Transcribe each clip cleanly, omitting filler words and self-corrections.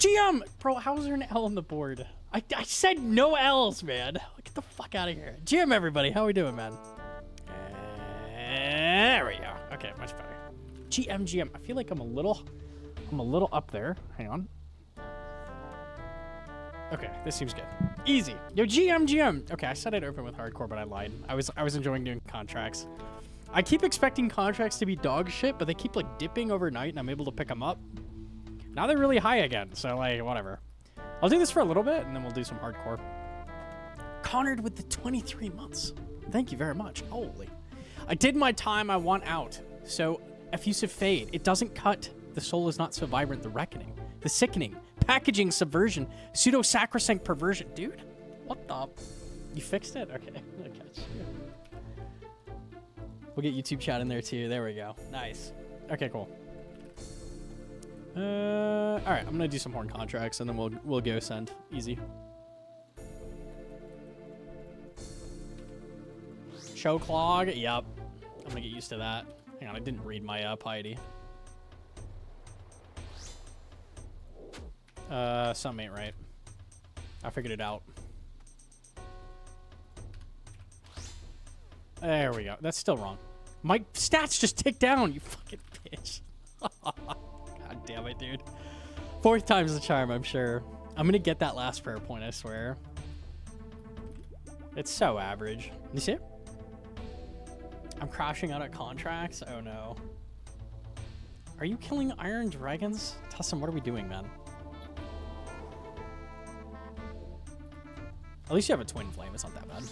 GM! Bro, how is there an L on the board? I said no L's, man. Get the fuck out of here. GM, everybody. How we doing, man? There we go. Okay, much better. GM. I feel like I'm a little up there. Hang on. Okay, this seems good. Easy. Yo, GM. Okay, I said I'd open with hardcore, but I lied. I was enjoying doing contracts. I keep expecting contracts to be dog shit, but they keep like dipping overnight, and I'm able to pick them up. Now they're really high again, so like whatever. I'll do this for a little bit, and then we'll do some hardcore. Connored with the 23 months. Thank you very much. Holy. I did my time. I want out. So effusive fade. It doesn't cut. The soul is not so vibrant. The reckoning. The sickening. Packaging subversion. Pseudo sacrosanct perversion. Dude, what the? You fixed it? Okay. I got you. We'll get YouTube chat in there too. There we go. Nice. Okay, cool. All right. I'm gonna do some horn contracts and then we'll go send. Easy. Show clog. Yep. I'm gonna get used to that. Hang on. I didn't read my piety. Something ain't right. I figured it out. There we go. That's still wrong. My stats just ticked down, you fucking bitch. God damn it, dude. Fourth time's the charm, I'm sure. I'm gonna get that last prayer point, I swear. It's so average. You see it? I'm crashing out at contracts? Oh no. Are you killing iron dragons? Tussin, what are we doing, man? At least you have a twin flame. It's not that bad.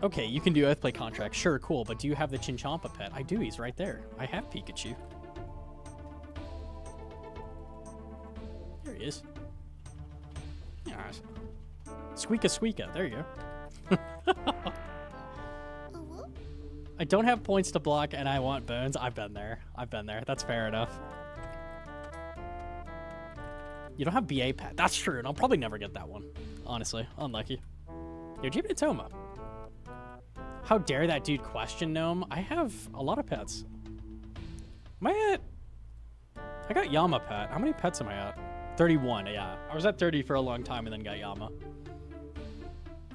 Okay, you can do Earthplay contract. Sure, cool. But do you have the Chinchampa pet? I do. He's right there. I have Pikachu. There he is. Yes. Squeaka. There you go. I don't have points to block and I want bones. I've been there. That's fair enough. You don't have BA pet. That's true, and I'll probably never get that one. Honestly, unlucky. Yo, Jimmy Toma. How dare that dude question Gnome? I have a lot of pets. Am I at... I got Yama pet. How many pets am I at? 31, yeah. I was at 30 for a long time and then got Yama.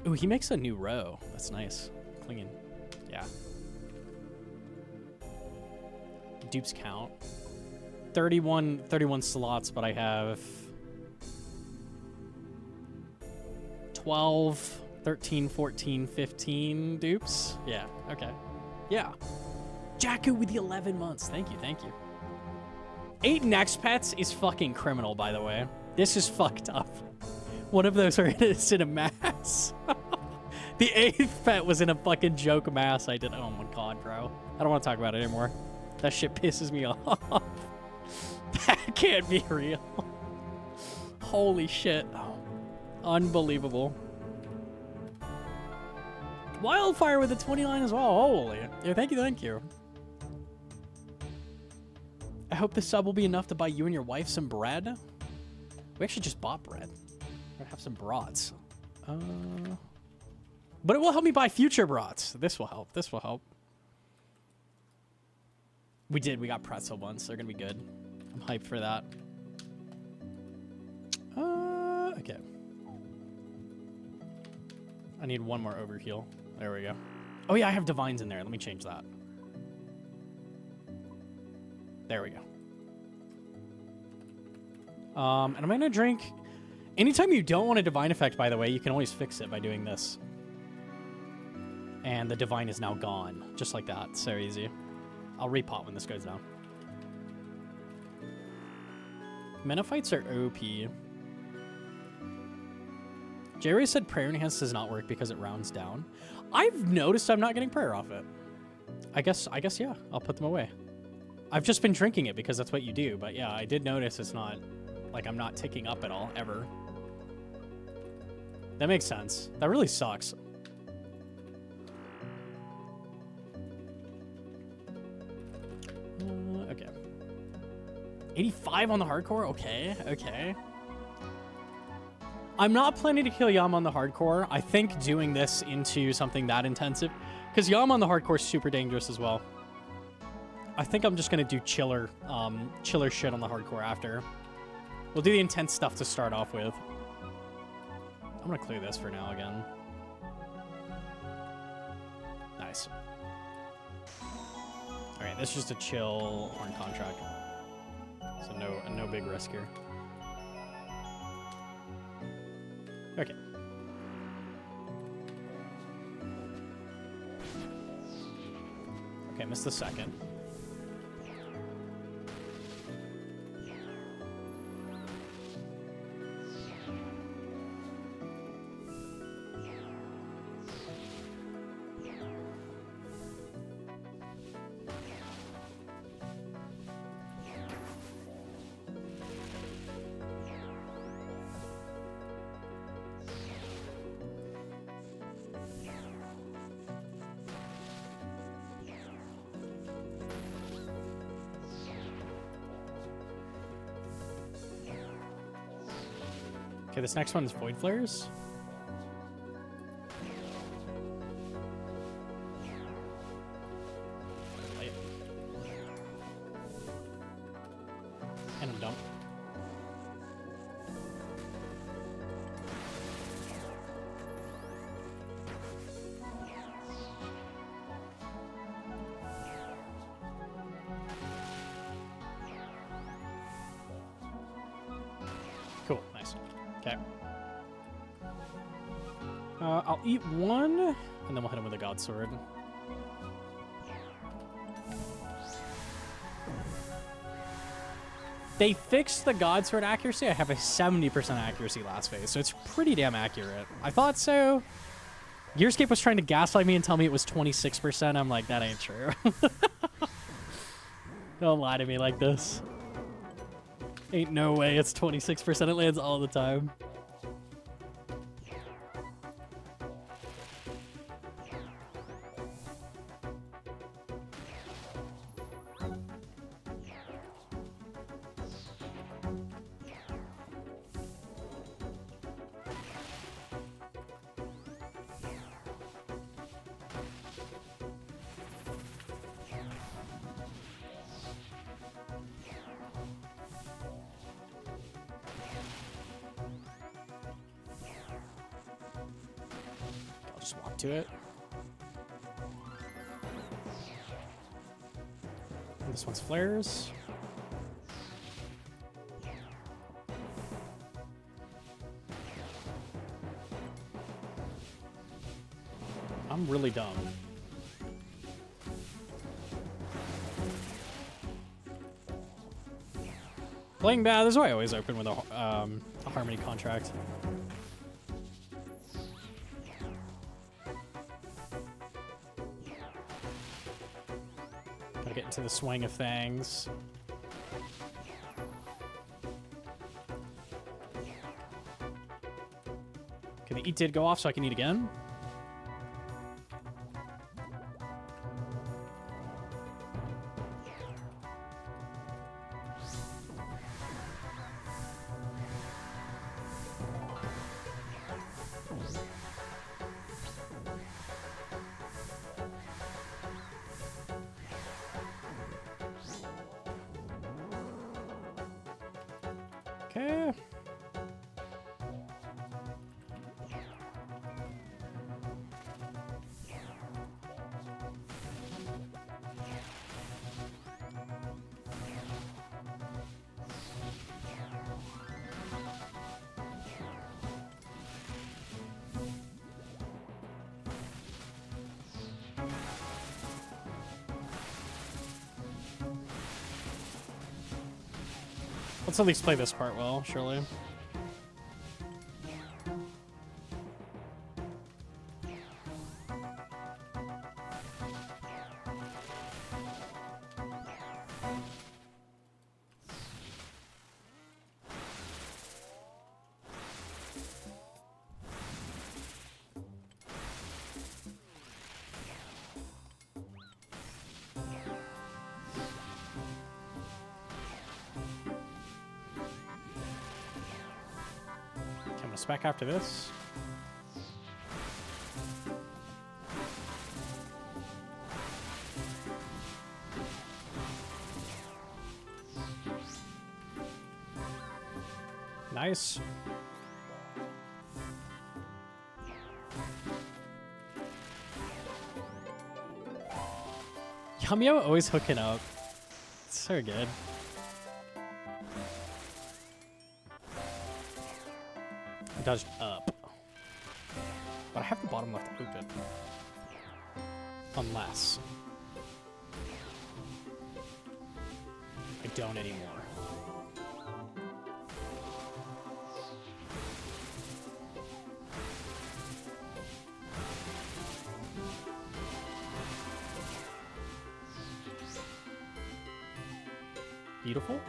Ooh, he makes a new row. That's nice. Clinging. Yeah. Dupes count. 31 slots, but I have 12, 13, 14, 15 dupes. Yeah, okay. Yeah. Jakku with the 11 months. Thank you. 8 next pets is fucking criminal, by the way. This is fucked up. One of those are in a mass. The 8th pet was in a fucking joke mass I did. Oh my god, bro. I don't want to talk about it anymore. That shit pisses me off. That can't be real. Holy shit. Oh, unbelievable. Wildfire with a 29 as well. Holy. Yeah, thank you. I hope the sub will be enough to buy you and your wife some bread. We actually just bought bread. We're gonna have some brats. But it will help me buy future brats. This will help. We got pretzel ones. They're gonna be good. I'm hyped for that. Okay. I need one more overheal. There we go. Oh yeah, I have divines in there. Let me change that. There we go. And I'm gonna drink. Anytime you don't want a divine effect, by the way, you can always fix it by doing this. And the divine is now gone. Just like that. So easy. I'll repot when this goes down. Menophytes are OP. Jerry said prayer enhance does not work because it rounds down. I've noticed I'm not getting prayer off it. I guess yeah, I'll put them away. I've just been drinking it because that's what you do, but yeah, I did notice it's not, like I'm not ticking up at all, ever. That makes sense. That really sucks. Okay. 85 on the hardcore? Okay. I'm not planning to kill Yama on the hardcore. I think doing this into something that intensive, because Yama on the hardcore is super dangerous as well. I think I'm just gonna do chiller shit on the hardcore after. We'll do the intense stuff to start off with. I'm gonna clear this for now again. Nice. Alright, this is just a chill on contract. So no big risk here. Okay. Okay, missed the second. Okay, this next one is Void Flares. Light. And I'm dump. Cool, nice. Okay. I'll eat one, and then we'll hit him with a God Sword. They fixed the God Sword accuracy. I have a 70% accuracy last phase, so it's pretty damn accurate. I thought so. Gearscape was trying to gaslight me and tell me it was 26%. I'm like, that ain't true. Don't lie to me like this. Ain't no way it's 26%. It lands all the time. Just walk to it. And this one's flares. I'm really dumb. Playing bad is why I always open with a Harmony contract. Get into the swing of things. Okay, the eat did go off, so I can eat again. Okay. Let's at least play this part well, surely. Spec after this. Nice. Yamio always hooking up. It's so good. Dodged up. But I have the bottom left open. Unless I don't anymore. Beautiful.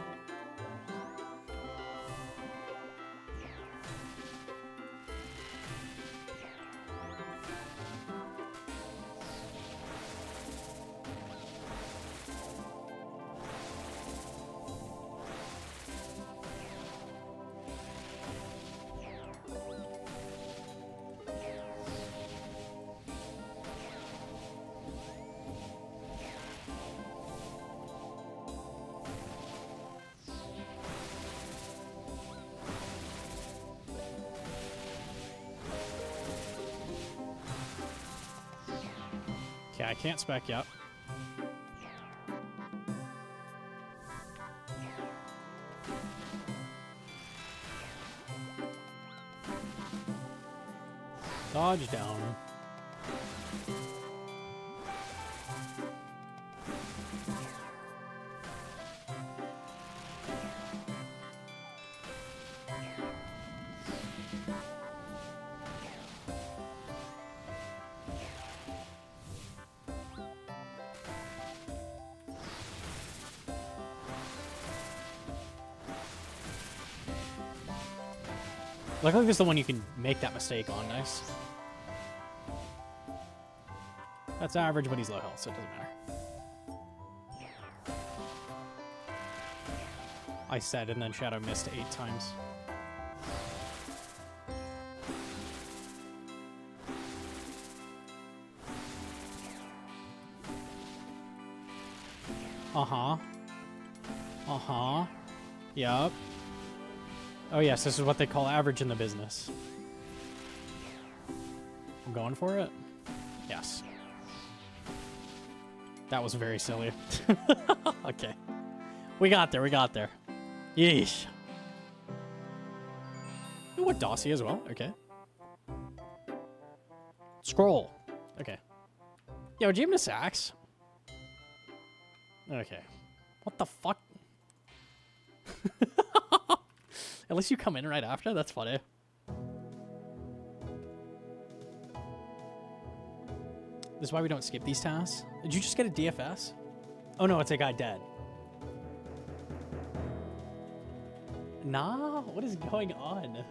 Okay, I can't spec yet. Dodge down. Luckily, there's the one you can make that mistake on. Nice. That's average, but he's low health, so it doesn't matter. I said, and then Shadow missed 8 times. Uh-huh. Uh-huh. Yup. Oh yes, this is what they call average in the business. I'm going for it? Yes. That was very silly. Okay. We got there, we got there. Yeesh. Ooh, what dossier as well? Okay. Scroll. Okay. Yo, did you miss axe? Okay. What the fuck? At least you come in right after? That's funny. This is why we don't skip these tasks. Did you just get a DFS? Oh no, it's a guy dead. Nah, what is going on?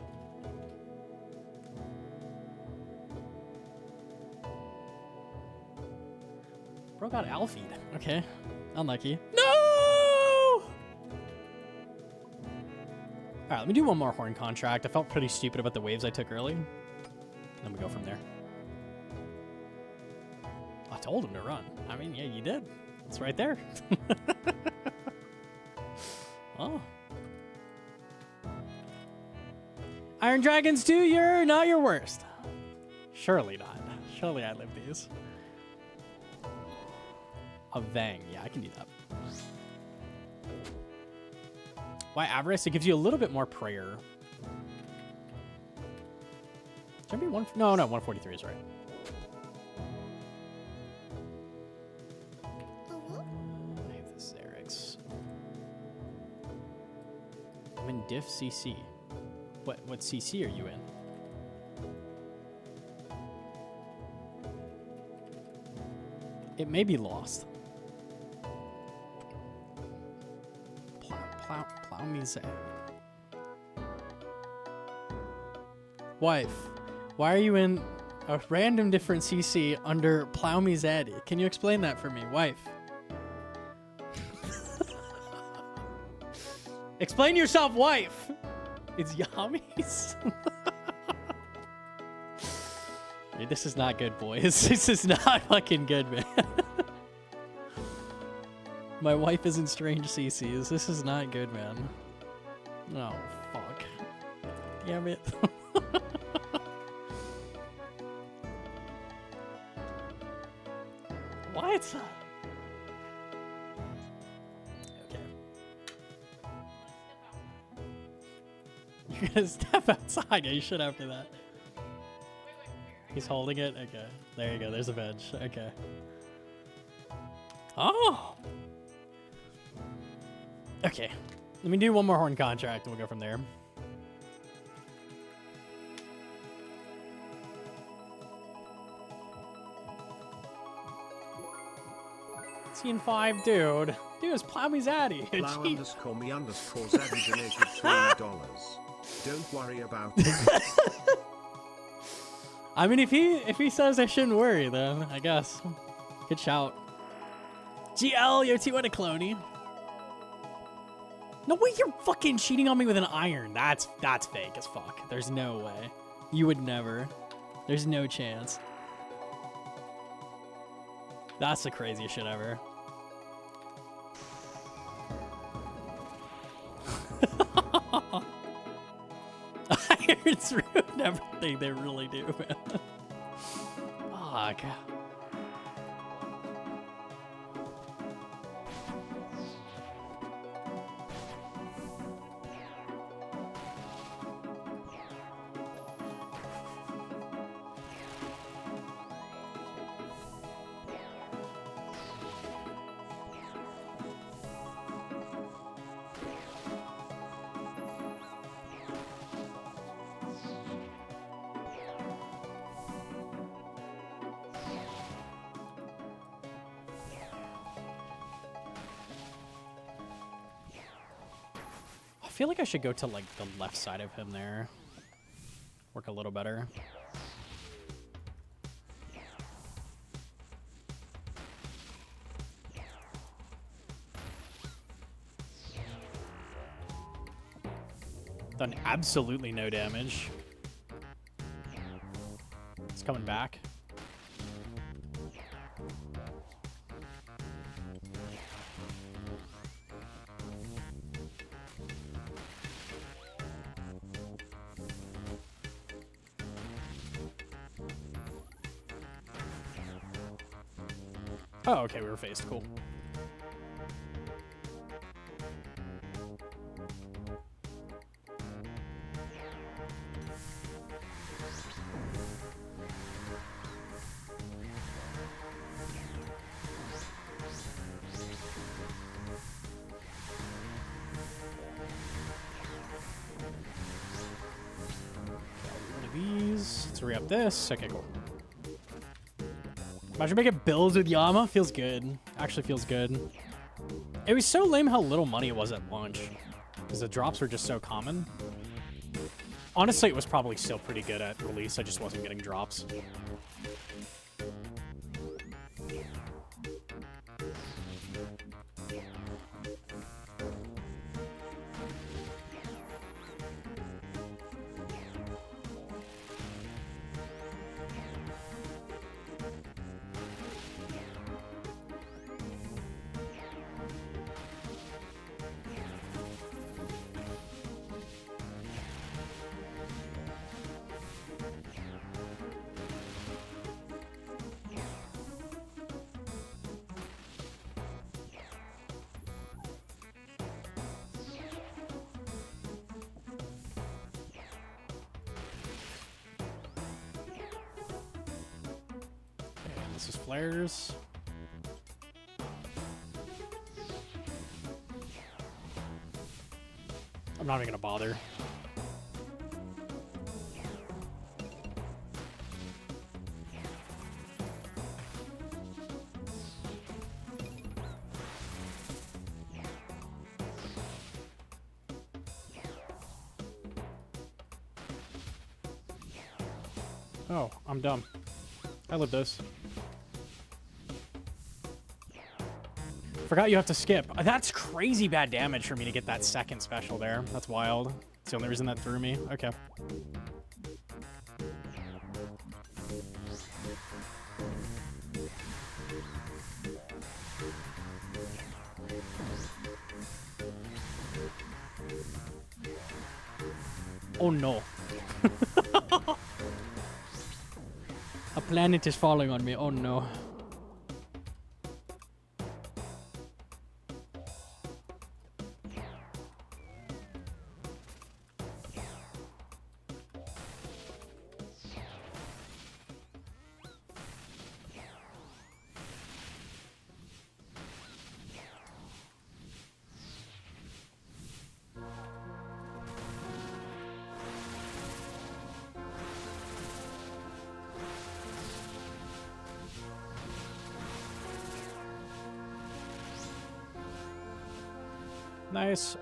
Bro got alphied. Okay. Unlucky. No! Alright, let me do one more horn contract. I felt pretty stupid about the waves I took early. Then we go from there. I told him to run. I mean, yeah, you did. It's right there. Oh. Iron Dragons 2, you're not your worst. Surely not. Surely I live these. A Vang. Yeah, I can do that. Why Avarice? It gives you a little bit more prayer. Should be one? No, 143 is right. I have this Eric's. I'm in Diff CC. What CC are you in? It may be lost. Plow me Zed. Wife, why are you in a random different CC under Plow Me Zed? Can you explain that for me, wife? Explain yourself, wife. It's Yami's. Dude, this is not good, boys. This is not fucking good, man. My wife is in strange CCs. This is not good, man. Oh, fuck. Damn it. What? Okay. You're gonna step outside. Yeah, you should after that. He's holding it? Okay. There you go. There's a bench. Okay. Oh! Okay. Let me do one more horn contract and we'll go from there. Scene 5, dude. Dude, it's Plowmy Zaddy. Plow_me_Zaddy donated $3. Don't worry about it. I mean, if he says I shouldn't worry, then I guess. Good shout. GL, yo, T1 a cloney. No way, you're fucking cheating on me with an iron. That's fake as fuck. There's no way. You would never. There's no chance. That's the craziest shit ever. Irons ruin everything. They really do, man. Fuck. I feel like I should go to like the left side of him there. Work a little better. Done absolutely no damage. It's coming back. Oh, okay, we were faced. Cool. One of these. Let's re-up this. Okay, cool. Imagine making builds with Yama. Feels good. Actually feels good. It was so lame how little money it was at launch. Because the drops were just so common. Honestly, it was probably still pretty good at release. I just wasn't getting drops. This is flares. I'm not even gonna bother. Oh, I'm dumb. I live this. Forgot you have to skip. That's crazy bad damage for me to get that second special there. That's wild. It's the only reason that threw me. Okay. Oh no. A planet is falling on me. Oh no. Nice.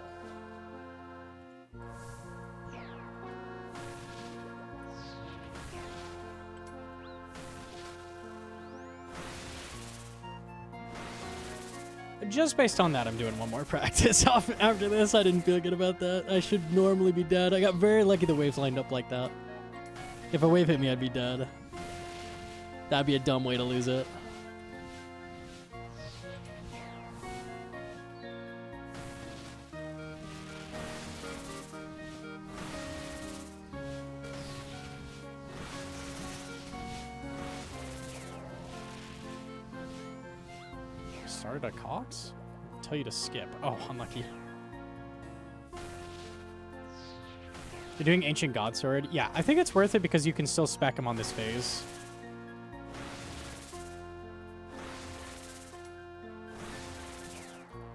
Just based on that, I'm doing one more practice off after this. I didn't feel good about that. I should normally be dead. I got very lucky the waves lined up like that. If a wave hit me, I'd be dead. That'd be a dumb way to lose it. Started a Cox? Tell you to skip. Oh, unlucky. You're doing Ancient God Sword? Yeah, I think it's worth it because you can still spec him on this phase.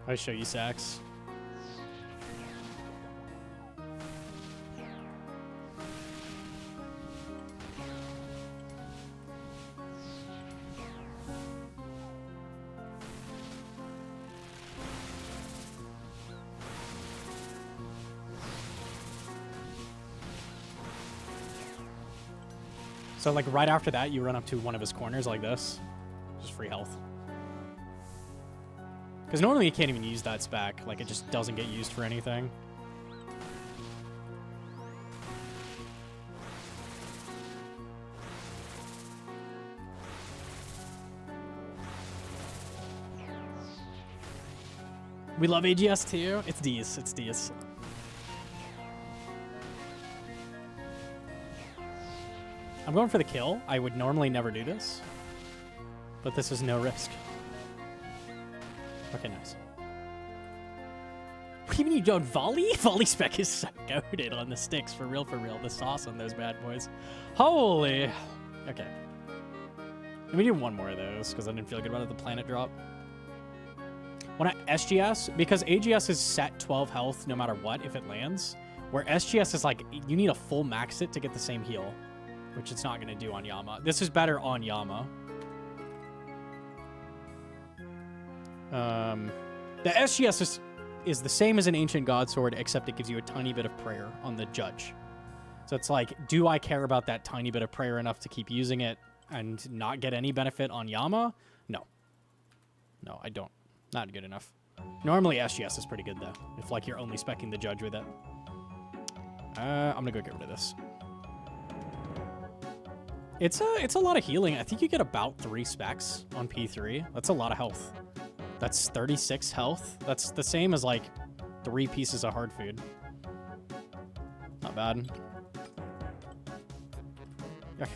I'll show you Sax. So like right after that, you run up to one of his corners like this. Just free health. Because normally you can't even use that spec. Like it just doesn't get used for anything. We love AGS too. It's D's. It's D's. I'm going for the kill. I would normally never do this, but this is no risk. Okay, nice. What do you mean you don't volley? Volley spec is so goated on the sticks, for real, the sauce on those bad boys. Holy. Okay. Let me do one more of those, because I didn't feel good about it, the planet drop. When I SGS, because AGS is set 12 health no matter what if it lands, where SGS is like, you need a full max it to get the same heal. Which it's not going to do on Yama. This is better on Yama. The SGS is the same as an Ancient God Sword, except it gives you a tiny bit of prayer on the judge. So it's like, do I care about that tiny bit of prayer enough to keep using it and not get any benefit on Yama? No. No, I don't. Not good enough. Normally SGS is pretty good, though, if like you're only speccing the judge with it. I'm going to go get rid of this. It's a lot of healing. I think you get about 3 specs on P3. That's a lot of health. That's 36 health. That's the same as like 3 pieces of hard food. Not bad. Okay.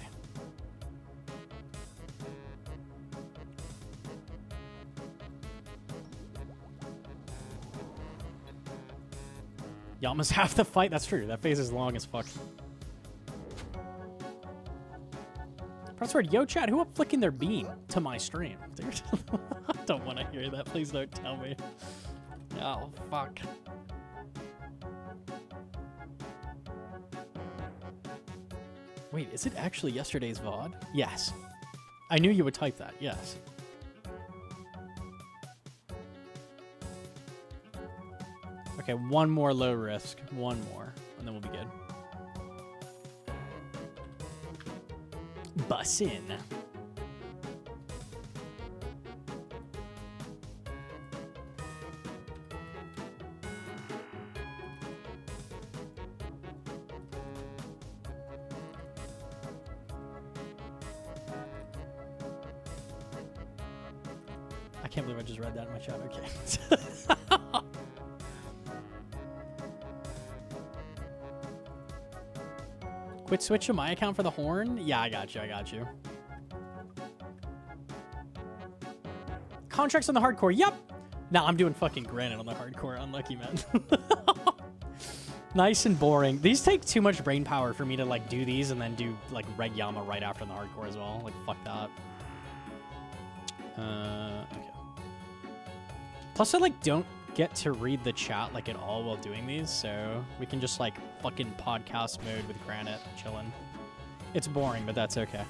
Yama's half the fight. That's true. That phase is long as fuck. Password, yo chat, who up flicking their bean to my stream? I don't want to hear that. Please don't tell me. Oh, fuck. Wait, is it actually yesterday's VOD? Yes. I knew you would type that, yes. Okay, one more low risk. One more, and then we'll be good. Bus in. I can't believe I just read that in my chat. Okay. Quit switch to my account for the horn? Yeah, I got you. I got you. Contracts on the hardcore. Yep. Nah, I'm doing fucking granite on the hardcore. Unlucky, man. Nice and boring. These take too much brain power for me to, like, do these and then do, like, Reg Yama right after the hardcore as well. Like, fuck that. Okay. Plus, I, like, don't get to read the chat, like, at all while doing these, so we can just, like, fucking podcast mode with Granite chilling. It's boring, but that's okay.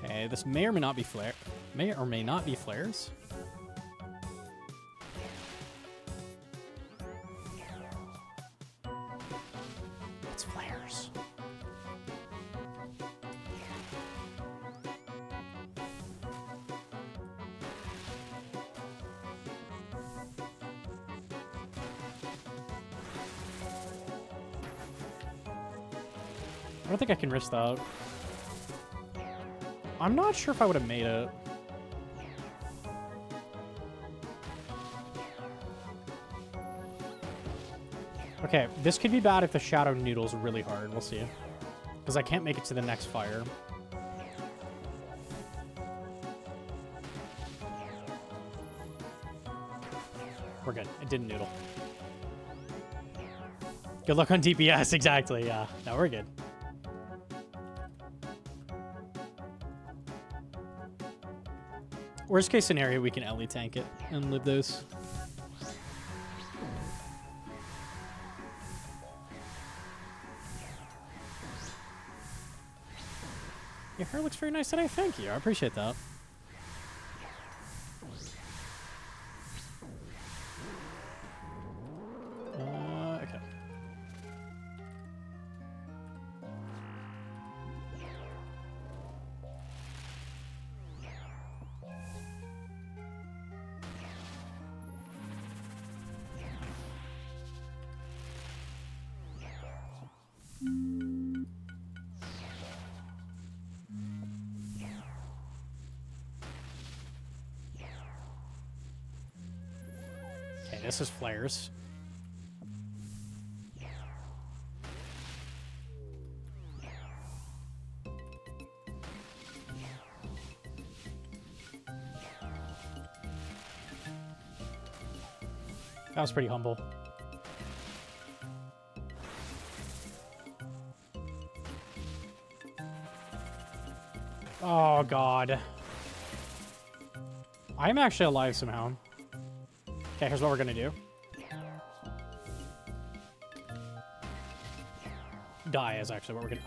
Okay, this may or may not be flare. May or may not be flares. It's flares. I don't think I can risk that. I'm not sure if I would have made it. Okay, this could be bad if the shadow noodles really hard. We'll see. Because I can't make it to the next fire. We're good. It didn't noodle. Good luck on DPS. Exactly, yeah. No, we're good. Worst case scenario, we can LE tank it and live those. Your hair looks very nice today. Thank you. I appreciate that. Okay. Okay, this is flares. That was pretty humble. Oh, God. I'm actually alive somehow. Okay, here's what we're gonna do. Die is actually what we're gonna...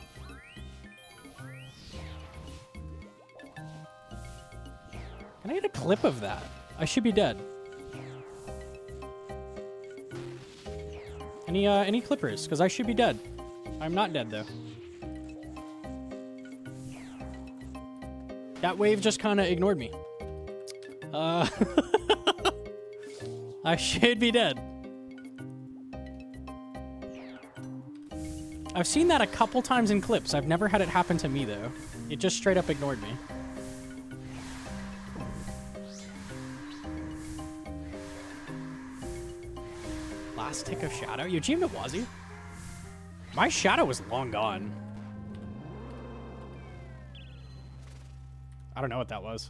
Can I get a clip of that? I should be dead. Any clippers? Because I should be dead. I'm not dead, though. That wave just kind of ignored me. I should be dead. I've seen that a couple times in clips. I've never had it happen to me, though. It just straight up ignored me. Last tick of shadow? You GM'd it, was he? My shadow was long gone. I don't know what that was.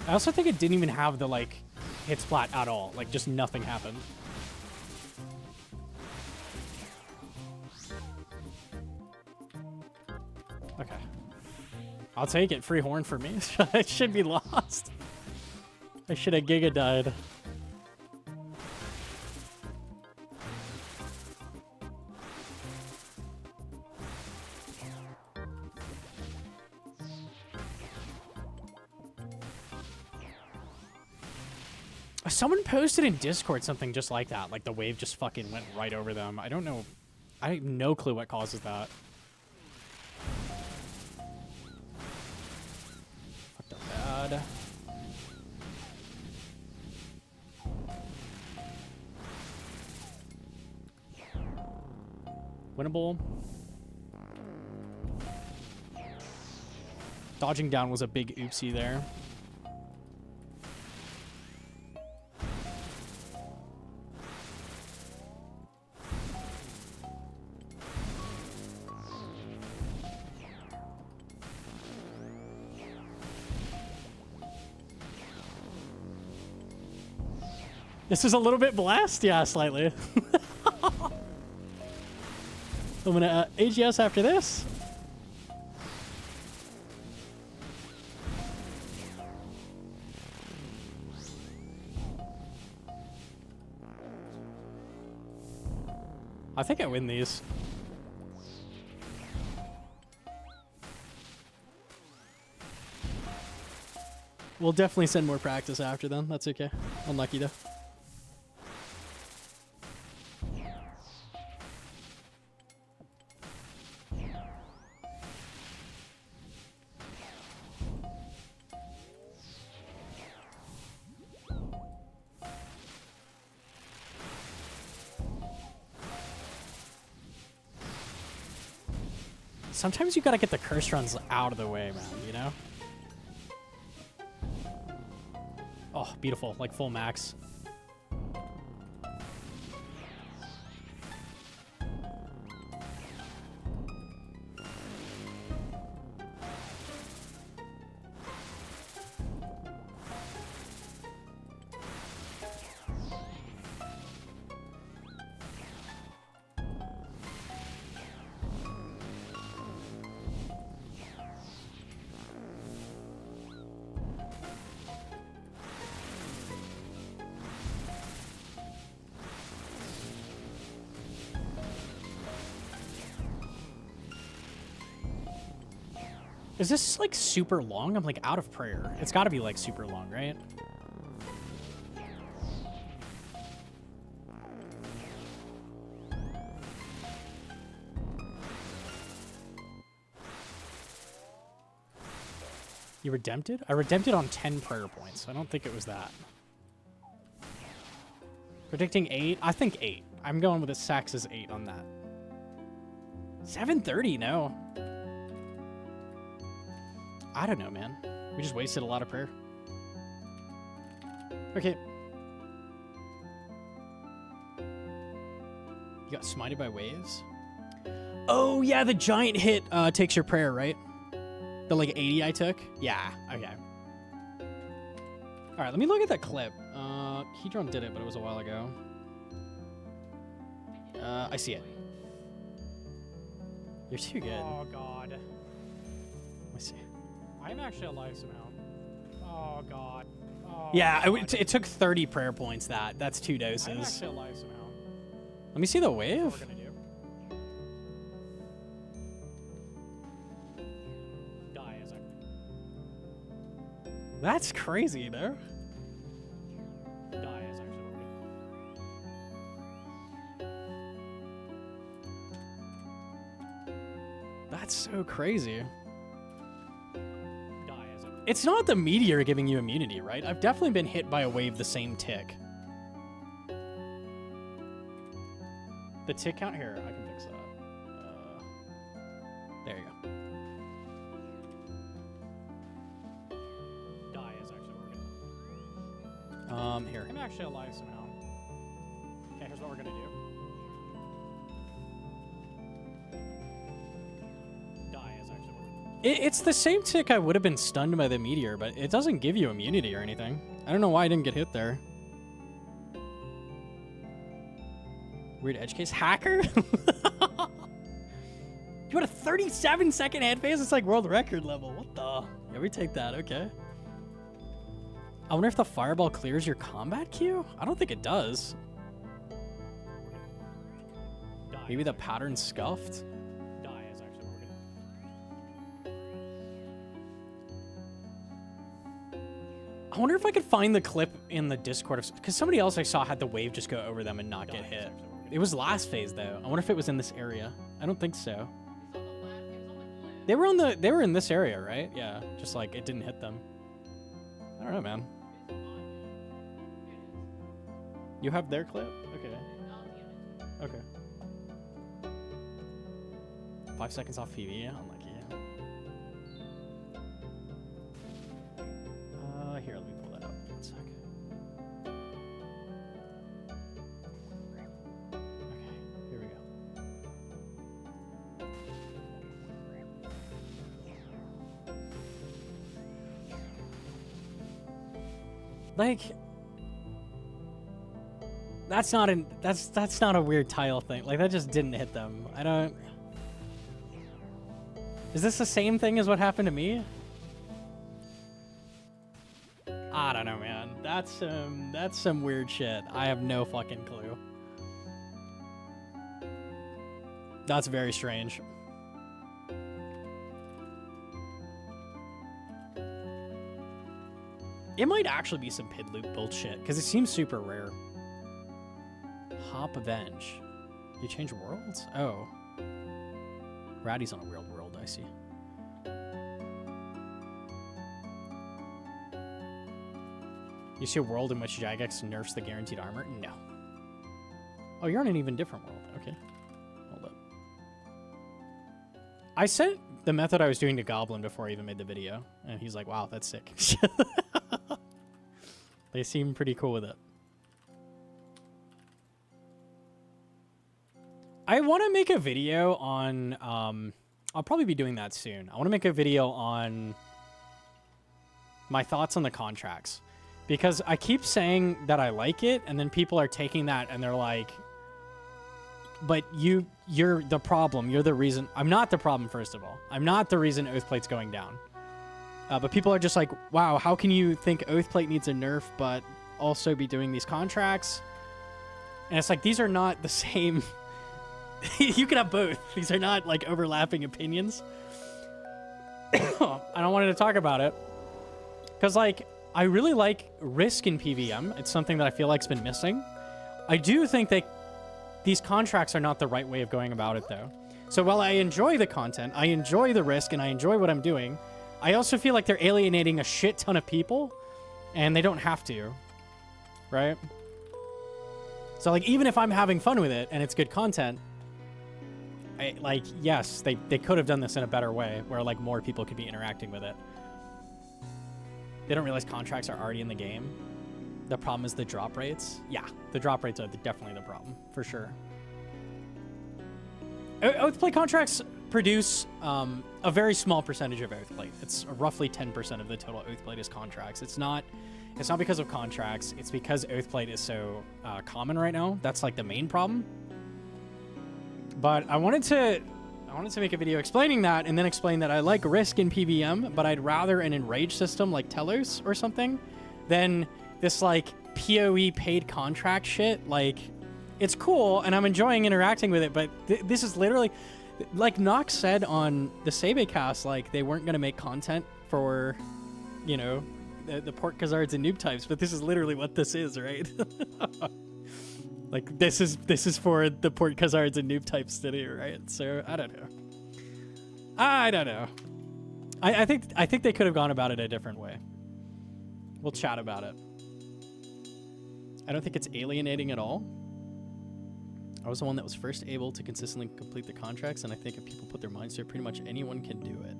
I also think it didn't even have the, like, hit splat at all. Like, just nothing happened. Okay. I'll take it. Free horn for me. It should be lost. I should have Giga died. Someone posted in Discord something just like that. Like the wave just fucking went right over them. I don't know. I have no clue what causes that. Fucked up bad. Winnable. Dodging down was a big oopsie there. This is a little bit blast, yeah, slightly. I'm gonna AGS after this. I think I win these. We'll definitely send more practice after them. That's okay. Unlucky though. Sometimes you gotta get the curse runs out of the way, man, you know? Oh, beautiful. Like full max. Is this like super long? I'm like out of prayer. It's got to be like super long, right? You redempted? I redempted on 10 prayer points. I don't think it was that. Predicting 8? I think 8. I'm going with a Sax's 8 on that. 730? No. I don't know, man. We just wasted a lot of prayer. Okay. You got smited by waves? Oh, yeah, the giant hit takes your prayer, right? The, like, 80 I took? Yeah, okay. All right, let me look at that clip. Hedron did it, but it was a while ago. I see it. You're too good. Oh, God. Let me see. I'm actually alive somehow. Oh, God. Oh, Yeah, God. it took 30 prayer points, that's 2 I'm doses. actually alive somehow. Let me see the What wave. we're gonna do. Die as I... That's crazy, you know? Die is actually what we're gonna... That's so crazy. Die as I... It's not the meteor giving you immunity, right? I've definitely been hit by a wave the same tick. The tick count here, I can fix that. There you go. Die is actually what we're gonna... Here. I'm actually alive somehow. Okay, here's what we're gonna do. Die is actually what we're... It's the same tick I would have been stunned by the meteor, but it doesn't give you immunity or anything. I don't know why I didn't get hit there. Weird edge case. Hacker? You had a 37-second head phase? It's like world record level. What the? Yeah, we take that. Okay. I wonder if the fireball clears your combat queue? I don't think it does. Die Maybe is the actually- pattern's scuffed? Die is actually what we're gonna... I wonder if I could find the clip in the Discord, because somebody else I saw had the wave just go over them and not get hit. It was last phase though. I wonder if it was in this area. I don't think so. They were in this area, right? Yeah, just like it didn't hit them. I don't know, man. You have their clip? Okay. Okay. 5 seconds off PV, unlucky. Here, let me pull that up. 1 sec. Okay, here we go. Like, that's not a weird tile thing. Like, that just didn't hit them. I don't. Is this the same thing as what happened to me? I don't know, man. That's some weird shit. I have no fucking clue. That's very strange. It might actually be some pid loop bullshit, because it seems super rare. Hop Avenge. You change worlds? Oh. Ratty's on a real world, I see. You see a world in which Jagex nerfs the guaranteed armor? No. Oh, you're on an even different world. Okay. Hold up. I sent the method I was doing to Goblin before I even made the video, and he's like, wow, that's sick. They seem pretty cool with it. I want to make a video on, I'll probably be doing that soon. I want to make a video on my thoughts on the contracts. Because I keep saying that I like it, and then people are taking that and they're like, but you're the problem. You're the reason. I'm not the problem, first of all. I'm not the reason Oathplate's going down. But people are just like, wow, how can you think Oathplate needs a nerf, but also be doing these contracts? And it's like, these are not the same. You can have both. These are not like overlapping opinions. And I wanted to talk about it. Because like, I really like risk in PVM. It's something that I feel like's been missing. I do think that these contracts are not the right way of going about it, though. So while I enjoy the content, I enjoy the risk, and I enjoy what I'm doing, I also feel like they're alienating a shit ton of people, and they don't have to, right? So like, even if I'm having fun with it and it's good content, yes, they could have done this in a better way, where like more people could be interacting with it. They don't realize contracts are already in the game. The problem is the drop rates. Yeah, the drop rates are definitely the problem, for sure. Oathplate contracts produce a very small percentage of Oathplate. It's roughly 10% of the total Oathplate is contracts. It's not because of contracts. It's because Oathplate is so common right now. That's like the main problem. But I wanted to make a video explaining that, and then explain that I like risk in PVM, but I'd rather an enrage system like Telos or something than this like PoE paid contract shit. Like, it's cool and I'm enjoying interacting with it, but this is literally, like Nox said on the Sabecast, like they weren't gonna make content for, you know, the port Khazards and noob types, but this is literally what this is, right? Like, this is for the port Khazards and noob types today, right? So, I don't know. I think they could have gone about it a different way. We'll chat about it. I don't think it's alienating at all. I was the one that was first able to consistently complete the contracts, and I think if people put their minds to it, pretty much anyone can do it.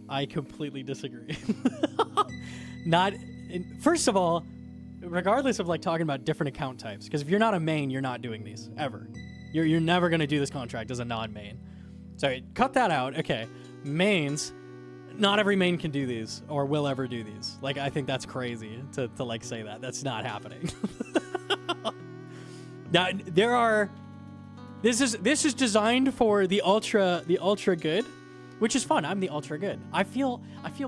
I completely disagree. First of all, regardless of like talking about different account types, because if you're not a main, you're not doing these ever. You're never going to do this contract as a non-main. So cut that out. Okay, mains, not every main can do these or will ever do these. Like, I think that's crazy to like say that. That's not happening. Now this is designed for the ultra good, which is fun. I'm the ultra good. I feel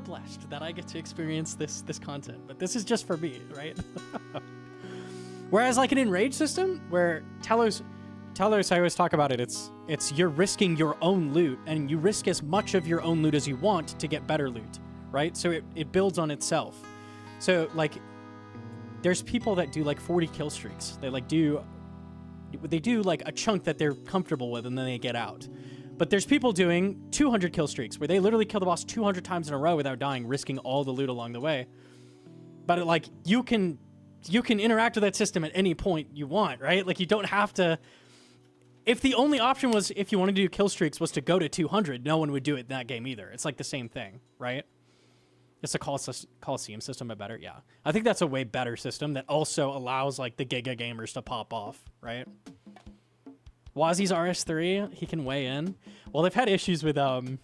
blessed that I get to experience this content, but this is just for me, right? Whereas like an enrage system where Telos Telos, I always talk about it. It's you're risking your own loot, and you risk as much of your own loot as you want to get better loot, right? So it builds on itself. So like, there's people that do like 40 kill streaks. They do like a chunk that they're comfortable with, and then they get out. But there's people doing 200 kill streaks where they literally kill the boss 200 times in a row without dying, risking all the loot along the way. But like, you can interact with that system at any point you want, right? Like, you don't have to. If the only option was, if you wanted to do kill streaks, was to go to 200, no one would do it in that game either. It's like the same thing, right? It's a Coliseum system, but better, yeah. I think that's a way better system that also allows like the Giga gamers to pop off, right? Wazi's RS3, he can weigh in. Well, they've had issues with the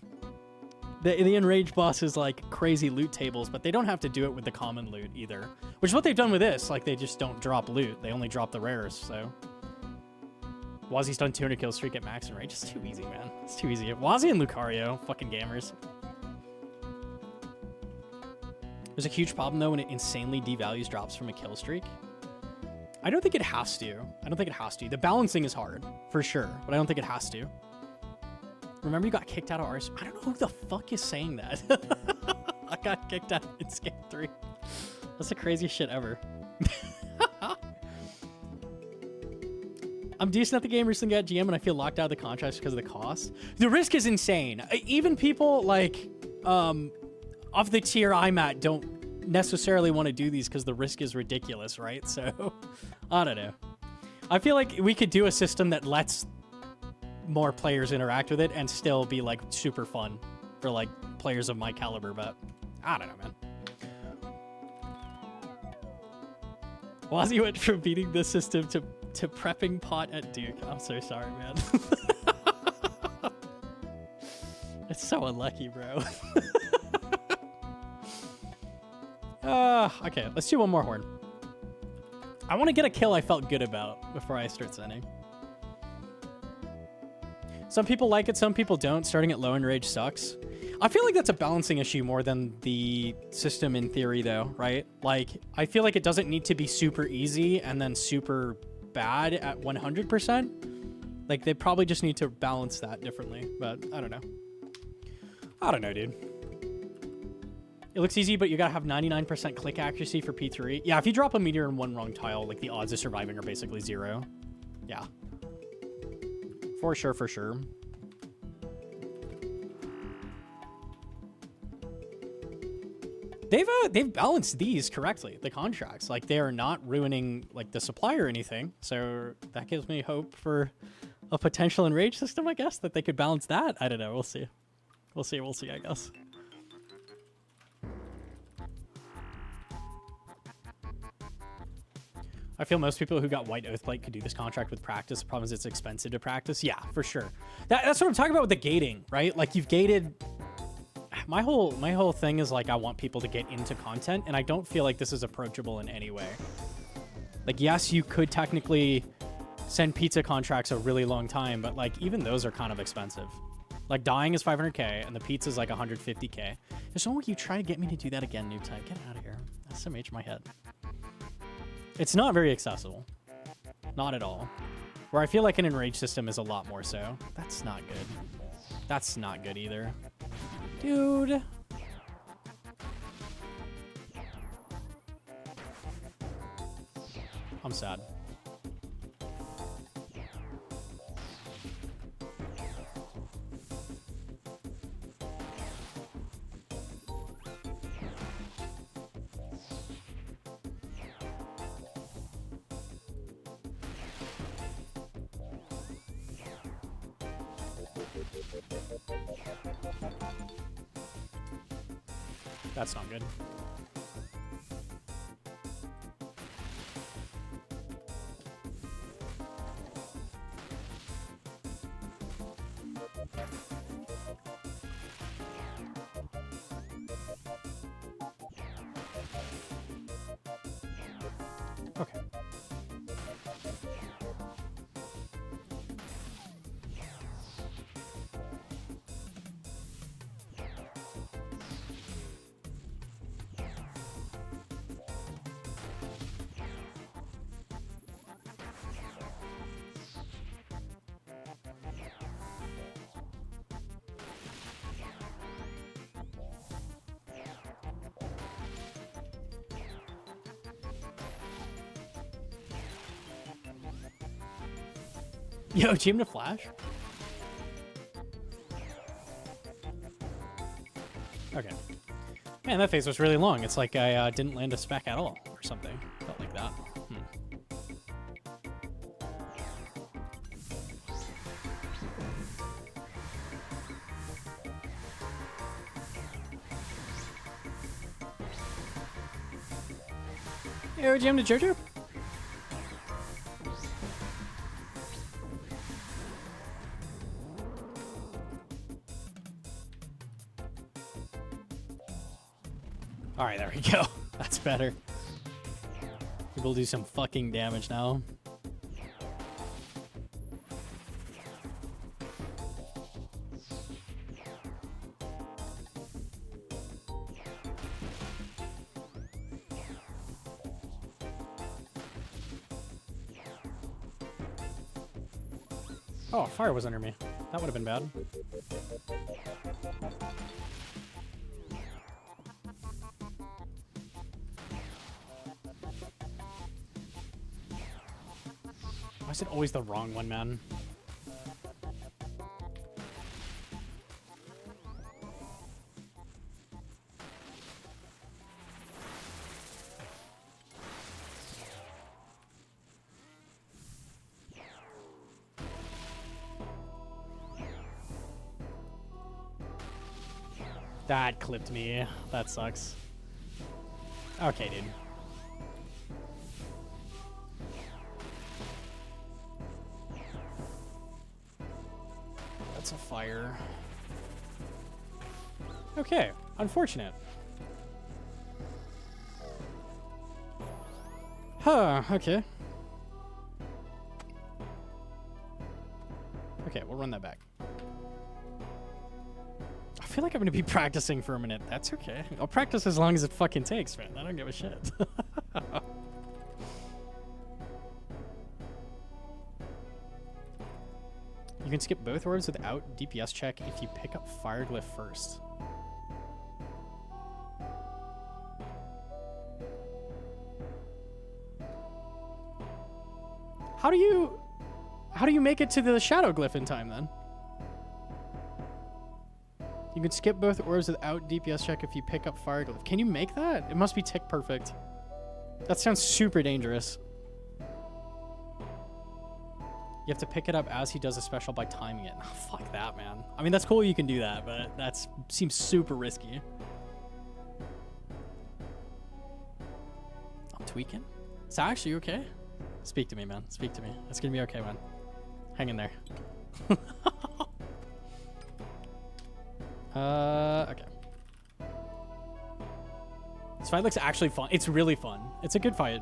Enraged boss's like crazy loot tables, but they don't have to do it with the common loot either. Which is what they've done with this. Like, they just don't drop loot. They only drop the rares, so. Wazi's done 200 kill streak at max and rage. It's too easy, man. It's too easy. Wazi and Lucario, fucking gamers. There's a huge problem, though, when it insanely devalues drops from a kill streak. I don't think it has to. I don't think it has to. The balancing is hard, for sure, but I don't think it has to. Remember you got kicked out of RS? I don't know who the fuck is saying that. I got kicked out in Skate 3. That's the craziest shit ever. I'm decent at the game, recently got GM, and I feel locked out of the contracts because of the cost. The risk is insane. Even people like off the tier I'm at don't necessarily want to do these because the risk is ridiculous, right? So, I don't know. I feel like we could do a system that lets more players interact with it and still be like super fun for like players of my caliber, but I don't know, man. Wazi went from beating the system to prepping pot at Duke. I'm so sorry, man. It's so unlucky, bro. Okay, let's do one more horn. I want to get a kill I felt good about before I start sending. Some people like it, some people don't. Starting at low enrage sucks. I feel like that's a balancing issue more than the system in theory, though, right? Like, I feel like it doesn't need to be super easy and then super bad at 100%. Like, they probably just need to balance that differently, but I don't know. I don't know, dude. It looks easy, but you gotta have 99% click accuracy for P3. Yeah, if you drop a meteor in one wrong tile, like, the odds of surviving are basically 0. Yeah. For sure, for sure. They've balanced these correctly, the contracts. Like, they are not ruining, like, the supply or anything. So that gives me hope for a potential enrage system, I guess, that they could balance that. I don't know. We'll see. We'll see, I guess. I feel most people who got White Oathplate could do this contract with practice. The problem is it's expensive to practice. Yeah, for sure. That's what I'm talking about with the gating, right? Like, you've gated... My whole thing is, like, I want people to get into content, and I don't feel like this is approachable in any way. Like, yes, you could technically send pizza contracts a really long time, but, like, even those are kind of expensive. Like, dying is 500k, and the pizza's like 150k. There's no way you try to get me to do that again, noob type. Get out of here. SMH my head. It's not very accessible. Not at all. Where I feel like an enrage system is a lot more so. That's not good. That's not good either. Dude. I'm sad. That's not good. Okay. Yo, Jim to flash? Okay. Man, that phase was really long. It's like I didn't land a spec at all or something. Felt like that. Yo, Jim to Jojo? Alright, there we go. That's better. We'll do some fucking damage now. Oh, fire was under me. That would have been bad. Why is it always the wrong one, man? That clipped me. That sucks. Okay, dude. That's a fire. Okay, unfortunate. Huh, okay. Okay, we'll run that back. I feel like I'm gonna be practicing for a minute. That's okay. I'll practice as long as it fucking takes, man. I don't give a shit. You can skip both orbs without DPS check if you pick up Fire Glyph first. How do you make it to the Shadow Glyph in time then? You can skip both orbs without DPS check if you pick up Fire Glyph. Can you make that? It must be tick perfect. That sounds super dangerous. You have to pick it up as he does a special by timing it. Oh, fuck that, man. I mean, that's cool you can do that, but that seems super risky. I'm tweaking. Sax, are you okay? Speak to me, man. Speak to me. It's gonna be okay, man. Hang in there. Okay. This fight looks actually fun. It's really fun. It's a good fight.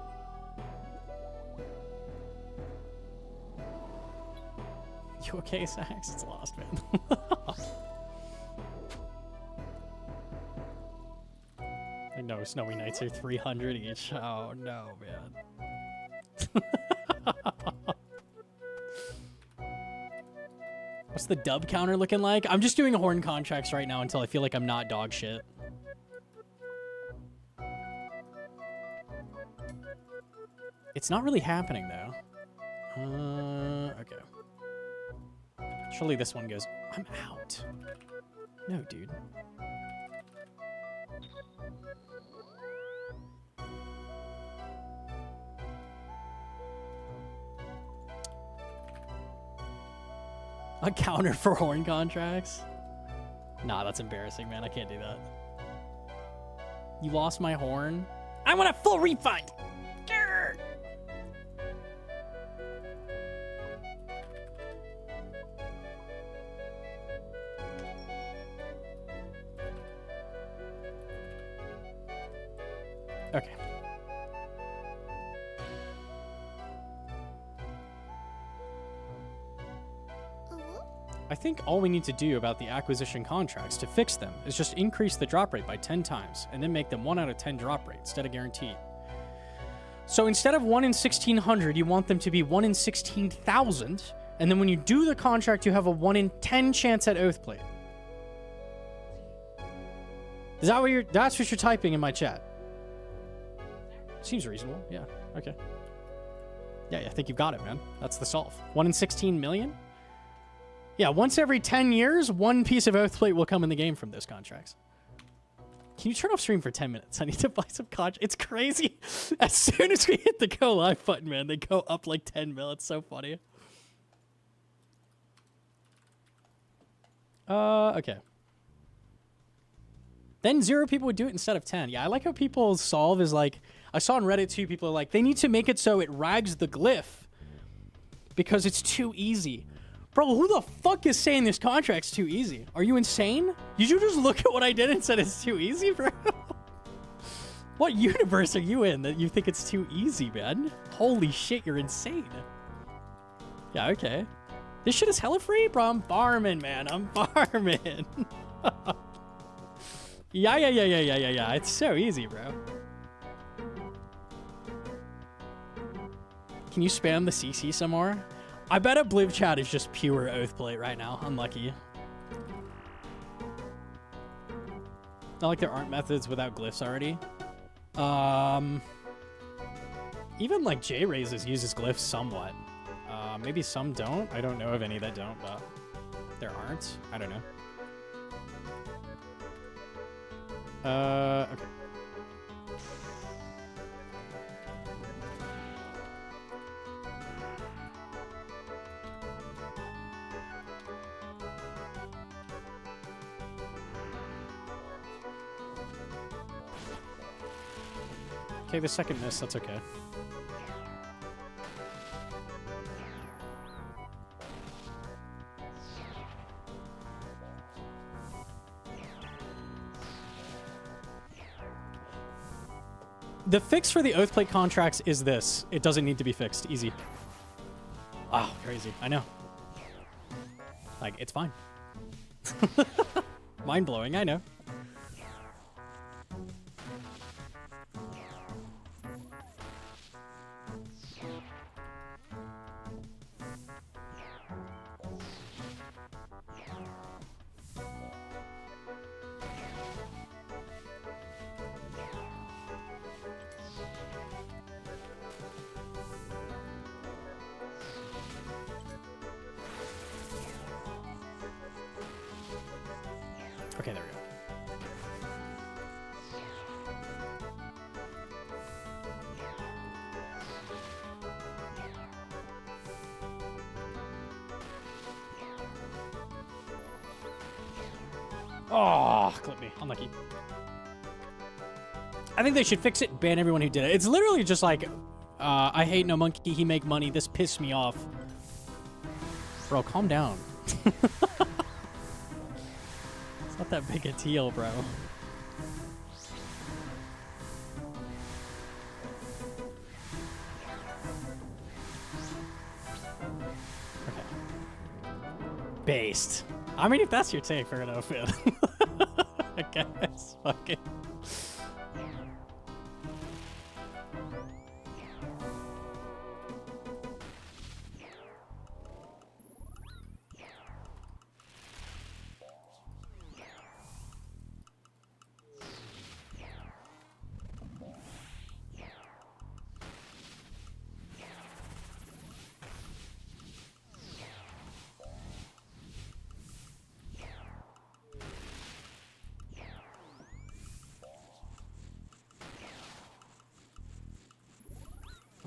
You okay, Sax? It's lost, man. I know Snowy Knights are 300 each. Oh, no, man. What's the dub counter looking like? I'm just doing horn contracts right now until I feel like I'm not dog shit. It's not really happening, though. Okay. Surely this one goes, I'm out. No, dude. A counter for horn contracts? Nah, that's embarrassing, man. I can't do that. You lost my horn? I want a full refund! Grr! Okay. I think all we need to do about the acquisition contracts to fix them is just increase the drop rate by 10 times and then make them 1 out of 10 drop rate instead of guaranteed. So instead of 1 in 1,600, you want them to be 1 in 16,000. And then when you do the contract, you have a 1 in 10 chance at Oathplate. Is that what that's what you're typing in my chat? Seems reasonable. Yeah. Okay. Yeah, I think you got it, man. That's the solve. 1 in 16 million? Yeah, once every 10 years, one piece of oath plate will come in the game from those contracts. Can you turn off stream for 10 minutes? I need to buy some contracts. It's crazy. As soon as we hit the go live button, man, they go up like 10 mil. It's so funny. Okay. Then 0 people would do it instead of 10. Yeah, I like how people solve is like, I saw on Reddit too, people are like, they need to make it so it rags the glyph because it's too easy. Bro, who the fuck is saying this contract's too easy? Are you insane? Did you just look at what I did and said it's too easy, bro? What universe are you in that you think it's too easy, man? Holy shit, you're insane. Yeah, okay. This shit is hella free? Bro, I'm farming, man. I'm farming. Yeah. It's so easy, bro. Can you spam the CC some more? I bet a Bliv chat is just pure oath plate right now. Unlucky. Not like there aren't methods without glyphs already. Even like J-Raises uses glyphs somewhat. Maybe some don't. I don't know of any that don't, but there aren't. I don't know. Okay. Okay, the second miss, that's okay. The fix for the oath plate contracts is this. It doesn't need to be fixed. Easy. Wow, crazy. I know. Like, it's fine. Mind-blowing, I know. Okay, there we go. Oh, clip me. Unlucky. I think they should fix it, ban everyone who did it. It's literally just like, I hate Gnomonkey, he make money, this pissed me off. Bro, calm down. It's not that big a deal, bro. Okay. Based. I mean, if that's your take, fair enough, man. I guess. Fuck it.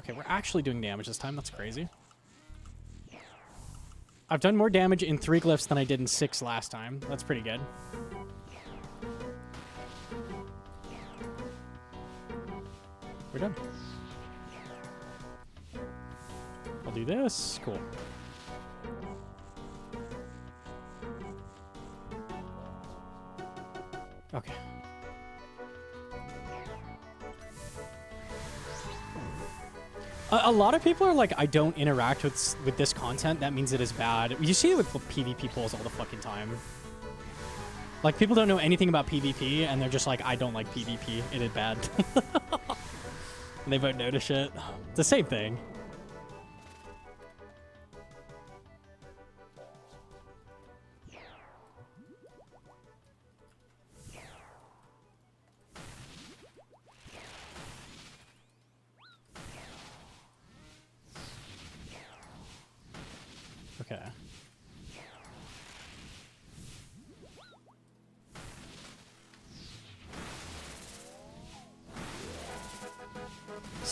Okay, we're actually doing damage this time. That's crazy. I've done more damage in 3 glyphs than I did in 6 last time. That's pretty good. We're done. I'll do this. Cool. Okay. A lot of people are like, I don't interact with this content. That means it is bad. You see it with PvP polls all the fucking time. Like, people don't know anything about PvP, and they're just like, I don't like PvP. It is bad. And they vote no to shit. It's the same thing.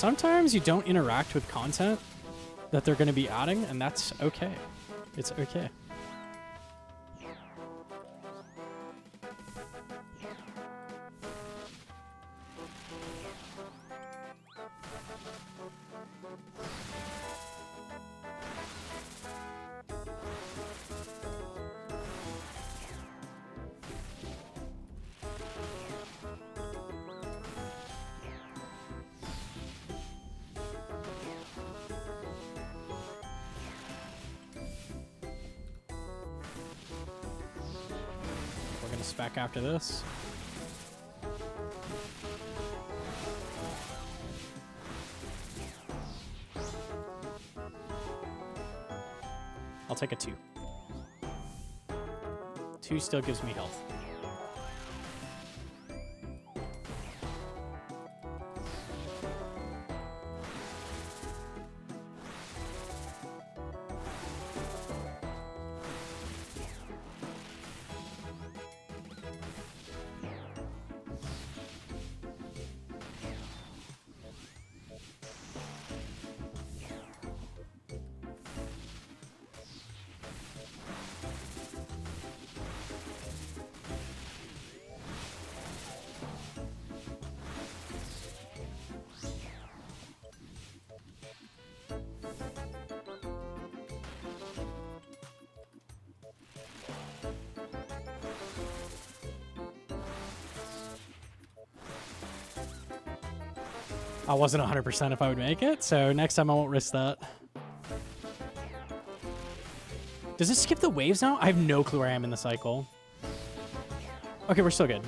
sometimes you don't interact with content that they're going to be adding, and that's okay. It's okay. Back after this. I'll take a 2. 2 still gives me health. I wasn't 100% if I would make it, so next time I won't risk that. Does it skip the waves now? I have no clue where I am in the cycle. Okay, we're still good.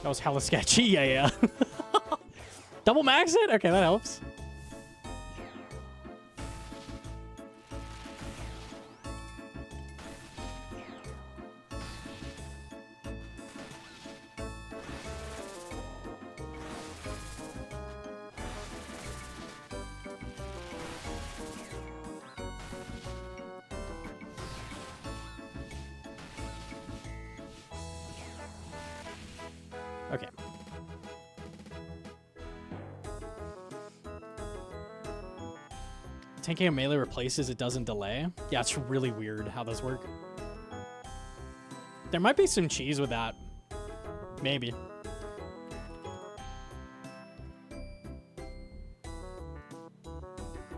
That was hella sketchy. Yeah. Double max it? Okay, that helps. Okay. Tanking a melee replaces, it doesn't delay. Yeah, it's really weird how those work. There might be some cheese with that. Maybe.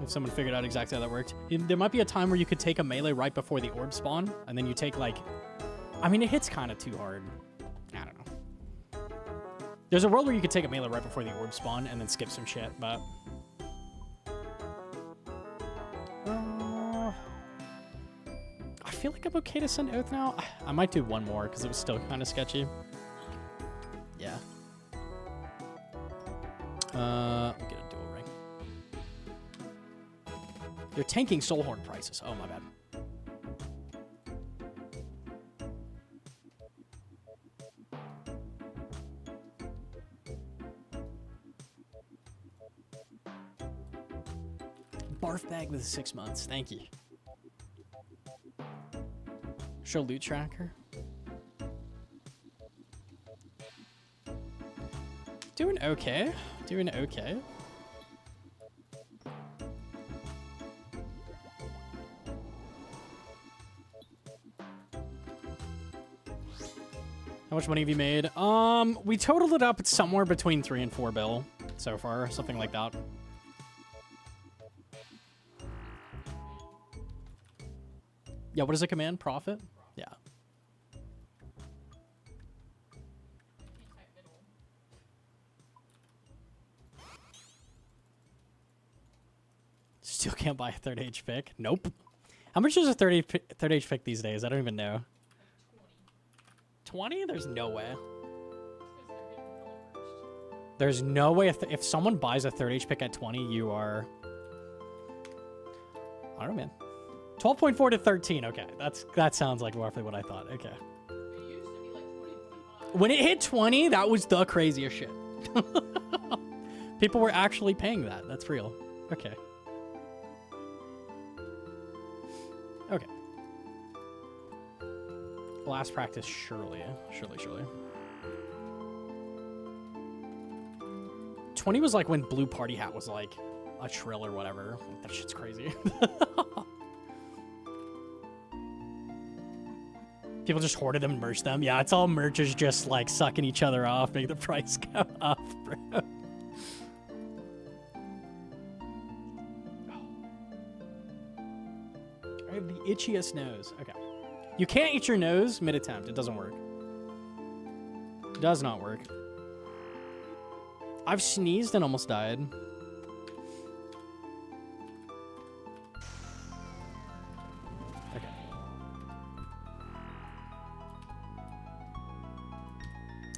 If someone figured out exactly how that worked. There might be a time where you could take a melee right before the orb spawn, and then you take like... I mean, it hits kind of too hard. I don't know. There's a world where you could take a melee right before the orb spawn and then skip some shit, but... I feel like I'm okay to send Oath now. I might do one more because it was still kind of sketchy. Yeah. I'll get a dual ring. You're tanking Soulhorn prices. Oh, my bad. Barf bag with 6 months. Thank you. Show loot tracker. Doing okay. Doing okay. How much money have you made? We totaled it up. It's somewhere between 3 and 4 bill so far, something like that. Yeah, what is a command? Profit? Yeah. Still can't buy a third age pick? Nope. How much is a third age pick these days? I don't even know. 20? There's no way. There's no way. If someone buys a third age pick at 20, you are... I don't know, man. 12.4 to 13. Okay, that sounds like roughly what I thought. Okay. It used to be like 20, 25. When it hit 20, that was the craziest shit. People were actually paying that. That's real. Okay. Okay. Last practice, surely. Surely. 20 was like when Blue Party Hat was like a trill or whatever. That shit's crazy. People just hoarded them and merged them. Yeah, it's all merchers just like sucking each other off, make the price go up, bro. I have the itchiest nose. Okay. You can't eat your nose mid-attempt. It doesn't work. Does not work. I've sneezed and almost died. Okay.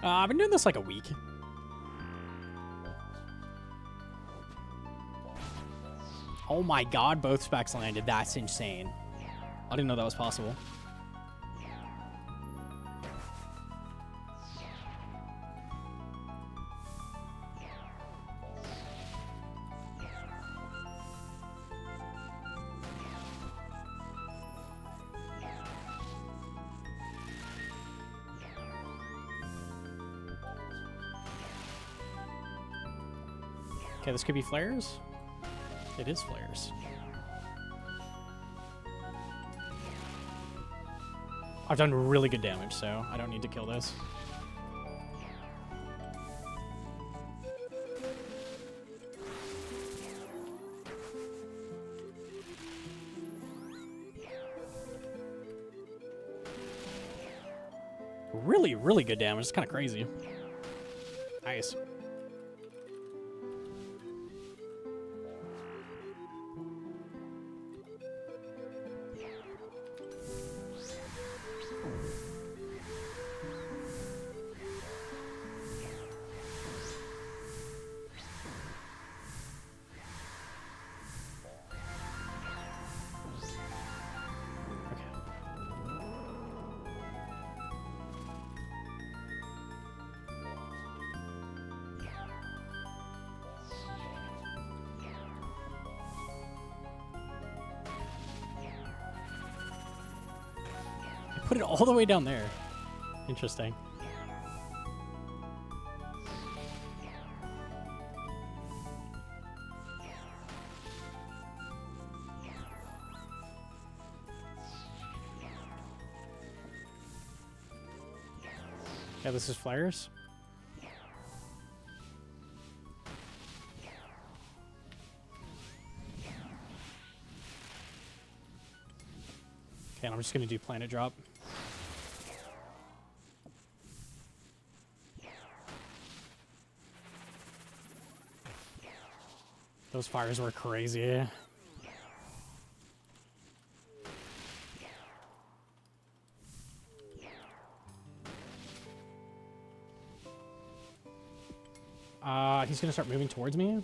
I've been doing this like a week. Oh my god, both specs landed. That's insane. I didn't know that was possible. Okay, this could be flares. It is flares. I've done really good damage, so I don't need to kill this. Really, really good damage. It's kind of crazy. Nice. Put it all the way down there. Interesting. Yeah, this is flares. Okay, and I'm just gonna do planet drop. Those fires were crazy. He's gonna start moving towards me.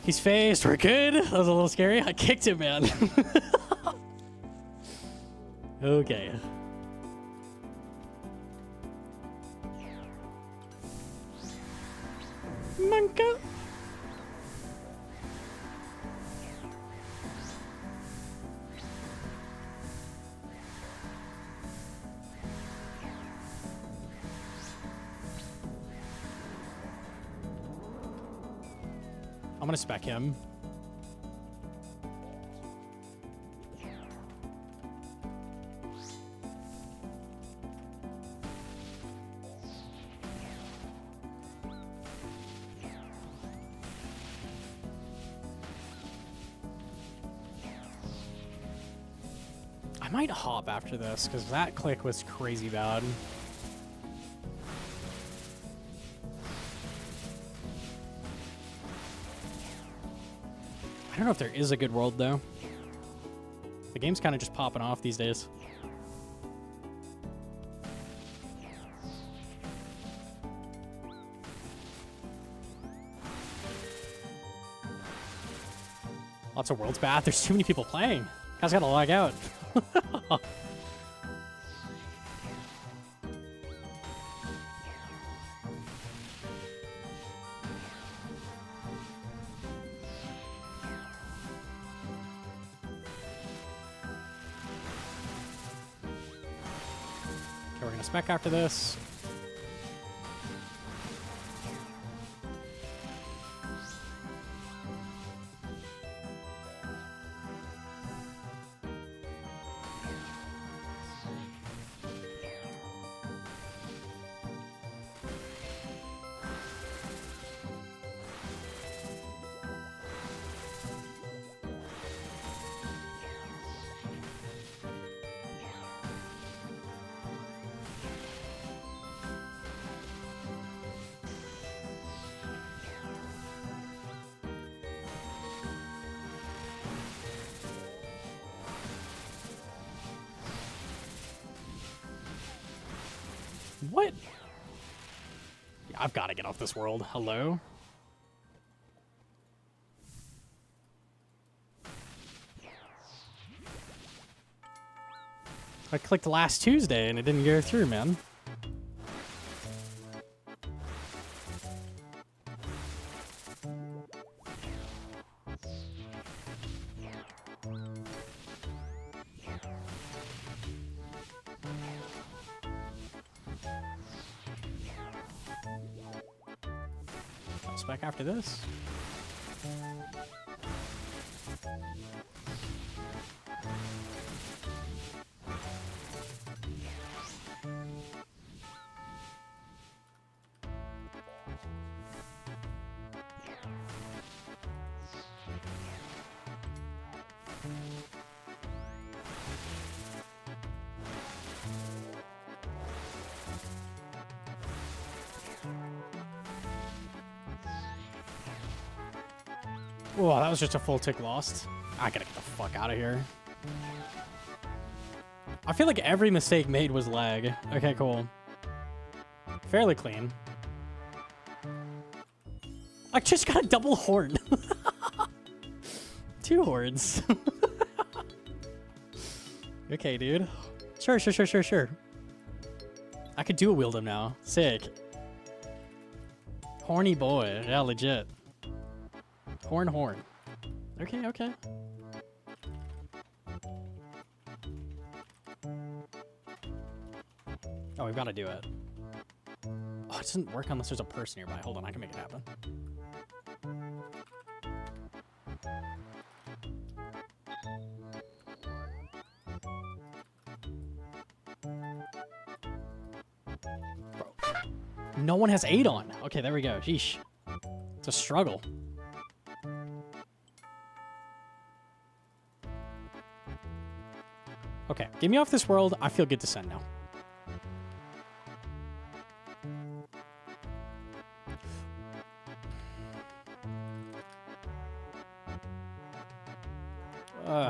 He's phased. We're good. That was a little scary. I kicked him, man. Okay. Manka. I'm gonna spec him. I might hop after this, because that click was crazy bad. I don't know if there is a good world, though. The game's kind of just popping off these days. Lots of worlds bad. There's too many people playing. Guys gotta log out. Okay, we're gonna spec after this. What? Yeah, I've got to get off this world. Hello? I clicked last Tuesday and it didn't go through, man. Back after this. Oh, that was just a full tick lost. I gotta get the fuck out of here. I feel like every mistake made was lag. Okay, cool. Fairly clean. I just got a double horn. 2 horns. Okay, dude. Sure. I could do a wield him now. Sick. Horny boy. Yeah, legit. Horn. Okay. Oh, we've got to do it. Oh, it doesn't work unless there's a person nearby. Hold on, I can make it happen. Bro. No one has 8 on. Okay, there we go. Sheesh. It's a struggle. Okay, get me off this world. I feel good to send now.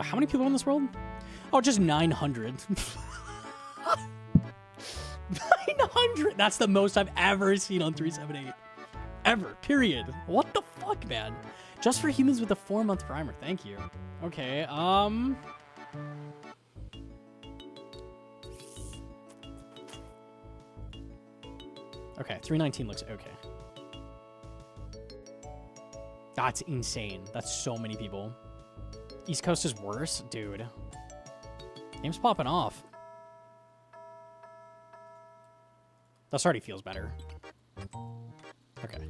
How many people in this world? Oh, just 900. 900! That's the most I've ever seen on 378. Ever. Period. What the fuck, man? Just for humans with a 4-month primer. Thank you. Okay, Okay, 319 looks okay. That's insane. That's so many people. East Coast is worse? Dude. Game's popping off. This already feels better. Okay.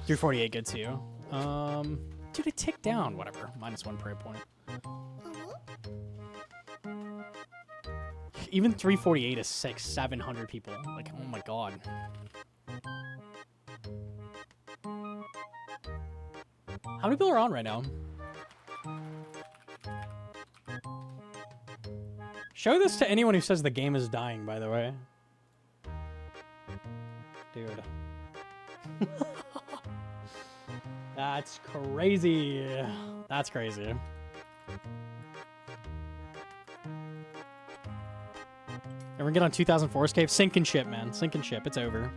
$348 good too. Dude, it ticked down. Whatever. -1 prayer point. Even 348 is 600-700 people. Like, oh my god. How many people are on right now? Show this to anyone who says the game is dying, by the way. Dude. That's crazy. That's crazy. Ever get on 2004's cave? Sink and ship, man. Sink and ship. It's over.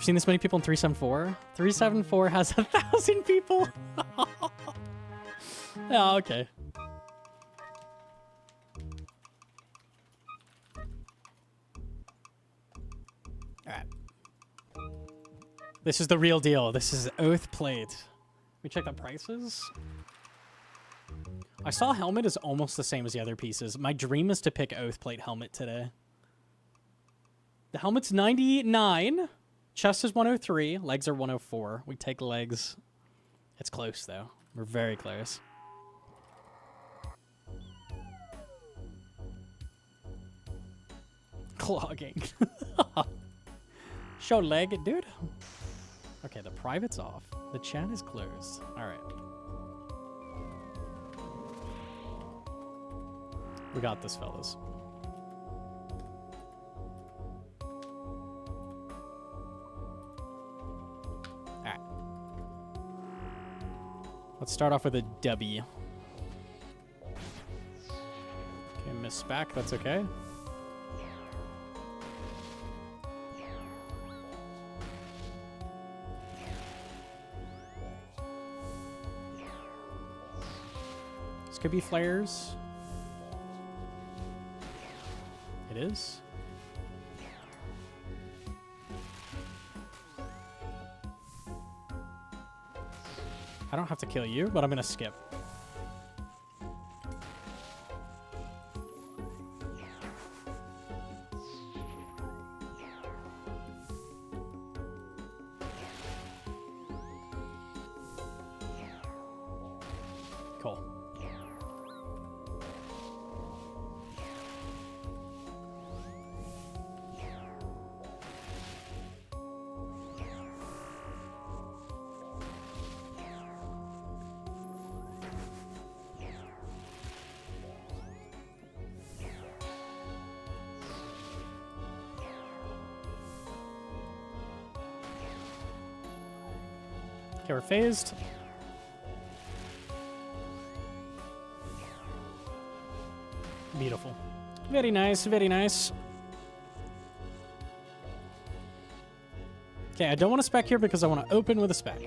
You've seen this many people in 374? 374 has 1,000 people. Oh, okay. Alright. This is the real deal. This is Oath Plate. Let me check the prices. I saw helmet is almost the same as the other pieces. My dream is to pick Oath Plate helmet today. The helmet's 99. Chest is 103. Legs are 104. We take legs. It's close, though. We're very close. Clogging. Show leg, dude. Okay, the private's off. The chat is closed. All right. We got this, fellas. All right. Let's start off with a W. Okay, miss back. That's okay. This could be flares. It is. I don't have to kill you, but I'm gonna skip. Cool. Okay, we're phased. Beautiful. Very nice, very nice. Okay, I don't want to spec here because I want to open with a spec.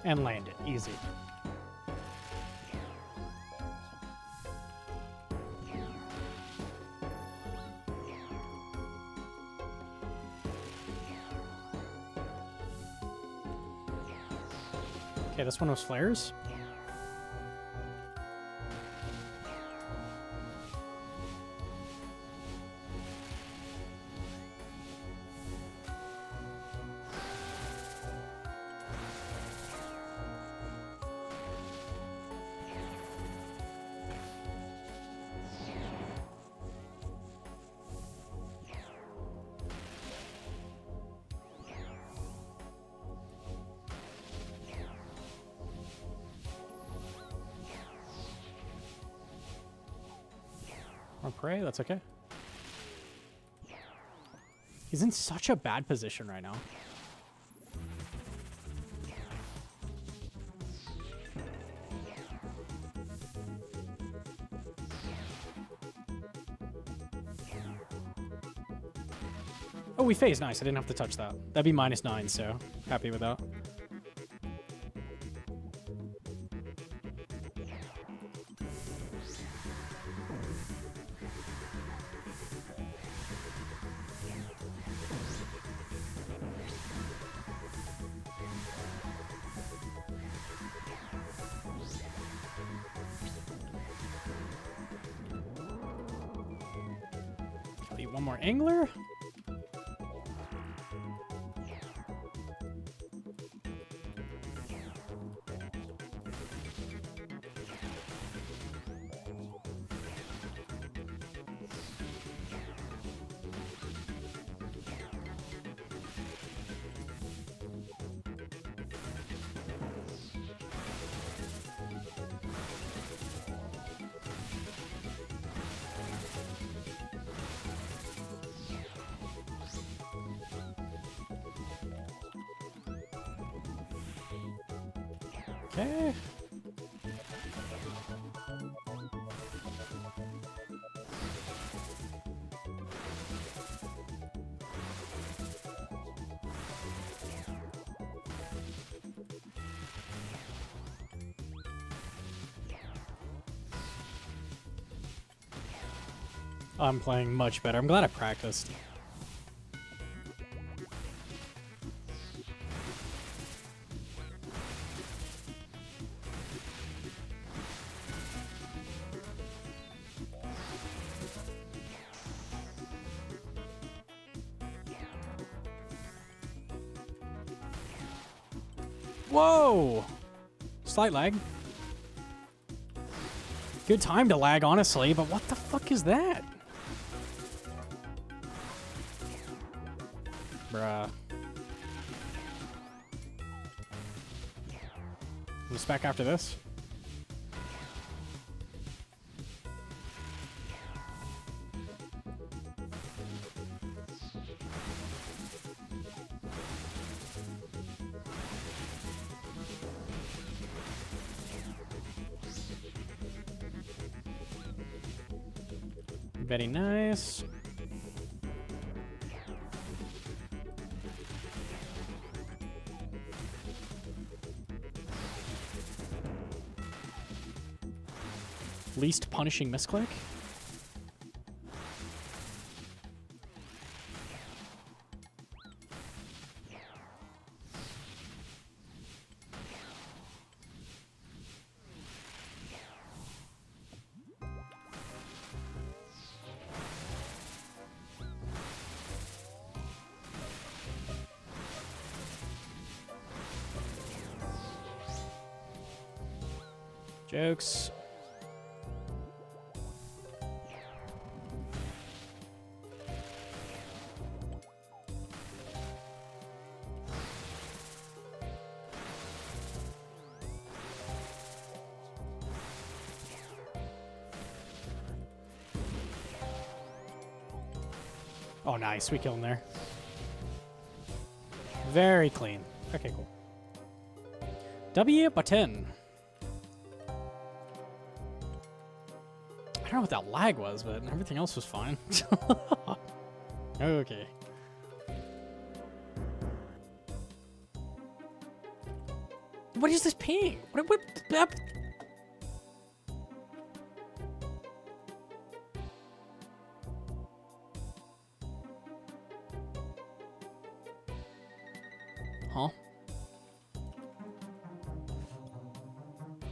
And land it. Easy. Okay, this one was flares. Or prey, that's okay. He's in such a bad position right now. Oh, we phased. Nice. I didn't have to touch that. That'd be -9, so happy with that. One more angler. Okay. I'm playing much better. I'm glad I practiced. Whoa! Slight lag. Good time to lag, honestly, but what the fuck is that? Bruh. Just back after this. Very nice. Least punishing misclick. Jokes. Oh, nice. We kill him there. Very clean. Okay, cool. W button. I don't know what that lag was, but everything else was fine. Okay. What is this ping? What Huh?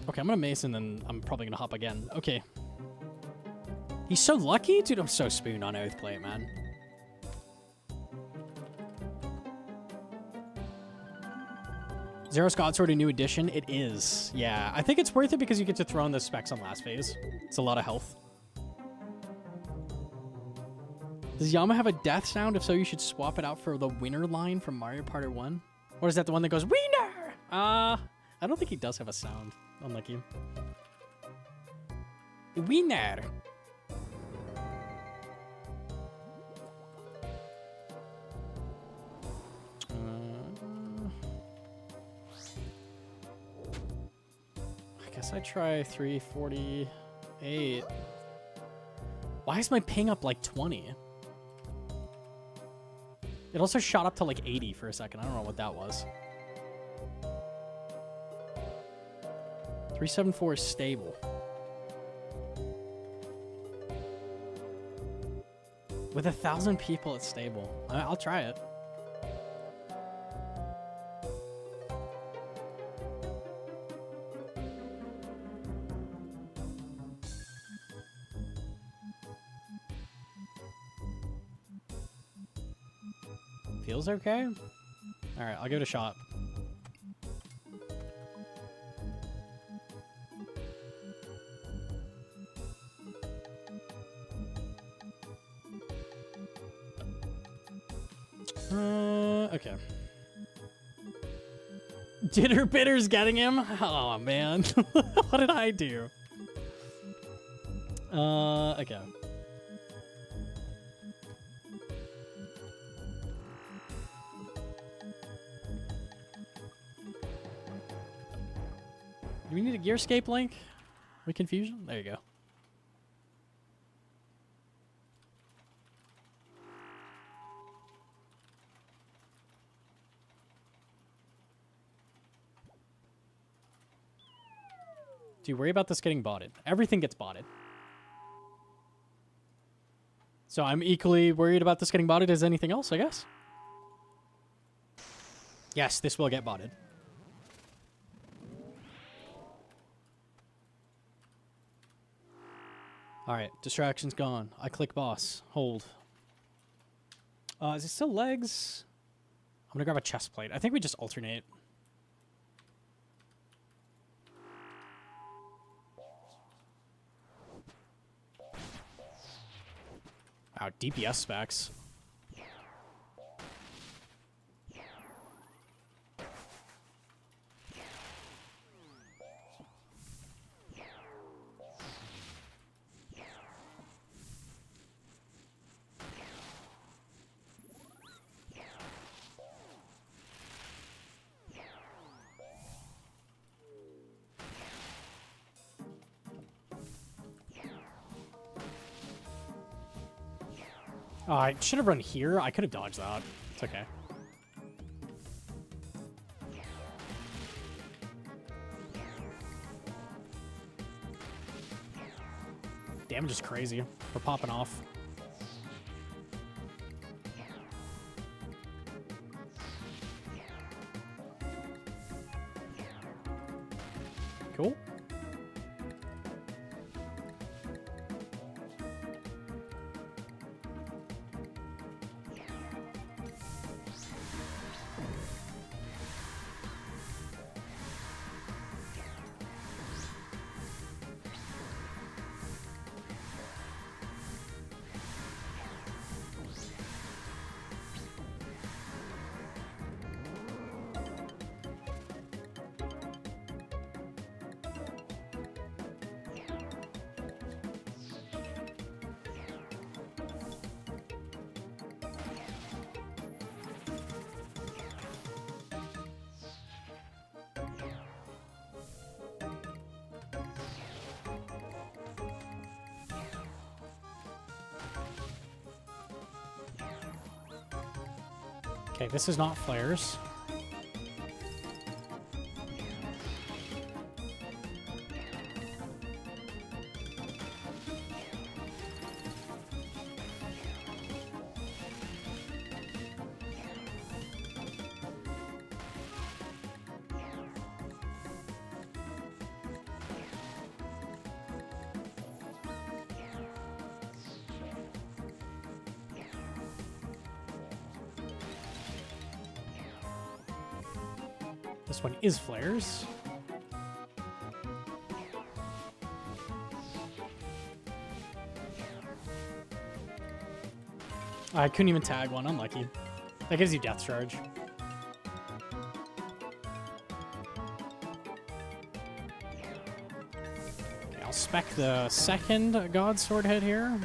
Okay, I'm gonna Mason, then I'm probably gonna hop again. Okay. He's so lucky? Dude, I'm so spooned on Oathplate, man. Zero's Godsword, a new edition? It is. Yeah, I think it's worth it because you get to throw in the specs on last phase. It's a lot of health. Does Yama have a death sound? If so, you should swap it out for the winner line from Mario Party 1. Or is that the one that goes, winner? I don't think he does have a sound, unlike you. Winner. I guess I try 348. Why is my ping up like 20? It also shot up to like 80 for a second. I don't know what that was. 374 is stable. With 1,000 people, it's stable. I'll try it. Feels okay? Alright, I'll give it a shot. Okay. Jitter Bitter's getting him? Oh, man. What did I do? Okay. we need a Gearscape link? We confusion? There you go. Do you worry about this getting botted? Everything gets botted. So I'm equally worried about this getting botted as anything else, I guess. Yes, this will get botted. Alright, distraction's gone. I click boss. Hold. Is it still legs? I'm gonna grab a chest plate. I think we just alternate. Wow, DPS specs. Oh, I should have run here. I could have dodged that. It's okay. Damage is crazy. We're popping off. Cool. Okay, this is not flares. This one is flares. I couldn't even tag one. Unlucky. That gives you death charge. Okay, I'll spec the second God Sword head here.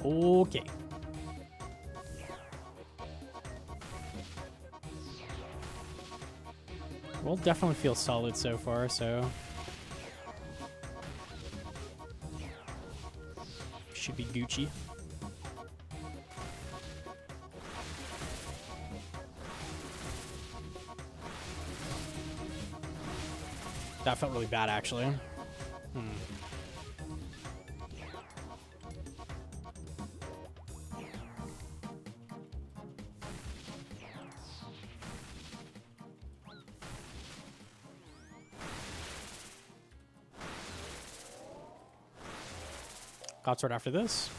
Okay. We'll definitely feel solid so far, so should be Gucci. That felt really bad, actually. God Sword after this.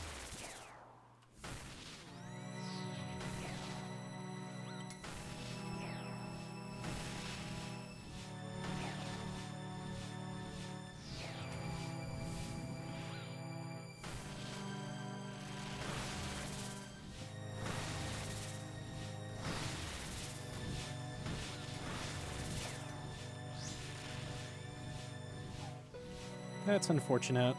That's unfortunate.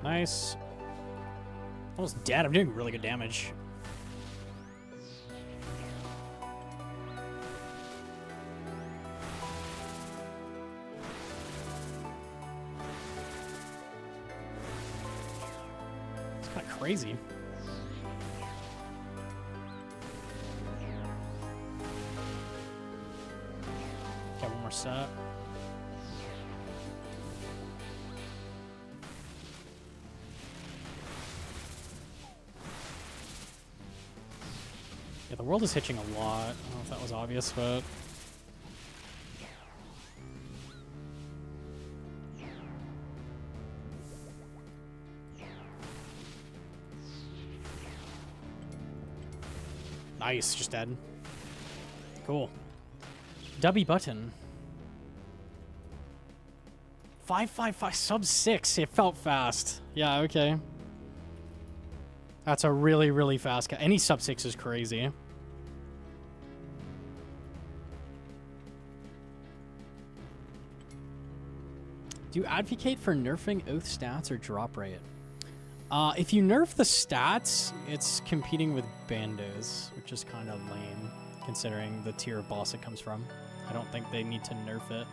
Nice. Almost dead. I'm doing really good damage. It's kind of crazy. Okay, one more set. Yeah, the world is hitching a lot. I don't know if that was obvious, but... Nice, just dead. Cool. W button. 555 sub 6. It felt fast. Yeah, okay. That's a really, really fast guy. Any sub 6 is crazy. Do you advocate for nerfing oath stats or drop rate? If you nerf the stats, it's competing with bandos, which is kind of lame, considering the tier of boss it comes from. I don't think they need to nerf it.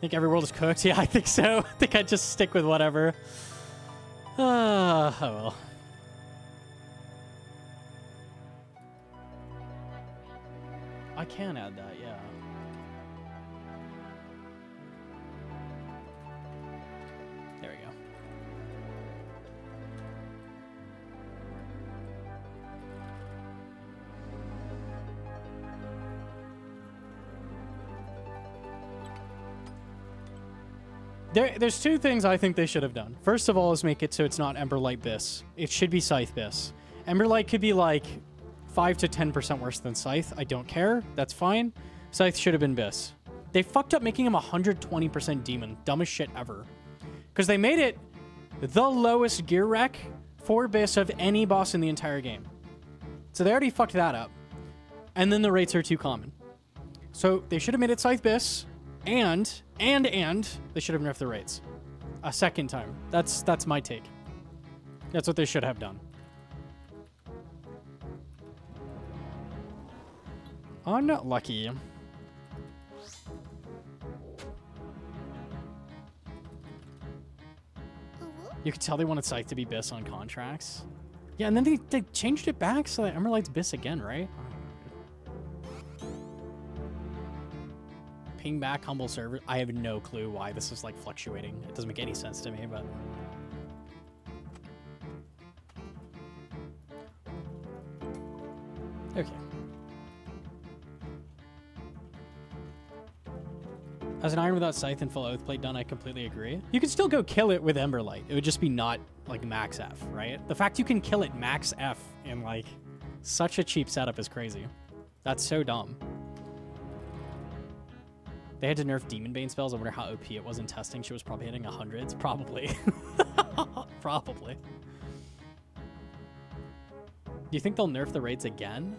Think every world is cooked? Yeah, I think so. I think I'd just stick with whatever. Oh well. I can add that, yeah. There we go. There's two things I think they should have done. First of all is make it so it's not Emberlight Biss. It should be Scythe Biss. Emberlight could be like 5 to 10% worse than Scythe. I don't care. That's fine. Scythe should have been Biss. They fucked up making him 120% demon. Dumbest shit ever. Because they made it the lowest gear rec for Biss of any boss in the entire game. So they already fucked that up. And then the rates are too common. So they should have made it Scythe Biss. And they should have nerfed the rates a second time. That's my take. That's what they should have done. Unlucky. You could tell they wanted Scythe to be Biss on contracts. Yeah, and then they changed it back so that Emberlight's Biss again, right? Ping back humble server. I have no clue why this is like fluctuating. It doesn't make any sense to me, but okay. As an Iron without Scythe and full Oath Plate done, I completely agree. You could still go kill it with Emberlight. It would just be not like max F, right? The fact you can kill it max F in like such a cheap setup is crazy. That's so dumb. They had to nerf Demon Bane spells. I wonder how OP it was in testing. She was probably hitting 100s. Probably. Probably. Do you think they'll nerf the raids again?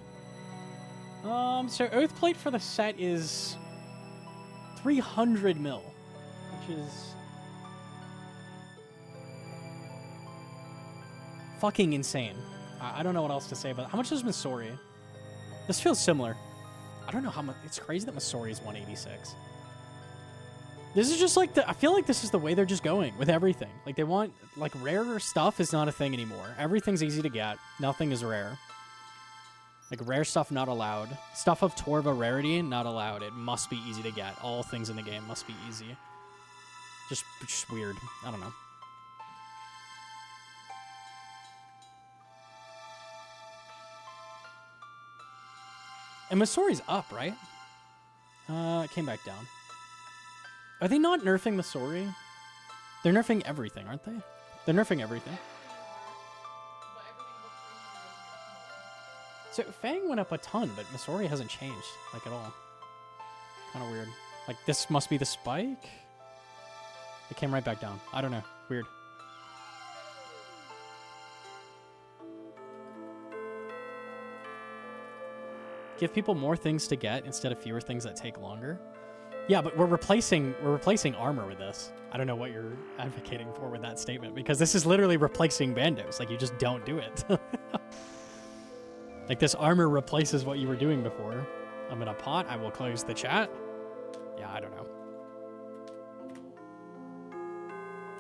So Oath Plate for the set is 300 mil, which is fucking insane. I don't know what else to say about it. How much is Missouri? This feels similar. I don't know how much. It's crazy that Missouri is 186. This is just like I feel like this is the way they're just going with everything. Like they want, like rarer stuff is not a thing anymore. Everything's easy to get. Nothing is rare. Like rare stuff not allowed. Stuff of Torva rarity not allowed. It must be easy to get. All things in the game must be easy. Just weird. I don't know. And Masori's up, right? It came back down. Are they not nerfing Masori? They're nerfing everything, aren't they? They're nerfing everything. So Fang went up a ton, but Masori hasn't changed, like, at all. Kind of weird. Like, this must be the spike? It came right back down. I don't know. Weird. Give people more things to get instead of fewer things that take longer. Yeah, but we're replacing armor with this. I don't know what you're advocating for with that statement, because this is literally replacing bandos. Like, you just don't do it. Like, this armor replaces what you were doing before. I'm gonna pot. I will close the chat. Yeah, I don't know.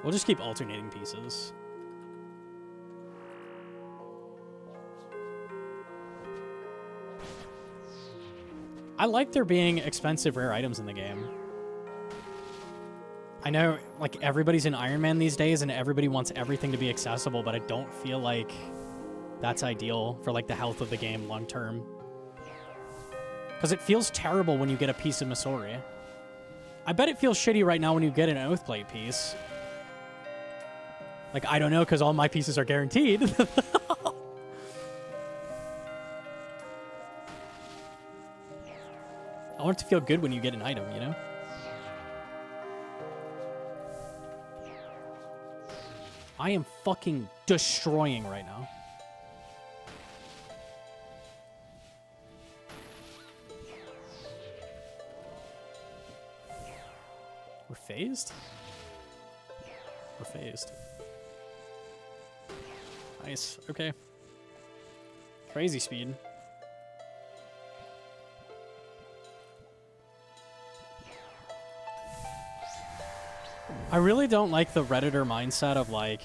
We'll just keep alternating pieces. I like there being expensive rare items in the game. I know, like, everybody's in Iron Man these days and everybody wants everything to be accessible, but I don't feel like that's ideal for, like, the health of the game long term. Because it feels terrible when you get a piece of Masori. I bet it feels shitty right now when you get an Oathplate piece. Like, I don't know, because all my pieces are guaranteed. I want it to feel good when you get an item, you know? I am fucking destroying right now. We're phased? We're phased. Nice. Okay. Crazy speed. I really don't like the Redditor mindset of, like,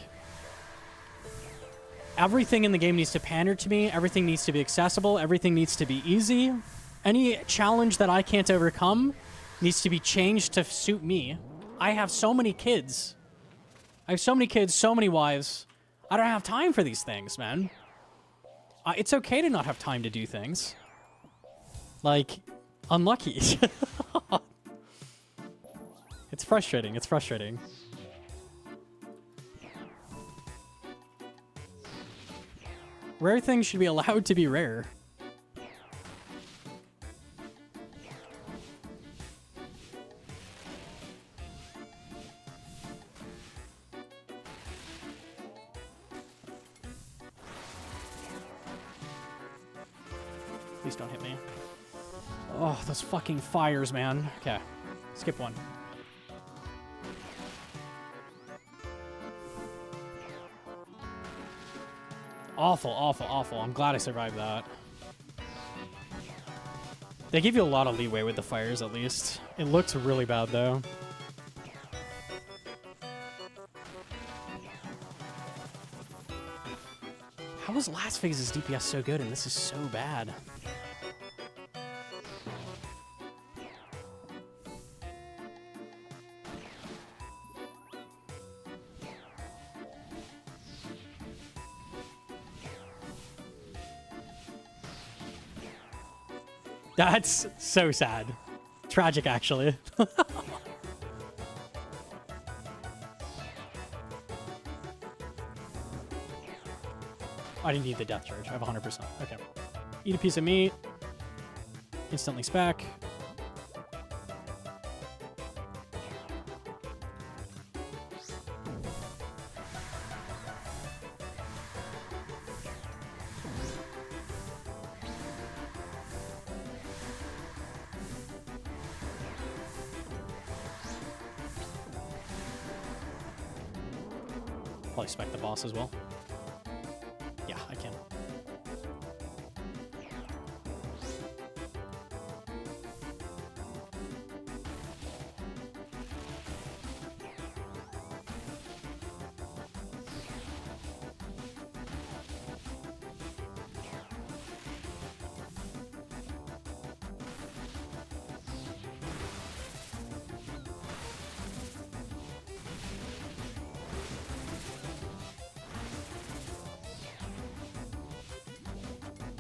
everything in the game needs to pander to me, everything needs to be accessible, everything needs to be easy. Any challenge that I can't overcome needs to be changed to suit me. I have so many kids. I have so many kids, so many wives. I don't have time for these things, man. It's okay to not have time to do things. Like, unlucky. It's frustrating. It's frustrating. Rare things should be allowed to be rare. Please don't hit me. Oh, those fucking fires, man. Okay, skip one. Awful, awful, awful. I'm glad I survived that. They give you a lot of leeway with the fires, at least. It looks really bad, though. How was last phase's DPS so good and this is so bad? That's so sad. Tragic, actually. I didn't need the death charge. I have 100%. Okay. Eat a piece of meat. Instantly spec. Probably spec the boss as well. Yeah, I can.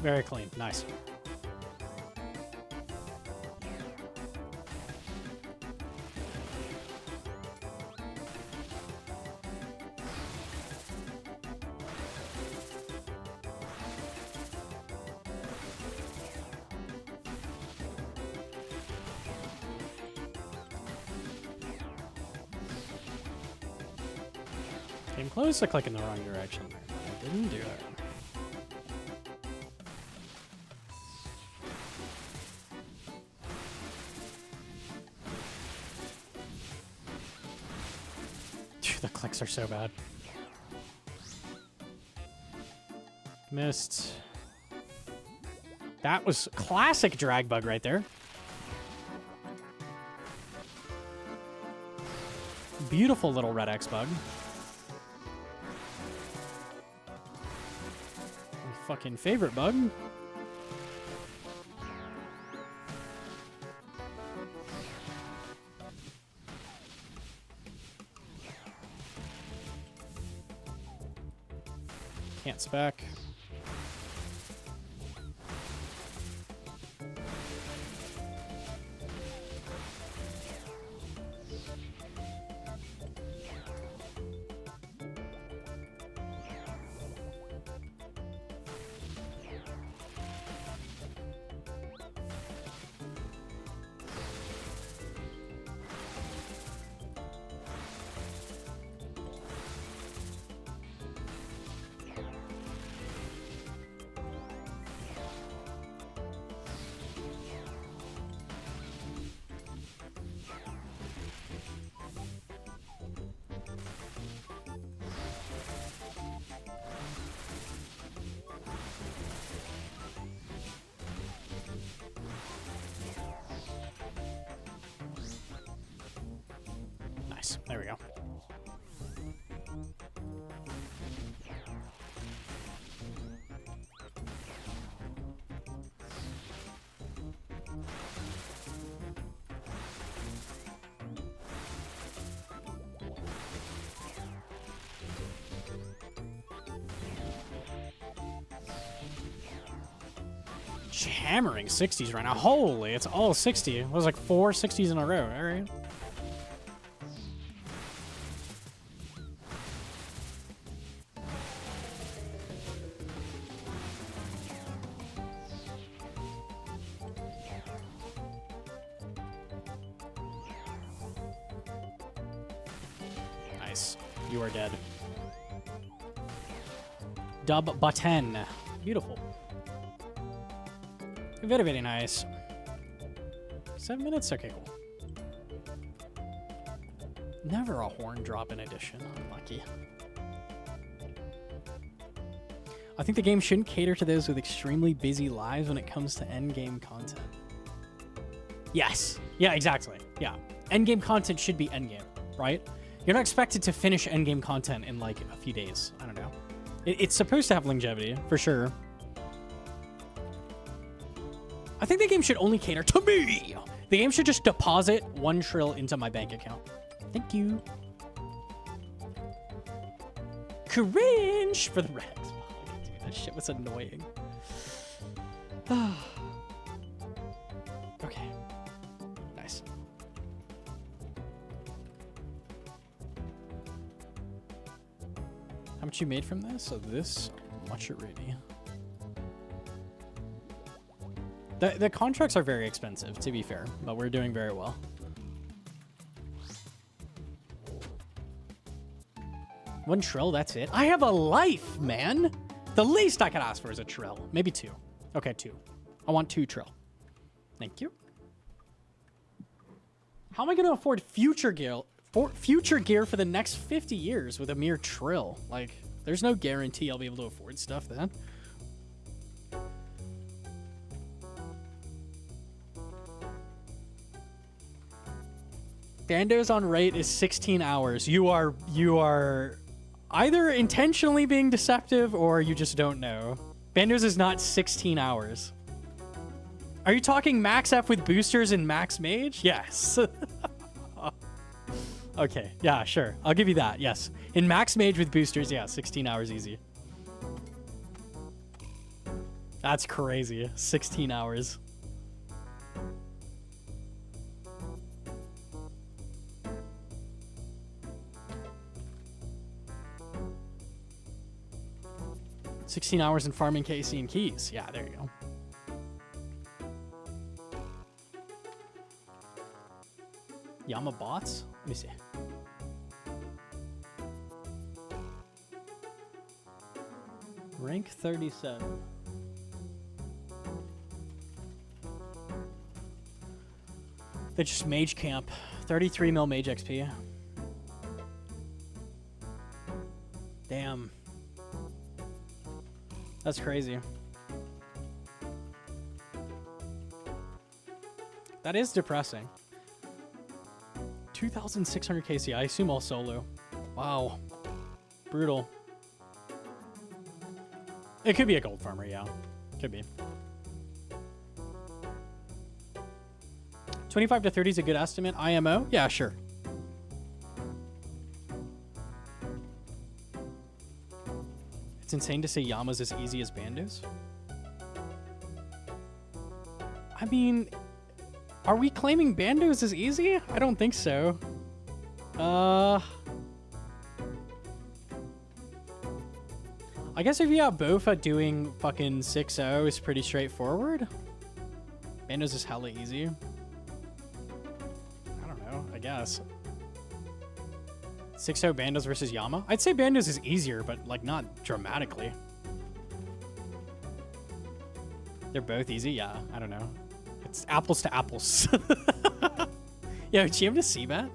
Very clean. Nice. Came close to clicking the wrong direction there, but I didn't do it. Phew, the clicks are so bad. Missed. That was classic drag bug right there. Beautiful little red X bug. My fucking favorite bug. Can't spec. Nice. There we go. Hammering 60s right now. Holy, it's all 60. It was like 4 60s in a row. All right. Nice. You are dead. Dub button. Beautiful. Very, very nice. 7 minutes? Okay, cool. Never a horn drop in addition. Unlucky. I think the game shouldn't cater to those with extremely busy lives when it comes to endgame content. Yes. Yeah, exactly. Yeah. Endgame content should be endgame, right? You're not expected to finish endgame content in like a few days. I don't know. It's supposed to have longevity, for sure. I think the game should only cater to me. The game should just deposit 1 trill into my bank account. Thank you. Cringe for the red. Dude, that shit was annoying. Okay. Nice. How much you made from this? So this, watch it ready. The contracts are very expensive, to be fair, but we're doing very well. One trill, that's it. I have a life, man. The least I could ask for is a trill. Maybe 2. Okay, 2. I want 2 trill. Thank you. How am I going to afford future gear for the next 50 years with a mere trill? Like, there's no guarantee I'll be able to afford stuff then. Bando's on rate is 16 hours. You are either intentionally being deceptive or you just don't know. Bando's is not 16 hours. Are you talking max F with boosters and max mage? Yes. Okay, yeah, sure. I'll give you that, yes. In max mage with boosters, yeah, 16 hours easy. That's crazy. 16 hours. $16 hours in farming KC and keys. Yeah, there you go. Yama bots? Let me see. Rank 37. They just mage camp. 33 mil mage XP. Damn. That's crazy. That is depressing. 2,600 KC. I assume all solo. Wow. Brutal. It could be a gold farmer, yeah. Could be. 25 to 30 is a good estimate. IMO? Yeah, sure. It's insane to say Yama's as easy as Bandos. I mean, are we claiming Bandos is easy? I don't think so. I guess if you have Bofa doing fucking 6-0 is pretty straightforward. Bandos is hella easy. I don't know, I guess. 6-0 Bandos versus Yama? I'd say Bandos is easier, but like not dramatically. They're both easy? Yeah, I don't know. It's apples to apples. Yo, Hcim to see that?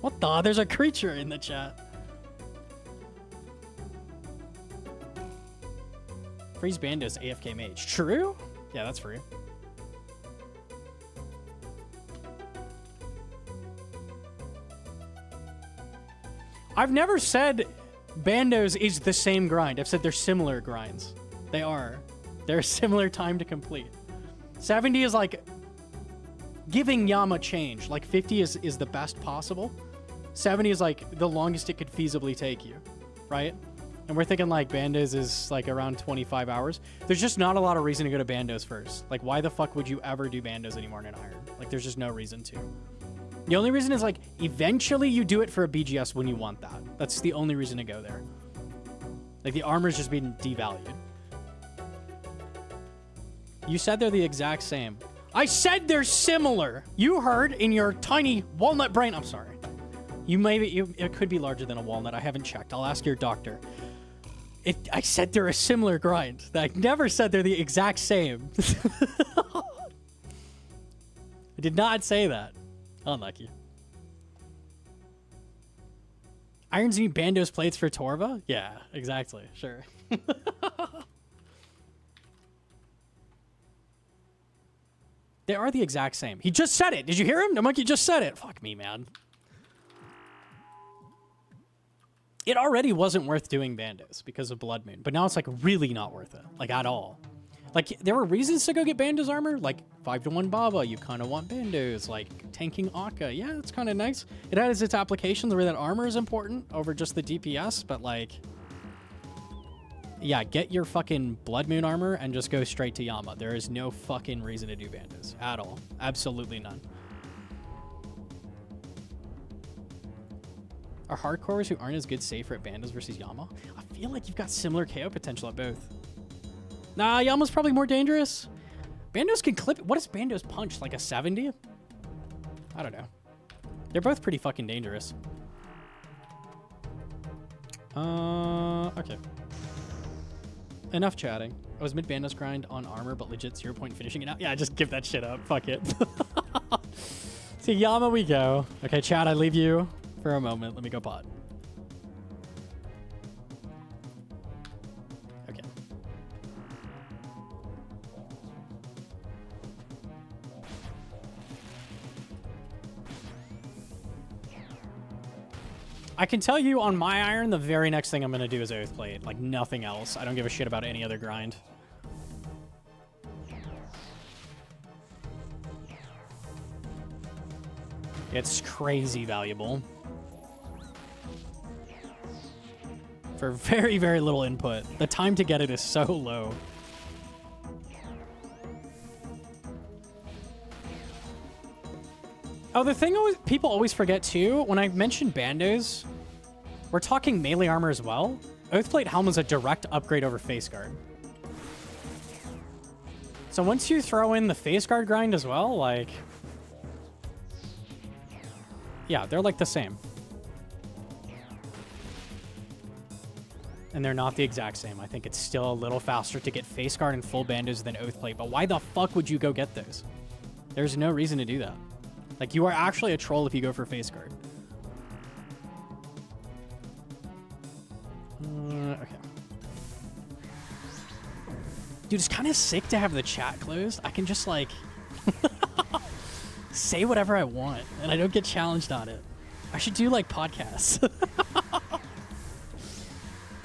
What the? There's a creature in the chat. Freeze Bandos AFK Mage. True? Yeah, that's free. I've never said Bandos is the same grind. I've said they're similar grinds. They are. They're a similar time to complete. 70 is like giving Yama change. Like 50 is the best possible. 70 is like the longest it could feasibly take you, right? And we're thinking like Bandos is like around 25 hours. There's just not a lot of reason to go to Bandos first. Like why the fuck would you ever do Bandos anymore in an Iron? Like there's just no reason to. The only reason is like eventually you do it for a BGS when you want that. That's the only reason to go there. Like the armor's just being devalued. You said they're the exact same. I said they're similar. You heard in your tiny walnut brain. I'm sorry. It could be larger than a walnut. I haven't checked. I'll ask your doctor. I said they're a similar grind. I never said they're the exact same. I did not say that. Unlucky. Irons need Bandos plates for Torva? Yeah, exactly. Sure. They are the exact same. He just said it. Did you hear him? Gnomonkey just said it. Fuck me, man. It already wasn't worth doing Bandos because of Blood Moon, but now it's like really not worth it. Like at all. Like there were reasons to go get Bandos armor, like 5-to-1 Baba, you kind of want Bandos, like tanking Akka. Yeah, it's kind of nice. It has its applications where that armor is important over just the DPS, but like, yeah, get your fucking Blood Moon armor and just go straight to Yama. There is no fucking reason to do Bandos at all. Absolutely none. Are hardcores who aren't as good safer at Bandos versus Yama? I feel like you've got similar KO potential at both. Nah, Yama's probably more dangerous. Bandos can clip. What is Bandos punch? Like a 70? I don't know. They're both pretty fucking dangerous. Okay. Enough chatting. I was mid Bandos grind on armor, but legit 0 point finishing it out. Yeah, just give that shit up. Fuck it. To Yama we go. Okay, chat, I leave you for a moment. Let me go pot. Okay. I can tell you on my iron, the very next thing I'm going to do is Oath Plate. Like nothing else. I don't give a shit about any other grind. It's crazy valuable. For very, very little input. The time to get it is so low. Oh, the thing people always forget too, when I mention bandos, we're talking melee armor as well. Oathplate Helm is a direct upgrade over face guard. So once you throw in the face guard grind as well, like... yeah, they're like the same. And they're not the exact same. I think it's still a little faster to get face guard and full bandos than Oathplate, but why the fuck would you go get those? There's no reason to do that. Like, you are actually a troll if you go for face guard. Okay. Dude, it's kind of sick to have the chat closed. I can just, like, say whatever I want, and I don't get challenged on it. I should do, like, podcasts.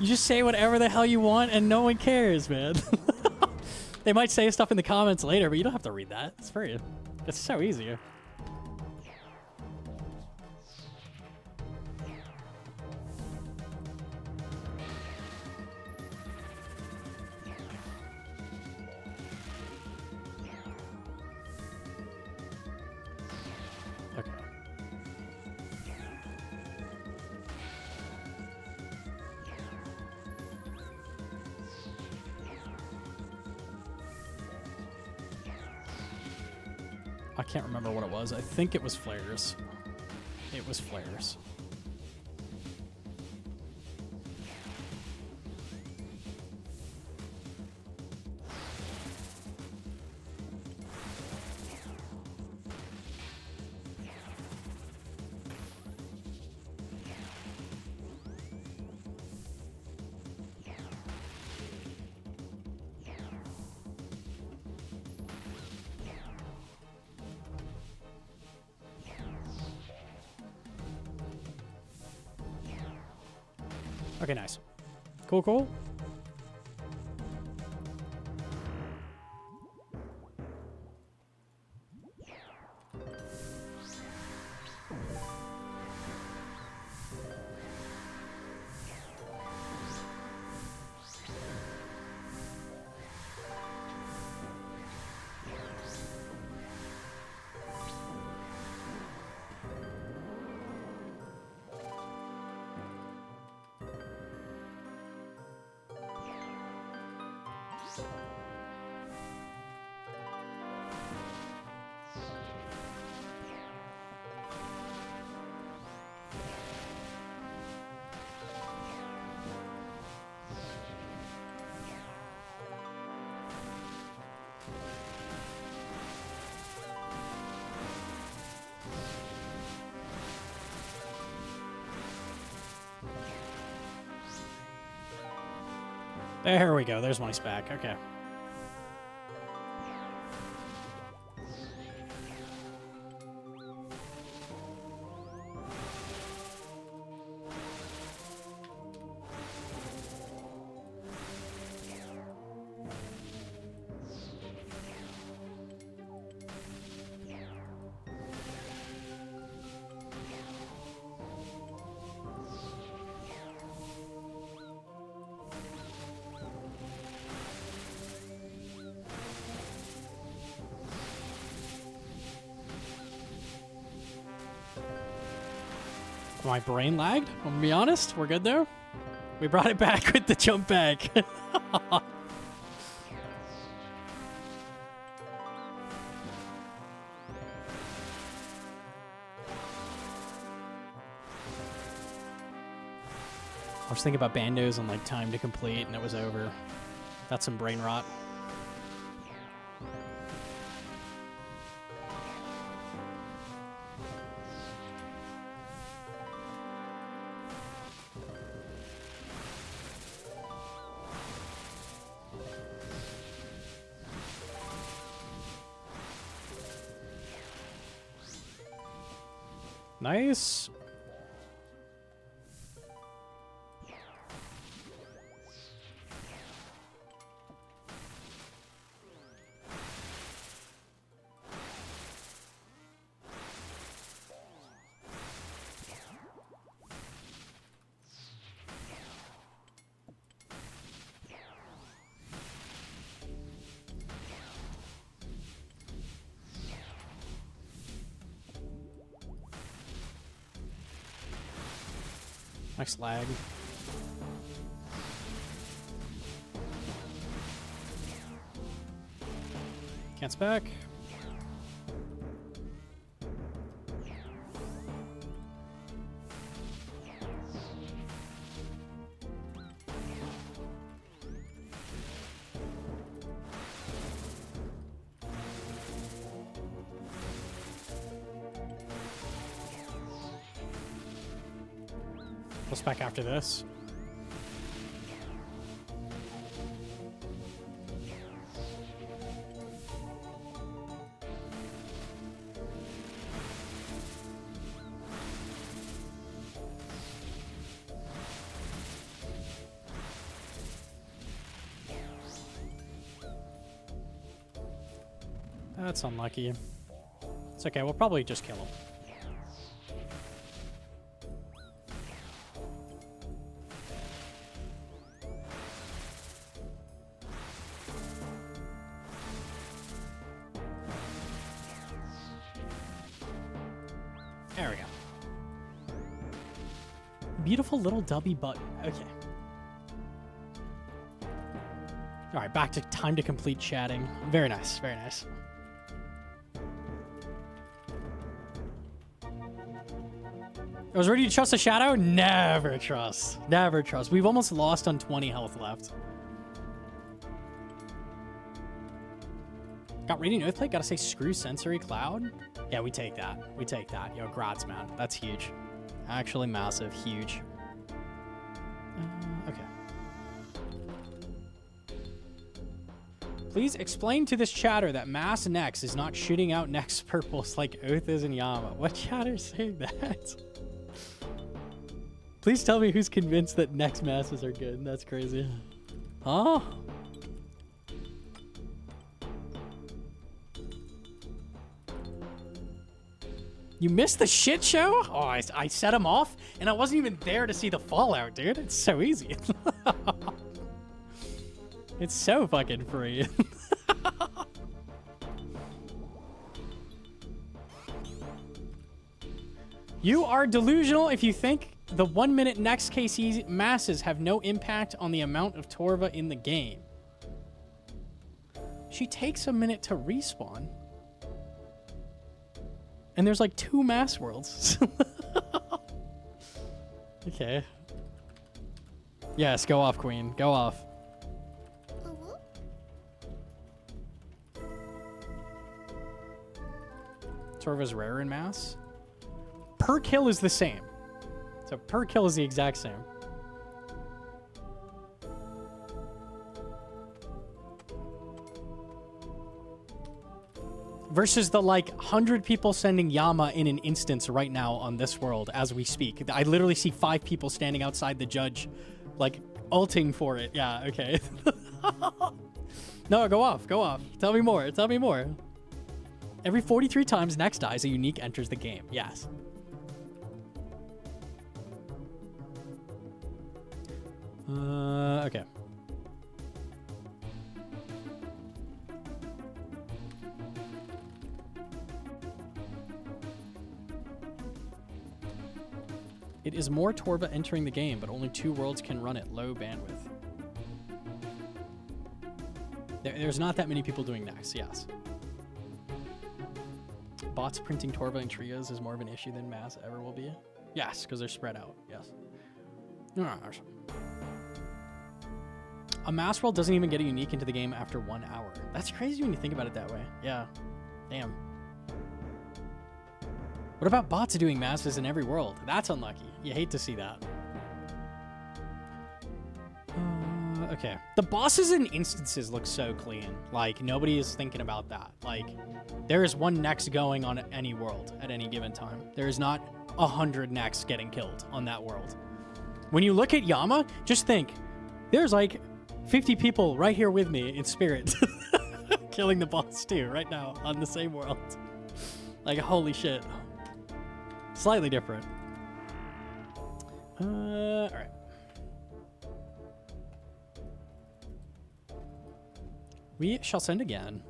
You just say whatever the hell you want, and no one cares, man. They might say stuff in the comments later, but you don't have to read that. It's free. It's so easy. Okay. I can't remember what it was. I think it was flares. It was flares. Okay, nice. Cool, cool. There we go. There's my spec. Okay. My brain lagged. I'm gonna be honest. We're good there. We brought it back with the jump back. I was thinking about bandos and like time to complete, and it was over. That's some brain rot. Nice. Nice lag. Can't spec. We'll spec after this. That's unlucky. It's okay, we'll probably just kill him. There we go. Beautiful little dubby button. Okay. All right, back to time to complete chatting. Very nice, very nice. I was ready to trust a shadow? Never trust. Never trust. We've almost lost on 20 health left. Got Radiant Earthplate? Gotta say screw Sensory Cloud? Yeah, we take that. We take that. Yo, grats, man. That's huge. Actually massive. Huge. Okay. Please explain to this chatter that Mass Nex is not shooting out Nex purples like Oath is in Yama. What chatter's saying that? Please tell me who's convinced that Nex masses are good. That's crazy. Huh? You missed the shit show? Oh, I set him off, and I wasn't even there to see the fallout, dude. It's so easy. It's so fucking free. You are delusional if you think the 1 minute next KC masses have no impact on the amount of Torva in the game. She takes a minute to respawn. And there's like 2 mass worlds. Okay. Yes, go off, queen. Go off. Torva's rare in mass. Per kill is the same. So per kill is the exact same. Versus the like 100 people sending Yama in an instance right now on this world as we speak. I literally see 5 people standing outside the judge, like ulting for it. Yeah, okay. No, go off, go off. Tell me more, tell me more. Every 43 times Nex dies, a unique enters the game. Yes. Okay. It is more Torva entering the game, but only 2 worlds can run it. Low bandwidth. There's not that many people doing Nex, yes. Bots printing Torva in trios is more of an issue than mass ever will be. Yes, because they're spread out. Yes. No. A mass world doesn't even get a unique into the game after 1 hour. That's crazy when you think about it that way. Yeah. Damn. What about bots doing masses in every world? That's unlucky. You hate to see that. Okay. The bosses and instances look so clean. Like, nobody is thinking about that. Like, there is 1 Nex going on any world at any given time. There is not 100 Nex getting killed on that world. When you look at Yama, just think, there's like 50 people right here with me in spirit killing the boss too right now on the same world. Like, holy shit. Slightly different. All right. We shall send again.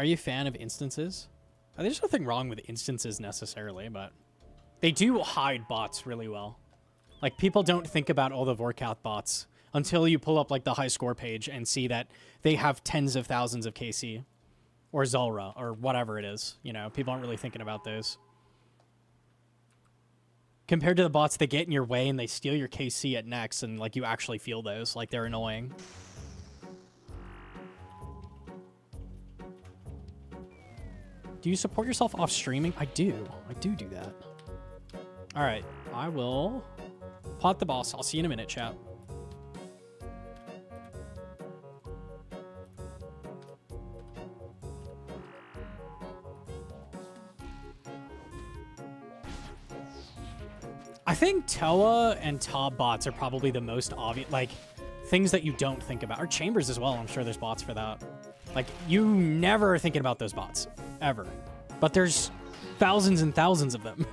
Are you a fan of instances? There's nothing wrong with instances necessarily, but they do hide bots really well. Like, people don't think about all the Vorkath bots until you pull up, like, the high score page and see that they have tens of thousands of KC. Or Zulrah, or whatever it is. You know, people aren't really thinking about those. Compared to the bots that get in your way and they steal your KC at next, and, like, you actually feel those. Like, they're annoying. Do you support yourself off streaming? I do. I do that. Alright, I will pot the boss. I'll see you in a minute, chat. I think Toa and Top bots are probably the most obvious, like, things that you don't think about. Or Chambers as well, I'm sure there's bots for that. Like, you never are thinking about those bots. Ever. But there's thousands and thousands of them.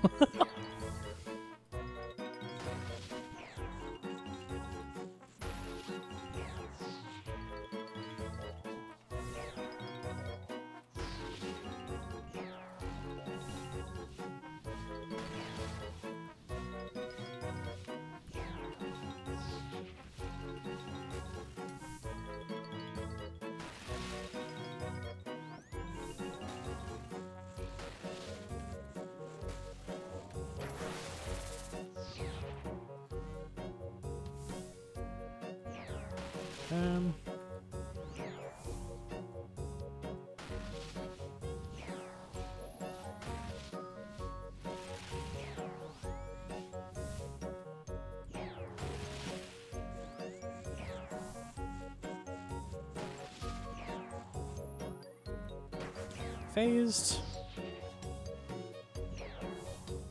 Phased.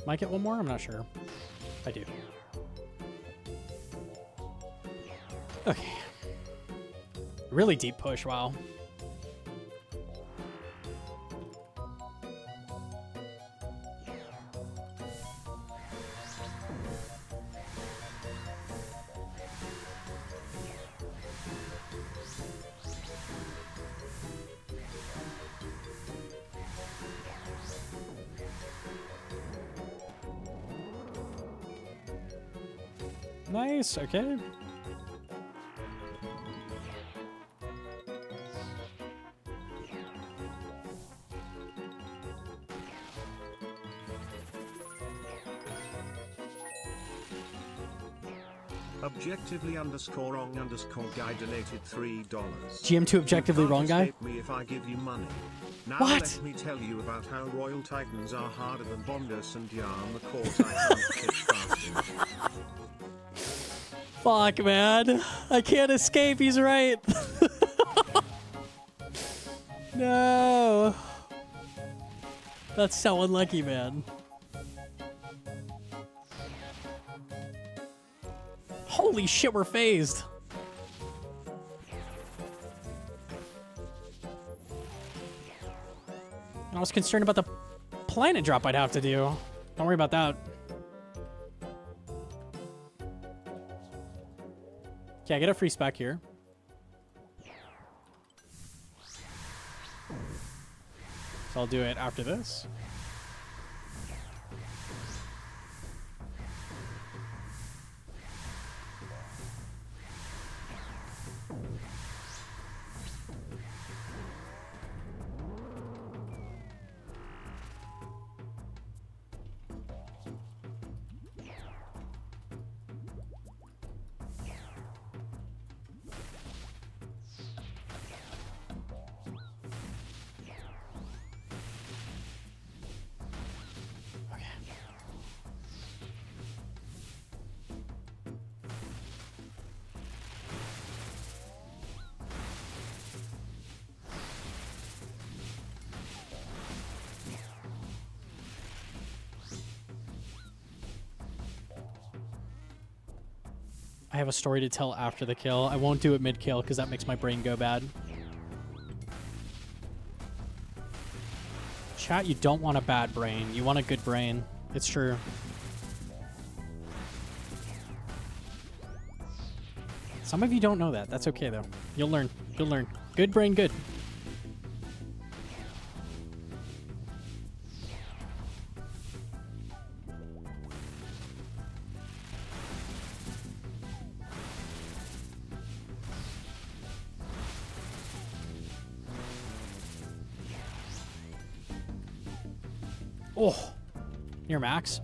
Might get one more? I'm not sure. I do. Okay. Really deep push, wow. Nice, okay. Objectively underscore wrong underscore guy donated $3. GM2 objectively You can't why guy? escape me if I give you money. Now What? let me tell you about how Royal Titans are harder than Bongus and Yarn the course I can't kick fast enough. Fuck, man. I can't escape. He's right. No. That's so unlucky, man. Holy shit, we're phased. I was concerned about the planet drop I'd have to do. Don't worry about that. Okay, I get a free spec here. So I'll do it after this. I have a story to tell after the kill. I won't do it mid-kill because that makes my brain go bad. Chat, you don't want a bad brain. You want a good brain. It's true. Some of you don't know that. That's okay, though. You'll learn. You'll learn. Good brain, good. Oh, near max.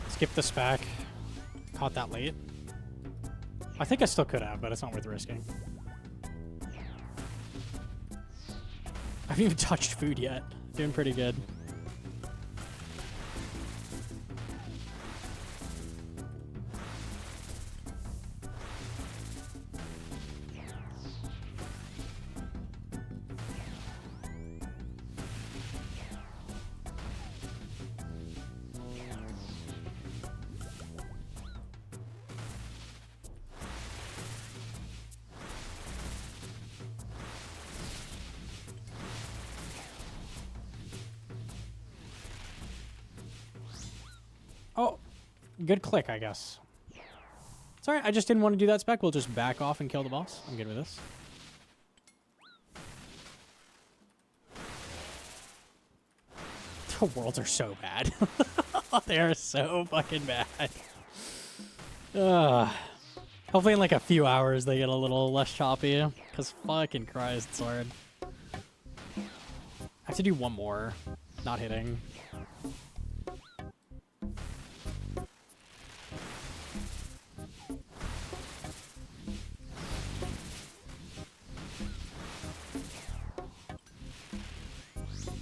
Skip the spec. Caught that late. I think I still could have, but it's not worth risking. I haven't even touched food yet. Doing pretty good. Oh, good click, I guess. It's alright, I just didn't want to do that spec. We'll just back off and kill the boss. I'm good with this. The worlds are so bad. They are so fucking bad. Hopefully in like a few hours they get a little less choppy. Because fucking Christ, it's hard. I have to do one more. Not hitting.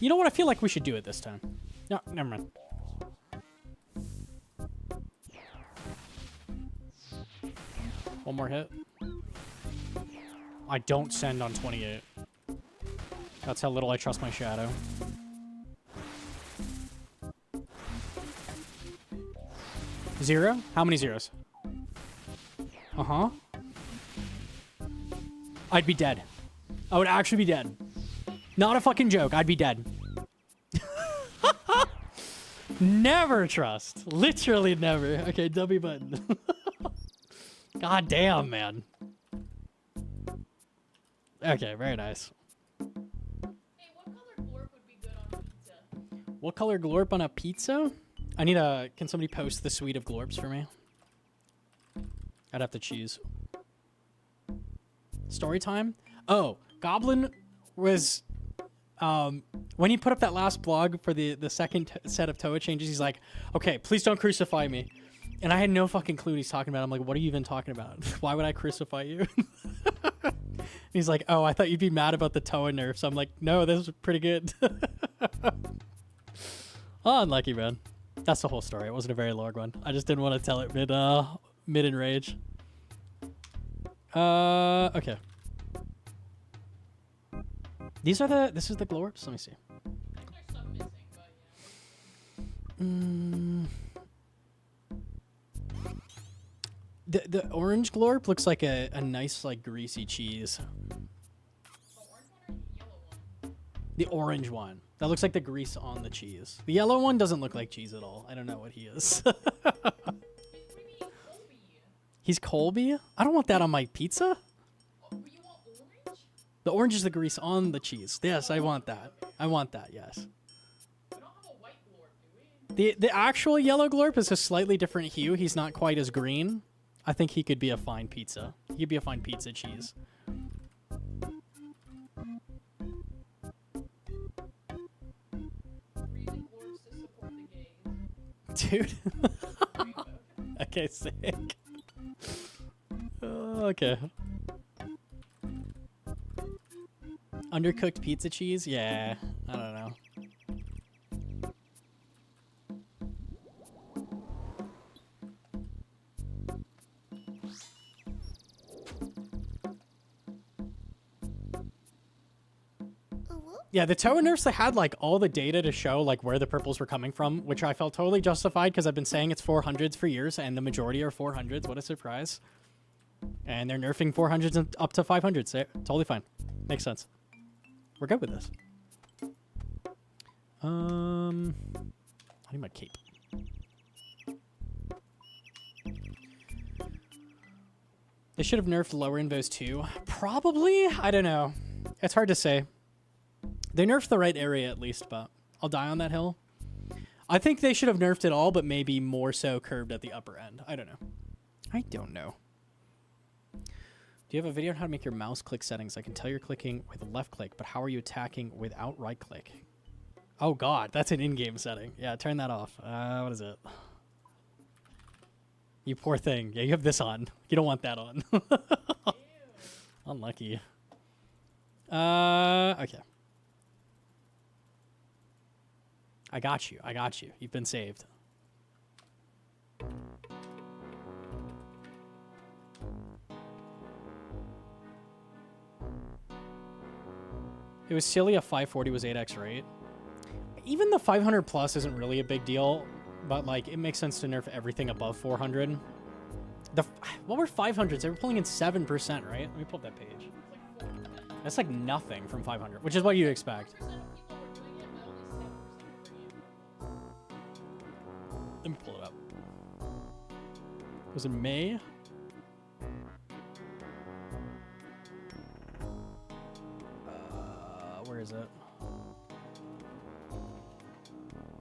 You know what? I feel like we should do it this time. No, never mind. One more hit. I don't send on 28. That's how little I trust my shadow. Zero? How many zeros? Uh-huh. I'd be dead. I would actually be dead. Not a fucking joke. I'd be dead. Never trust. Literally never. Okay, W button. God damn, man. Okay, very nice. Hey, what color glorp would be good on pizza? What color glorp on a pizza? I need a... Can somebody post the suite of glorps for me? I'd have to choose. Story time? Oh, Goblin was... when he put up that last blog for the second set of Toa changes, he's like, okay, please don't crucify me. And I had no fucking clue what he's talking about. I'm like, what are you even talking about? Why would I crucify you? He's like, oh, I thought you'd be mad about the Toa nerfs. I'm like, no, this was pretty good. Oh, unlucky, man. That's the whole story. It wasn't a very long one. I just didn't want to tell it mid enrage. Okay. This is the glorps? Let me see. There's some missing, but yeah. The orange glorp looks like a nice, like, greasy cheese. The orange one or the yellow one? The orange one. That looks like the grease on the cheese. The yellow one doesn't look like cheese at all. I don't know what he is. Maybe Colby. He's Colby? I don't want that on my pizza. Oh, but you want orange? The orange is the grease on the cheese. Yes, I want that. I want that, yes. We don't have a white glorp, do we? The actual yellow glorp is a slightly different hue. He's not quite as green. I think he could be a fine pizza. He could be a fine pizza cheese. Freezing glorps to support the gays. Dude. Rainbow. Okay, sick. Okay. Undercooked pizza cheese? Yeah, I don't know. Yeah, the Toa nerfs, they had like all the data to show like where the purples were coming from, which I felt totally justified because I've been saying it's 400s for years and the majority are 400s. What a surprise. And they're nerfing 400s up to 500s. So totally fine. Makes sense. We're good with this. I need my cape. They should have nerfed lower invos too. Probably. I don't know. It's hard to say. They nerfed the right area at least, but I'll die on that hill. I think they should have nerfed it all, but maybe more so curved at the upper end. I don't know. I don't know. Do you have a video on how to make your mouse click settings? I can tell you're clicking with left click, but how are you attacking without right click? Oh god, that's an in-game setting. Yeah, turn that off. What is it? You poor thing. Yeah, you have this on. You don't want that on. Unlucky. Okay. I got you. I got you. You've been saved. It was silly a 540 was 8x rate. Even the 500 plus isn't really a big deal, but like it makes sense to nerf everything above 400. What were 500s? They were pulling in 7%, right? Let me pull up that page. That's like nothing from 500, which is what you expect. Let me pull it up. Was it May? Where is it?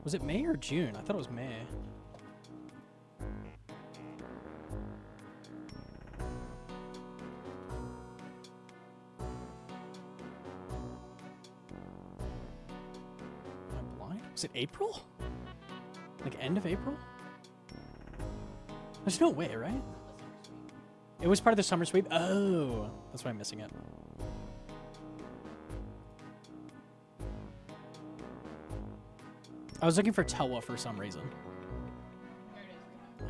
Was it May or June? I thought it was May. Am I blind? Was it April? Like end of April? There's no way, right? It was part of the summer sweep? Oh, that's why I'm missing it. I was looking for Telwa for some reason. Yeah.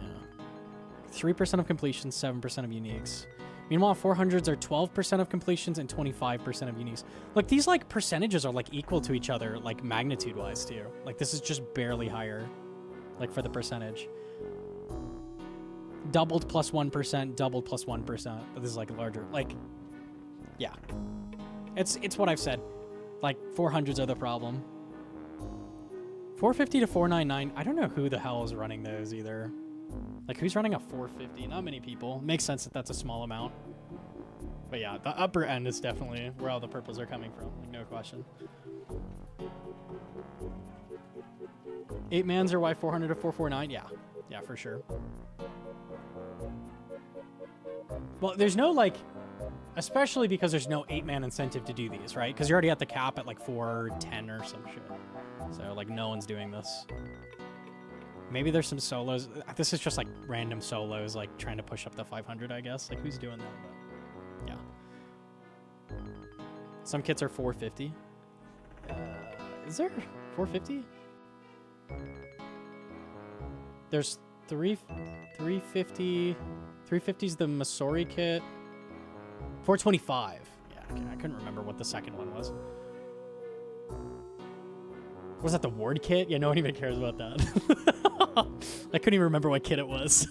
3% of completions, 7% of uniques. Meanwhile, 400s are 12% of completions and 25% of uniques. Look, these like percentages are like equal to each other, like magnitude-wise too. Like this is just barely higher, like for the percentage. Doubled plus 1%, doubled plus 1%. But this is like larger. Like, yeah. It's what I've said. Like 400s are the problem. 450 to 499. I don't know who the hell is running those either. Like who's running a 450? Not many people. Makes sense that that's a small amount. But yeah, the upper end is definitely where all the purples are coming from. Like no question. 8-mans are why 400 to 449? Yeah. Yeah, for sure. Well, there's no like, especially because there's no 8-man incentive to do these, right? Because you're already at the cap at like 410 or some shit. So like no one's doing this. Maybe there's some solos. This is just like random solos, like trying to push up the 500, I guess. Like who's doing that? But yeah. Some kits are 450. Is there 450? There's 350. 350's the Masori kit. 425. Yeah, okay, I couldn't remember what the second one was. Was that the Ward kit? Yeah, no one even cares about that. I couldn't even remember what kit it was.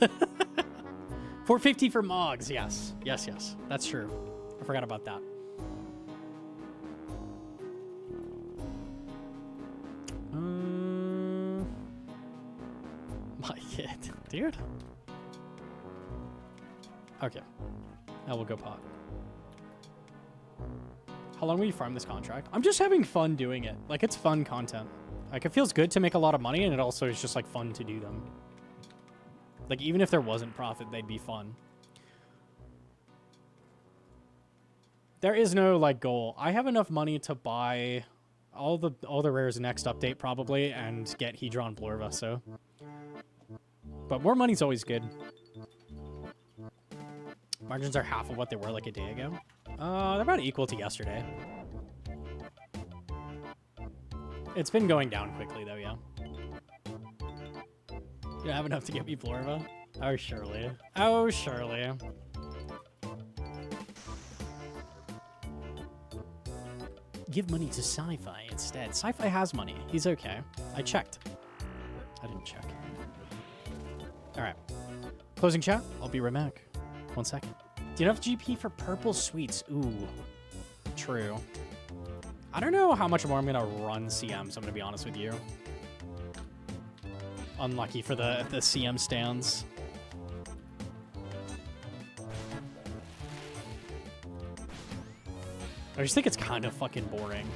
450 for Mogs. Yes. Yes, yes. That's true. I forgot about that. My kit. Dude. Okay. Now we'll go pot. How long will you farm this contract? I'm just having fun doing it. Like, it's fun content. Like, it feels good to make a lot of money, and it also is just, like, fun to do them. Like, even if there wasn't profit, they'd be fun. There is no, like, goal. I have enough money to buy all the rares next update, probably, and get Hedron Blorva, so. But more money's always good. Margins are half of what they were, like, a day ago. They're about equal to yesterday. It's been going down quickly, though, yeah. You don't have enough to get me Blorva? Oh, surely. Oh, surely. Give money to Sci-Fi instead. Sci-Fi has money. He's okay. I checked. I didn't check. All right. Closing chat. I'll be right back. 1 second. Do you have GP for purple sweets? Ooh, true. I don't know how much more I'm gonna run CM, so I'm gonna be honest with you. Unlucky for the CM stands. I just think it's kind of fucking boring.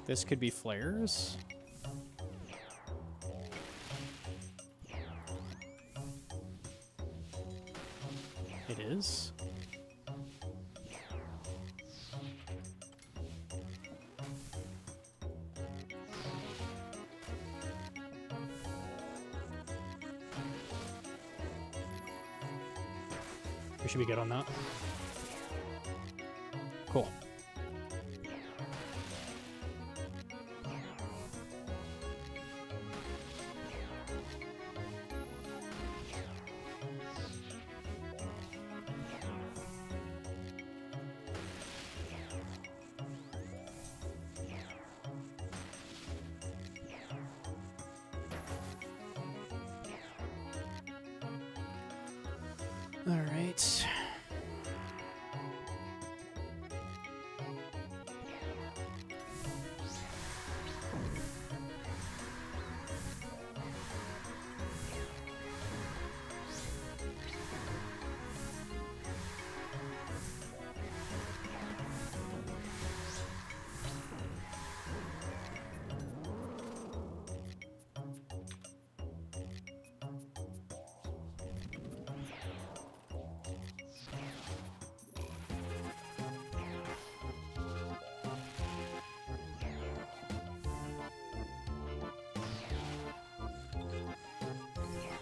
This could be flares. It is. We should be good on that. Cool. All right.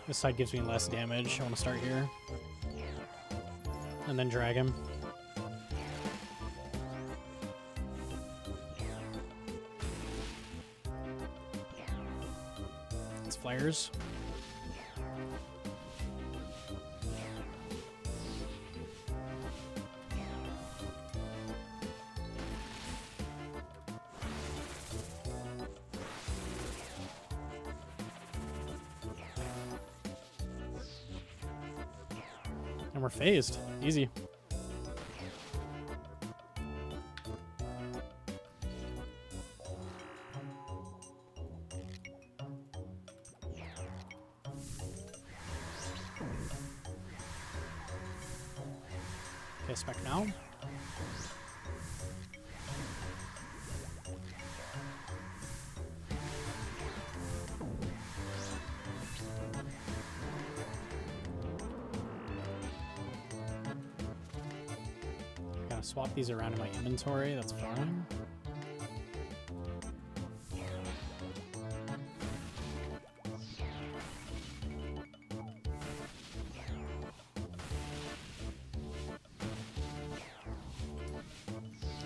This side gives me less damage. I want to start here. And then drag him. It's flares. And we're phased. Easy. Okay, spec now. Swap these around in my inventory, that's fine.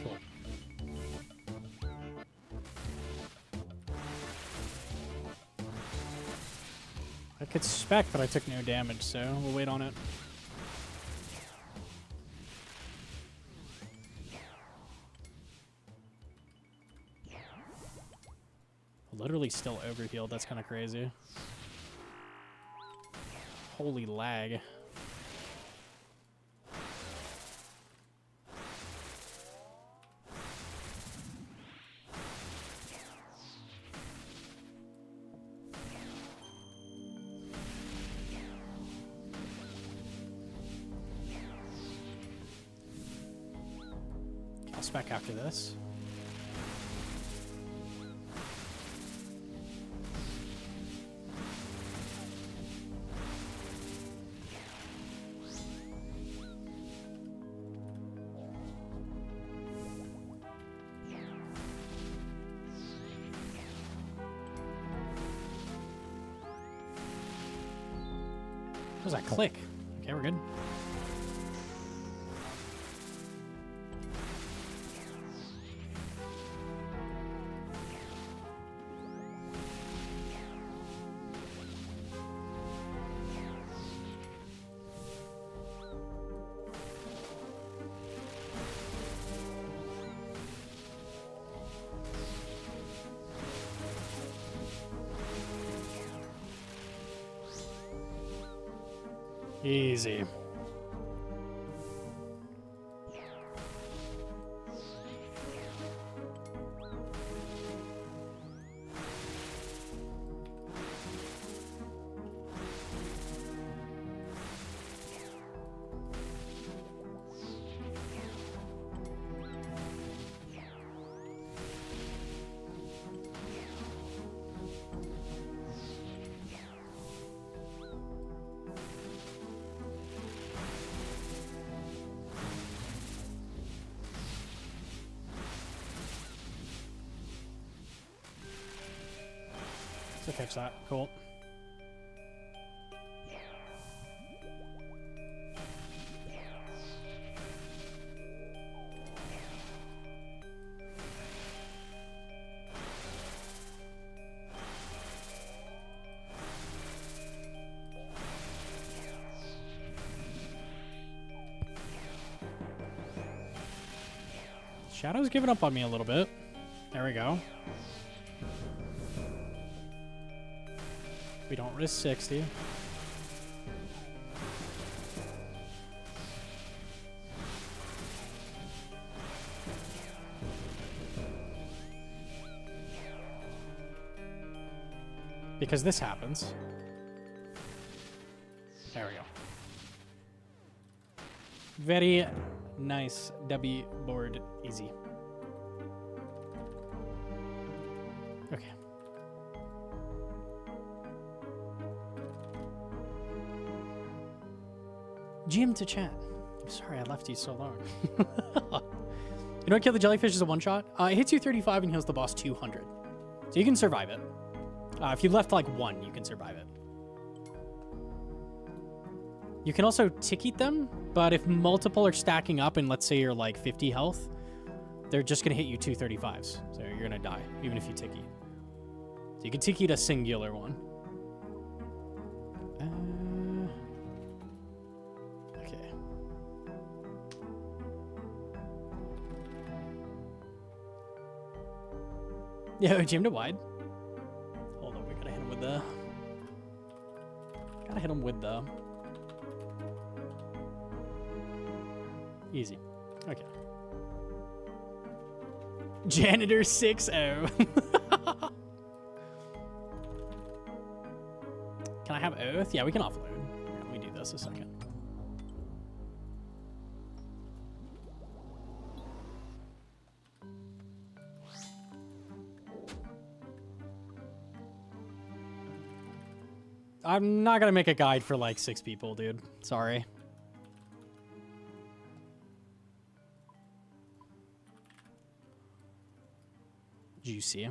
Cool. I could spec, but I took no damage, so we'll wait on it. Literally still overhealed. That's kind of crazy. Holy lag. I'll spec after this. What was that click? Okay, we're good. Easy. So catch that. Cool. Shadow's giving up on me a little bit. There we go. We don't risk 60. Because this happens. There we go. Very nice W board, easy. Okay. GM to chat. I'm sorry I left you so long. You know what kill the jellyfish is a one-shot? It hits you 35 and heals the boss 200. So you can survive it. If you left like one, you can survive it. You can also tick-eat them, but if multiple are stacking up and let's say you're like 50 health, they're just going to hit you 235s. So you're going to die, even if you tick-eat. So you can tick-eat a singular one. Okay. Yeah, Jim to wide. Hold on, we gotta hit him with the... Gotta hit him with the... Easy. Okay. Janitor 6-0. Can I have Oath? Yeah, we can offload. Here, let me do this a second. I'm not gonna make a guide for like 6 people, dude. Sorry. Juicy. You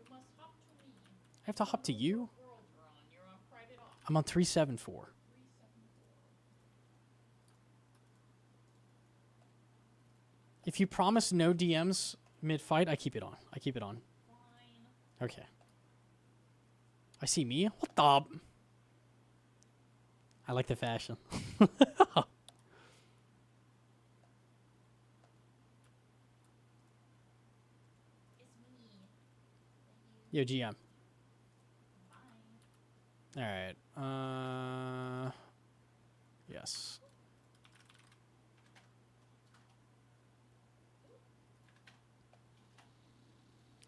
must hop to me. I have to hop to you? World you're on. You're on private off. I'm on 374. If you promise no DMs mid-fight, I keep it on. I keep it on. Fine. Okay. I see me. What the? I like the fashion. Yo, GM. All right. Yes.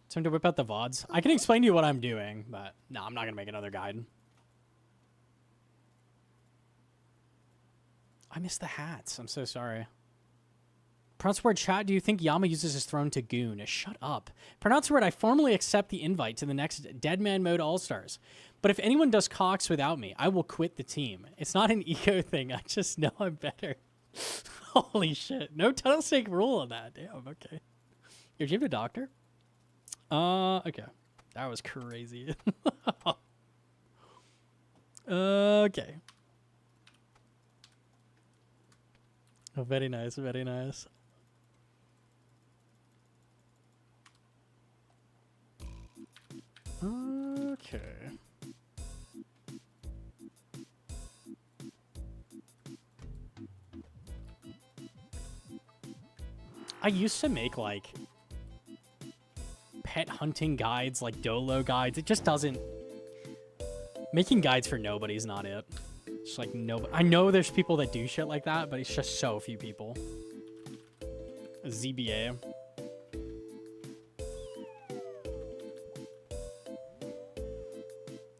Time to whip out the VODs. I can explain to you what I'm doing, but no, I'm not going to make another guide. I missed the hats. I'm so sorry. Pronounce word chat. Do you think Yama uses his throne to goon? Shut up. Pronounce word. I formally accept the invite to the next Deadman Mode All-Stars. But if anyone does Cox without me, I will quit the team. It's not an ego thing. I just know I'm better. Holy shit. No tunnel stake rule on that. Damn, okay. You're Jim the doctor? Okay. That was crazy. Okay. Oh, very nice, very nice. Okay. I used to make like pet hunting guides, like Dolo guides. It just doesn't Making guides for nobody's not it. It's like nobody. I know there's people that do shit like that, but it's just so few people. ZBA.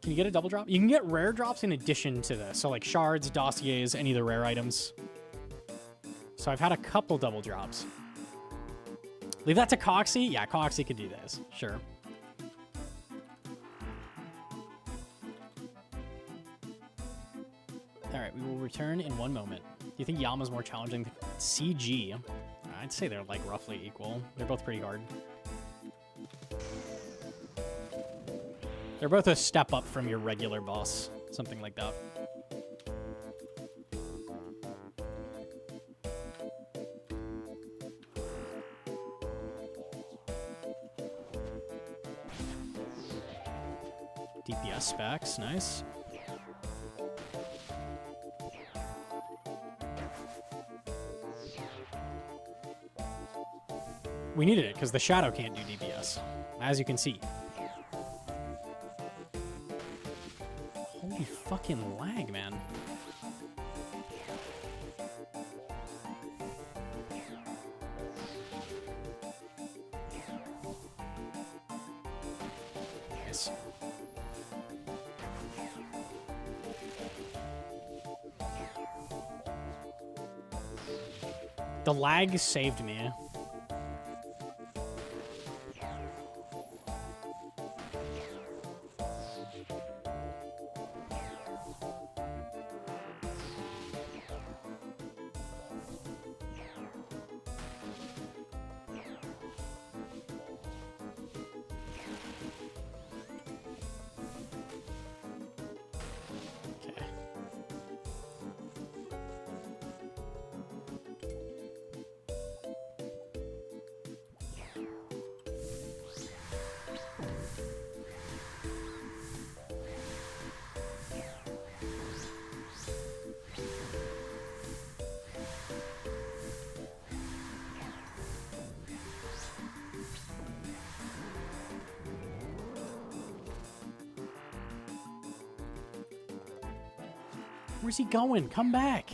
Can you get a double drop? You can get rare drops in addition to this. So like shards, dossiers, any of the rare items. So I've had a couple double drops. Leave that to Coxie? Yeah, Coxie could do this. Sure. Alright, we will return in 1 moment. Do you think Yama's more challenging than CG? I'd say they're like roughly equal. They're both pretty hard. They're both a step up from your regular boss. Something like that. DPS specs, nice. We needed it because the shadow can't do DPS, as you can see. Holy fucking lag, man. Nice. The lag saved me. Where's he going? Come back.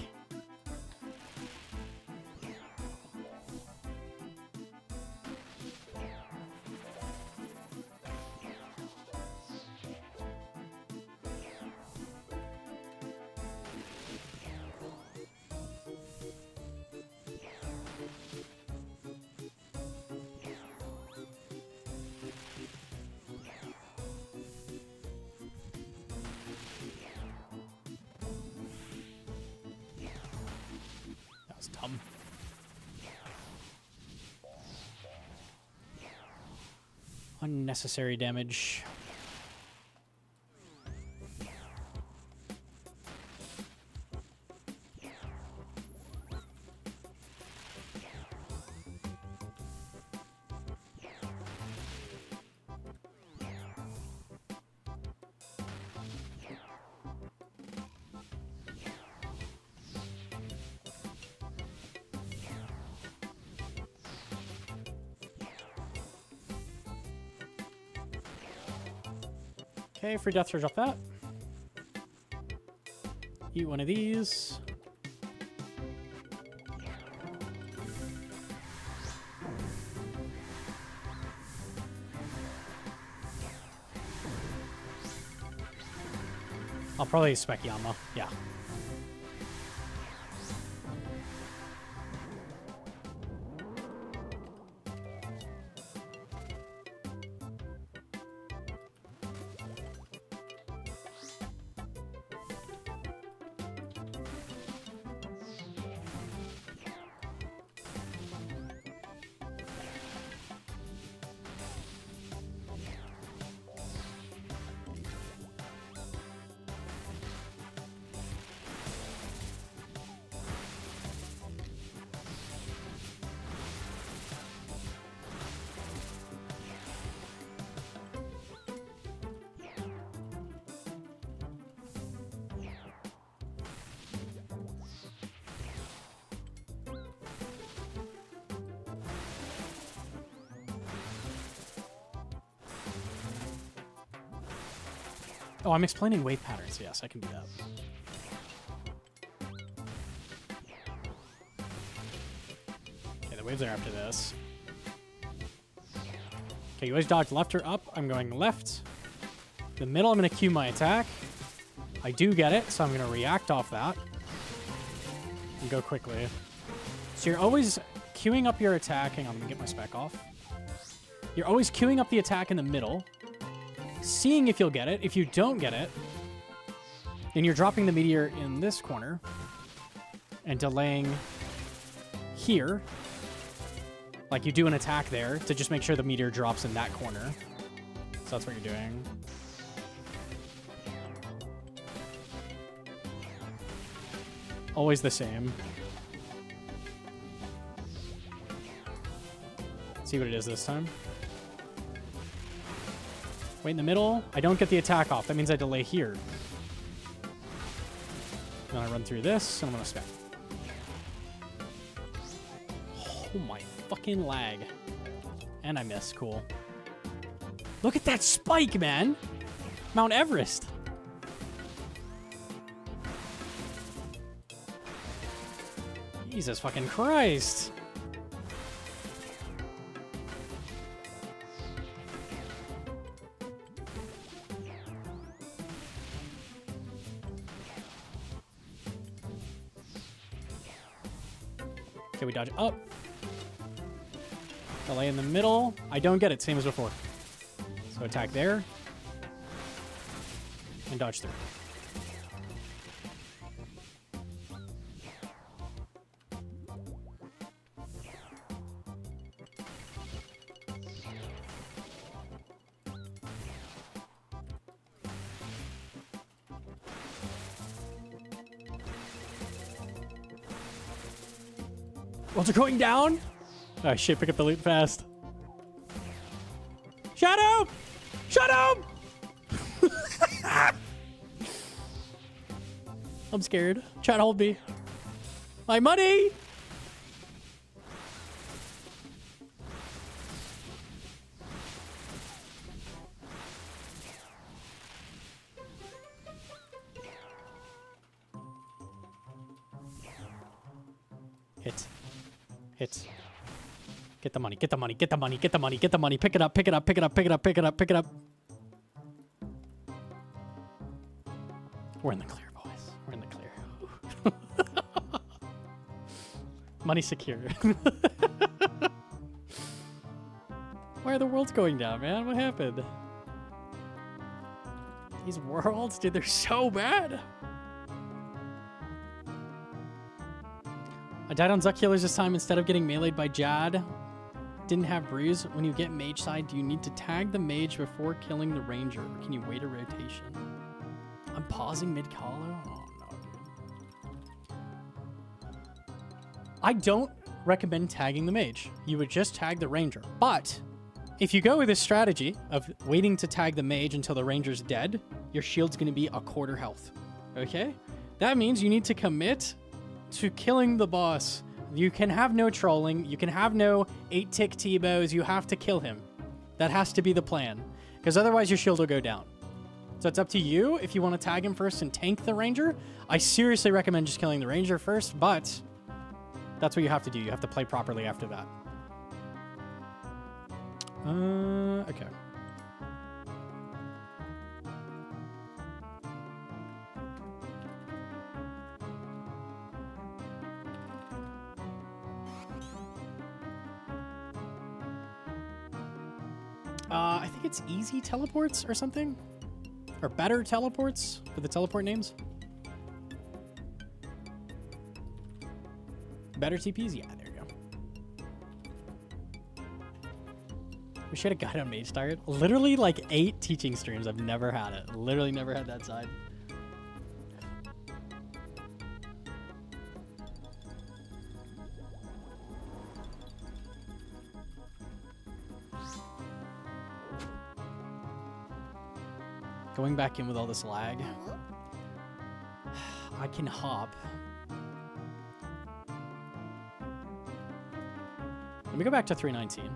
Unnecessary damage. Okay, free death charge off that. Eat one of these. I'll probably spec Yama, yeah. Oh, I'm explaining wave patterns. Yes, I can do that. Okay, the waves are after this. Okay, you always dodge left or up. I'm going left. The middle, I'm going to cue my attack. I do get it, so I'm going to react off that. And go quickly. So you're always queuing up your attack. Hang on, let me get my spec off. You're always queuing up the attack in the middle, seeing if you'll get it. If you don't get it, then you're dropping the meteor in this corner and delaying here. Like you do an attack there to just make sure the meteor drops in that corner. So that's what you're doing. Always the same. See what it is this time. Wait in the middle. I don't get the attack off. That means I delay here. Then I run through this, and I'm going to spam. Oh my fucking lag. And I miss. Cool. Look at that spike, man. Mount Everest. Jesus fucking Christ. Okay, we dodge up. Delay in the middle. I don't get it, same as before. So attack there. And dodge through. Worlds are going down. Oh shit, pick up the loot fast. Shadow! Shadow! I'm scared. Try to hold me. My money! Hit. Hit. Get the money, get the money, get the money, get the money, get the money. Pick it up, pick it up, pick it up, pick it up, pick it up, pick it up. We're in the clear, boys. We're in the clear. Money secure. Why are the worlds going down, man? What happened? These worlds, dude, they're so bad. I died on Zuck Killers this time instead of getting meleeed by Jad. Didn't have Bruise. When you get mage side, do you need to tag the mage before killing the ranger? Or can you wait a rotation? I'm pausing mid-colo? Oh, no, dude. I don't recommend tagging the mage. You would just tag the ranger. But if you go with this strategy of waiting to tag the mage until the ranger's dead, your shield's going to be a quarter health. Okay? That means you need to commit to killing the boss. You can have no trolling. You can have no 8-tick T-bows. You have to kill him. That has to be the plan. Because otherwise your shield will go down. So it's up to you if you want to tag him first and tank the ranger. I seriously recommend just killing the ranger first, but that's what you have to do. You have to play properly after that. Okay. I think it's easy teleports or something. Or better teleports for the teleport names. Better TPs? Yeah, there you go. We should have got on Mage Start. Literally like 8 teaching streams. I've never had it. Literally never had that side. Going back in with all this lag. I can hop. Let me go back to 319.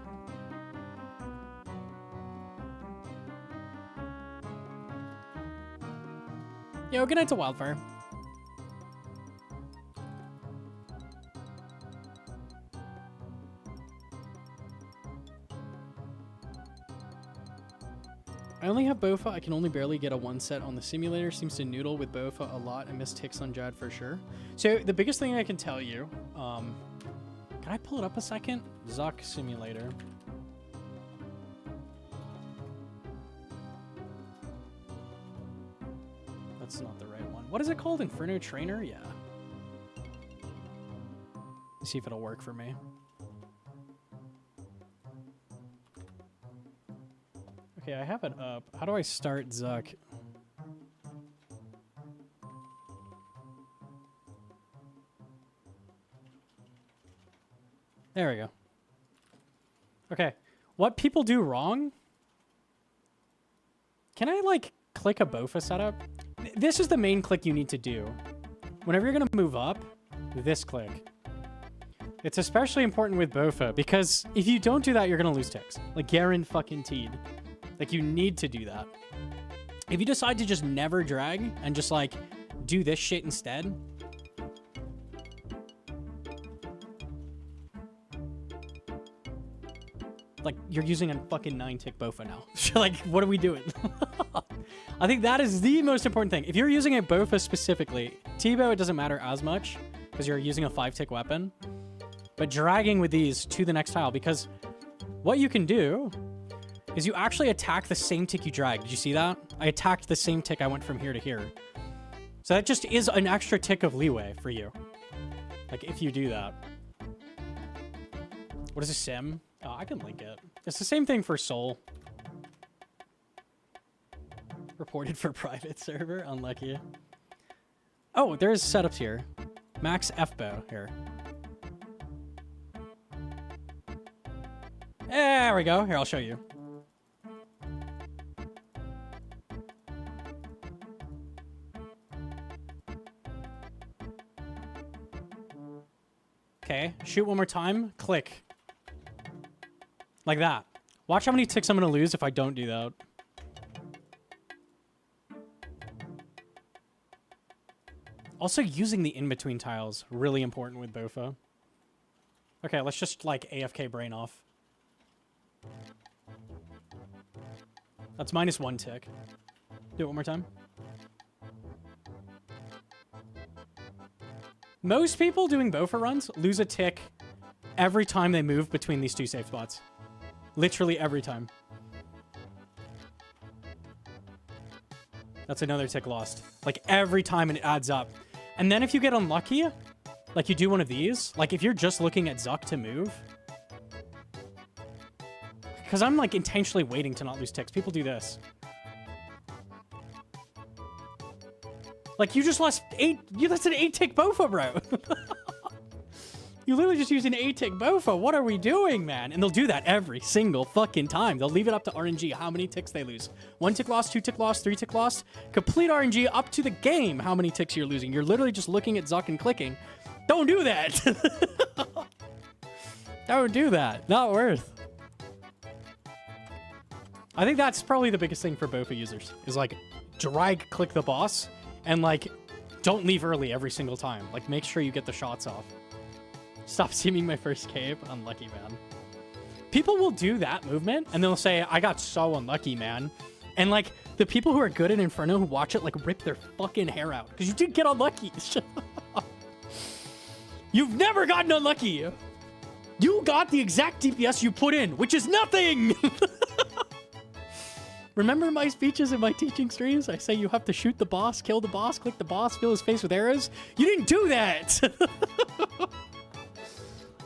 Yo, good night to Wildfire. I only have Bofa. I can only barely get a one set on the simulator. Seems to noodle with Bofa a lot. I miss ticks on Jad for sure. So the biggest thing I can tell you, can I pull it up a second? Zuck simulator. That's not the right one. What is it called? Inferno Trainer? Yeah. Let's see if it'll work for me. Okay, I have it up. How do I start Zuck? There we go. Okay, what people do wrong? Can I, like, click a Bofa setup? This is the main click you need to do. Whenever you're gonna move up, this click. It's especially important with Bofa, because if you don't do that, you're gonna lose ticks. Like, guaranteed. Like, you need to do that. If you decide to just never drag and just, like, do this shit instead. Like, you're using a fucking 9-tick Bofa now. Like, what are we doing? I think that is the most important thing. If you're using a Bofa specifically, T-Bow, it doesn't matter as much because you're using a 5-tick weapon. But dragging with these to the next tile, because what you can do is you actually attack the same tick you dragged. Did you see that? I attacked the same tick I went from here to here. So that just is an extra tick of leeway for you. Like, if you do that. What is a sim? Oh, I can link it. It's the same thing for Soul. Reported for private server. Unlucky. Oh, there's setups here. Max F-bow here. There we go. Here, I'll show you. Okay, shoot one more time. Click. Like that. Watch how many ticks I'm going to lose if I don't do that. Also, using the in-between tiles, really important with Bofa. Okay, let's just, like, AFK brain off. That's -1 tick. Do it one more time. Most people doing Bofa runs lose a tick every time they move between these two safe spots. Literally every time. That's another tick lost. Like, every time, and it adds up. And then if you get unlucky, like you do one of these, like if you're just looking at Zuck to move, because I'm like intentionally waiting to not lose ticks. People do this. Like, you just lost 8, that's an 8-tick Bofa, bro. You literally just used an 8-tick Bofa. What are we doing, man? And they'll do that every single fucking time. They'll leave it up to RNG how many ticks they lose. 1 tick loss, 2 tick loss, 3 tick loss. Complete RNG up to the game how many ticks you're losing. You're literally just looking at Zuck and clicking. Don't do that. Don't do that. Not worth. I think that's probably the biggest thing for Bofa users. Is like, drag click the boss. And like, don't leave early every single time. Like, make sure you get the shots off. Stop seeming my first cave. Unlucky, man. People will do that movement, and they'll say, I got so unlucky, man. And, like, the people who are good at Inferno who watch it, like, rip their fucking hair out. Because you did get unlucky. You've never gotten unlucky. You got the exact DPS you put in, which is nothing! Remember my speeches in my teaching streams? I say you have to shoot the boss, kill the boss, click the boss, fill his face with arrows. You didn't do that!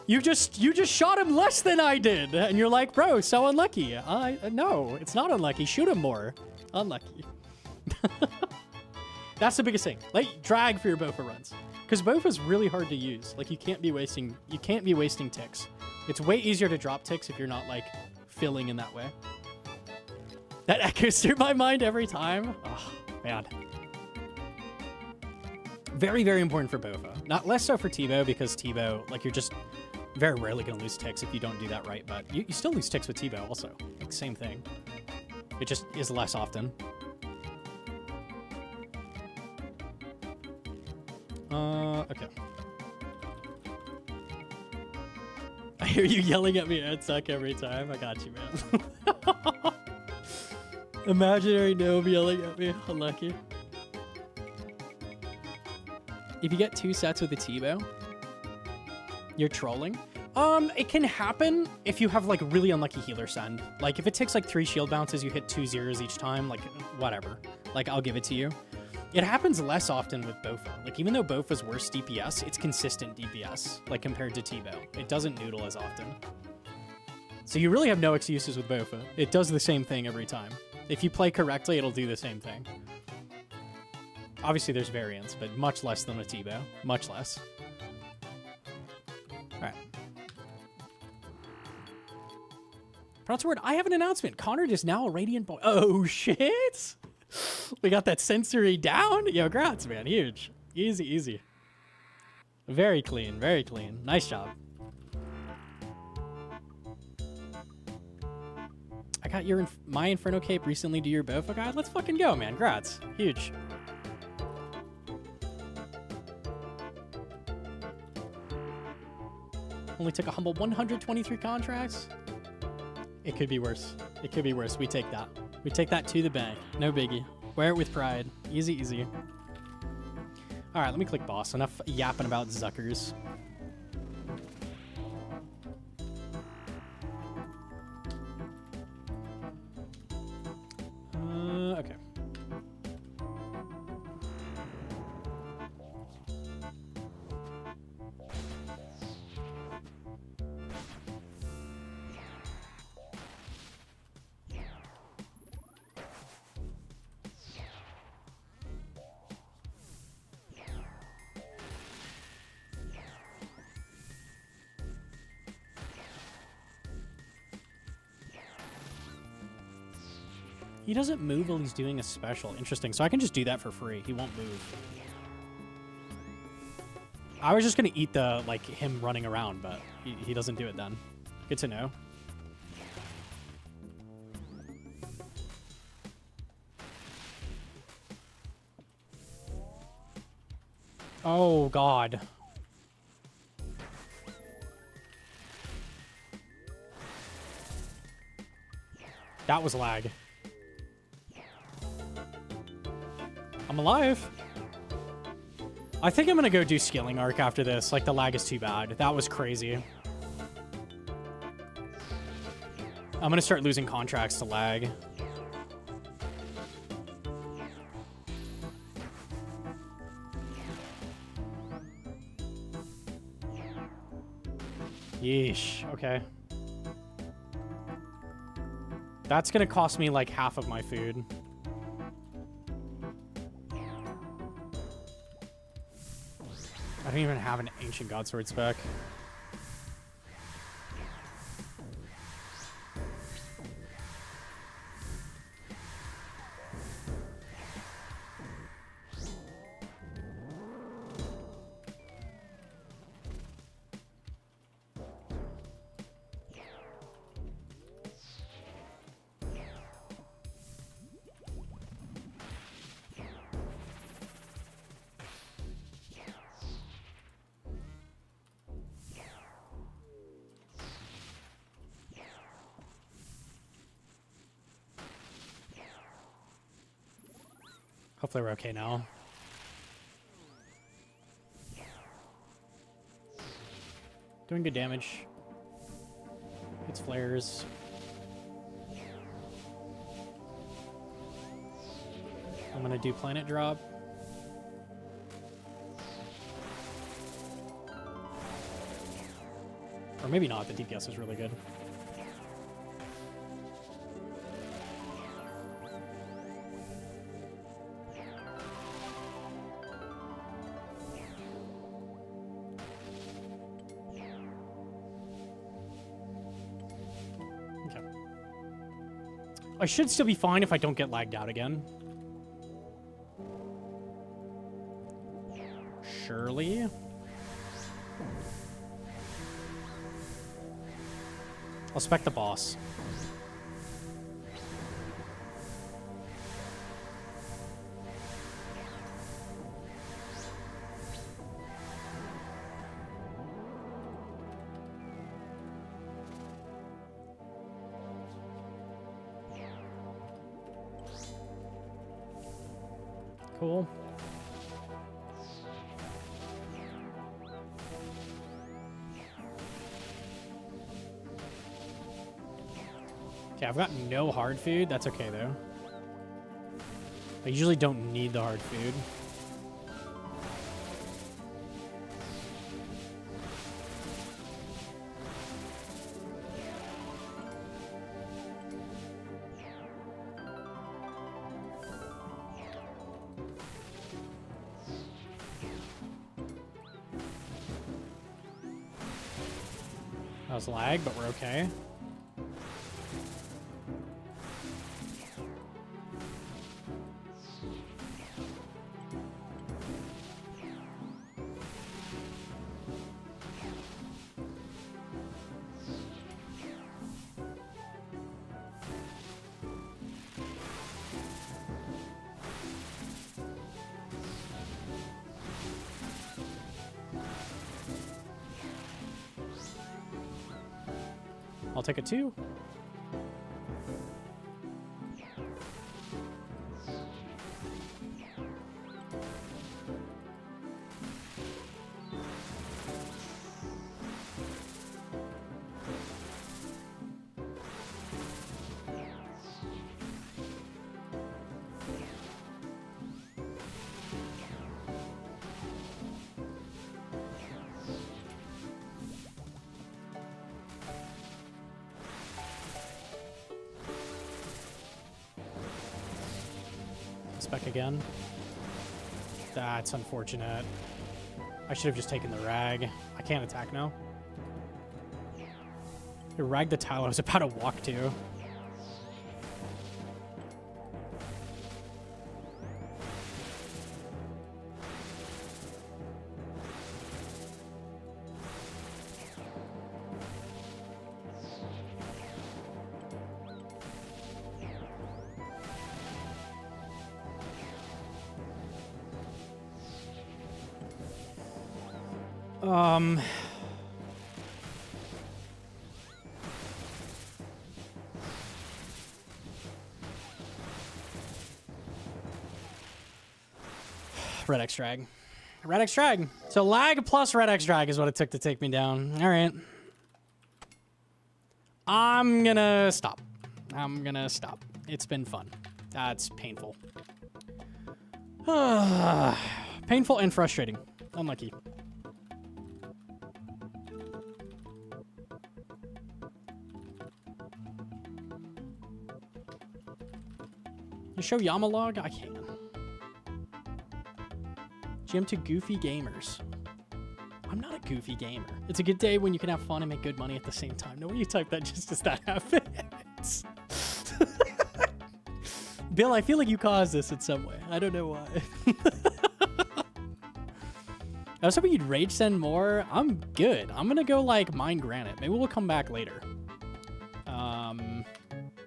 You just shot him less than I did. And you're like, bro, so unlucky. No, it's not unlucky. Shoot him more. Unlucky. That's the biggest thing. Like, drag for your Bofa runs. Because Bofa's really hard to use. Like, you can't be wasting ticks. It's way easier to drop ticks if you're not, like, filling in that way. That echoes through my mind every time. Oh, man. Very, very important for Bofa. Not less so for T-Bow, because T-Bow, like, you're just very rarely going to lose ticks if you don't do that right, but you still lose ticks with T-Bow also. Like, same thing. It just is less often. Okay. I hear you yelling at me and suck every time. I got you, man. Imaginary gnome yelling at me. Unlucky. If you get 2 sets with a T-bow, you're trolling. It can happen if you have like really unlucky healer send. Like if it takes like 3 shield bounces, you hit 2 zeros each time, like whatever. Like I'll give it to you. It happens less often with Bofa. Like even though Bofa's worse DPS, it's consistent DPS, like compared to T-bow. It doesn't noodle as often. So you really have no excuses with Bofa. It does the same thing every time. If you play correctly, it'll do the same thing. Obviously there's variance, but much less than a T-bow. Much less. Alright. Pronounce word. I have an announcement. Connor is now a Radiant Boy. Oh, shit! We got that sensory down? Yo, grats, man. Huge. Easy, easy. Very clean, very clean. Nice job. I got your my Inferno Cape recently to your Bofa guide. Let's fucking go, man. Grats. Huge. Only took a humble 123 contracts. It could be worse. It could be worse. We take that. We take that to the bank. No biggie. Wear it with pride. Easy, easy. All right, let me click boss. Enough yapping about Zuckers. Okay. He doesn't move while he's doing a special. Interesting. So I can just do that for free. He won't move. I was just going to eat the, like, him running around, but he doesn't do it then. Good to know. Oh, God. That was lag. I'm alive. I think I'm gonna go do Skilling Arc after this. Like, the lag is too bad. That was crazy. I'm gonna start losing contracts to lag. Yeesh. Okay. That's gonna cost me like half of my food. I don't even have an Ancient Godsword spec. Hopefully we're okay now. Doing good damage. It's flares. I'm gonna do planet drop. Or maybe not, the DPS is really good. I should still be fine if I don't get lagged out again. Surely. I'll spec the boss. Cool. Okay, I've got no hard food. That's okay, though. I usually don't need the hard food. That was lag, but we're okay. I'll take a 2. Spec again. That's unfortunate. I should have just taken the rag. I can't attack now. The rag the tile I was about to walk to. Red X drag. Red X drag. So lag plus Red X drag is what it took to take me down. All right. I'm gonna stop. I'm gonna stop. It's been fun. That's painful. Painful and frustrating. Unlucky. You show Yamalog? I can. GM to goofy gamers. I'm not a goofy gamer. It's a good day when you can have fun and make good money at the same time. No, when you type that just as that happens. Bill, I feel like you caused this in some way. I don't know why. I was hoping you'd rage send more. I'm good. I'm gonna go like mine granite. Maybe we'll come back later.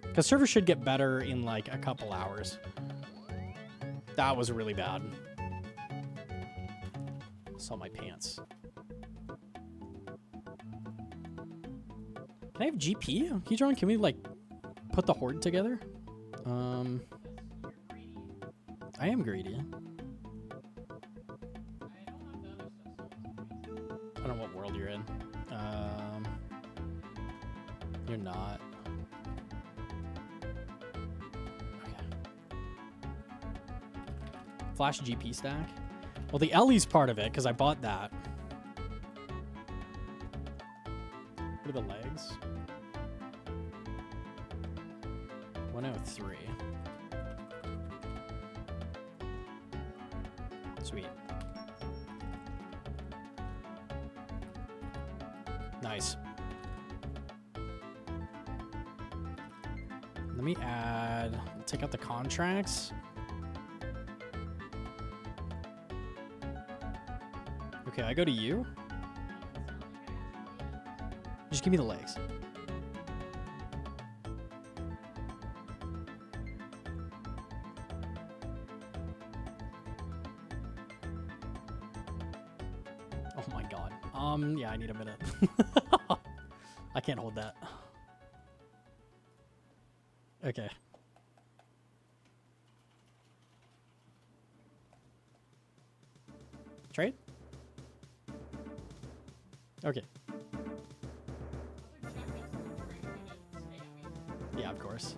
Because server should get better in like a couple hours. That was really bad. Saw my pants. Can I have GP? Keydrawn, can we like put the horde together? I am greedy. I don't know what world you're in. You're not. Okay. Flash GP stack. Well, the Ellie's part of it, because I bought that. What are the legs? 103. Sweet. Nice. Let me add, take out the contracts. Okay, I go to you. Just give me the legs. Oh my god. Yeah, I need a minute. I can't hold that. Okay. Trade? Okay. Yeah, of course.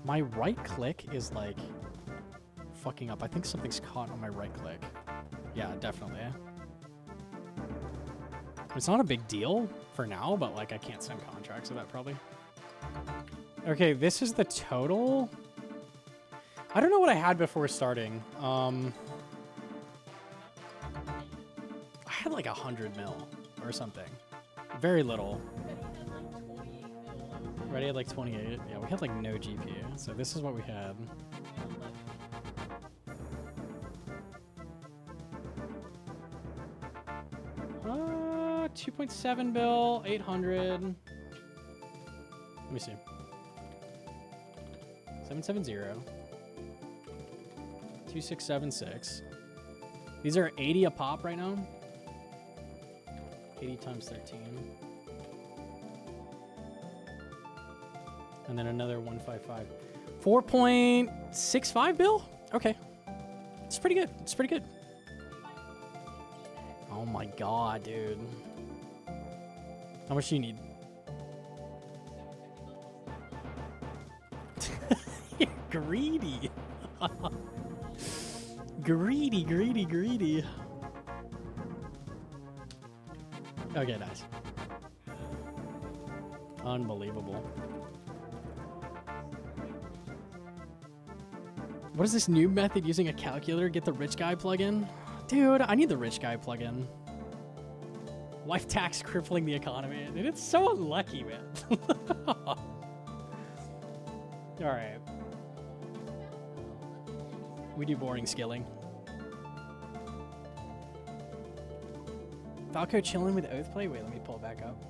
My right click is like fucking up. I think something's caught on my right click. Yeah, definitely. It's not a big deal for now, but like I can't send contracts with that probably. Okay, this is the total. I don't know what I had before starting. I had like 100 mil or something. Very little. Ready at like 28. Yeah, we had like no GPU. So this is what we had. Uh, 2.7 bill, 800. Let me see. 770. 2676. These are 80 a pop right now. 80 times 13. And then another 155. 4.65 bill? Okay. It's pretty good. It's pretty good. Oh my god, dude. How much do you need? You're greedy. Greedy, greedy, greedy. Okay, nice. Unbelievable. What is this new method using a calculator? Get the rich guy plugin? Dude, I need the rich guy plugin. Life tax crippling the economy. Dude, it's so unlucky, man. Alright. We do boring skilling. Falco chilling with Oathplay? Wait, let me pull it back up.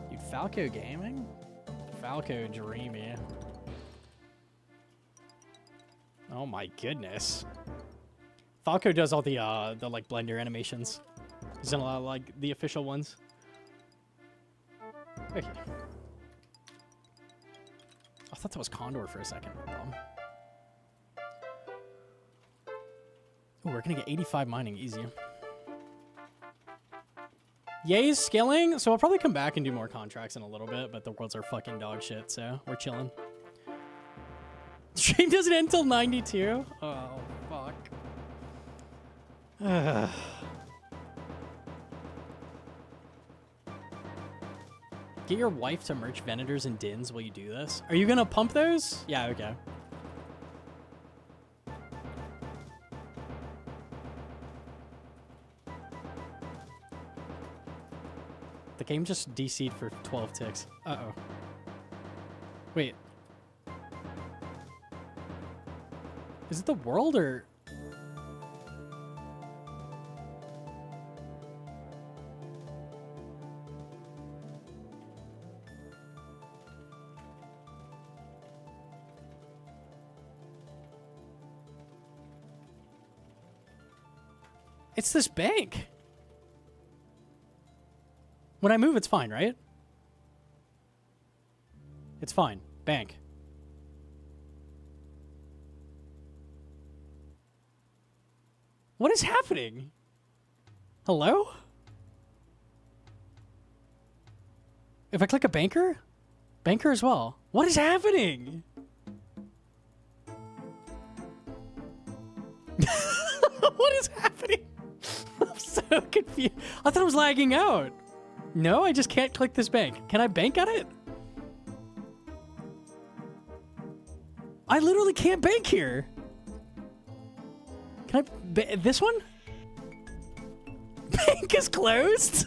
Dude, Falco gaming? Falco dreamy. Oh my goodness. Falco does all the like Blender animations. He's done a lot of like the official ones. Okay. I thought that was Condor for a second. Dumb. Oh, we're gonna get 85 mining easy. Yay's skilling, so I'll probably come back and do more contracts in a little bit, but the worlds are fucking dog shit, so we're chilling. Stream doesn't end until 92? Oh, fuck. Get your wife to merch vendors and dins while you do this. Are you gonna pump those? Yeah, okay. The game just DC'd for 12 ticks. Uh-oh. Wait. Is it the world or... It's this bank. When I move, it's fine, right? It's fine. Bank. What is happening? Hello? If I click a banker? Banker as well. What is happening? What is happening? I'm so confused. I thought I was lagging out. No, I just can't click this bank. Can I bank on it? I literally can't bank here. Can I... this one? Bank is closed?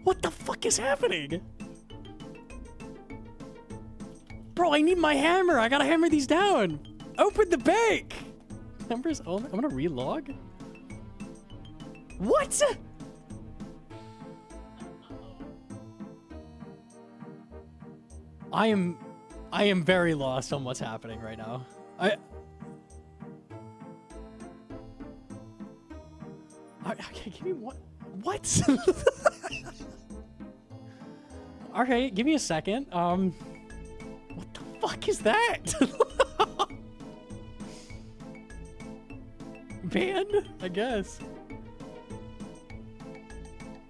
What the fuck is happening? Bro, I need my hammer. I gotta hammer these down. Open the bank. Members only. I'm gonna relog. What? I am very lost on what's happening right now. Okay, give me what? What? All right, give me a second. What the fuck is that? Band? I guess.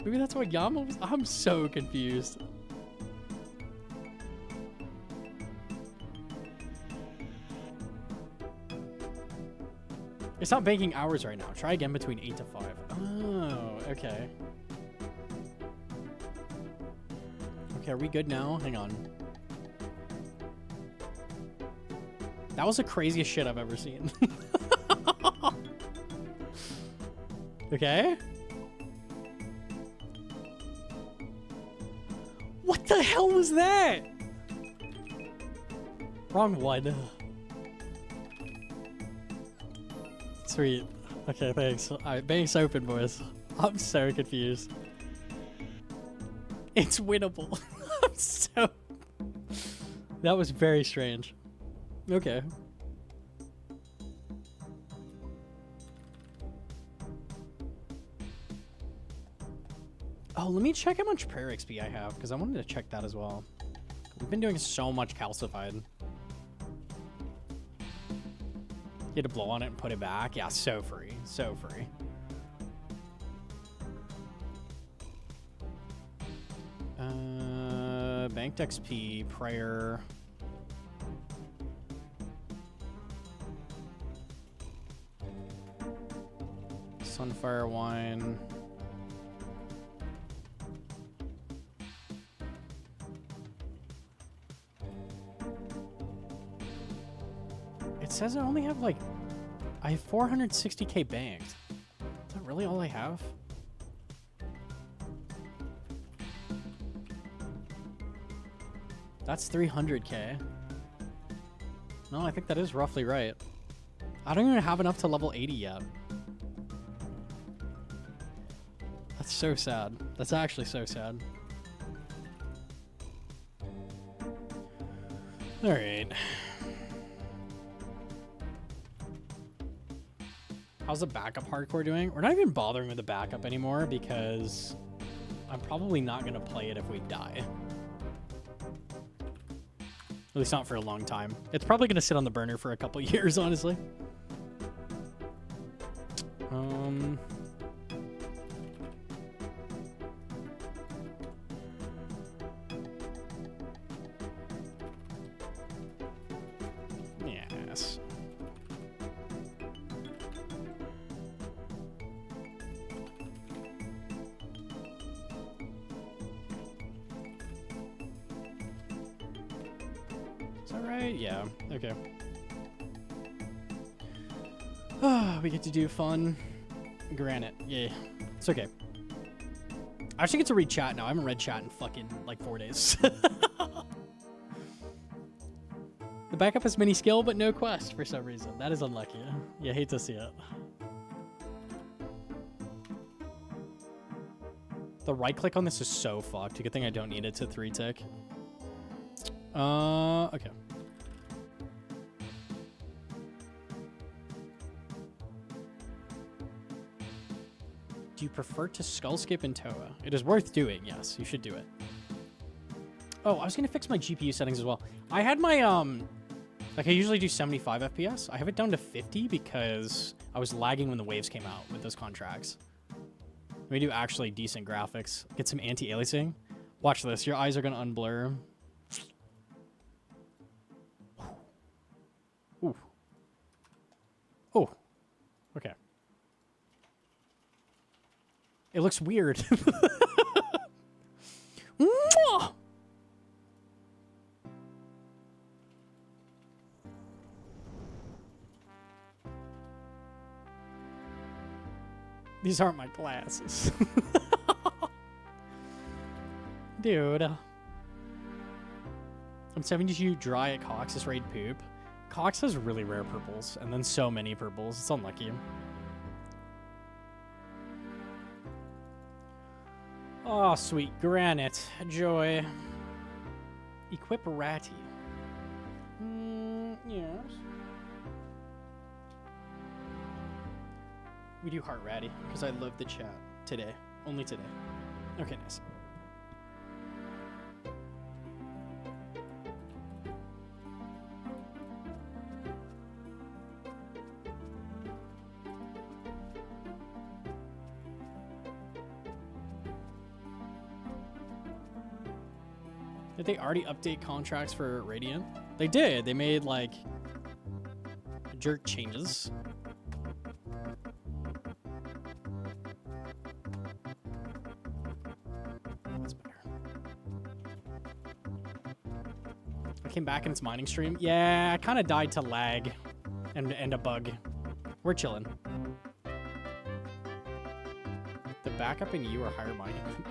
Maybe that's what Yama was. I'm so confused. It's not banking hours right now. Try again between 8 to 5. Oh, okay. Okay, are we good now? Hang on. That was the craziest shit I've ever seen. Okay. What the hell was that? Wrong one. Sweet. Okay, thanks. Alright, bank's open, boys. I'm so confused. It's winnable. I'm so... That was very strange. Okay. Oh, let me check how much prayer XP I have, because I wanted to check that as well. We've been doing so much calcified. You had to blow on it and put it back? Yeah, so free. So free. Banked XP, prayer. Sunfire wine. It says I only have like, I have 460k banked. Is that really all I have? That's 300k. No, I think that is roughly right. I don't even have enough to level 80 yet. That's so sad. That's actually so sad. All right. How's the backup hardcore doing? We're not even bothering with the backup anymore because I'm probably not going to play it if we die. At least not for a long time. It's probably going to sit on the burner for a couple years, honestly. Yes. Is that right? Yeah. Okay. We get to do fun. Granite. Yeah. It's okay. I actually get to read chat now. I haven't read chat in fucking like 4 days. The backup has mini skill, but no quest for some reason. That is unlucky. Yeah, hate to see it. The right click on this is so fucked. Good thing I don't need it to 3-tick. Okay. Do you prefer to skull skip in Toa? It is worth doing, yes. You should do it. Oh, I was gonna fix my GPU settings as well. I had my, like I usually do 75 FPS. I have it down to 50 because I was lagging when the waves came out with those contracts. Let me do actually decent graphics. Get some anti-aliasing. Watch this. Your eyes are gonna unblur. Ooh. Oh. Okay. It looks weird. Mwah! These aren't my glasses. Dude. I'm 72 dry at Cox's raid poop. Cox has really rare purples, and then so many purples. It's unlucky. Oh, sweet. Granite. Joy. Equip Ratty. Yes. We do heart Ratty, because I love the chat. Today. Only today. Okay, nice. Did they already update contracts for Radiant? They did. They made like jerk changes. That's better. I came back in its mining stream. Yeah, I kind of died to lag and a bug. We're chilling. The backup and you are higher mining than me.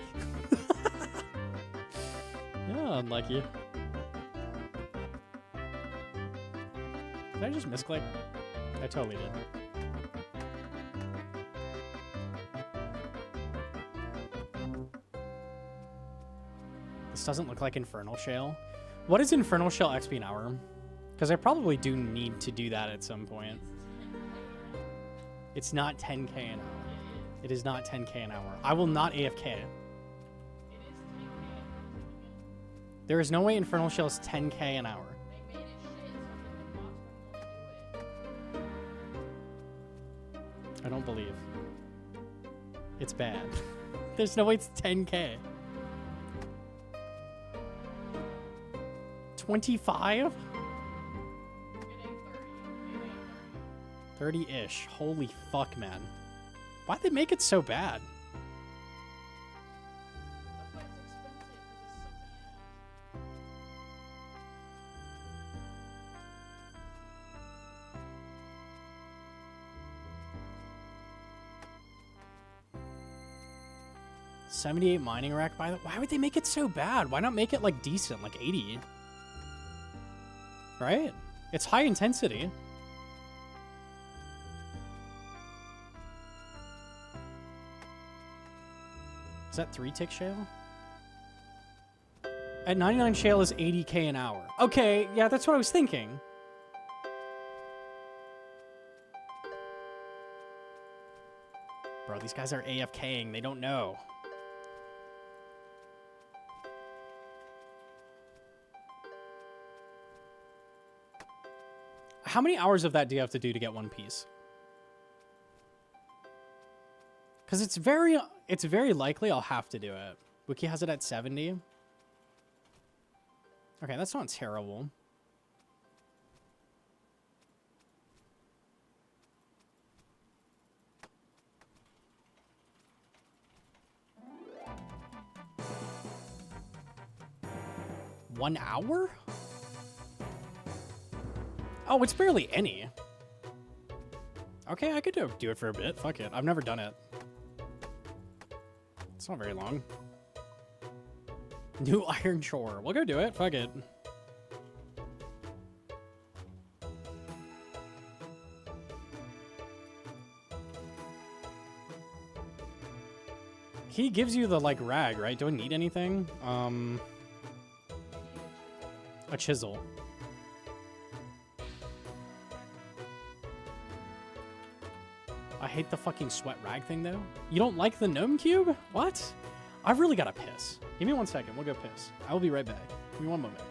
Yeah, unlucky. Did I just misclick? I totally did. This doesn't look like Infernal Shale. What is Infernal Shale XP an hour? Because I probably do need to do that at some point. It's not 10k an hour. It is not 10k an hour. I will not AFK. There is no way Infernal Shale is 10k an hour. I don't believe. It's bad. There's no way it's 10k. 25? 30-ish. Holy fuck, man. Why'd they make it so bad? $78 mining rack by the. Why would they make it so bad? Why not make it like decent, like 80? Right? It's high intensity. Is that 3-tick shale? At 99 shale is 80k an hour. Okay, yeah, that's what I was thinking. Bro, these guys are AFKing. They don't know. How many hours of that do you have to do to get one piece? Because it's very likely I'll have to do it. Wiki has it at 70. Okay, that's not terrible. One hour? Oh, it's barely any. Okay, I could do it for a bit. Fuck it. I've never done it. It's not very long. New iron chore. We'll go do it. Fuck it. He gives you the, like, rag, right? Do I need anything? A chisel. I hate the fucking sweat rag thing, though. You don't like the gnome cube? What? I've really got to piss. Give me 1 second. We'll go piss. I will be right back. Give me 1 moment.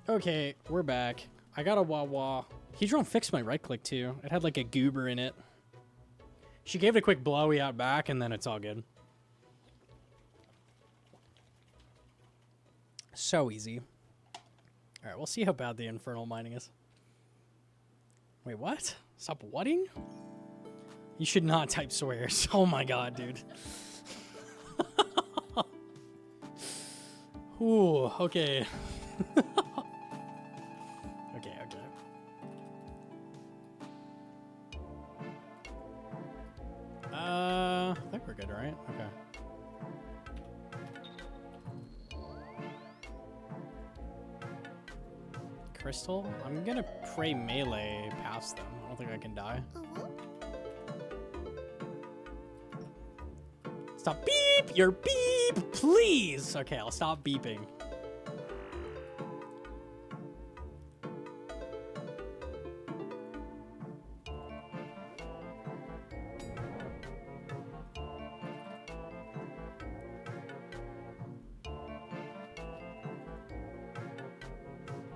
Okay, we're back. I got a wah-wah. Hedron fixed my right click too. It had like a goober in it. She gave it a quick blowy out back and then it's all good. So easy. All right, we'll see how bad the infernal mining is. Wait, what? Stop whatting? You should not type swears. Oh my god, dude. Ooh, okay. Okay. I think we're good, right? Okay. Crystal? I'm gonna pray melee past them. I don't think I can die. Stop beep! Your beep! Please! Okay, I'll stop beeping.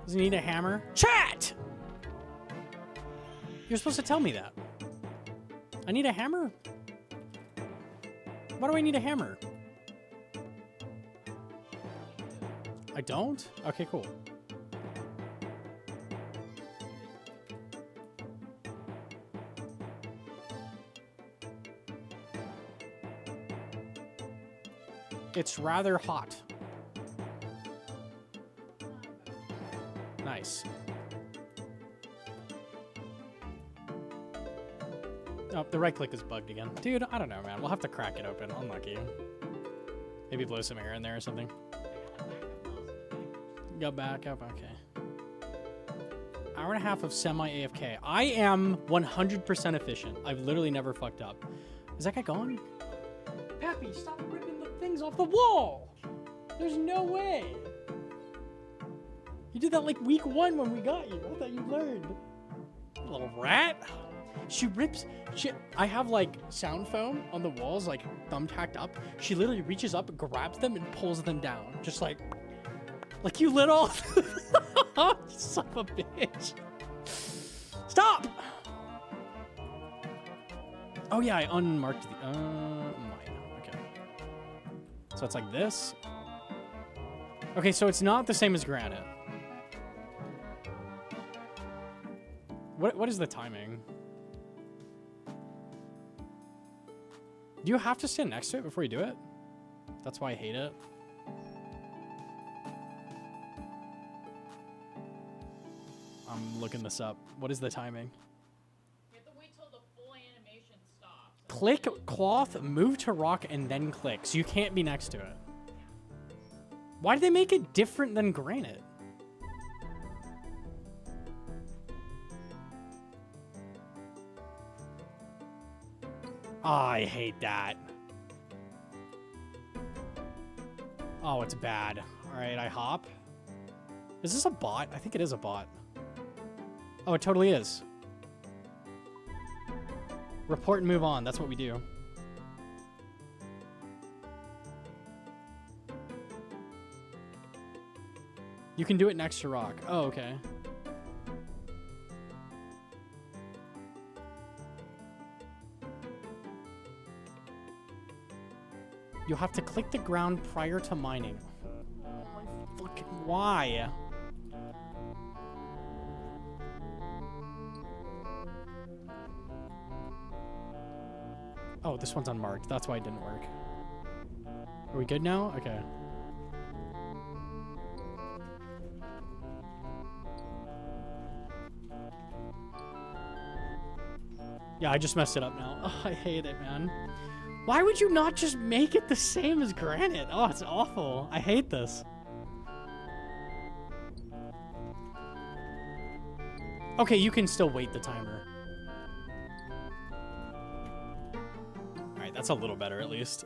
Does he need a hammer? Chat! You're supposed to tell me that. I need a hammer? Why do I need a hammer? I don't? Okay, cool. It's rather hot. Nice. Oh, the right click is bugged again. Dude, I don't know, man. We'll have to crack it open. Unlucky. Maybe blow some air in there or something. Go back up. Okay. Hour and a half of semi-AFK. I am 100% efficient. I've literally never fucked up. Is that guy gone? Pappy, stop ripping the things off the wall! There's no way! You did that like week 1 when we got you. I thought you learned. Little rat. She rips. I have like sound foam on the walls, like thumbtacked up. She literally reaches up, grabs them, and pulls them down. Just like you little son of a bitch. Stop. Oh yeah, I unmarked the mine. Okay. So it's like this. Okay, so it's not the same as granite. What is the timing? Do you have to stand next to it before you do it? That's why I hate it. I'm looking this up. What is the timing? You have to wait till the full animation stops. Click cloth, move to rock, and then click. So you can't be next to it. Why did they make it different than granite? Oh, I hate that. Oh, it's bad. All right, I hop. Is this a bot? I think it is a bot. Oh, it totally is. Report and move on. That's what we do. You can do it next to rock. Oh, okay. You have to click the ground prior to mining. Oh my fucking, why? Oh, this one's unmarked. That's why it didn't work. Are we good now? Okay. Yeah, I just messed it up now. Oh, I hate it, man. Why would you not just make it the same as granite? Oh, it's awful. I hate this. Okay, you can still wait the timer. Alright, that's a little better at least.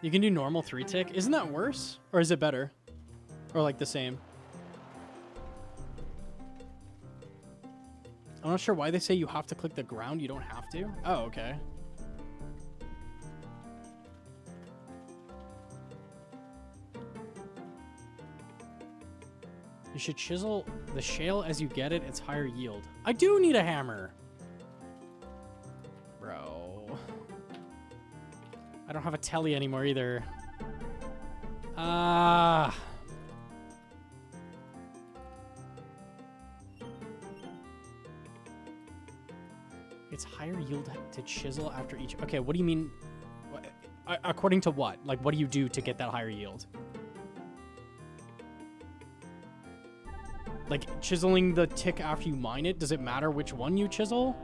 You can do normal 3-tick. Isn't that worse? Or is it better? Or like the same? I'm not sure why they say you have to click the ground. You don't have to. Oh, okay. You should chisel the shale as you get it. It's higher yield. I do need a hammer. Bro. I don't have a telly anymore either. Ah. It's higher yield to chisel after each. Okay, what do you mean? According to what? Like, what do you do to get that higher yield? Like, chiseling the tick after you mine it, does it matter which one you chisel?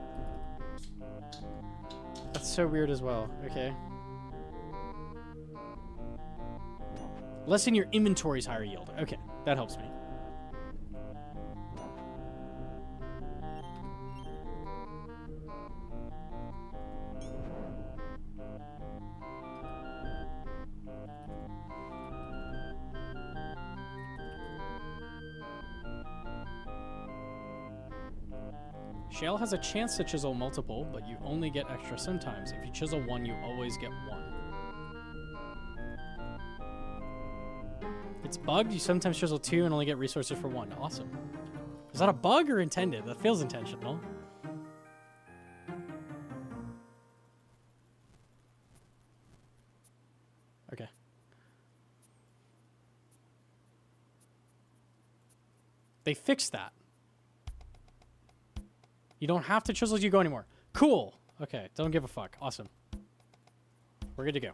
That's so weird as well. Okay. Less in your inventory's higher yield. Okay, that helps me. Shale has a chance to chisel multiple, but you only get extra sometimes. If you chisel one, you always get one. It's bugged. You sometimes chisel two and only get resources for one. Awesome. Is that a bug or intended? That feels intentional. Okay. They fixed that. You don't have to chisel as you go anymore. Cool. Okay, don't give a fuck. Awesome. We're good to go.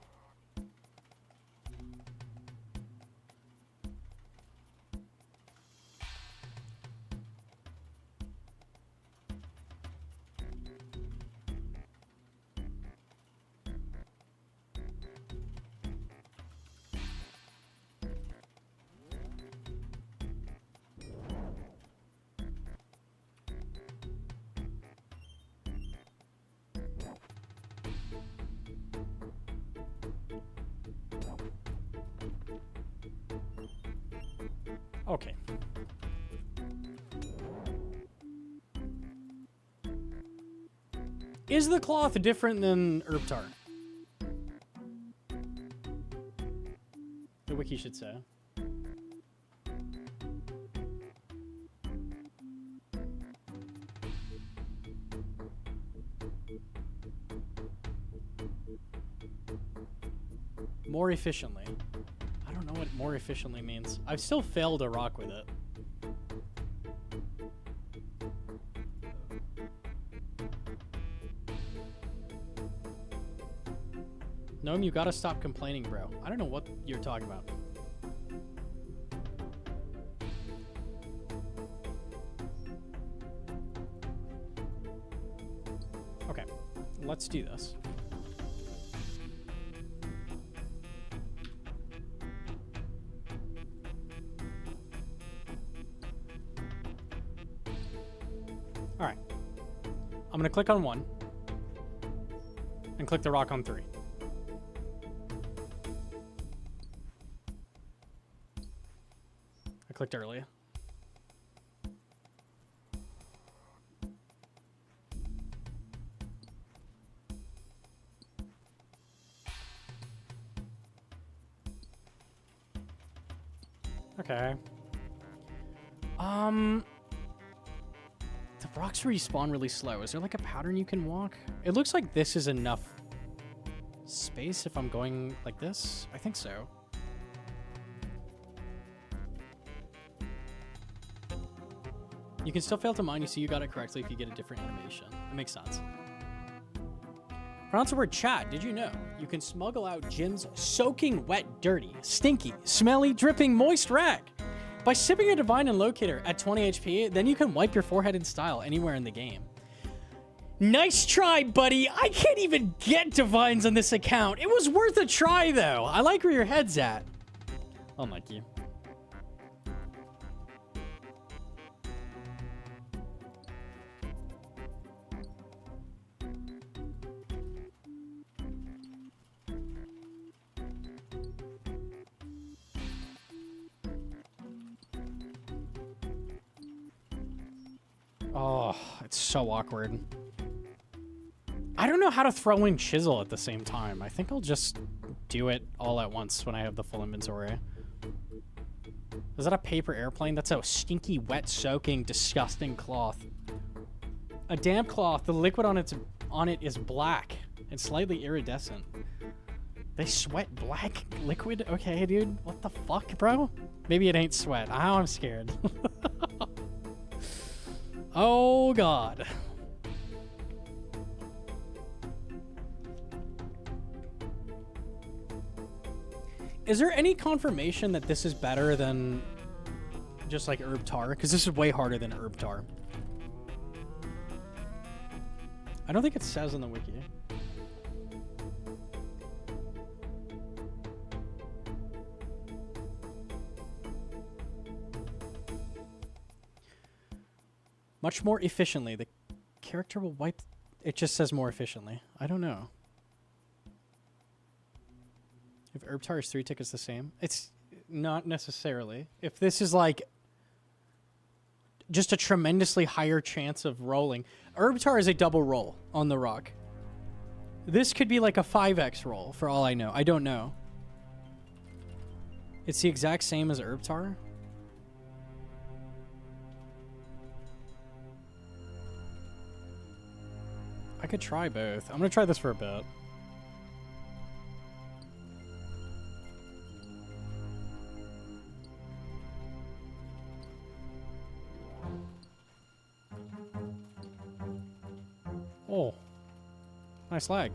Okay. Is the cloth different than herb tar? The wiki should say. More efficiently. I don't know what more efficiently means. I've still failed to rock with it. Gnome, you gotta stop complaining, bro. I don't know what you're talking about. Okay, let's do this. All right, I'm gonna click on 1 and click the rock on 3. I clicked earlier. Okay. The rocks respawn really slow. Is there like a pattern you can walk? It looks like this is enough space if I'm going like this. I think so. You can still fail to mine. You see you got it correctly if you get a different animation. It makes sense. Pronounce the word chat. Did you know you can smuggle out Jim's soaking wet, dirty, stinky, smelly, dripping, moist rag? By sipping a divine and locator at 20 HP, then you can wipe your forehead in style anywhere in the game. Nice try, buddy. I can't even get divines on this account. It was worth a try, though. I like where your head's at. Oh, like you. Oh, it's so awkward. I don't know how to throw in chisel at the same time. I think I'll just do it all at once when I have the full inventory. Is that a paper airplane? That's a stinky, wet, soaking, disgusting cloth. A damp cloth. The liquid on it is black and slightly iridescent. They sweat black liquid? Okay, dude. What the fuck, bro? Maybe it ain't sweat. Now I'm scared. Oh, God. Is there any confirmation that this is better than just like herb tar? Because this is way harder than herb tar. I don't think it says on the wiki. Much more efficiently. The character will wipe... It just says more efficiently. I don't know. If herb tar is 3 tickets the same, it's not necessarily. If this is like just a tremendously higher chance of rolling, herb tar is a double roll on the rock. This could be like a 5x roll for all I know. I don't know. It's the exact same as herb tar. I could try both. I'm gonna try this for a bit. Oh, nice lag.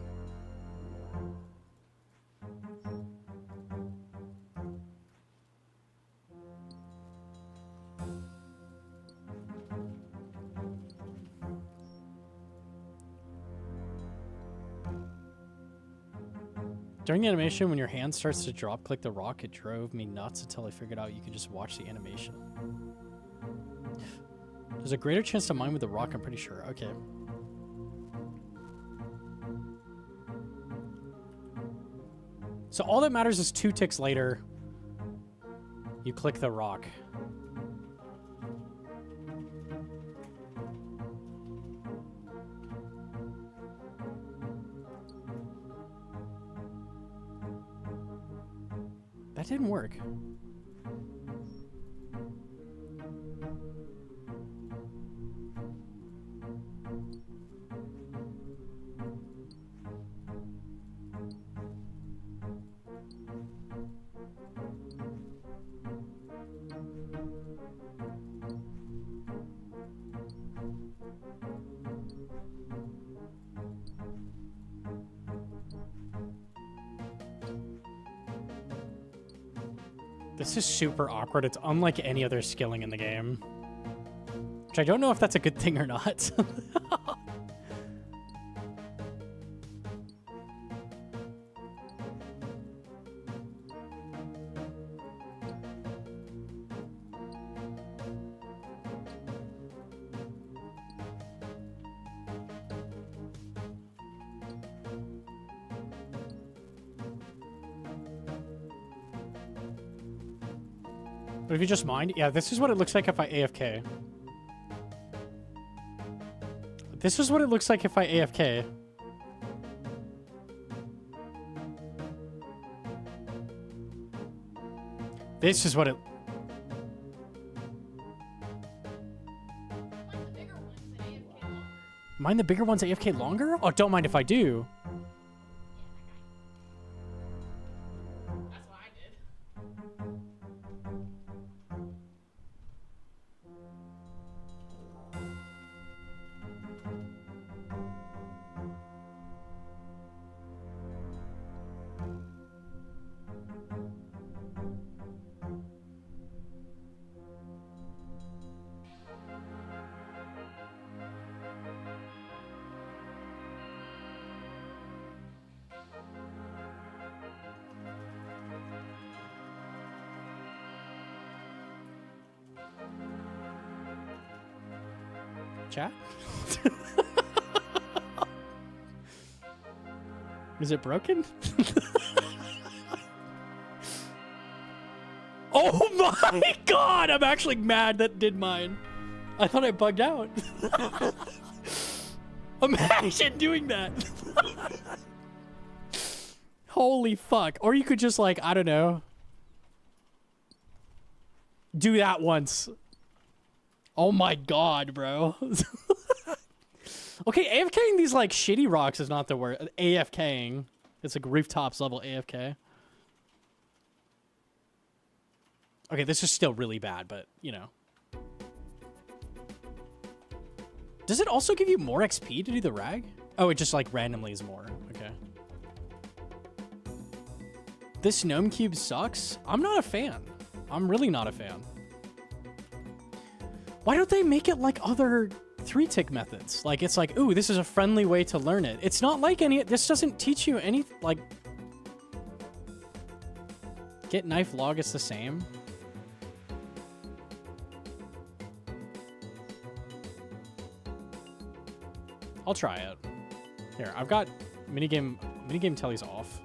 During the animation, when your hand starts to drop click the rock, it drove me nuts until I figured out you could just watch the animation. There's a greater chance to mine with the rock, I'm pretty sure. Okay. So all that matters is 2 ticks later, you click the rock. That didn't work. This is super awkward. It's unlike any other skilling in the game. Which I don't know if that's a good thing or not. But if you just mind, yeah, this is what it looks like if I AFK. This is what it looks like if I AFK. This is what it... Mind the bigger ones AFK longer? Oh, don't mind if I do. That's what I did. Chat? Is it broken? Oh my god! I'm actually mad that did mine. I thought I bugged out. Imagine doing that. Holy fuck. Or you could just like, I don't know. Do that once. Oh my god, bro. Okay, AFKing these like shitty rocks is not the word. AFKing. It's like rooftops level AFK. Okay, this is still really bad, but you know. Does it also give you more XP to do the rag? Oh, it just like randomly is more. Okay. This gnome cube sucks. I'm not a fan. I'm really not a fan. Why don't they make it like other 3-tick methods? Like, it's like, ooh, this is a friendly way to learn it. It's not like any, this doesn't teach you any, like, get knife log, it's the same. I'll try it. Here, I've got minigame telly's off.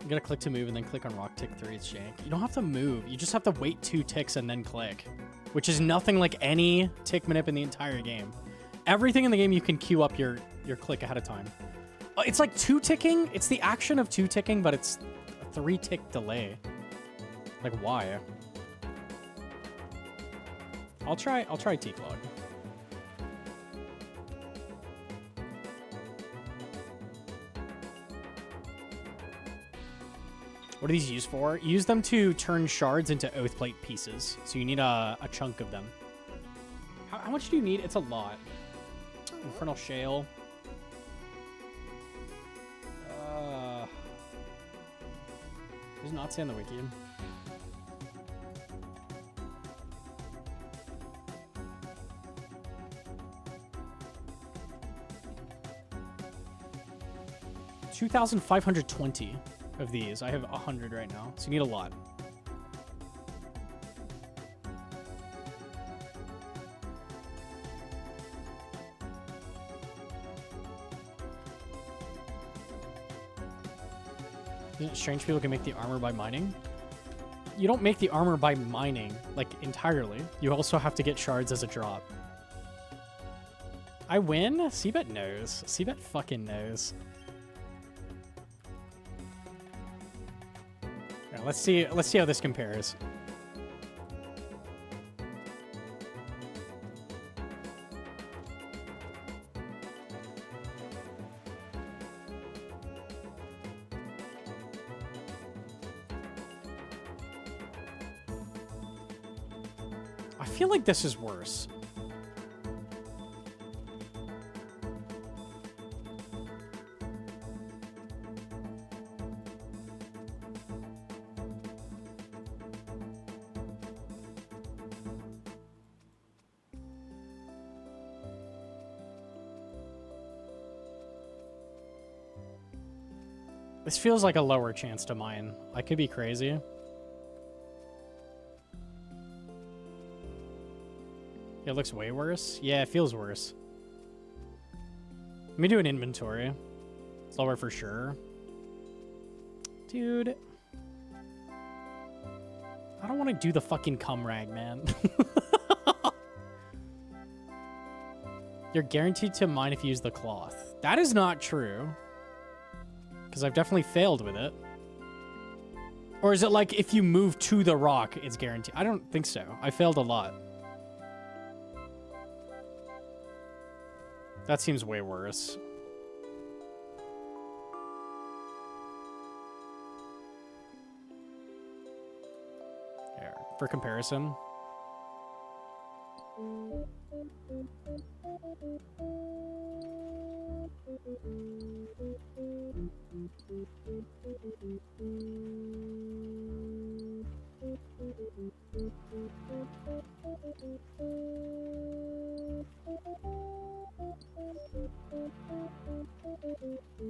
You gotta click to move and then click on rock tick 3, it's jank. You don't have to move, you just have to wait 2 ticks and then click. Which is nothing like any tick manip in the entire game. Everything in the game you can queue up your click ahead of time. It's like 2 ticking, it's the action of 2 ticking, but it's a 3-tick delay. Like why? I'll try tick log. What are these used for? Use them to turn shards into oath plate pieces. So you need a chunk of them. How much do you need? It's a lot. Infernal shale. Does it not say on the wiki? $2,520 of these. I have 100 right now, so you need a lot. Isn't it strange people can make the armor by mining? You don't make the armor by mining, like, entirely. You also have to get shards as a drop. I win? Seabet knows. Seabet fucking knows. Yeah, let's see how this compares. I feel like this is worse. This feels like a lower chance to mine. I could be crazy. It looks way worse. Yeah, it feels worse. Let me do an inventory. It's lower for sure. Dude. I don't want to do the fucking cum rag, man. You're guaranteed to mine if you use the cloth. That is not true. Because I've definitely failed with it. Or is it like if you move to the rock, it's guaranteed? I don't think so. I failed a lot. That seems way worse. Here, for comparison.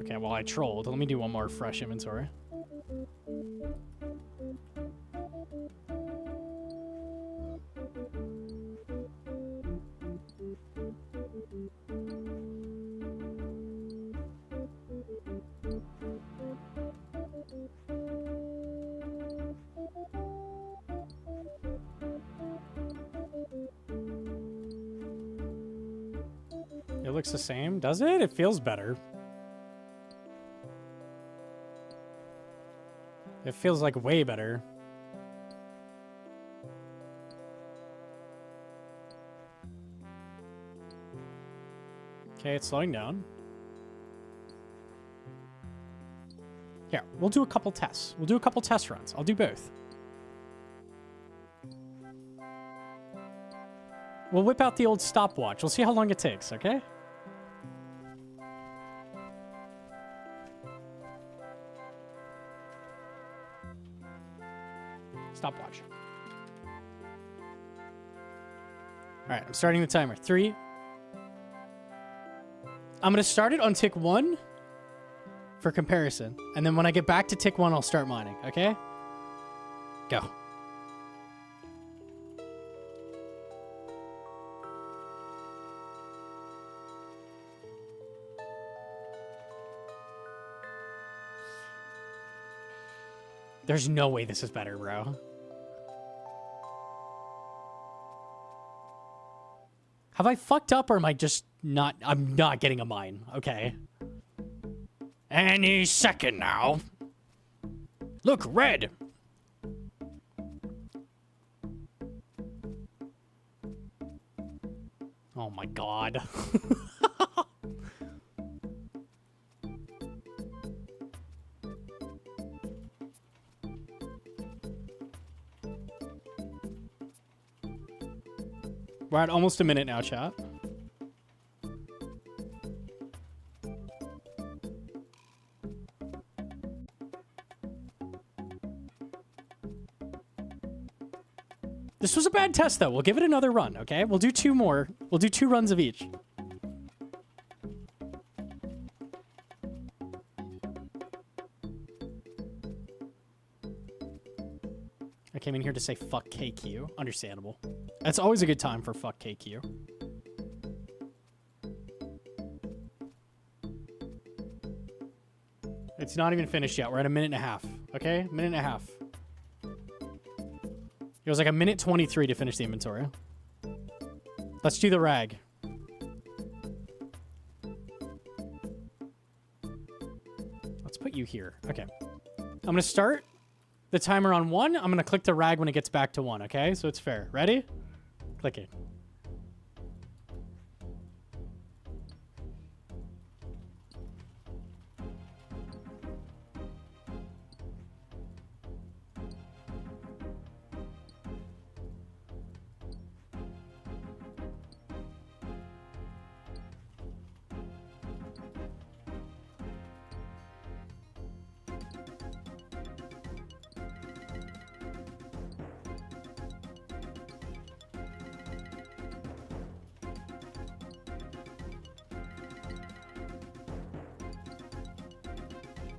Okay, well, I trolled. Let me do one more fresh inventory. It Still looks the same, does it? It feels better. It feels like way better. Okay, it's slowing down. Here, we'll do a couple tests. We'll do a couple test runs. I'll do both. We'll whip out the old stopwatch. We'll see how long it takes, okay? Stopwatch. All right, I'm starting the timer. 3. I'm going to start it on tick 1 for comparison. And then when I get back to tick 1, I'll start mining, okay? Go. There's no way this is better, bro. Have I fucked up or am I just not... I'm not getting a mine. Okay. Any second now. Look, red. Oh my god. We're at almost a minute now, chat. This was a bad test, though. We'll give it another run, okay? We'll do 2 more. We'll do 2 runs of each. I came in here to say fuck KQ. Understandable. That's always a good time for fuck KQ. It's not even finished yet. We're at a minute and a half. Okay? Minute and a half. It was like a minute 23 to finish the inventory. Let's do the rag. Let's put you here. Okay. I'm going to start the timer on 1. I'm going to click the rag when it gets back to 1, okay? So it's fair. Ready? Click it.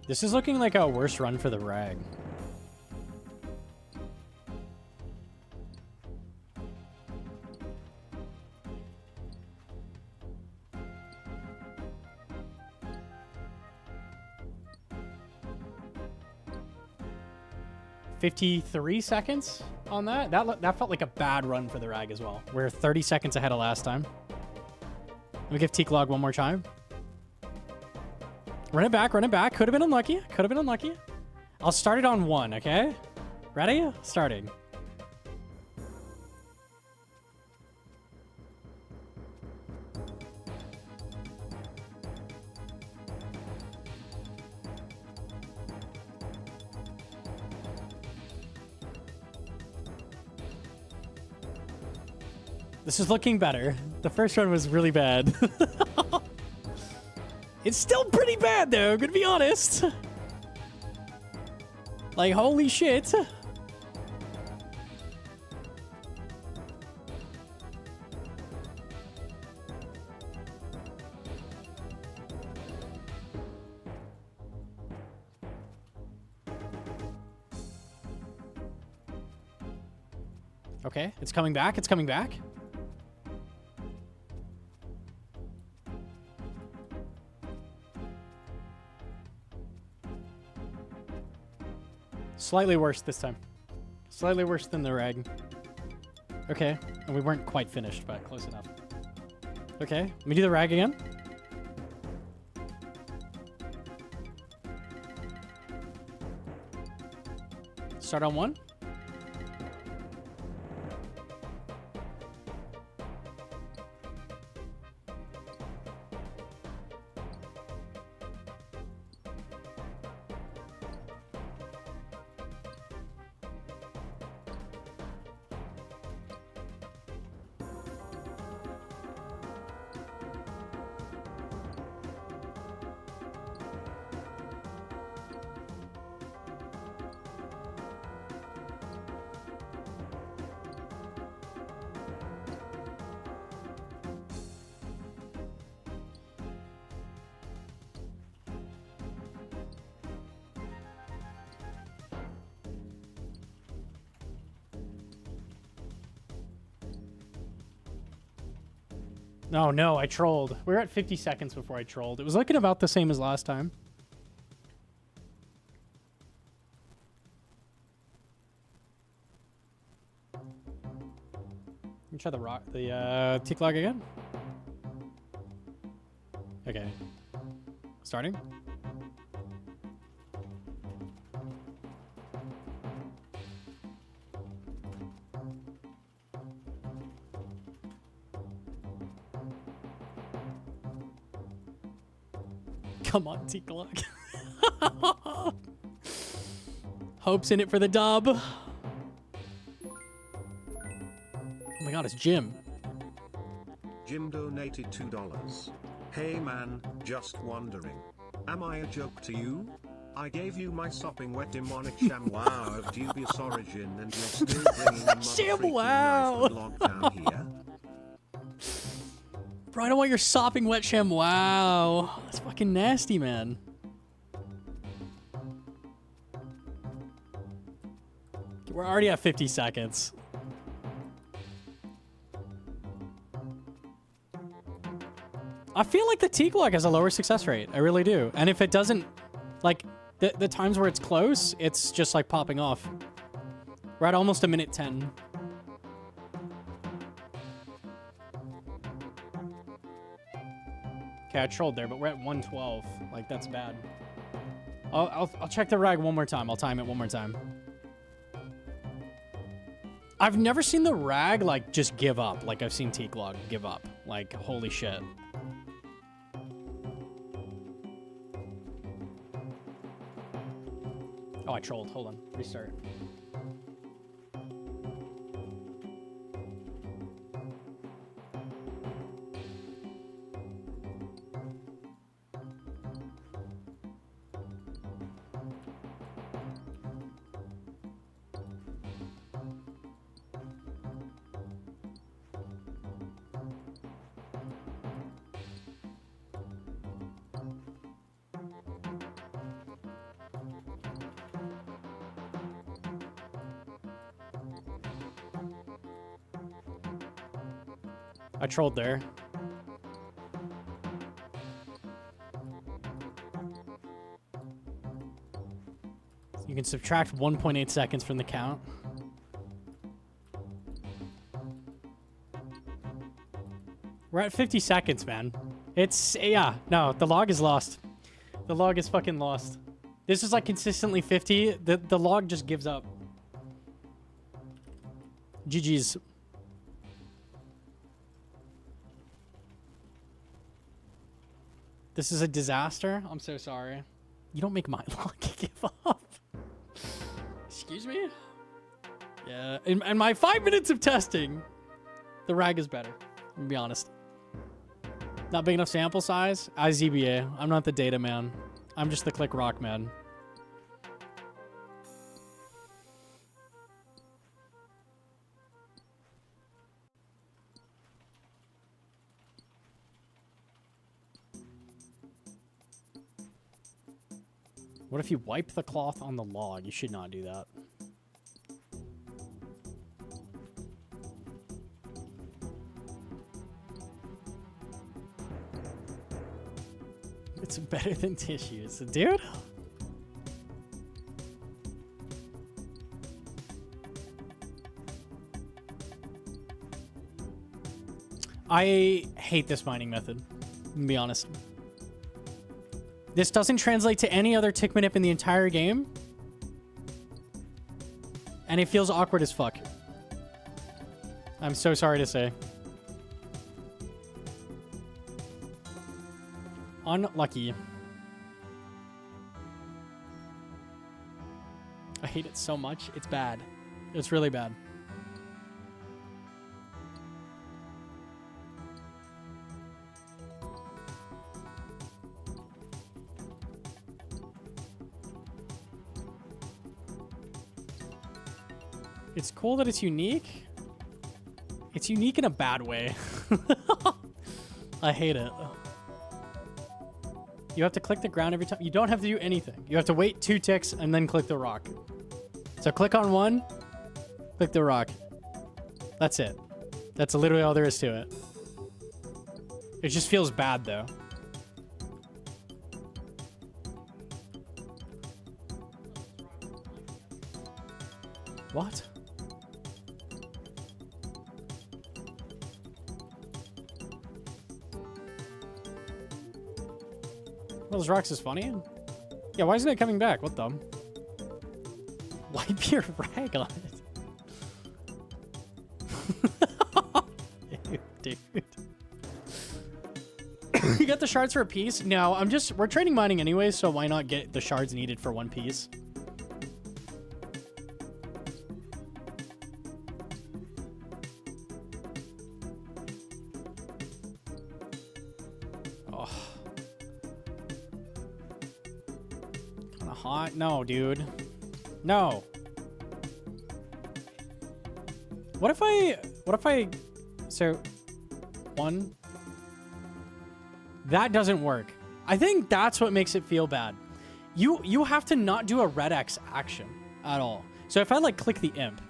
This is looking like a worse run for the rag. $53 seconds on that. That felt like a bad run for the rag as well. We're 30 seconds ahead of last time. Let me give T-Clog one more time. Run it back, run it back. Could have been unlucky. Could have been unlucky. I'll start it on 1, okay? Ready? Starting. This is looking better. The first one was really bad. It's still pretty bad, though, I'm gonna be honest. Like, holy shit. Okay, it's coming back, it's coming back. Slightly worse this time. Slightly worse than the rag. Okay, and we weren't quite finished, but close enough. Okay, let me do the rag again. Start on 1. Oh no, I trolled. We were at 50 seconds before I trolled. It was looking about the same as last time. Let me try the tick log again. Okay. Starting. Come on, T-Clock. Hope's in it for the dub. Oh my god, it's Jim. Jim donated $2. Hey man, just wondering. Am I a joke to you? I gave you my sopping wet demonic wow of dubious origin and you're still bringing a ShamWow. log down here? Bro, I don't want your sopping wet sham. Wow. That's fucking nasty, man. We're already at 50 seconds. I feel like the T-Clock has a lower success rate. I really do. And if it doesn't, like, the times where it's close, it's just like popping off. We're at almost 1:10. Okay, I trolled there, but we're at 1:12. Like, that's bad. I'll check the rag one more time. I'll time it one more time. I've never seen the rag, like, just give up. Like, I've seen T-Clog give up. Like, holy shit. Oh, I trolled. Hold on. Restart. I trolled there. You can subtract 1.8 seconds from the count. We're at 50 seconds, man. It's, yeah, no, the log is lost. The log is fucking lost. This is like consistently 50. The log just gives up. GG's. This is a disaster. I'm so sorry. You don't make my log give up. Excuse me? Yeah, in my 5 minutes of testing, the rag is better. I'm gonna be honest. Not big enough sample size? ZBA. I'm not the data man. I'm just the click rock man. What if you wipe the cloth on the log? You should not do that. It's better than tissues, dude. I hate this mining method, to be honest. This doesn't translate to any other tick manip in the entire game. And it feels awkward as fuck. I'm so sorry to say. Unlucky. I hate it so much. It's bad. It's really bad. It's cool that it's unique. It's unique in a bad way. I hate it. You have to click the ground every time. You don't have to do anything. You have to wait 2 ticks and then click the rock. So click on one, click the rock. That's it. That's literally all there is to it. It just feels bad though. What? Those rocks is funny. Yeah, why isn't it coming back? What the? Wipe your rag on it. Dude. You got the shards for a piece? No, we're trading mining anyway, so why not get the shards needed for 1 piece? Hot? No, dude. No. What if I, so, 1. That doesn't work. I think that's what makes it feel bad. You have to not do a red X action at all. So if I like click the imp.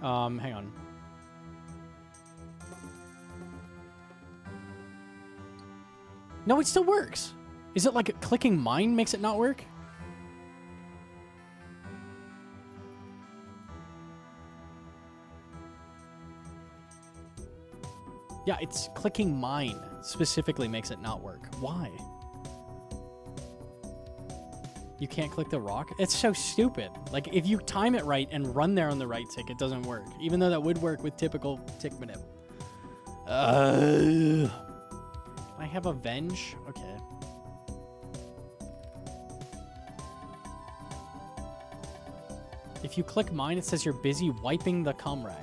Hang on. No, it still works. Is it like clicking mine makes it not work? Yeah, it's clicking mine specifically makes it not work. Why? You can't click the rock? It's so stupid. Like, if you time it right and run there on the right tick, it doesn't work. Even though that would work with typical tick manip. Can I have Avenge? Okay. If you click mine, it says you're busy wiping the cum rag.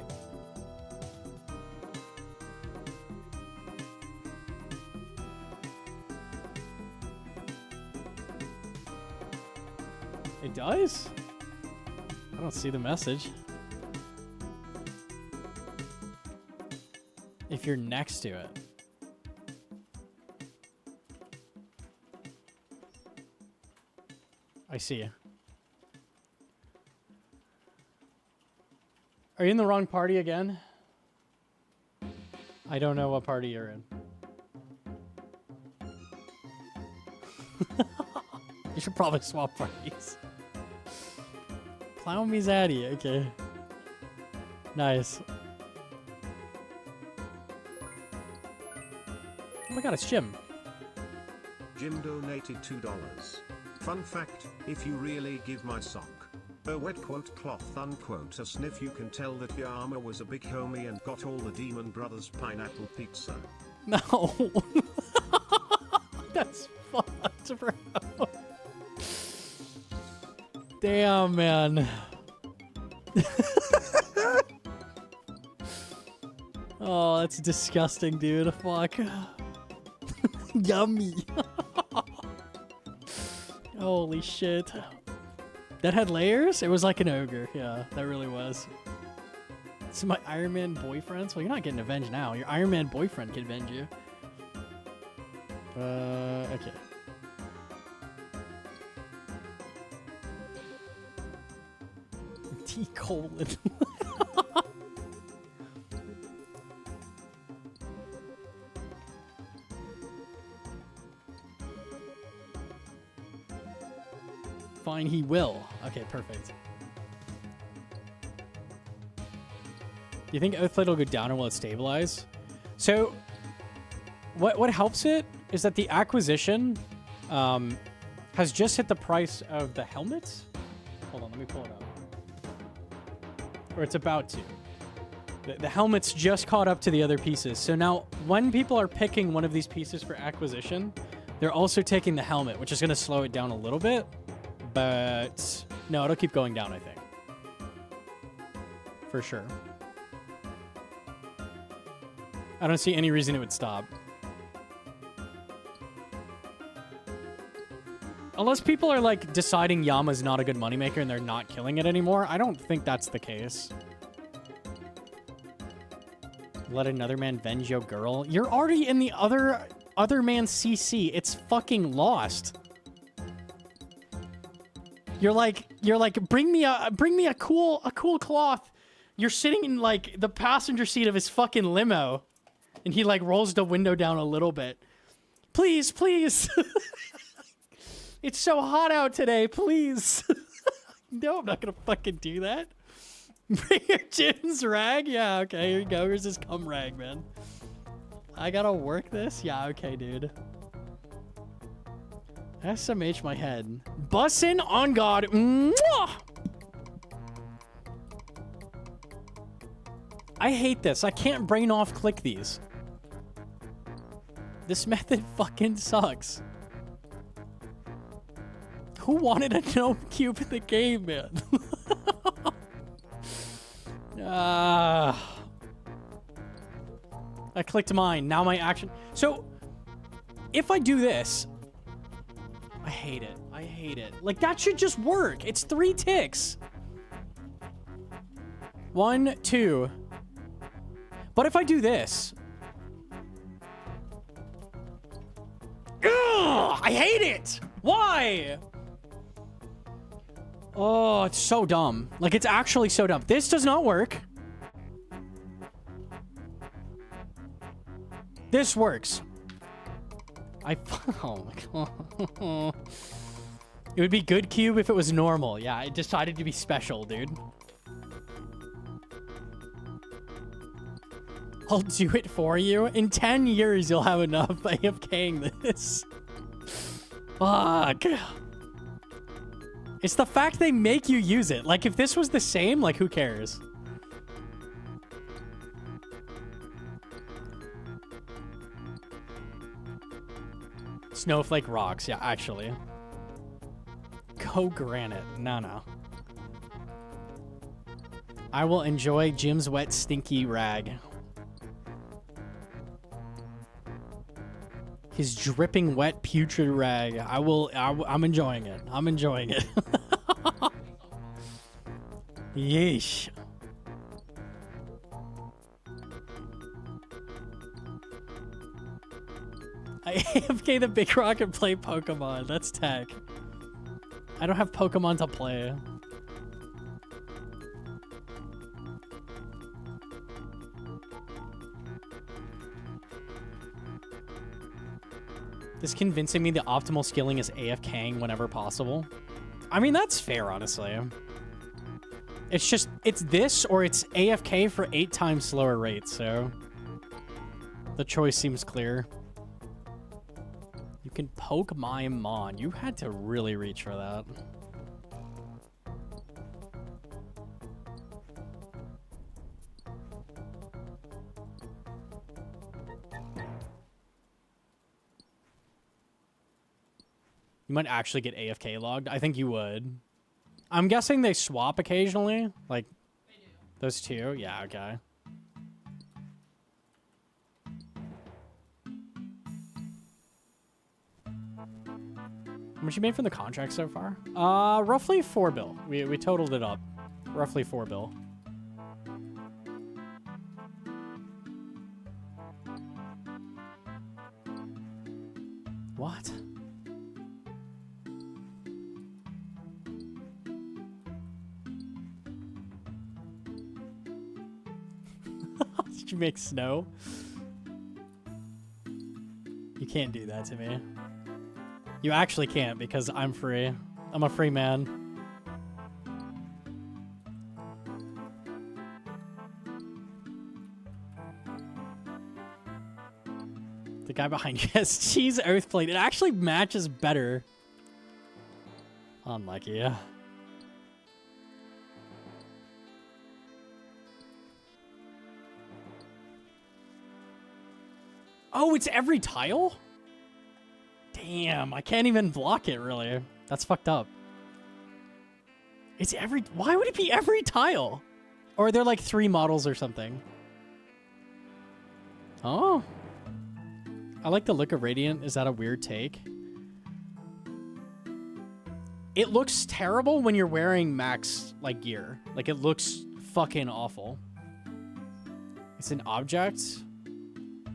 It does? I don't see the message. If you're next to it. I see. Are you in the wrong party again? I don't know what party you're in. You should probably swap parties. Plow me Zaddy, okay. Nice. Oh my god, it's Jim. Jim donated $2. Fun fact, if you really give my sock a wet quote cloth unquote a sniff, you can tell that Yama was a big homie and got all the Demon Brothers pineapple pizza. No. That's fucked, bro. Damn, man. Oh, that's disgusting, dude. Fuck. Yummy. Holy shit. That had layers? It was like an ogre. Yeah, that really was. So my Iron Man boyfriends? Well, you're not getting avenged now. Your Iron Man boyfriend can avenge you. Okay. T colon. Fine, he will. Okay, perfect. you think Oathblade will go down or will it stabilize? So, what helps it is that the acquisition has just hit the price of the helmets. Hold on, let me pull it up. Or it's about to. The helmet's just caught up to the other pieces. So now, when people are picking one of these pieces for acquisition, they're also taking the helmet, which is going to slow it down a little bit. But no, it'll keep going down, I think. For sure. I don't see any reason it would stop. Unless people are like deciding Yama's not a good moneymaker and they're not killing it anymore, I don't think that's the case. Let another man venge your girl. You're already in the other man's CC. It's fucking lost. You're like bring me a cool cloth. You're sitting in like the passenger seat of his fucking limo, and he like rolls the window down a little bit. Please, please. It's so hot out today. Please. No, I'm not gonna fucking do that. Bring your Jim's rag? Yeah, okay, here you go. Here's his cum rag, man. I gotta work this? Yeah, okay, dude. SMH my head. Bussin' on God. Mwah! I hate this. I can't brain off click these. This method fucking sucks. Who wanted a gnome cube in the game, man? I clicked mine. Now my action. So, if I do this, I hate it. I hate it. Like, that should just work. It's 3 ticks. 1, 2. But if I do this. Ugh, I hate it. Why? Oh, it's so dumb. Like, it's actually so dumb. This does not work. This works. Oh my god. It would be good cube if it was normal. Yeah, it decided to be special, dude. I'll do it for you. In 10 years, you'll have enough AFKing this. Fuck. It's the fact they make you use it. Like, if this was the same, like, who cares? Snowflake rocks. Yeah, actually. Go granite. No. I will enjoy Jim's wet, stinky rag. His dripping, wet, putrid rag. I'm enjoying it. I'm enjoying it. Yeesh. I AFK the big rock and play Pokemon. That's tech. I don't have Pokemon to play. This convincing me the optimal skilling is AFKing whenever possible. I mean, that's fair, honestly. It's just, it's this or it's AFK for 8 times slower rates, so the choice seems clear. You can poke my Mon. You had to really reach for that. You might actually get AFK logged. I think you would. I'm guessing they swap occasionally. Like, They do. those two? Yeah, okay. How much you made from the contract so far? Roughly 4 bill. We totaled it up. Roughly 4 bill. What? Did you make snow? You can't do that to me. You actually can't because I'm free. I'm a free man. The guy behind you has cheese oath plate. It actually matches better. Unlucky, yeah. Oh, it's every tile? Damn, I can't even block it, really. That's fucked up. It's every... Why would it be every tile? Or are there like 3 models or something? Oh. I like the look of Radiant. Is that a weird take? It looks terrible when you're wearing max, like, gear. Like, it looks fucking awful. It's an object?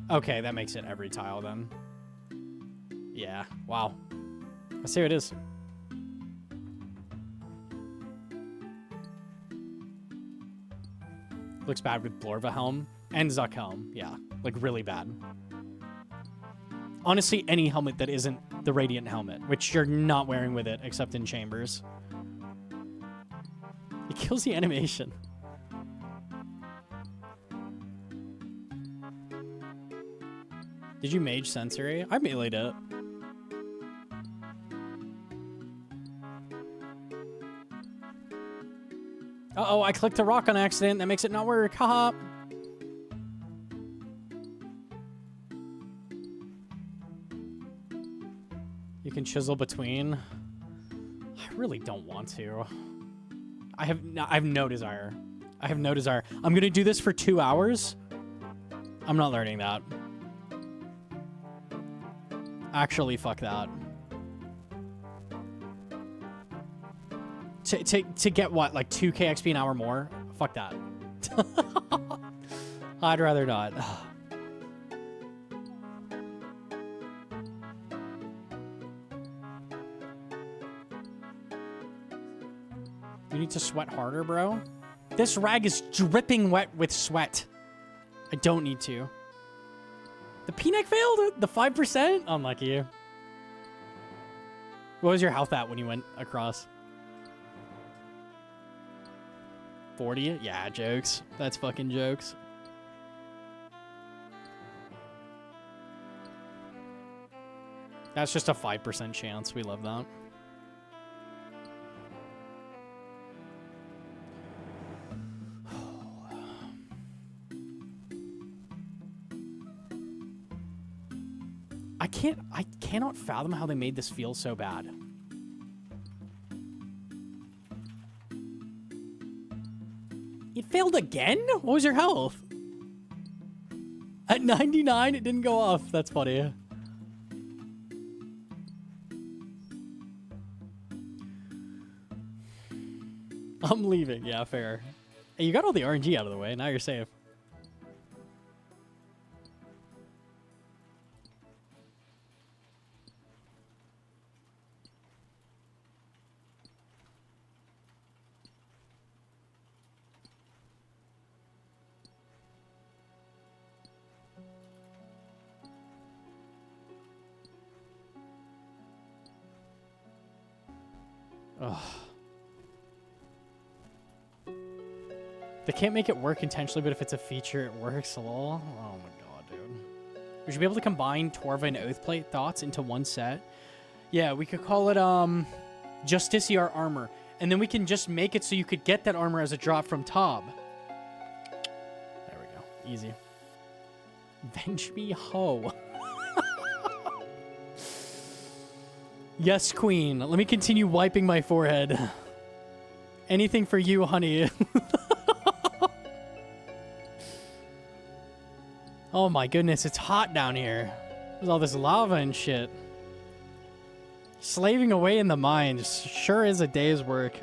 Okay, that makes it every tile, then. Yeah, wow. Let's see what it is. Looks bad with Blorva helm and Zuck helm. Yeah, like really bad. Honestly, any helmet that isn't the Radiant helmet, which you're not wearing with it except in chambers. It kills the animation. Did you mage sensory? I meleeed it. Uh-oh, I clicked a rock on accident. That makes it not work. Haha. You can chisel between. I really don't want to. I have no desire. I have no desire. I'm going to do this for 2 hours. I'm not learning that. Actually, fuck that. To get what, like 2k XP an hour more? Fuck that. I'd rather not. You need to sweat harder, bro. This rag is dripping wet with sweat. I don't need to. The P-neck failed? The 5%? Unlucky. What was your health at when you went across? 40? Yeah, jokes. That's fucking jokes. That's just a 5% chance. We love that. I cannot fathom how they made this feel so bad. It failed again? What was your health? At 99, it didn't go off. That's funny. I'm leaving. Yeah, fair. Hey, you got all the RNG out of the way. Now you're safe. Ugh. They can't make it work intentionally, but if it's a feature, it works. Lol. Oh my god, dude. We should be able to combine Torva and Oathplate thoughts into one set. Yeah, we could call it Justiciar armor. And then we can just make it so you could get that armor as a drop from Tob. There we go. Easy. Venge me ho. Yes, queen. Let me continue wiping my forehead. Anything for you, honey. Oh my goodness, it's hot down here. There's all this lava and shit. Slaving away in the mines sure is a day's work.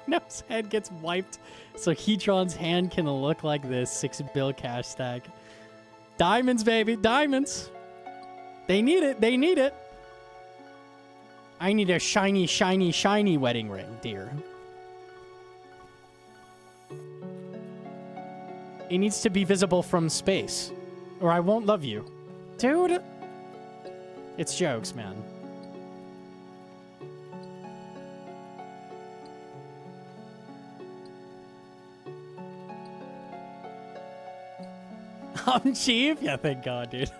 No's head gets wiped so Heatron's hand can look like this. 6 bill cash stack. Diamonds, baby. Diamonds. They need it. They need it. I need a shiny, shiny, shiny wedding ring, dear. It needs to be visible from space, or I won't love you. Dude! It's jokes, man. I'm cheap? Yeah, thank God, dude.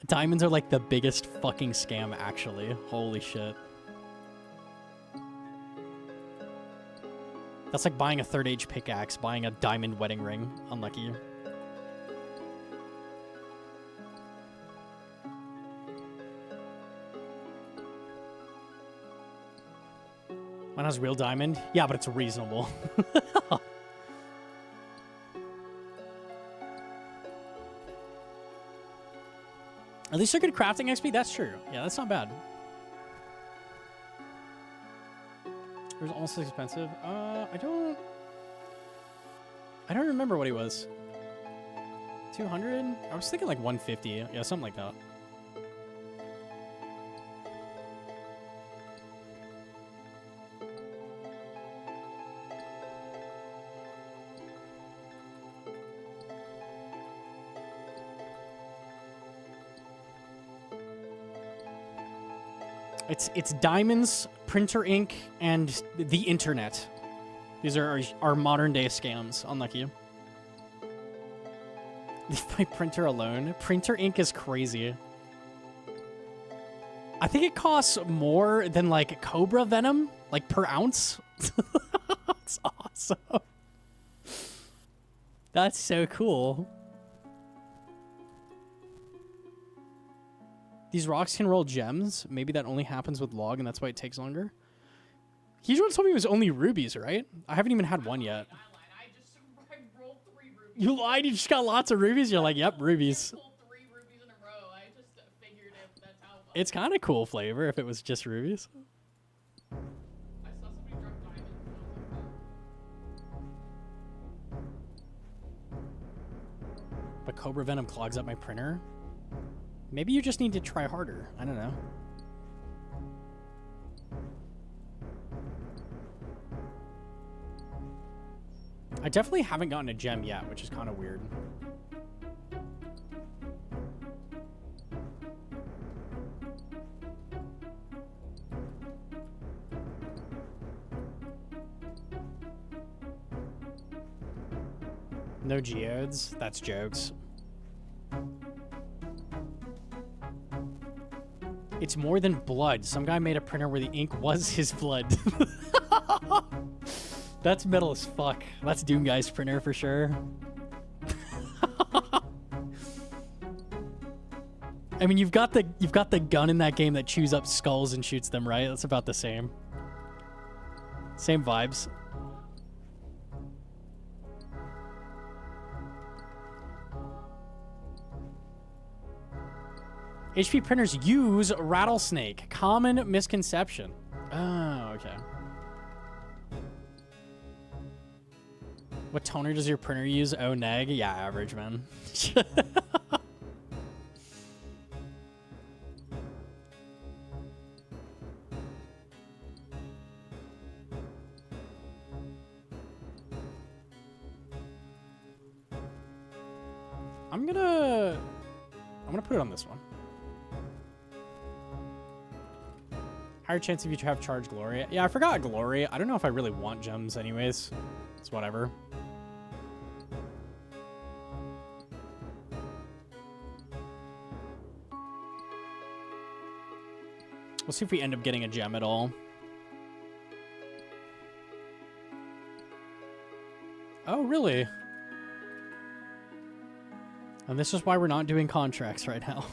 Diamonds are like the biggest fucking scam, actually. Holy shit. That's like buying a third age pickaxe, buying a diamond wedding ring. Unlucky. Mine has real diamond? Yeah, but it's reasonable. At least they're good crafting XP? That's true. Yeah, that's not bad. It was almost as expensive. I don't remember what he was. 200? I was thinking like 150. Yeah, something like that. It's diamonds, printer ink, and the internet. These are our modern day scams. Unlucky. My printer alone. Printer ink is crazy. I think it costs more than like cobra venom, like per ounce. That's awesome. That's so cool. These rocks can roll gems. Maybe that only happens with log, and that's why it takes longer. He once told me it was only rubies, right? I haven't even had one yet. I lied. I rolled 3 rubies. You lied? You just got lots of rubies? You're like, yep, rubies. I pulled 3 rubies in a row. I just figured if that's how. It's kind of cool flavor if it was just rubies. I saw somebody drop diamonds. But Cobra Venom clogs up my printer. Maybe you just need to try harder. I don't know. I definitely haven't gotten a gem yet, which is kind of weird. No geodes? That's jokes. It's more than blood. Some guy made a printer where the ink was his blood. That's metal as fuck. That's Doom Guy's printer for sure. I mean, you've got the gun in that game that chews up skulls and shoots them, right? That's about the same. Same vibes. HP printers use rattlesnake. Common misconception. Oh, okay. What toner does your printer use? Oh, neg? Yeah, average, man. I'm gonna put it on this one. Higher chance of you to have charged glory. Yeah, I forgot glory. I don't know if I really want gems anyways. It's whatever. We'll see if we end up getting a gem at all. Oh, really? And this is why we're not doing contracts right now.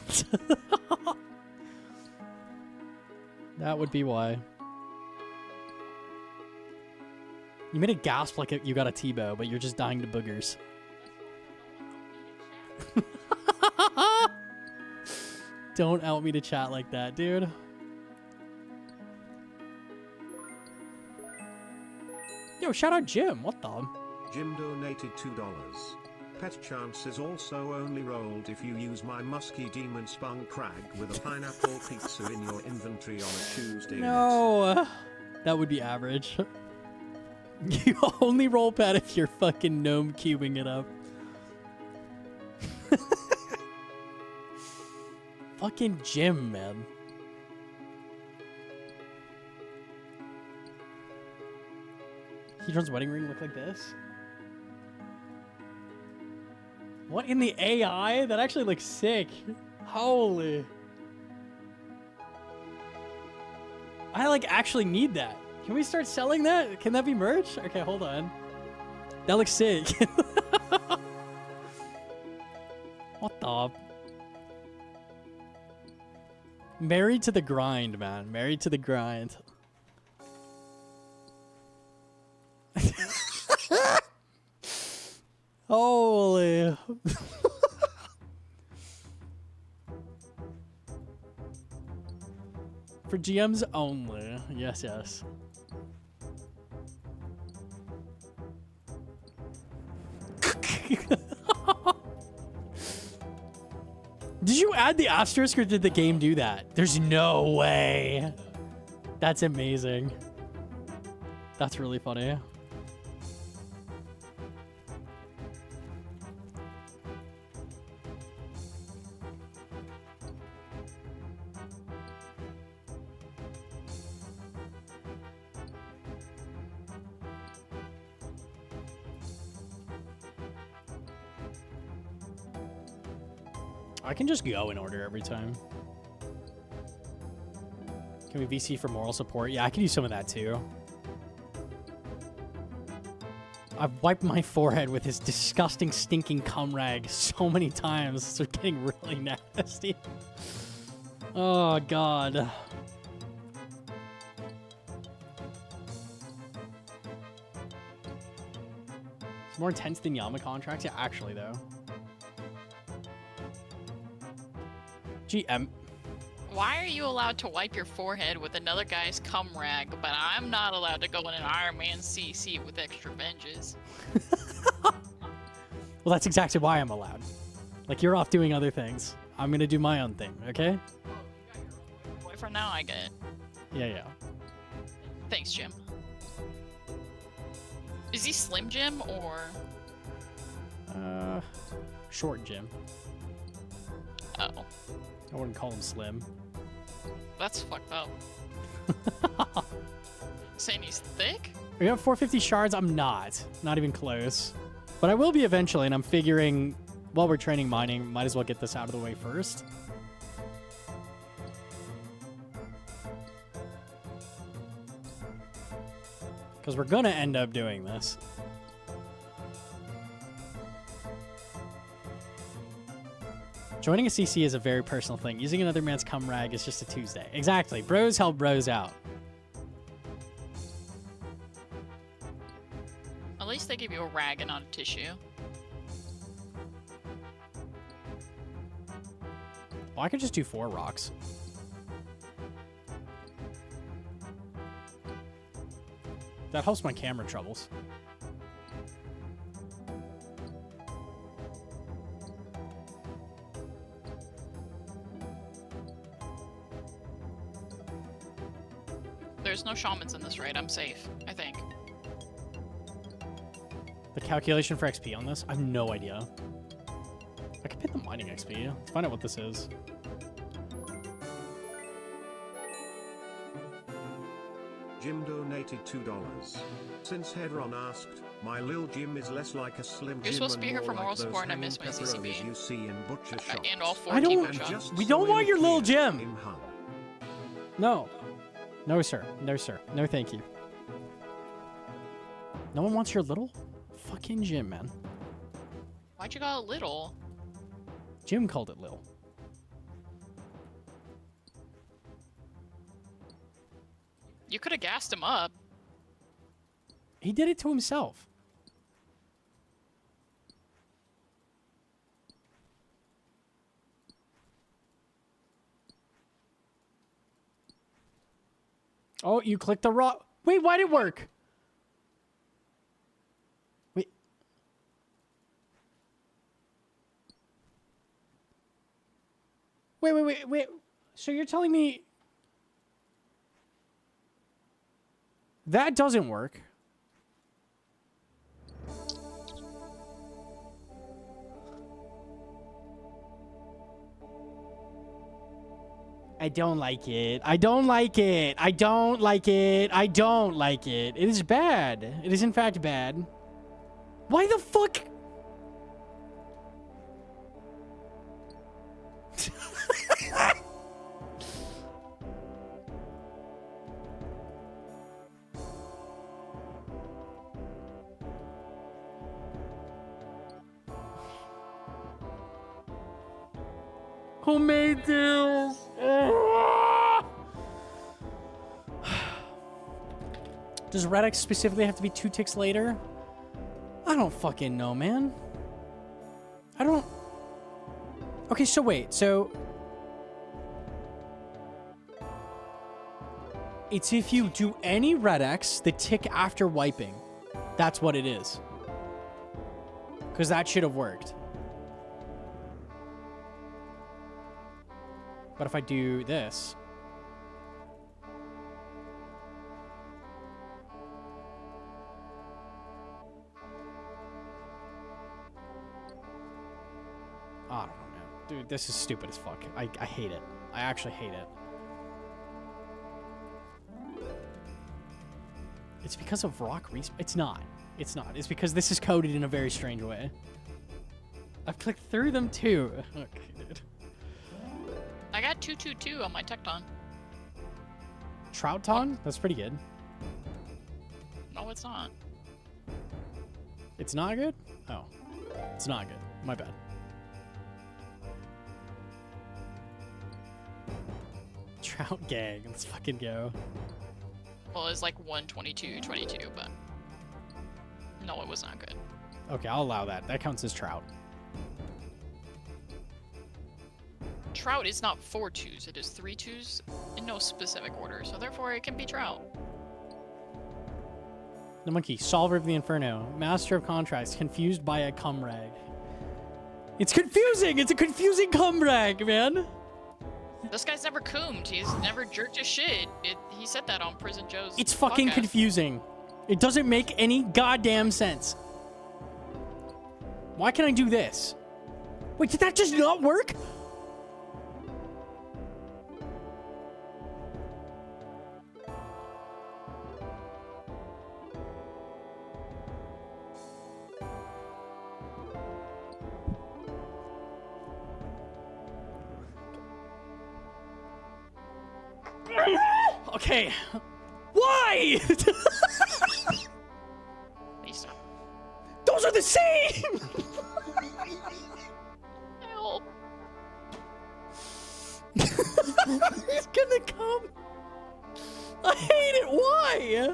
That would be why. You made a gasp like you got a T-bow, but you're just dying to boogers. Don't out me to chat like that, dude. Yo, shout out Jim. What the? Jim donated $2. Pet chance is also only rolled if you use my musky demon spunk crag with a pineapple pizza in your inventory on a Tuesday. No, that would be average. You only roll bad if you're fucking gnome cubing it up. Fucking Jim, man. Hedron's wedding ring look like this? What in the AI? That actually looks sick. Holy. I like actually need that. Can we start selling that? Can that be merch? Okay, hold on. That looks sick. What the? Married to the grind, man. Married to the grind. Holy. For GMs only. Yes, yes. Did you add the asterisk or did the game do that? There's no way. That's amazing. That's really funny. I can just go in order every time. Can we VC for moral support? Yeah, I can use some of that too. I've wiped my forehead with his disgusting, stinking cum rag so many times. It's getting really nasty. Oh, God. It's more intense than Yama contracts? Yeah, actually, though. GM. Why are you allowed to wipe your forehead with another guy's cum rag, but I'm not allowed to go in an Ironman CC with extra venges? Well, that's exactly why I'm allowed. Like, you're off doing other things. I'm gonna do my own thing, okay? Boyfriend now, I get it. Yeah, yeah. Thanks, Jim. Is he Slim Jim or? Short Jim. Oh, I wouldn't call him slim. that's fucked up. Saying he's thick? Are you at 450 shards? I'm not. Not even close. But I will be eventually, and I'm figuring while we're training mining, might as well get this out of the way first. Because we're gonna end up doing this. Joining a CC is a very personal thing. Using another man's cum rag is just a Tuesday. Exactly. Bros help bros out. At least they give you a rag and not a tissue. Well, I could just do 4 rocks. That helps my camera troubles. There's no shamans in this raid. I'm safe, I think. The calculation for XP on this? I have no idea. I could hit the mining XP. Let's find out what this is. Jim donated $2. Since Hedron asked, my lil Jim is less like a slim You're Jim supposed to be and here for more moral like those support and I hanging missed my pepperonis CCB. you see in butcher shops. And all 4 I don't- T-bone And shots. just We don't so want your little clear, Jim. in Hun. No. No, sir. No, sir. No, thank you. No one wants your little fucking Jim, man. Why'd you call it little? Jim called it Lil. You could have gassed him up. He did it to himself. Oh, you clicked the raw. Wait, why'd it work? Wait. Wait. So you're telling me that doesn't work? I don't like it. I don't like it. I don't like it. I don't like it. It is bad. It is in fact bad. Why the fuck? Who made this? Does Red X specifically have to be 2 ticks later? I don't fucking know, man. I don't... Okay, so wait, so... It's if you do any Red X, the tick after wiping. That's what it is. Because that should have worked. But if I do this... I don't know, man. Dude, this is stupid as fuck. I hate it. I actually hate it. It's because of rock respawn. It's not. It's not. It's because this is coded in a very strange way. I've clicked through them too. Okay, dude. I got 222 on my Tecton. Troutton? That's pretty good. No, it's not. It's not good? Oh. It's not good. My bad. Trout gang. Let's fucking go. Well, it's like 122.22, but no, it was not good. Okay, I'll allow that. That counts as trout. Trout is not 4 twos, it is 3 twos in no specific order, so therefore it can be trout. Gnomonkey, solver of the inferno, master of contracts, confused by a cum rag. It's confusing! It's a confusing cum rag, man! This guy's never coomed, he's never jerked his shit. He said that on Prison Joe's It's fucking podcast. confusing. It doesn't make any goddamn sense. Why can I do this? Wait, did that just not work? Okay. Why? Please stop. Those are the same! Help. He's gonna come. I hate it. Why?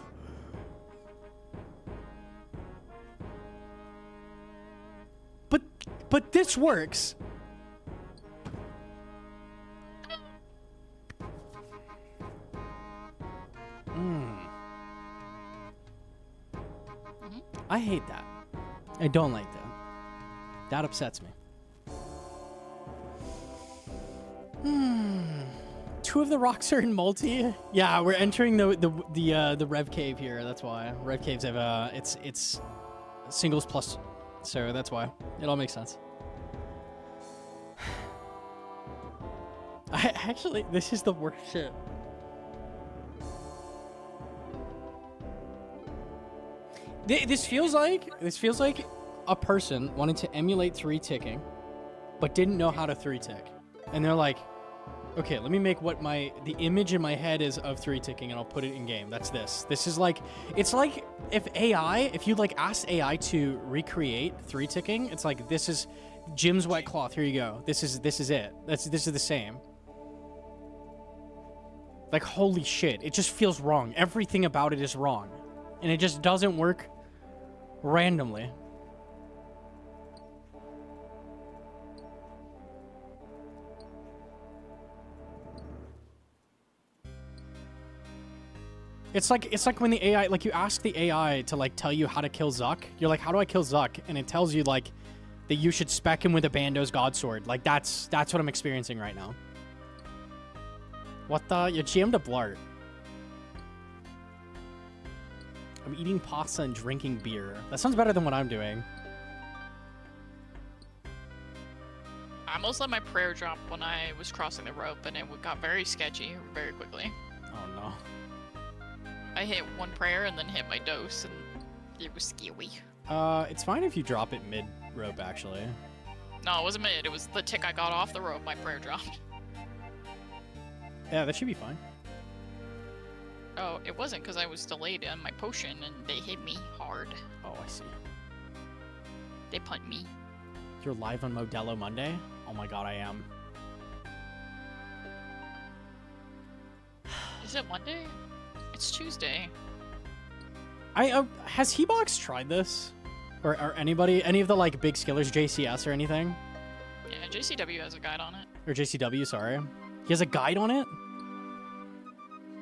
But this works. I hate that. I don't like that. That upsets me. 2 of the rocks are in multi. Yeah, we're entering the Rev Cave here. That's why Rev Caves have it's singles plus, so that's why it all makes sense. Actually, this is the worst shit. This feels like a person wanted to emulate 3-ticking, but didn't know how to 3-tick, and they're like, okay, let me make what the image in my head is of 3-ticking, and I'll put it in game. That's this. This is like, it's like if you like asked AI to recreate 3-ticking, it's like, this is Jim's wet cloth. Here you go. This is it. This is the same. Like, holy shit, it just feels wrong. Everything about it is wrong. And it just doesn't work randomly. It's like when the AI, like, you ask the AI to like tell you how to kill Zuck. You're like, how do I kill Zuck? And it tells you like that you should spec him with a Bando's God Sword. Like, that's what I'm experiencing right now. What the? You GM'd a blart. I'm eating pasta and drinking beer. That sounds better than what I'm doing. I almost let my prayer drop when I was crossing the rope, and it got very sketchy very quickly. Oh no. I hit one prayer and then hit my dose, and it was scary. It's fine if you drop it mid rope actually. No, it wasn't mid. It was the tick I got off the rope. My prayer dropped. Yeah, that should be fine. Oh, it wasn't because I was delayed on my potion, and they hit me hard. Oh, I see. They punt me. You're live on Modelo Monday? Oh my god, I am. Is it Monday? It's Tuesday. Has Hebox tried this? Or anybody, any of the like big skillers, JCS or anything? Yeah, JCW has a guide on it. Or JCW, sorry. He has a guide on it?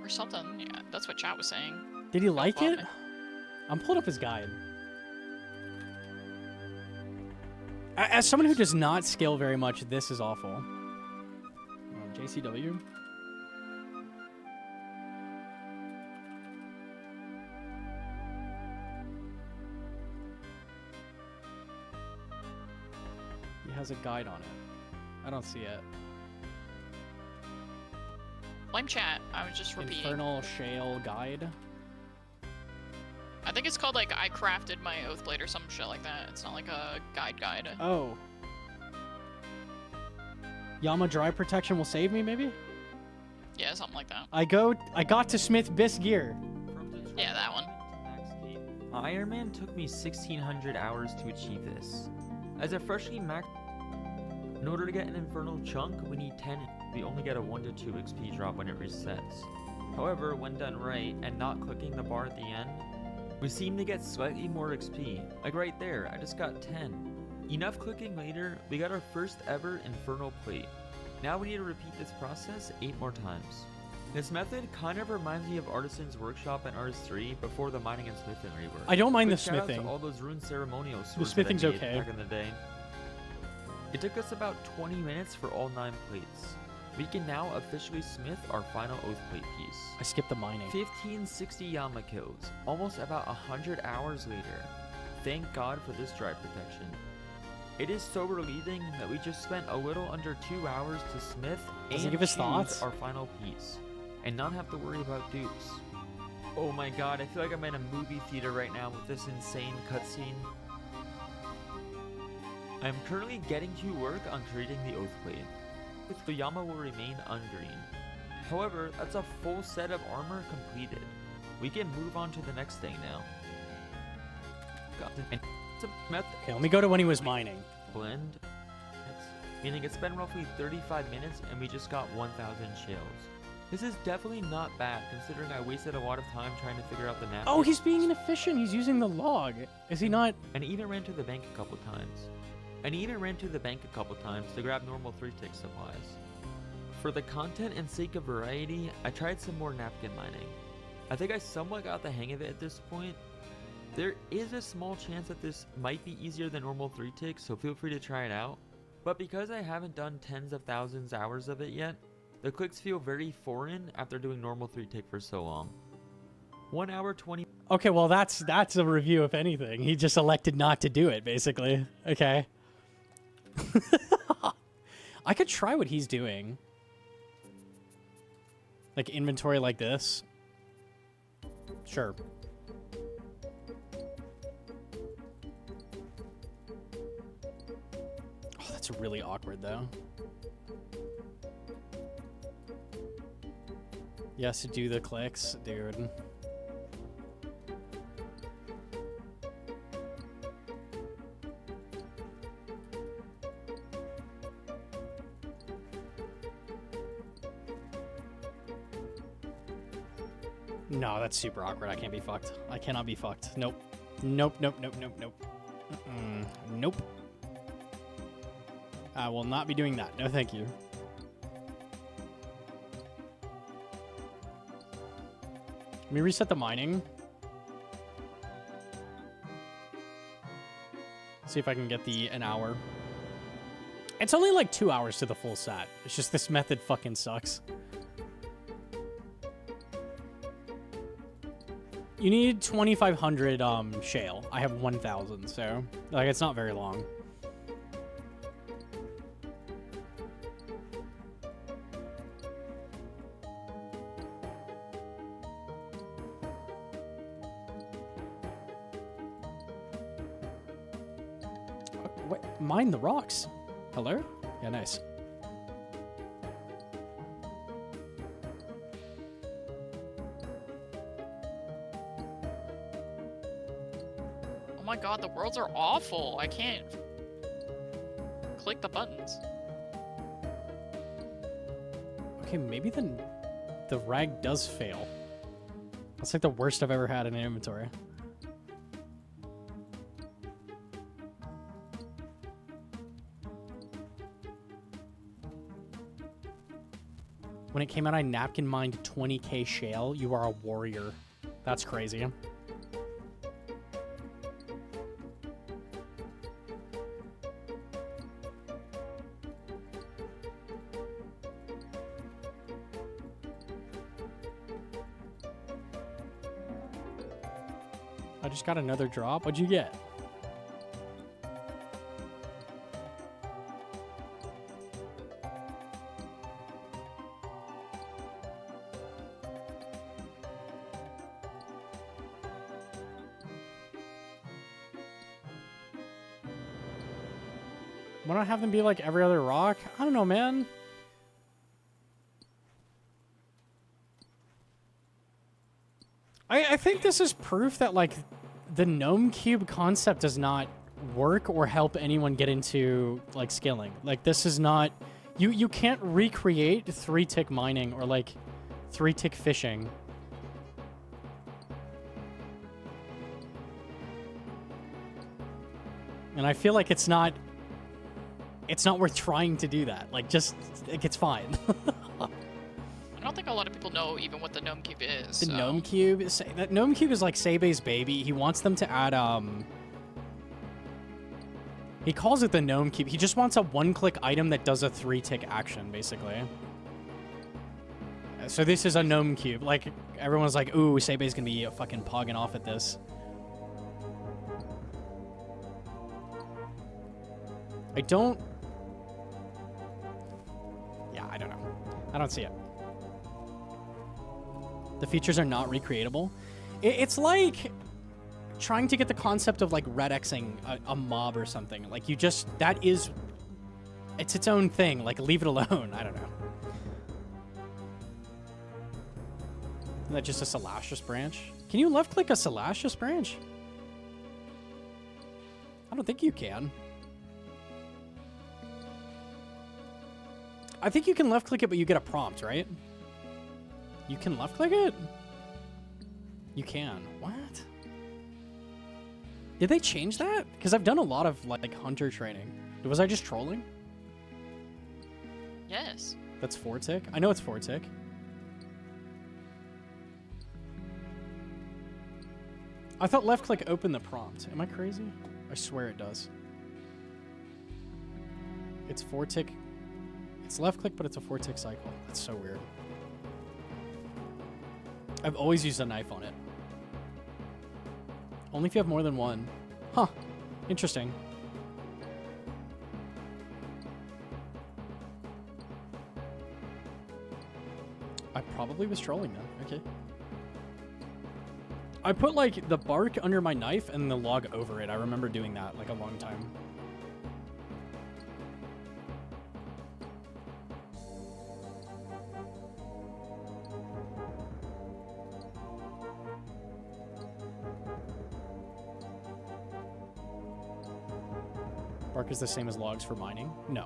Or something. Yeah, that's what chat was saying. Did he like quote it? me. I'm pulling up his guide. As someone who does not skill very much, this is awful. Oh, JCW. He has a guide on it. I don't see it. Blame chat. I was just repeating. Infernal Shale Guide. I think it's called like I crafted my Oathblade or some shit like that. It's not like a guide. Oh. Yama Dry Protection will save me, maybe? Yeah, something like that. I got to Smith Bis Gear. Yeah, that one. Ironman took me 1600 hours to achieve this. As a freshly maxed, in order to get an Infernal Chunk, we need 10. We only get a 1 to 2 XP drop when it resets. However, when done right and not clicking the bar at the end, we seem to get slightly more XP. Like right there, I just got 10. Enough clicking later, we got our first ever Infernal Plate. Now we need to repeat this process 8 more times. This method kind of reminds me of Artisan's Workshop in RS3 before the mining and smithing rework. I don't mind the Quick shout out to smithing. all those rune ceremonial The swords smithing's that I made okay. back in the day. It took us about 20 minutes for all 9 plates. We can now officially smith our final oath plate piece. I skipped the mining. 1560 Yama kills, almost about 100 hours later. Thank God for this dry protection. It is so relieving that we just spent a little under 2 hours to smith Does he and give his choose thoughts? our final piece, and not have to worry about dupes. Oh my god, I feel like I'm in a movie theater right now with this insane cutscene. I am currently getting to work on creating the oath plate. The Yama will remain ungreen. However, that's a full set of armor completed. We can move on to the next thing now. And it's a method Okay, let me go to when he was mining. blend, meaning it's been roughly 35 minutes and we just got 1,000 shells. This is definitely not bad considering I wasted a lot of time trying to figure out the napkin. Oh, he's being inefficient. He's using the log. Is he not? And even ran to the bank a couple times. To grab normal 3-tick supplies. For the content and sake of variety, I tried some more napkin mining. I think I somewhat got the hang of it at this point. There is a small chance that this might be easier than normal 3-tick, so feel free to try it out. But because I haven't done tens of thousands hours of it yet, the clicks feel very foreign after doing normal 3-tick for so long. 1 hour 20. Okay, well that's a review if anything. He just elected not to do it, basically. Okay. I could try what he's doing. Like inventory like this. Sure. Oh, that's really awkward though. Yes, to do the clicks, dude. No, that's super awkward. I can't be fucked. I cannot be fucked. Nope. Nope, nope, nope, nope, nope. Nope. I will not be doing that. No, thank you. Let me reset the mining. See if I can get an hour. It's only like 2 hours to the full set. It's just this method fucking sucks. You need 2,500 shale. I have 1,000, so like it's not very long. Wait, mine the rocks. Hello? Yeah, nice. Oh my god, the worlds are awful. I can't click the buttons. Okay, maybe the rag does fail. That's like the worst I've ever had in an inventory. When it came out, I napkin mined 20k shale. You are a warrior. That's crazy. I just got another drop. What'd you get? Why don't I have them be like every other rock? I don't know, man. I think this is proof that, like, the gnome cube concept does not work or help anyone get into, like, skilling. Like, this is not... You can't recreate 3-tick mining or, like, 3-tick fishing. And I feel like it's not worth trying to do that. Like, just, like, it's fine. I don't think a lot of people know even what the gnome cube is. The so. gnome cube is that gnome cube is like Seibei's baby. He wants them to add he calls it the gnome cube. He just wants a one-click item that does a 3-tick action, basically. So this is a gnome cube. Like, everyone's like, ooh, Seibei's gonna be fucking pogging off at this. I don't know. I don't see it. The features are not recreatable. It's like trying to get the concept of like red Xing a mob or something. Like you just, it's its own thing. Like leave it alone. I don't know. Isn't that just a Salacious branch? Can you left click a Salacious branch? I don't think you can. I think you can left click it, but you get a prompt, right? You can left click it? You can. What? Did they change that? Because I've done a lot of like hunter training. Was I just trolling? Yes. That's 4-tick? I know it's 4-tick. I thought left click opened the prompt. Am I crazy? I swear it does. It's 4-tick. It's left click, but it's a 4-tick cycle. That's so weird. I've always used a knife on it. Only if you have more than one. Huh. Interesting. I probably was trolling them. Okay. I put, like, the bark under my knife and the log over it. I remember doing that, like, a long time. Bark is the same as logs for mining? No.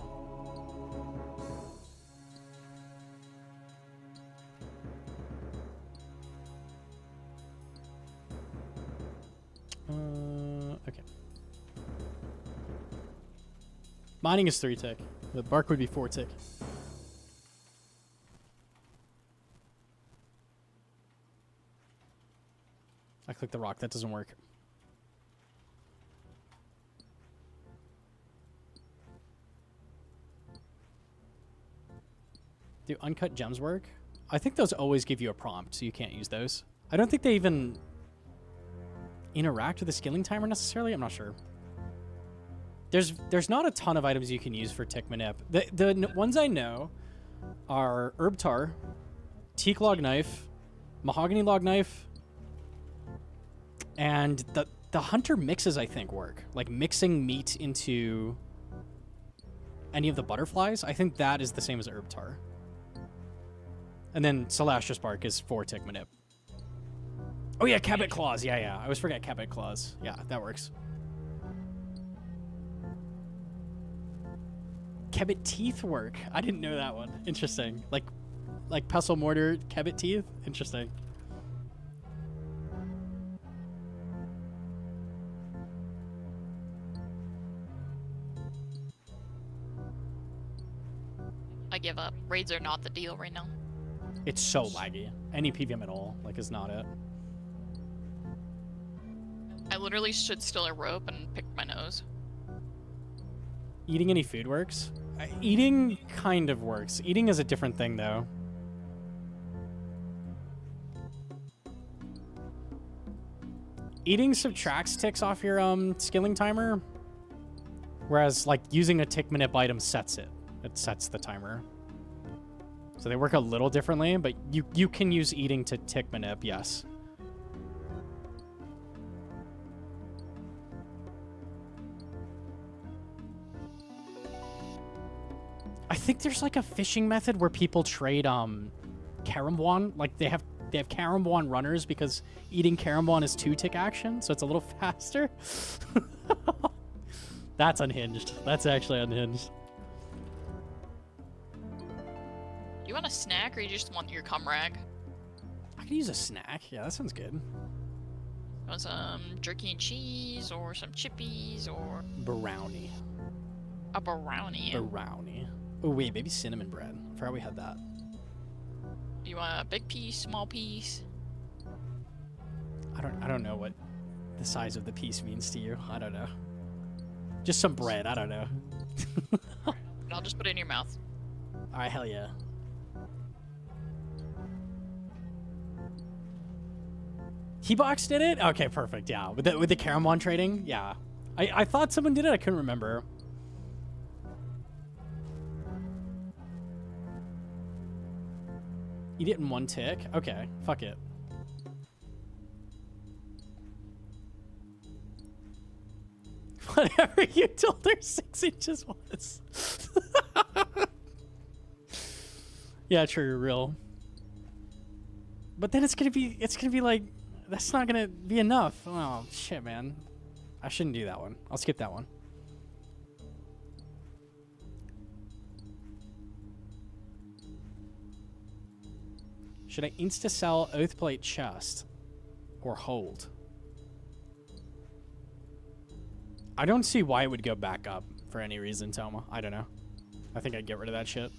Okay. Mining is 3-tick. The bark would be 4-tick. I clicked the rock. That doesn't work. Do uncut gems work? I think those always give you a prompt, so you can't use those. I don't think they even interact with the skilling timer necessarily. I'm not sure. There's not a ton of items you can use for tick manip. The ones I know are herb tar, teak log knife, mahogany log knife, and the hunter mixes, I think, work. Like mixing meat into any of the butterflies. I think that is the same as herb tar. And then Celestial Spark is for tick manip. Oh yeah, Cabot Claws. Yeah. I always forget Cabot Claws. Yeah, that works. Cabot Teeth work. I didn't know that one. Interesting. Like pestle mortar, Cabot Teeth. Interesting. I give up. Raids are not the deal right now. It's so laggy. Any PVM at all, like, is not it. I literally stood still a rope and picked my nose. Eating any food works? Eating kind of works. Eating is a different thing, though. Eating subtracts ticks off your skilling timer, whereas like using a tick manip item sets it. It sets the timer. So they work a little differently, but you can use eating to tick manip, yes. I think there's like a fishing method where people trade Karambwan, like they have Karambwan runners because eating Karambwan is 2 tick action, so it's a little faster. That's unhinged. That's actually unhinged. You want a snack or you just want your cum rag? I could use a snack. Yeah, that sounds good. You want some jerky and cheese or some chippies or Brownie. a brownie? Brownie. Oh wait, maybe cinnamon bread. I forgot we had that. You want a big piece, small piece? I don't know what the size of the piece means to you. I don't know. Just some bread. I don't know. I'll just put it in your mouth. All right, hell yeah. T-Box did it? Okay, perfect. Yeah, with the Karamon trading. Yeah, I thought someone did it. I couldn't remember. Eat it in 1 tick. Okay, fuck it. Whatever you told her 6 inches was. Yeah, true, real. But then it's gonna be like, that's not gonna be enough. Oh shit, man. I shouldn't do that one. I'll skip that one. Should I insta-sell Oathplate chest or hold? I don't see why it would go back up for any reason, Toma. I don't know. I think I'd get rid of that shit.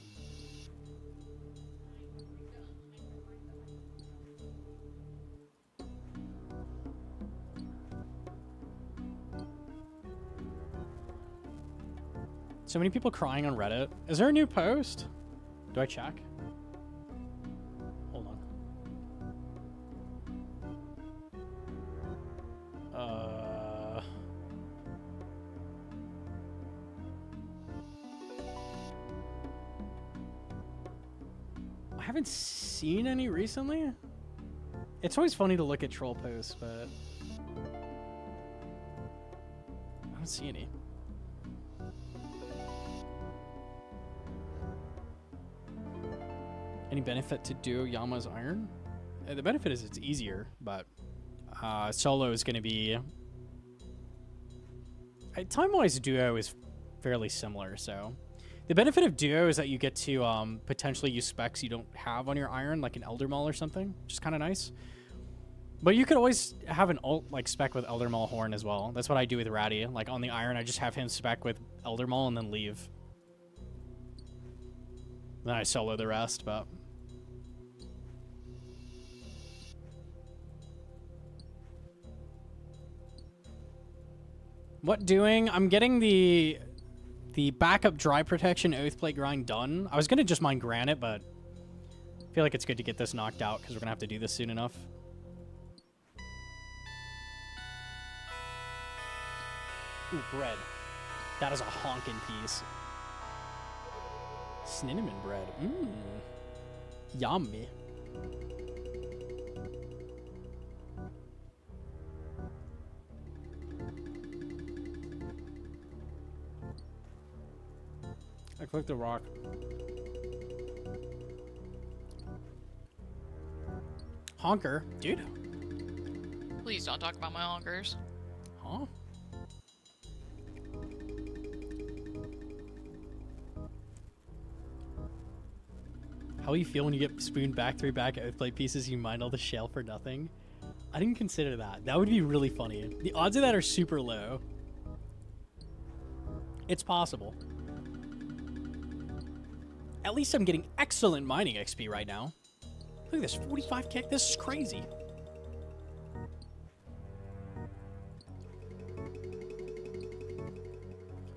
So many people crying on Reddit. Is there a new post? Do I check? Hold on. I haven't seen any recently. It's always funny to look at troll posts, but I don't see any. Any benefit to duo Yama's iron? The benefit is it's easier, but solo is going to be... Time-wise, duo is fairly similar, so... The benefit of duo is that you get to potentially use specs you don't have on your iron, like an Elder Maul or something, which is kind of nice. But you could always have an ult like spec with Elder Maul Horn as well. That's what I do with Ratty. Like on the iron, I just have him spec with Elder Maul and then leave. Then I solo the rest, but... What doing? I'm getting the backup dry protection Oathplate grind done. I was going to just mine granite, but I feel like it's good to get this knocked out because we're going to have to do this soon enough. Ooh, bread. That is a honkin' piece. Cinnamon bread. Mmm. Yummy. click the rock. Honker, dude. Please don't talk about my honkers. Huh? How will you feel when you get spooned back 3 back at plate pieces? You mine all the shell for nothing. I didn't consider that. That would be really funny. The odds of that are super low. It's possible. At least I'm getting excellent mining XP right now. Look at this, 45k. This is crazy.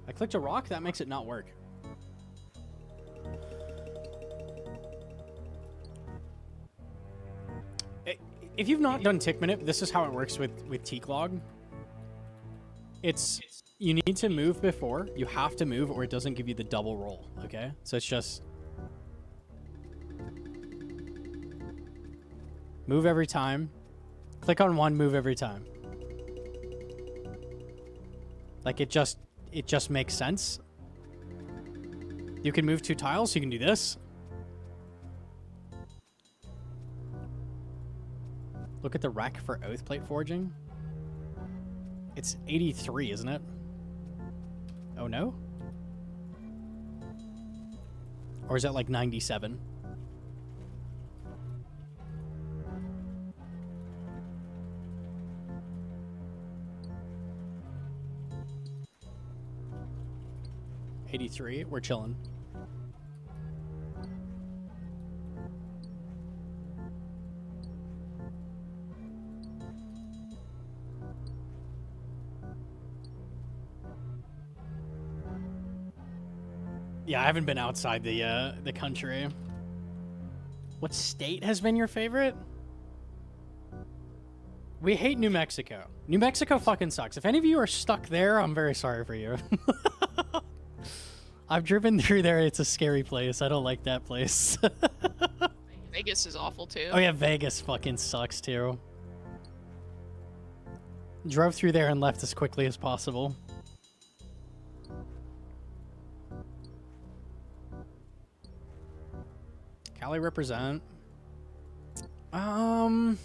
I clicked a rock, that makes it not work. If you've not done Tick Minute, this is how it works with Teaklog. It's, you need to move before, you have to move or it doesn't give you the double roll, okay? So it's just... move every time. Click on one, move every time. Like it just makes sense. You can move 2 tiles, so you can do this. Look at the rec for Oath Plate Forging. It's 83, isn't it? Oh no? Or is that like 97? We're chilling. Yeah, I haven't been outside the country. What state has been your favorite? We hate New Mexico. New Mexico fucking sucks. If any of you are stuck there, I'm very sorry for you. I've driven through there. It's a scary place. I don't like that place. Vegas is awful too. Oh yeah, Vegas fucking sucks too. Drove through there and left as quickly as possible. Cali represent. I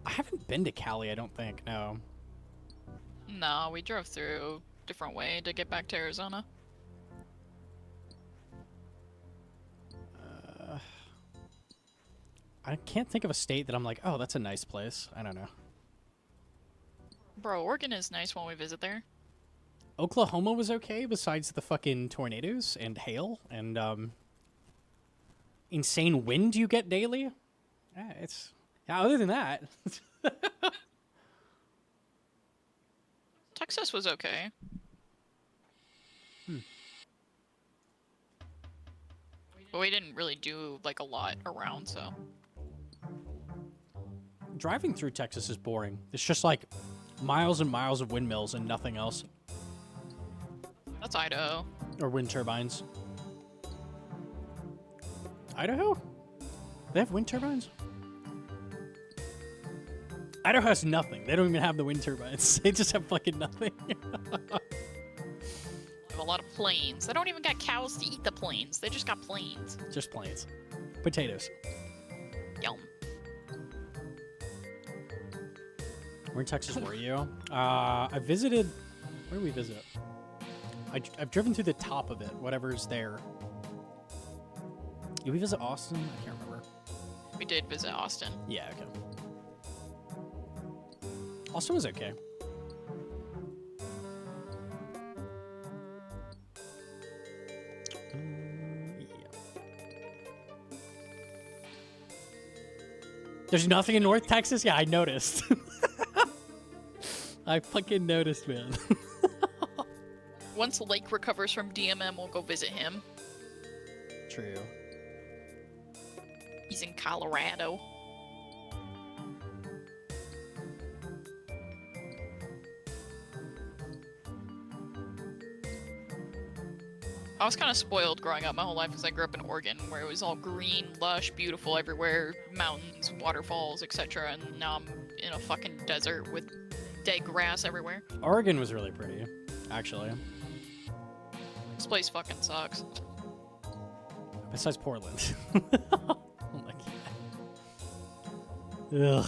haven't been to Cali, I don't think, no. No, we drove through a different way to get back to Arizona. I can't think of a state that I'm like, oh, that's a nice place. I don't know. Bro, Oregon is nice when we visit there. Oklahoma was okay besides the fucking tornadoes and hail and insane wind you get daily. Yeah, other than that. Texas was okay. But we didn't really do like a lot around, so. Driving through Texas is boring. It's just like miles and miles of windmills and nothing else. That's Idaho. Or wind turbines. Idaho? They have wind turbines? Idaho has nothing. They don't even have the wind turbines. They just have fucking nothing. They have a lot of plains. They don't even got cows to eat the plains. They just got plains. Just plains. Potatoes. Yum. Where in Texas were you? I visited... Where did we visit? I've driven through the top of it, whatever's there. Did we visit Austin? I can't remember. We did visit Austin. Yeah, okay. Austin was okay. There's nothing in North Texas? Yeah, I noticed. I fucking noticed, man. Once Lake recovers from DMM, we'll go visit him. True. He's in Colorado. I was kind of spoiled growing up my whole life because I grew up in Oregon, where it was all green, lush, beautiful everywhere, mountains, waterfalls, etc. And now I'm in a fucking desert with dead grass everywhere. Oregon was really pretty, actually. This place fucking sucks. Besides Portland. Oh my god. Ugh.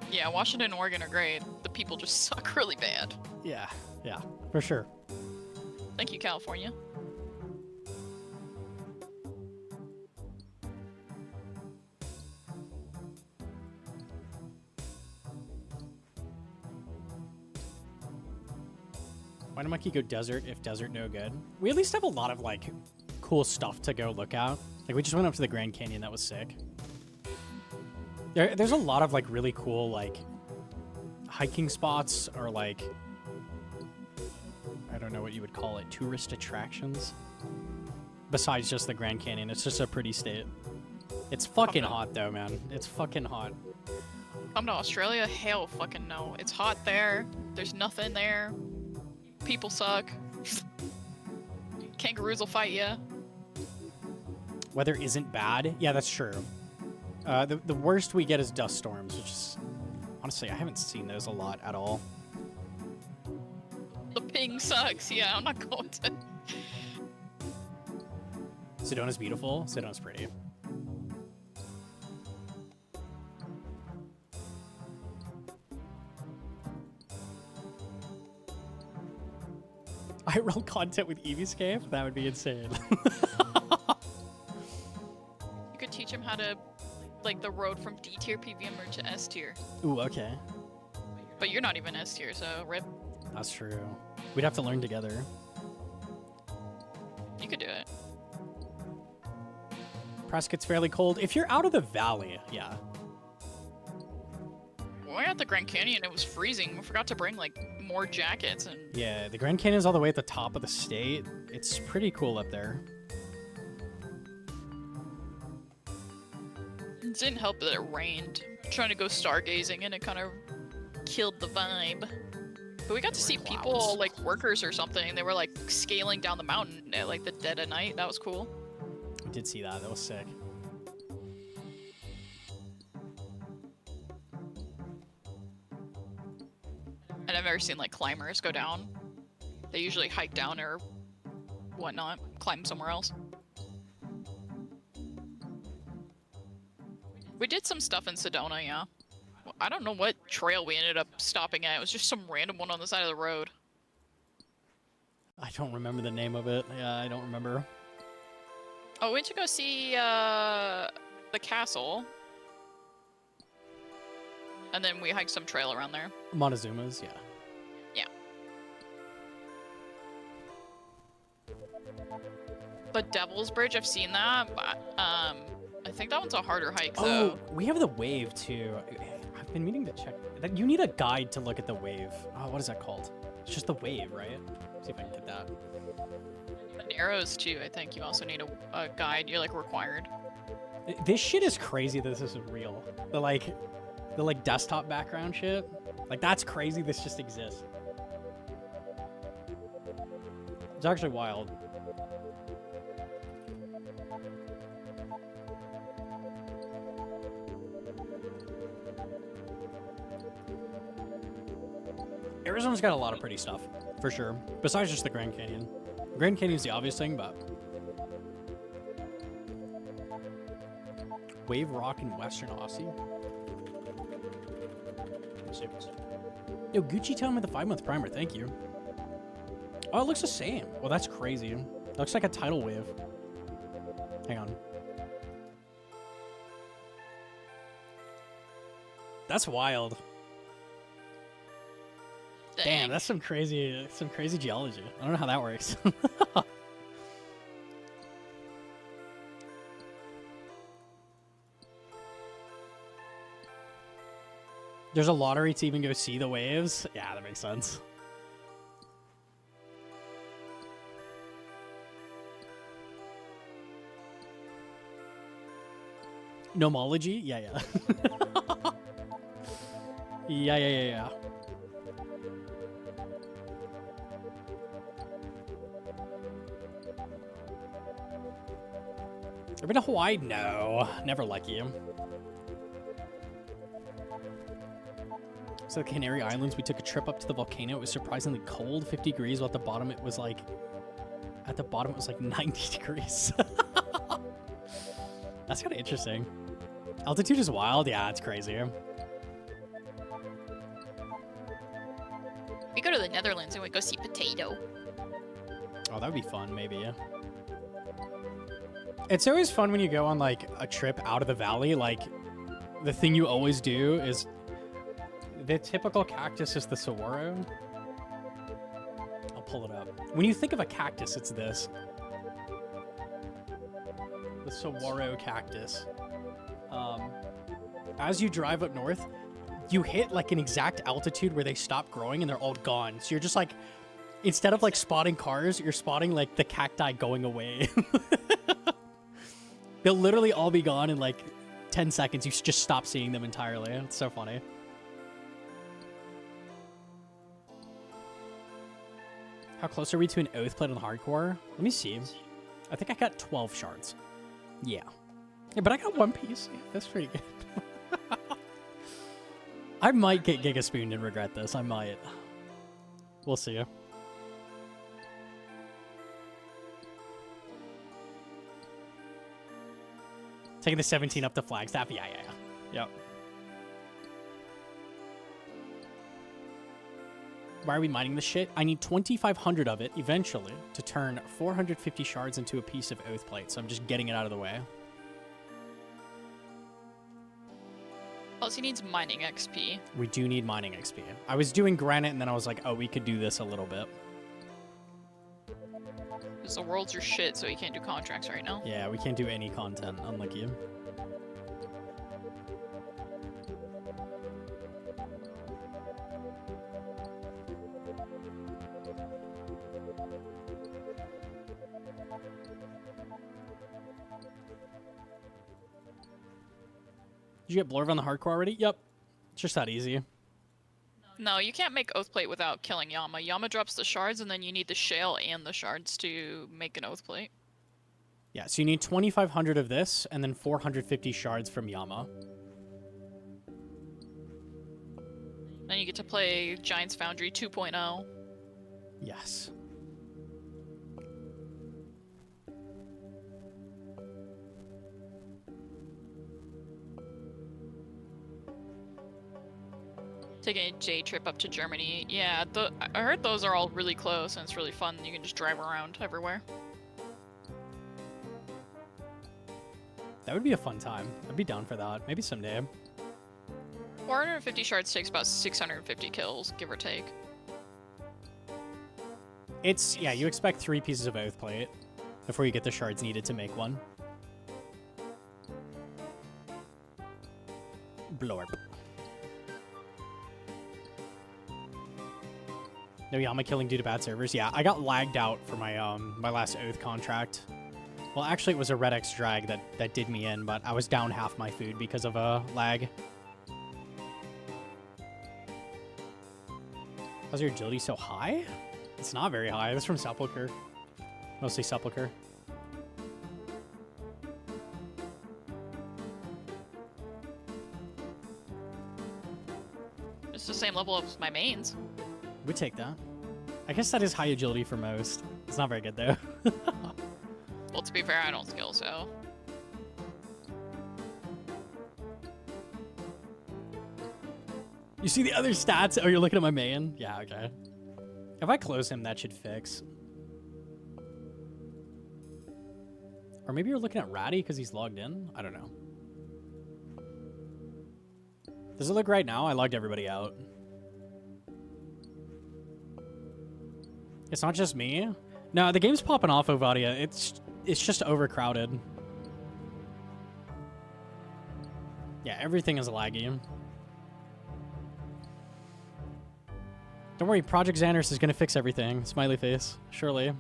Yeah, Washington and Oregon are great. The people just suck really bad. Yeah, yeah, for sure. Thank you, California. Why did Monkey go desert if desert no good? We at least have a lot of like cool stuff to go look at. Like we just went up to the Grand Canyon, that was sick. There's a lot of like really cool like hiking spots or like I don't know what you would call it, tourist attractions. Besides just the Grand Canyon, it's just a pretty state. It's fucking hot though, man. It's fucking hot. Come to Australia? Hell fucking no. It's hot there. There's nothing there. People suck. Kangaroos will fight ya. Weather isn't bad. Yeah, that's true. The worst we get is dust storms, which is honestly I haven't seen those a lot at all. The ping sucks. Yeah, I'm not going to. Sedona's beautiful. Sedona's pretty. IRL content with Eevescape? That would be insane. You could teach him how to, like, the road from D tier PVMer to S tier. Ooh, okay. But you're not even S tier, so rip. That's true. We'd have to learn together. You could do it. Prescott's fairly cold. If you're out of the valley, yeah. When we were at the Grand Canyon, it was freezing. We forgot to bring, like, more jackets and... Yeah, the Grand Canyon's all the way at the top of the state. It's pretty cool up there. It didn't help that it rained. Trying to go stargazing and it kind of killed the vibe. But we got to see people, like, workers or something. They were, like, scaling down the mountain at, like, the dead of night. That was cool. We did see that. That was sick. And I've never seen, like, climbers go down. They usually hike down or whatnot, climb somewhere else. We did some stuff in Sedona, yeah. I don't know what trail we ended up stopping at. It was just some random one on the side of the road. I don't remember the name of it. Yeah, I don't remember. Oh, we went to go see the castle. And then we hiked some trail around there. Montezuma's, yeah. Yeah. The Devil's Bridge, I've seen that, but I think that one's a harder hike, though. Oh, we have the wave, too. I've been meaning to check. You need a guide to look at the wave. Oh, what is that called? It's just the wave, right? See if I can get that. The Narrows, too, I think you also need a guide. You're, like, required. This shit is crazy that this is real. The desktop background shit. Like, that's crazy this just exists. It's actually wild. Arizona's got a lot of pretty stuff, for sure. Besides just the Grand Canyon. Grand Canyon's the obvious thing, but... Wave Rock in Western Aussie? Yo, Gucci Town with the 5-month primer, thank you. Oh, it looks the same. Well, that's crazy. It looks like a tidal wave. Hang on. That's wild. Dang. Damn, that's some crazy geology. I don't know how that works. There's a lottery to even go see the waves? Yeah, that makes sense. Gnomology? Yeah, yeah. Yeah. Ever been to Hawaii? No, never like you. So the Canary Islands, we took a trip up to the volcano. It was surprisingly cold, 50 degrees, while at the bottom it was like, 90 degrees. That's kind of interesting. Altitude is wild. Yeah, it's crazy. We go to the Netherlands and we go see Potato. Oh, that would be fun, maybe. It's always fun when you go on like a trip out of the valley. Like, the thing you always do is the typical cactus is the saguaro. I'll pull it up. When you think of a cactus, it's this. The saguaro cactus. As you drive up north, you hit like an exact altitude where they stop growing and they're all gone. So you're just like, instead of like spotting cars, you're spotting like the cacti going away. They'll literally all be gone in like 10 seconds. You just stop seeing them entirely. It's so funny. How close are we to an oath plate on hardcore? Let me see. I think I got 12 shards. Yeah. Yeah, but I got one piece. Yeah, that's pretty good. I might get Giga Spooned and regret this. I might. We'll see. Taking the 17 up to Flagstaff. Yeah. Yep. Why are we mining this shit? I need 2,500 of it eventually to turn 450 shards into a piece of oath plate. So I'm just getting it out of the way. Plus, he needs mining XP. We do need mining XP. I was doing granite and then I was like, oh, we could do this a little bit. Because the world's your shit, so you can't do contracts right now. Yeah, we can't do any content, unlike you. Did you get Blorv on the hardcore already? Yep. It's just that easy. No, you can't make oath plate without killing Yama. Yama drops the shards, and then you need the shale and the shards to make an oath plate. Yeah, so you need 2,500 of this, and then 450 shards from Yama. Then you get to play Giant's Foundry 2.0. Yes. Taking a J trip up to Germany. Yeah, I heard those are all really close, and it's really fun. You can just drive around everywhere. That would be a fun time. I'd be down for that. Maybe someday. 450 shards takes about 650 kills, give or take. It's, yeah, you expect 3 pieces of oath plate before you get the shards needed to make one. Blorp. No Yama killing due to bad servers. Yeah, I got lagged out for my my last oath contract. Well, actually, it was a Red X drag that did me in, but I was down half my food because of a lag. How's your agility so high? It's not very high. That's from Sepulcher. Mostly Sepulcher. It's the same level as my mains. We'd take that. I guess that is high agility for most. It's not very good, though. Well, to be fair, I don't skill, so... You see the other stats? Oh, you're looking at my main? Yeah, okay. If I close him, that should fix. Or maybe you're looking at Ratty because he's logged in? I don't know. Does it look right now? I logged everybody out. It's not just me. No, the game's popping off, Ovadia. It's just overcrowded. Yeah, everything is laggy. Don't worry, Project Xander's is gonna fix everything. Smiley face, surely.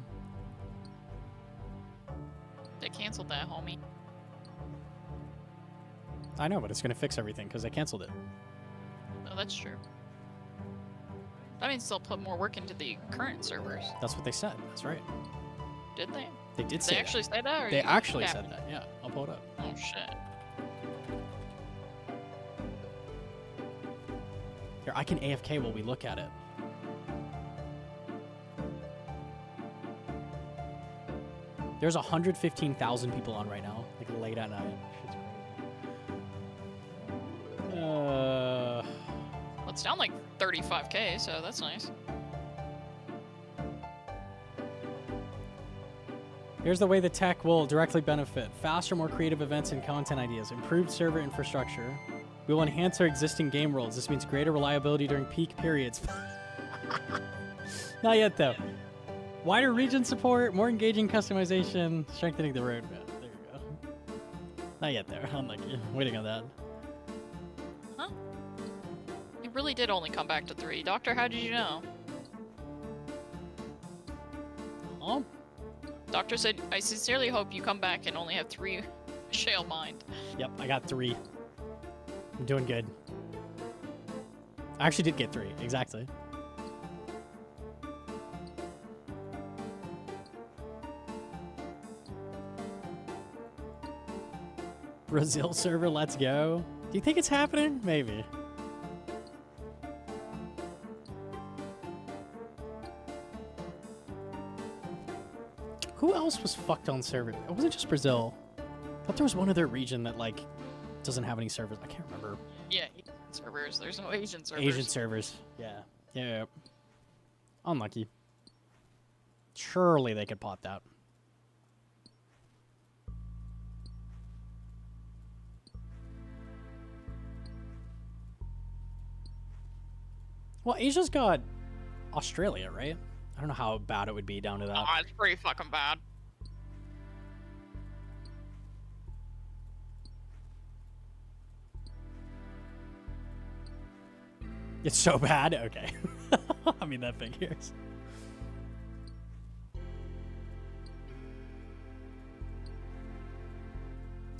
They canceled that, homie. I know, but it's gonna fix everything because they canceled it. No, that's true. That means they'll put more work into the current servers. That's what they said. That's right. Did they? They did They say actually that. say that? Or They you actually capping? said that. Yeah, I'll pull it up. Oh, shit. Here, I can AFK while we look at it. There's 115,000 people on right now, like late at night. Shit's crazy. Well, it's down like 35k, so that's nice. Here's the way the tech will directly benefit. Faster, more creative events and content ideas. Improved server infrastructure. We will enhance our existing game worlds. This means greater reliability during peak periods. Not yet, though. Wider region support, more engaging customization, strengthening the roadmap. There you go. Not yet, though. I'm like, waiting on that. Huh? It really did only come back to 3. Doctor, how did you know? Oh. Doctor said, I sincerely hope you come back and only have 3 shale mined. Yep, I got 3. I'm doing good. I actually did get 3, exactly. Brazil server, let's go. Do you think it's happening? Maybe. Who else was fucked on server? It wasn't just Brazil. I thought there was one other region that, like, doesn't have any servers. I can't remember. Yeah, Asian servers. There's no Asian servers. Asian servers. Yeah. Yeah. Unlucky. Surely they could pot that. Well, Asia's got Australia, right? I don't know how bad it would be down to that. Oh, it's pretty fucking bad. It's so bad? Okay. I mean, that figures.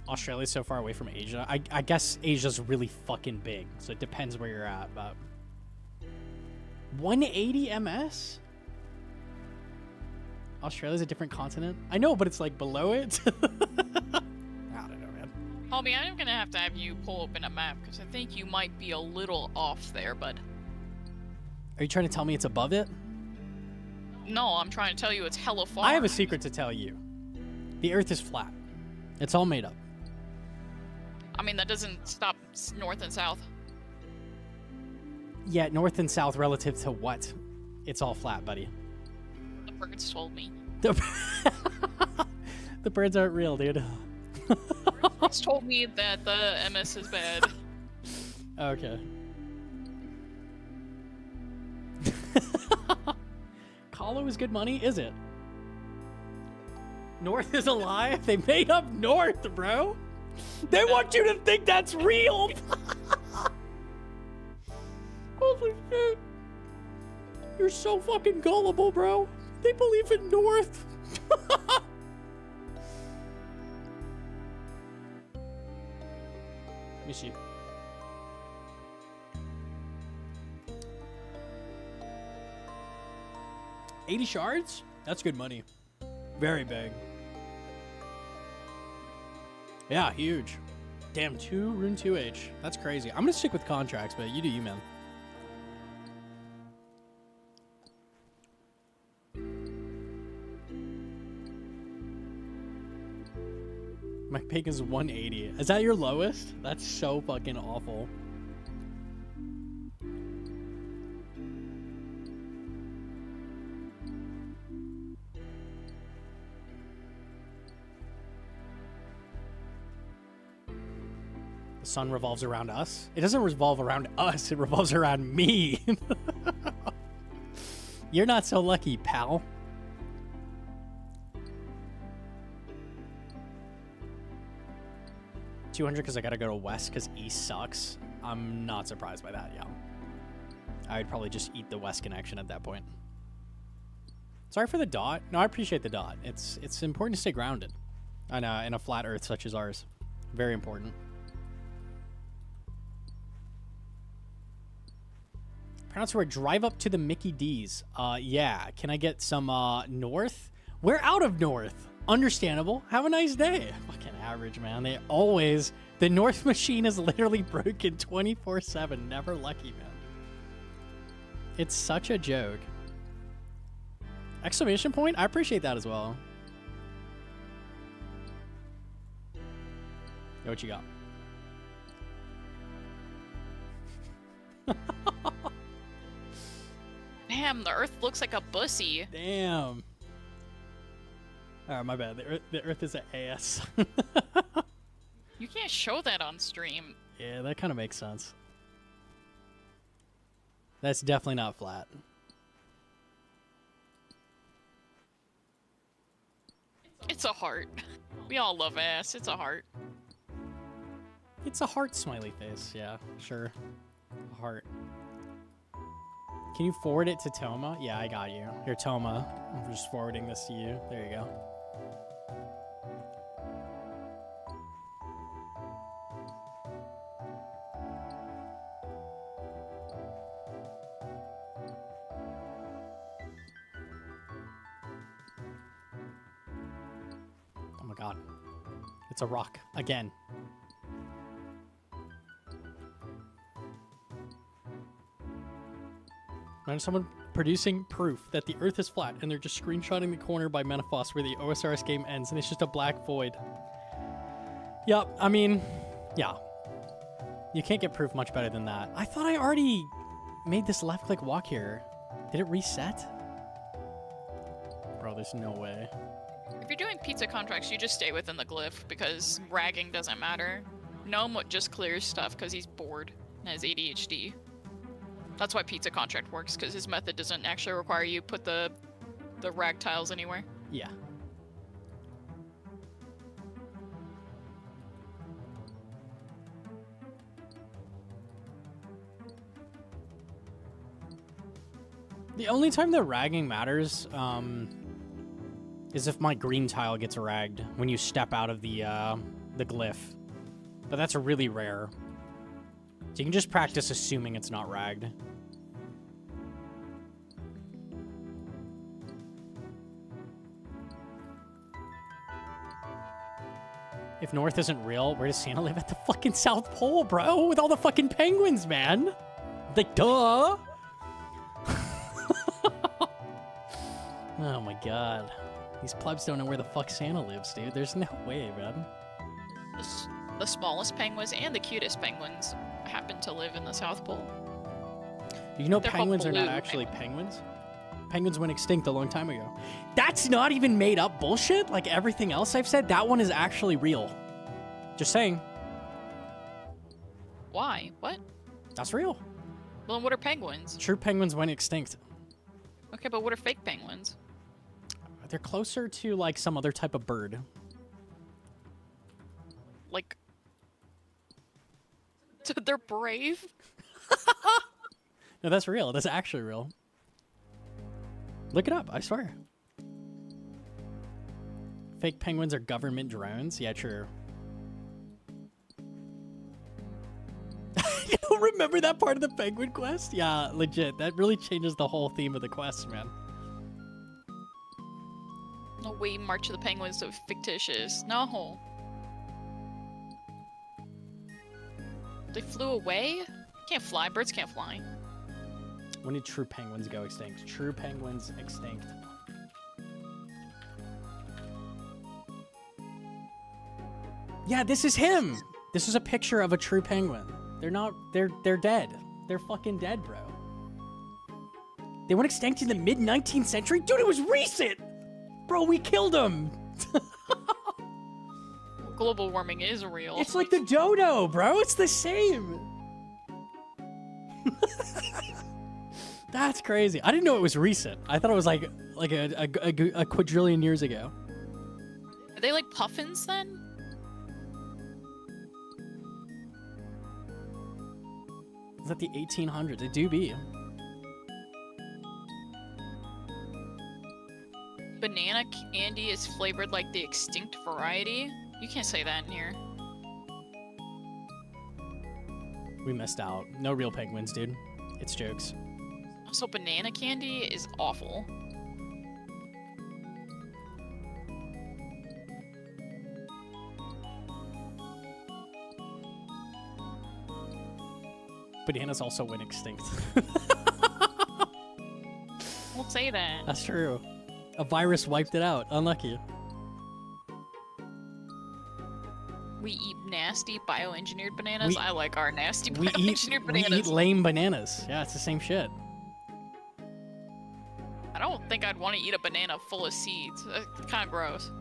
Australia's so far away from Asia. I guess Asia's really fucking big, so it depends where you're at, but... 180 MS? Australia's a different continent? I know, but it's like below it. I don't know, man. Homie, I'm gonna have you pull open a map, because I think you might be a little off there, bud. Are you trying to tell me it's above it? No, I'm trying to tell you it's hella far. I have a secret to tell you. The Earth is flat. It's all made up. I mean, that doesn't stop north and south. Yeah, north and south relative to what? It's all flat, buddy. The birds told me. The birds aren't real, dude. Birds told me that the MS is bad. Okay. Kahlo is good money, is it? North is alive? They made up North, bro. They want you to think that's real. Holy shit. You're so fucking gullible, bro. They believe in North. Let me see. $80 shards? That's good money. Very big. Yeah, huge. Damn, rune 2H. That's crazy. I'm gonna stick with contracts, but you do you, man. My pick is 180. Is that your lowest? That's so fucking awful. The sun revolves around us. It doesn't revolve around us. It revolves around me. You're not so lucky, pal. $200 because I gotta go to west because east sucks. I'm not surprised by that, yeah. I would probably just eat the west connection at that point. Sorry for the dot. No, I appreciate the dot. It's important to stay grounded in a flat earth such as ours. Very important. Pronounce the word drive up to the Mickey D's. Yeah. Can I get some north? We're out of north. Understandable. Have a nice day. Fucking average, man. They always... The north machine is literally broken 24/7. Never lucky, man. It's such a joke. Exclamation point? I appreciate that as well. Yo, what you got? Damn, the Earth looks like a bussy. Damn. Alright, my bad. The Earth is an ass. You can't show that on stream. Yeah, that kind of makes sense. That's definitely not flat. It's a heart. We all love ass. It's a heart. It's a heart smiley face. Yeah, sure. A heart. Can you forward it to Toma? Yeah, I got you. Here, Toma. I'm just forwarding this to you. There you go. Oh my god. It's a rock. Again. Imagine someone producing proof that the Earth is flat, and they're just screenshotting the corner by Menafos where the OSRS game ends, and it's just a black void. Yep, I mean, yeah. You can't get proof much better than that. I thought I already made this left-click walk here. Did it reset? Bro, there's no way. If you're doing pizza contracts, you just stay within the glyph because ragging doesn't matter. Gnome just clears stuff because he's bored and has ADHD. That's why pizza contract works, because his method doesn't actually require you put the rag tiles anywhere. Yeah. The only time that ragging matters is if my green tile gets ragged when you step out of the glyph. But that's really rare. So you can just practice assuming it's not ragged. If North isn't real, where does Santa live? At the fucking South Pole, bro, with all the fucking penguins, man. Like, duh. Oh my god. These plebs don't know where the fuck Santa lives, dude. There's no way, man. The smallest penguins and the cutest penguins happen to live in the South Pole. You know They're penguins are called not blue actually penguins? Penguins went extinct a long time ago. That's not even made up bullshit like everything else I've said. That one is actually real. Just saying. Why? What? That's real. Well, then what are penguins? True penguins went extinct. Okay, but what are fake penguins? They're closer to like some other type of bird. Like... They're brave? No, that's real. That's actually real. Look it up, I swear. Fake penguins are government drones? Yeah, true. You don't remember that part of the penguin quest? Yeah, legit. That really changes the whole theme of the quest, man. No way, March of the Penguins are fictitious. No. They flew away? Can't fly. Birds can't fly. When did true penguins go extinct? True penguins extinct. Yeah, this is him. This is a picture of a true penguin. They're not, they're dead. They're fucking dead, bro. They went extinct in the mid-19th century? Dude, it was recent! Bro, we killed them! Global warming is real. It's like the dodo, bro. It's the same. That's crazy. I didn't know it was recent. I thought it was like a quadrillion years ago. Are they like puffins then? Is that the 1800s? It do be. Banana candy is flavored like the extinct variety? You can't say that in here. We missed out. No real penguins, dude. It's jokes. Also, banana candy is awful. Bananas also went extinct. People say that. That's true. A virus wiped it out. Unlucky. We eat nasty bioengineered bananas. I like our nasty We bioengineered eat bananas. lame bananas. Yeah, it's the same shit. I don't think I'd want to eat a banana full of seeds. It's kind of gross.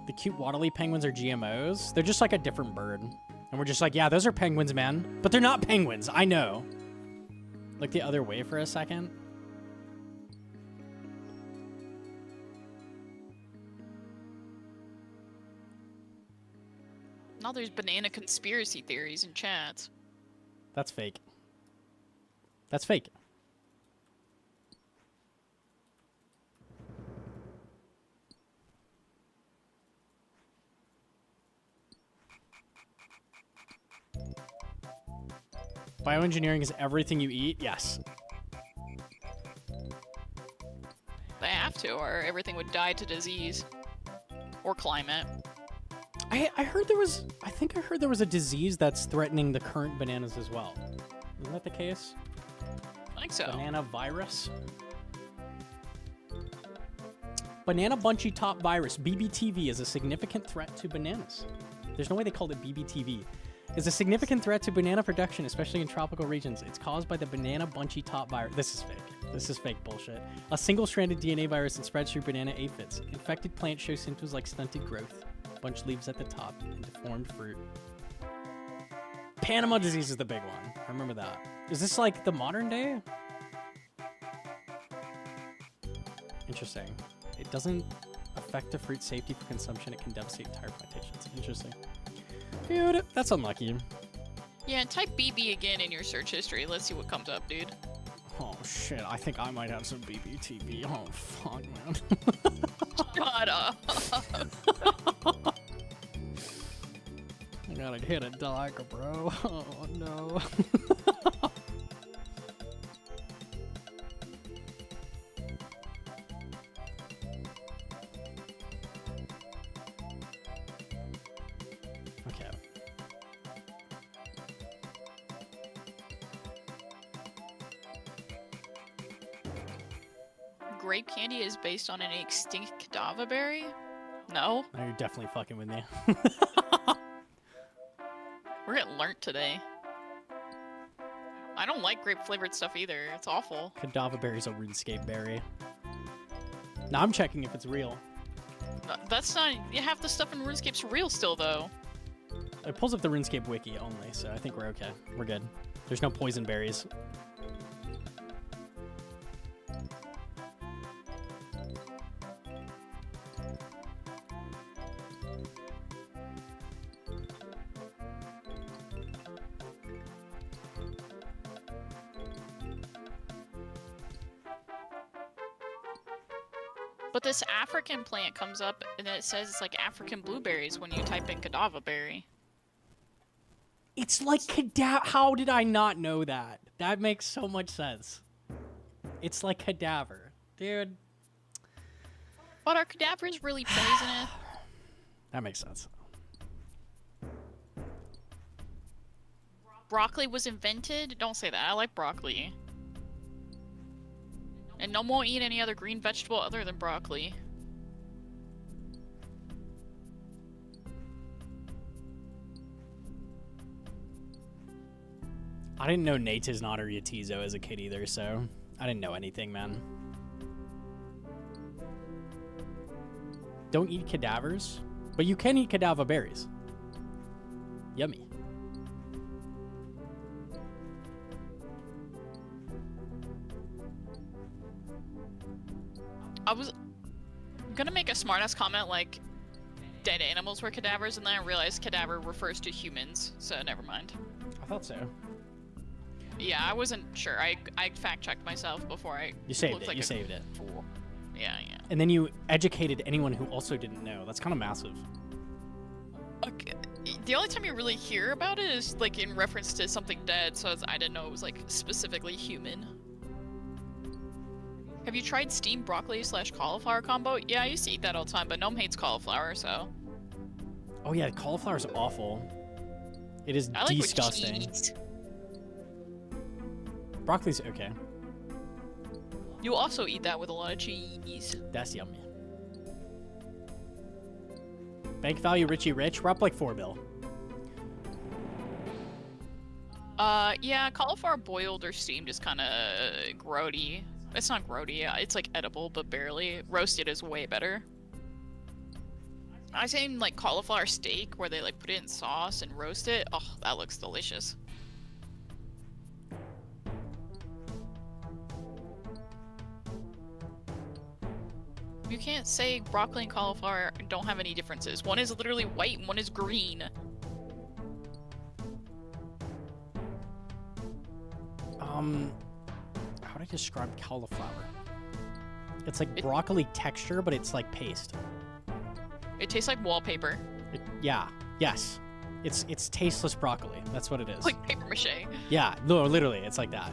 The cute waterly penguins are GMOs. They're just like a different bird. And we're just like, yeah, those are penguins, man. But they're not penguins. I know. Look the other way for a second. Now there's banana conspiracy theories in chats. That's fake. That's fake. Bioengineering is everything you eat? Yes. They have to, or everything would die to disease. Or climate. I heard there was, I think I heard there was a disease that's threatening the current bananas as well. Isn't that the case? I think so. Banana virus? Banana bunchy top virus, BBTV, is a significant threat to bananas. There's no way they called it BBTV. Is a significant threat to banana production, especially in tropical regions. It's caused by the banana bunchy top virus. This is fake. This is fake bullshit. A single-stranded DNA virus that spreads through banana aphids. Infected plants show symptoms like stunted growth, bunch leaves at the top, and deformed fruit. Panama disease is the big one. I remember that. Is this like the modern day? Interesting. It doesn't affect the fruit safety for consumption. It can devastate entire plantations. Interesting. Dude, that's unlucky. Yeah, type BB again in your search history. Let's see what comes up, dude. Oh shit, I think I might have some BBTV. Oh fuck, man. Shut up. I gotta hit a dog, bro. Oh no. Okay. Grape candy is based on an extinct cadaver berry? No? Now you're definitely fucking with me. We're getting learnt today. I don't like grape flavored stuff either. It's awful. Cadaver berry's a RuneScape berry. Now I'm checking if it's real. That's not. Half the stuff in RuneScape's real still, though. It pulls up the RuneScape wiki only, so I think we're okay. We're good. There's no poison berries. But this African plant comes up, and it says it's like African blueberries when you type in cadaver berry. It's like cadaver. How did I not know that? That makes so much sense. It's like cadaver. Dude. But are cadavers really poisonous? That makes sense. Broccoli was invented? Don't say that. I like broccoli. And no more eat any other green vegetable other than broccoli. I didn't know Nate is not a Yatizo as a kid either, so I didn't know anything, man. Don't eat cadavers, but you can eat cadaver berries. Yummy. I was gonna make a smartass comment like dead animals were cadavers, and then I realized cadaver refers to humans, so never mind. I thought so. Yeah, I wasn't sure. I fact-checked myself before I You saved looked it. like You a saved it. fool. Yeah, yeah. And then you educated anyone who also didn't know. That's kind of massive. Okay. The only time you really hear about it is like in reference to something dead, so I didn't know it was like specifically human. Have you tried steamed broccoli / cauliflower combo? Yeah, I used to eat that all the time, but Gnome hates cauliflower, so. Oh yeah, cauliflower's awful. It is I like disgusting. with cheese. Broccoli's okay. You also eat that with a lot of cheese. That's yummy. Bank value, Richie Rich. We're up like 4 bill. Yeah, cauliflower boiled or steamed is kind of grody. It's not grody. It's like edible, but barely. Roasted is way better. I say like cauliflower steak, where they like put it in sauce and roast it. Oh, that looks delicious. You can't say broccoli and cauliflower don't have any differences. One is literally white and one is green. How do I describe cauliflower? It's like broccoli texture, but it's like paste. It tastes like wallpaper. Yeah. Yes. It's tasteless broccoli. That's what it is. Like paper mache. Yeah. No, literally, it's like that.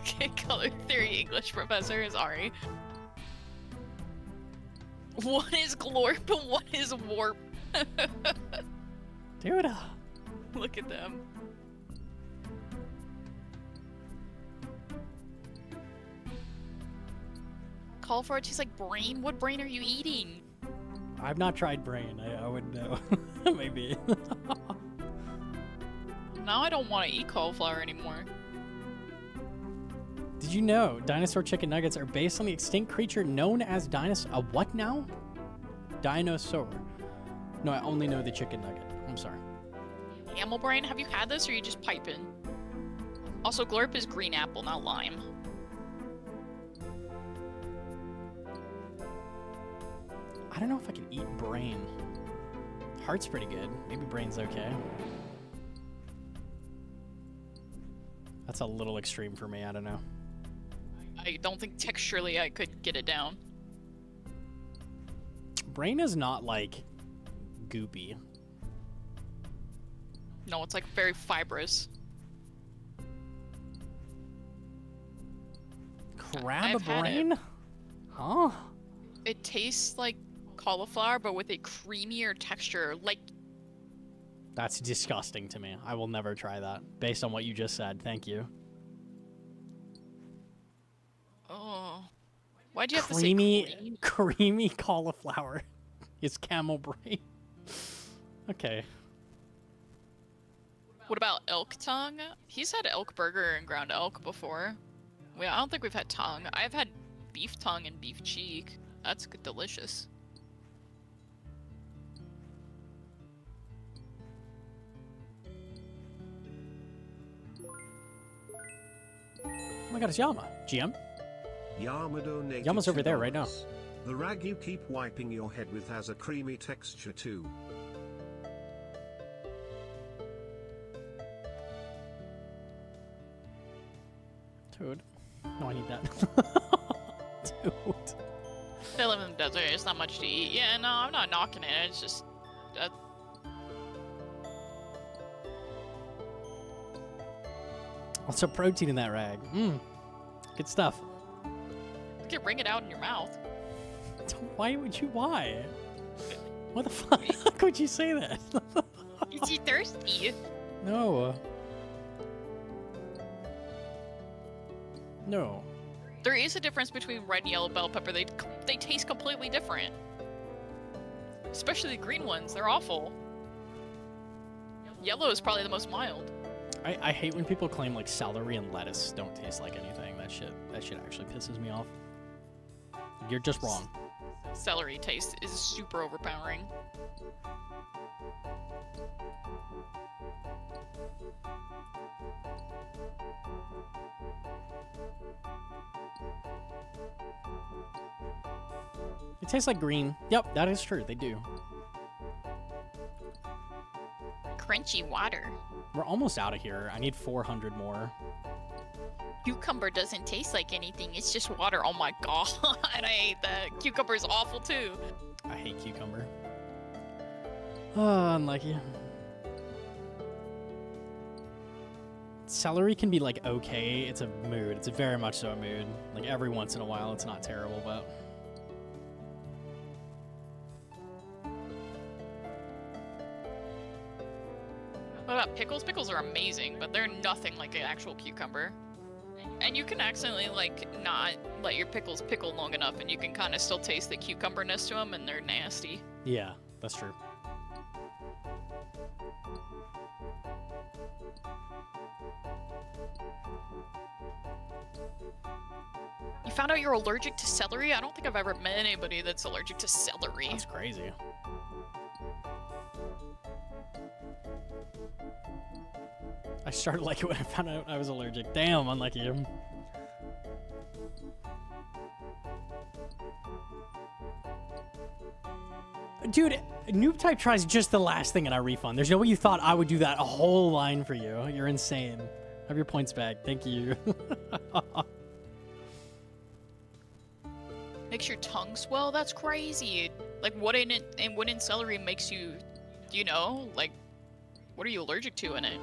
Okay, color theory English professor is Ari. One is glorp and one is warp. Dude. Look at them. Cauliflower tastes like brain? What brain are you eating? I've not tried brain. I would know. Maybe. Now I don't want to eat cauliflower anymore. Did you know dinosaur chicken nuggets are based on the extinct creature known as dinosaur? A what now? Dinosaur. No, I only know the chicken nugget. I'm sorry. Camel brain? Have you had this or are you just piping? Also, glorp is green apple, not lime. I don't know if I can eat brain. Heart's pretty good. Maybe brain's okay. That's a little extreme for me. I don't know. I don't think texturally I could get it down. Brain is not like goopy. No, it's like very fibrous. Crab I've had brain? Huh? It tastes like cauliflower, but with a creamier texture. Like, That's disgusting to me. I will never try that. Based on what you just said. Thank you. oh, why'd you have Creamy, to say creamy? creamy cauliflower is camel brain. Okay. What about elk tongue? He's had elk burger and ground elk before. I don't think we've had tongue. I've had beef tongue and beef cheek. That's delicious. Oh my god, it's Yama. GM? Yama donated Yama's over there right now. $2. The rag you keep wiping your head with has a creamy texture too. Dude. No, I need that. Dude. They live in the desert. It's not much to eat. Yeah, no, I'm not knocking it. It's just Also protein in that rag. Mmm. Good stuff. you can wring it out in your mouth. Why would you? Why? What the fuck would you say that? Is he thirsty? No. No. There is a difference between red and yellow bell pepper. They taste completely different. Especially the green ones. They're awful. Yellow is probably the most mild. I hate when people claim like celery and lettuce don't taste like anything. That shit actually pisses me off. You're just wrong. Celery taste is super overpowering. It tastes like green. Yep, that is true. They do. Crunchy water. We're almost out of here. I need 400 more. Cucumber doesn't taste like anything. It's just water. Oh my god. I hate that. Cucumber is awful too. I hate cucumber. Oh, unlucky. Celery can be like okay. It's a mood. It's very much so a mood. Like every once in a while, it's not terrible, but. What about pickles. Pickles are amazing, but they're nothing like an actual cucumber. And you can accidentally, like, not let your pickles pickle long enough, and you can kind of still taste the cucumberness to them, and they're nasty. Yeah, that's true. You found out you're allergic to celery? I don't think I've ever met anybody that's allergic to celery. That's crazy. I started like it when I found out I was allergic. Damn, unlucky him. Dude, noob type tries just the last thing in our refund. There's no way you thought I would do that a whole line for you. You're insane. Have your points back. Thank you. Makes your tongue swell? That's crazy. Like, what in it and what in celery makes you, you know, like, what are you allergic to in it?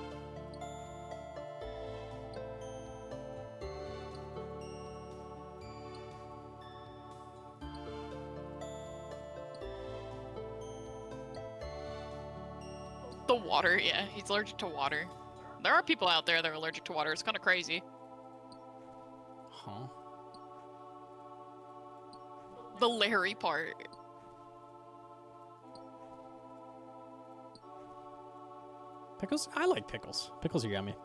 The water, yeah, he's allergic to water. There are people out there that are allergic to water. It's kind of crazy. Huh? The Larry part. Pickles? I like pickles. Pickles are yummy.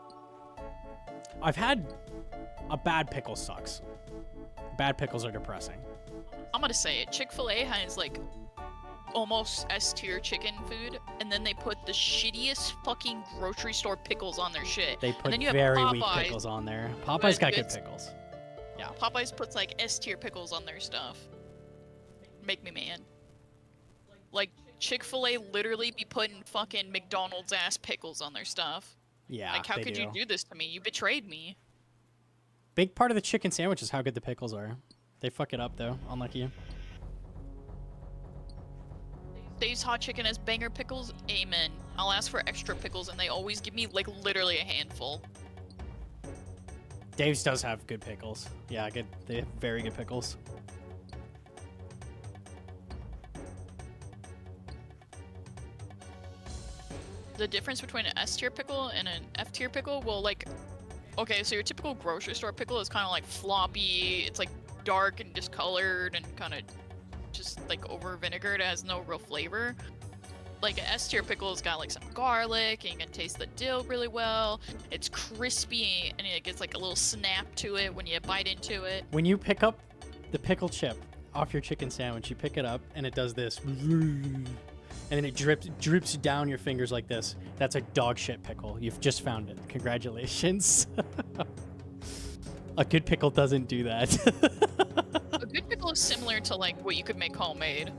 I've had a bad pickle sucks. Bad pickles are depressing. I'm gonna say it. Chick-fil-A has like almost S-tier chicken food, and then they put the shittiest fucking grocery store pickles on their shit. They and put then you have very Popeyes, weak pickles on there. Popeyes got good it's- pickles. Popeyes puts like S-tier pickles on their stuff. Make me mad. Like Chick-fil-A literally be putting fucking McDonald's ass pickles on their stuff. Yeah, Like, how they could do. you do this to me? You betrayed me. Big part of the chicken sandwich is how good the pickles are. They fuck it up though, unlike you. Dave's Hot Chicken has banger pickles. Amen. I'll ask for extra pickles, and they always give me like literally a handful. Dave's does have good pickles. Yeah, good. They have very good pickles. The difference between an S-tier pickle and an F-tier pickle, well, like, okay, so your typical grocery store pickle is kind of like floppy. It's like dark and discolored and kind of just like over vinegared. It has no real flavor. Like an S-tier pickle has got like some garlic, and you can taste the dill really well. It's crispy, and it gets like a little snap to it when you bite into it. When you pick up the pickle chip off your chicken sandwich, you pick it up and it does this, and then it droops down your fingers like this. That's a dog shit pickle. You've just found it. Congratulations. A good pickle doesn't do that. A good pickle is similar to like what you could make homemade.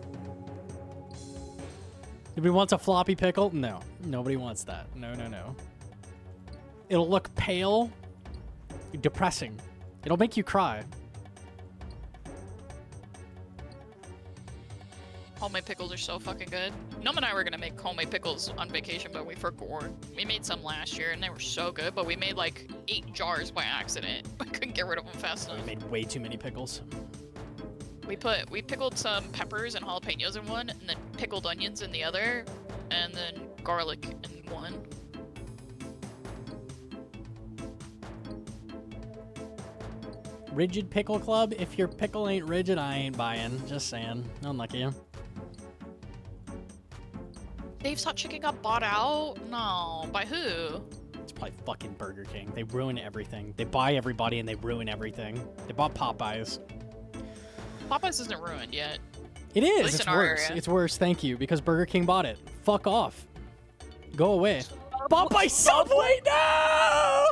Nobody wants a floppy pickle? No. Nobody wants that. No, no, no. It'll look pale, depressing. It'll make you cry. Homemade pickles are so fucking good. Num and I were gonna make homemade pickles on vacation, but we forgot. We made some last year and they were so good, but we made like 8 jars by accident. I couldn't get rid of them fast We enough. made way too many pickles. We pickled some peppers and jalapenos in one, and then pickled onions in the other, and then garlic in one. Rigid Pickle Club? If your pickle ain't rigid, I ain't buying. Just saying. Unlucky. Dave's Hot Chicken got bought out? No. By who? It's probably fucking Burger King. They ruin everything. They buy everybody and they ruin everything. They bought Popeyes. Popeyes isn't ruined yet. It is. least It's in our worse. area. It's worse. Thank you. Because Burger King bought it. Fuck off. Go away. Popeye Subway? No!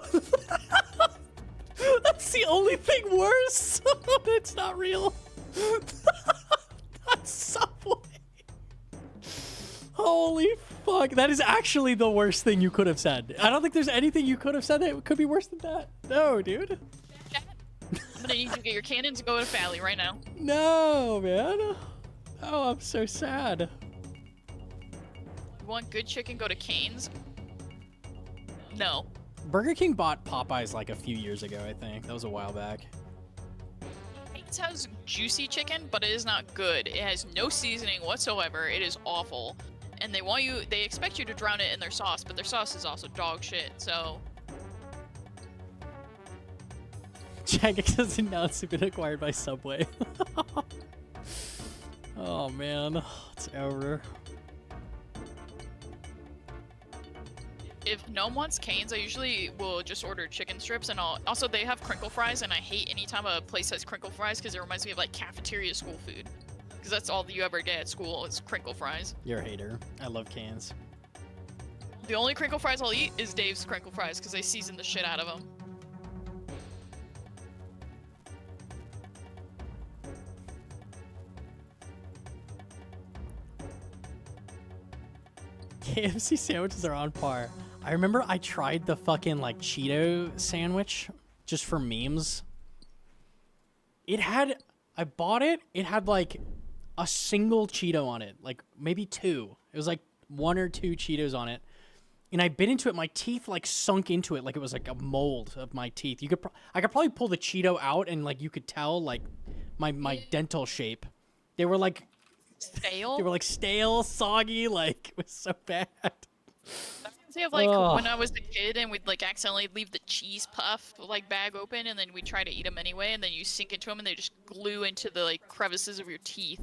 That's the only thing worse. It's not real. That's Subway. Holy fuck. That is actually the worst thing you could have said. I don't think there's anything you could have said that could be worse than that. No, dude. Chat. I'm gonna need you to get your cannons and go to Fally right now. No, man. Oh, I'm so sad. You want good chicken, go to Cane's. No. Burger King bought Popeyes like a few years ago, I think. That was a while back. Cane's has juicy chicken, but it is not good. It has no seasoning whatsoever. It is awful. and they expect you to drown it in their sauce, but their sauce is also dog shit, so... Jagex has announced been acquired by Subway. Oh man, it's over. If Gnome wants canes, I usually will just order chicken strips, and also they have crinkle fries, and I hate anytime a place has crinkle fries because it reminds me of like cafeteria school food. Because that's all that you ever get at school is crinkle fries. You're a hater. I love cans. The only crinkle fries I'll eat is Dave's crinkle fries because they season the shit out of them. KFC sandwiches are on par. I remember I tried the fucking like Cheeto sandwich just for memes. I bought it, it had like a single Cheeto on it, like maybe two. It was like 1 or 2 Cheetos on it. And I bit into it, my teeth like sunk into it like it was like a mold of my teeth. I could probably pull the Cheeto out and like you could tell like my dental shape. They were like Stale? they were like stale, soggy, like it was so bad. Reminds me of like when I was a kid and we'd like accidentally leave the cheese puff like bag open and then we'd try to eat them anyway and then you sink into them and they just glue into the like crevices of your teeth.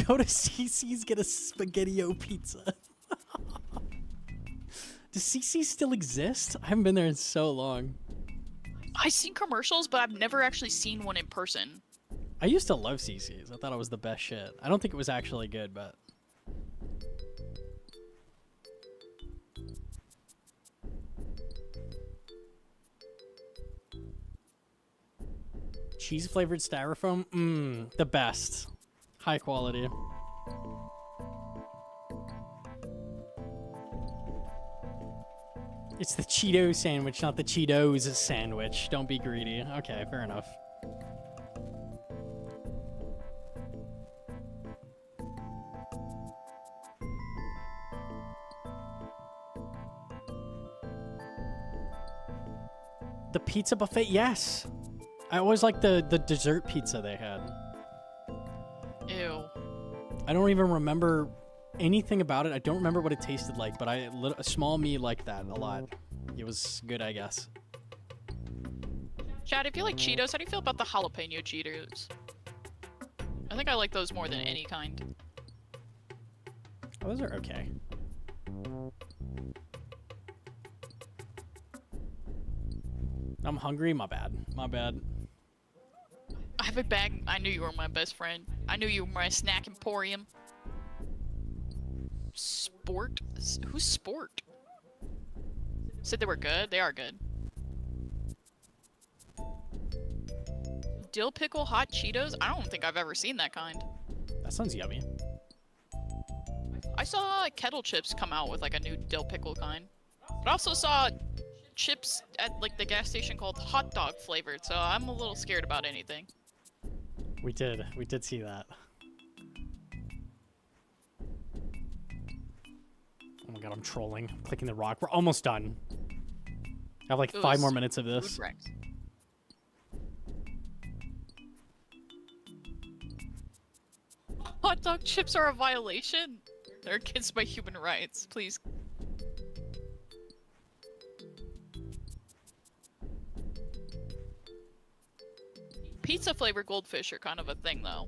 Go to CC's, get a SpaghettiO pizza. Does CC still exist? I haven't been there in so long. I've seen commercials, but I've never actually seen one in person. I used to love CC's. I thought it was the best shit. I don't think it was actually good, but... Cheese-flavored styrofoam? Mmm, the best. High quality. It's the Cheeto sandwich, not the Cheetos sandwich. Don't be greedy. Okay, fair enough. The pizza buffet, yes. I always liked the dessert pizza they had. Ew. I don't even remember anything about it. I don't remember what it tasted like, but a small me liked that a lot. It was good, I guess. Chad, if you like Cheetos, how do you feel about the jalapeno Cheetos? I think I like those more than any kind. Oh, those are okay. I'm hungry. My bad. My bad. I have a bag. I knew you were my best friend. I knew you were my snack emporium. Sport? Who's Sport? Said they were good. They are good. Dill pickle hot Cheetos? I don't think I've ever seen that kind. That sounds yummy. I saw kettle chips come out with like a new dill pickle kind. But I also saw chips at like the gas station called hot dog flavored, so I'm a little scared about anything. We did see that. Oh my god, I'm trolling. I'm clicking the rock. We're almost done. I have like 5 more minutes of this. Food wrecks. Hot dog chips are a violation? They're against my human rights. Please. Pizza flavored goldfish are kind of a thing, though.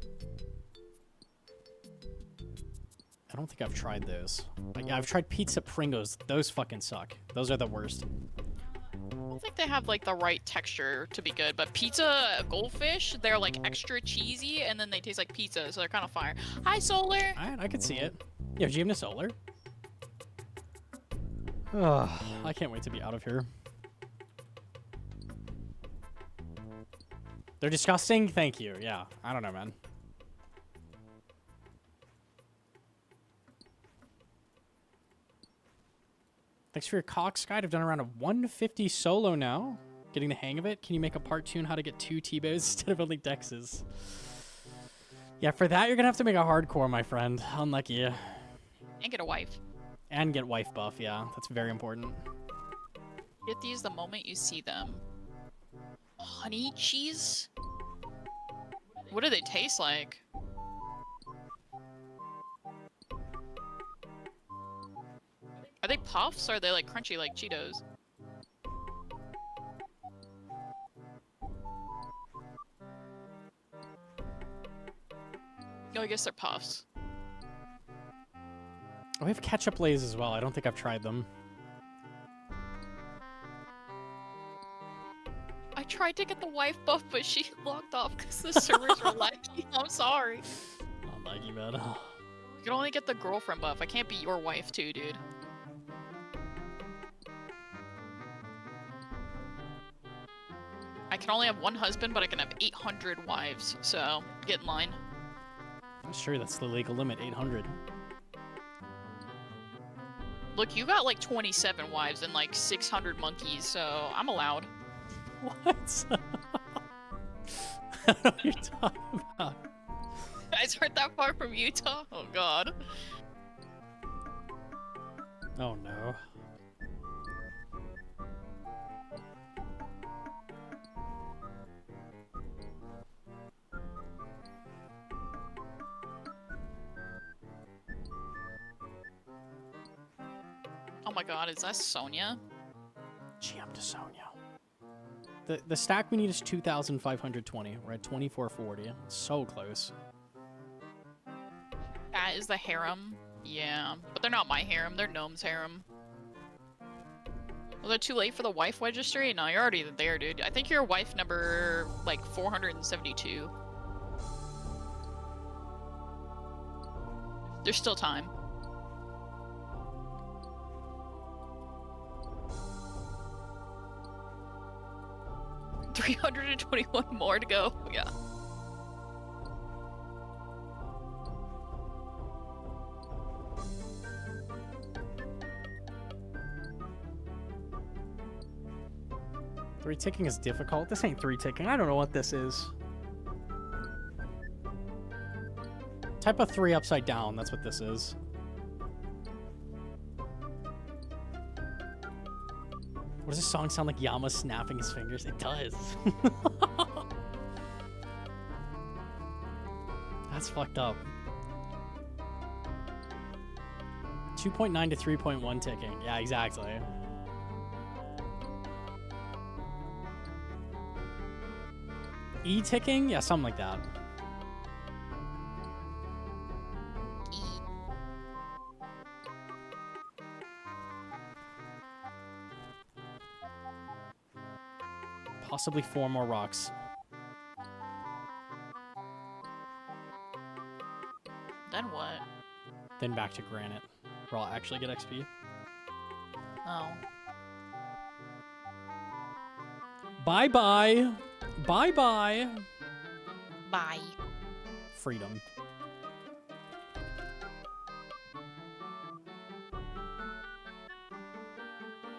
I don't think I've tried those. Like, I've tried pizza Pringles. Those fucking suck. Those are the worst. I don't think they have like the right texture to be good, but pizza goldfish, they're like extra cheesy and then they taste like pizza, so they're kind of fire. Hi, Solar! Alright, I could see it. Yeah, do you have any solar? Ugh, I can't wait to be out of here. They're disgusting? Thank you. Yeah, I don't know, man. Thanks for your Cox guide. I've done around a 150 solo now. Getting the hang of it. Can you make a part 2 on how to get 2 T-bows instead of only Dexes? Yeah, for that, you're going to have to make a hardcore, my friend. Unlucky you. And get a wife. And get wife buff, yeah. That's very important. Get these the moment you see them. Honey cheese? What do they taste like? Are they puffs or are they like crunchy like Cheetos? No, I guess they're puffs. Oh, we have ketchup lays as well. I don't think I've tried them. I tried to get the wife buff, but she logged off because the servers were laggy. I'm sorry. Oh, laggy, man. You can only get the girlfriend buff. I can't be your wife too, dude. I can only have one husband, but I can have 800 wives, so get in line. I'm sure that's the legal limit, 800. Look, you got like 27 wives and like 600 monkeys, so I'm allowed. What? I don't know what you're talking about. Guys aren't that far from Utah? Oh god. Oh no. Oh my god, is that Sonia? GM to Sonia. The stack we need is 2,520. We're at 2,440. So close. That is the harem. Yeah, but they're not my harem. They're Gnome's harem. Was it too late for the wife registry? No, you're already there, dude. I think you're wife number, like, 472. There's still time. $321 more to go. Yeah. Three ticking is difficult. This ain't three ticking. I don't know what this is. Type of 3 upside down. That's what this is. What does this song sound like? Yama snapping his fingers? It does. That's fucked up. 2.9 to 3.1 ticking. Yeah, exactly. E ticking? Yeah, something like that. Possibly 4 more rocks. Then what? Then back to granite, where I'll actually get XP. Oh. Bye-bye. Bye-bye. Bye. Freedom.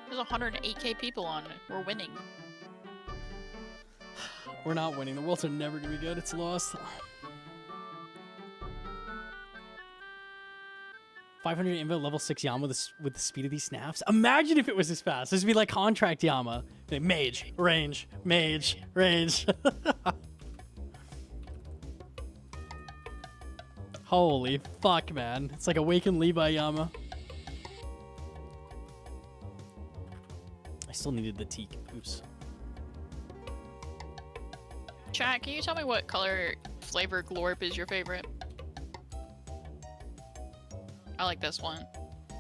There's 108k people on it. We're winning. We're not winning. The worlds are never gonna be good. It's lost. 500 invo level 6 Yama with the speed of these snaps. Imagine if it was this fast. This would be like contract Yama. Like, mage, range, mage, range. Holy fuck, man. It's like Awakened Levi Yama. I still needed the teak. Oops. Chat, can you tell me what color flavor glorp is your favorite? I like this one.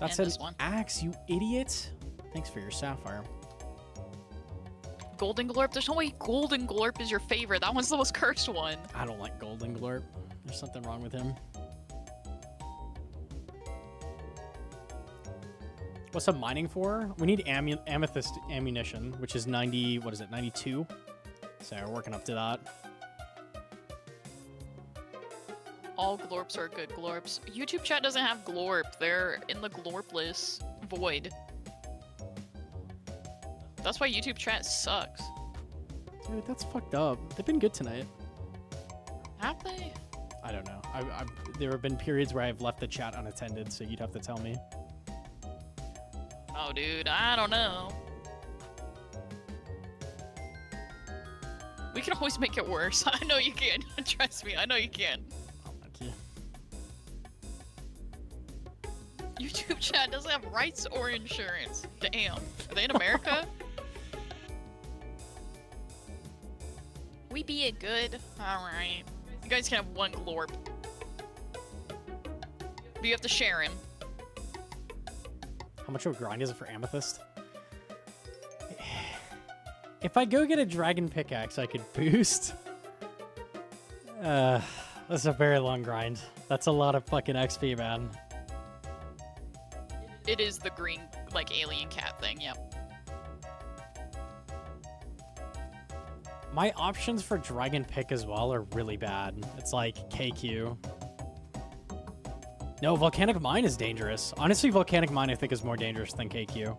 That's and an this one. axe, you idiot. Thanks for your sapphire. Golden glorp? There's no way golden glorp is your favorite. That one's the most cursed one. I don't like golden glorp. There's something wrong with him. What's up mining for? We need amethyst ammunition, which is 90, what is it, 92? So we're working up to that. All glorps are good glorps. YouTube chat doesn't have glorp. They're in the glorpless void. That's why YouTube chat sucks. Dude, that's fucked up. They've been good tonight. Have they? I don't know. There have been periods where I've left the chat unattended, so you'd have to tell me. Oh, dude, I don't know. We can always make it worse. I know you can. Trust me, I know you can. Unlucky. YouTube chat doesn't have rights or insurance. Damn. Are they in America? We be it good. Alright. You guys can have one glorp. But you have to share him. How much of a grind is it for Amethyst? If I go get a dragon pickaxe, I could boost. That's a very long grind. That's a lot of fucking XP, man. It is the green, like, alien cat thing, yep. My options for dragon pick as well are really bad. It's like KQ. No, volcanic mine is dangerous. Honestly, volcanic mine I think is more dangerous than KQ.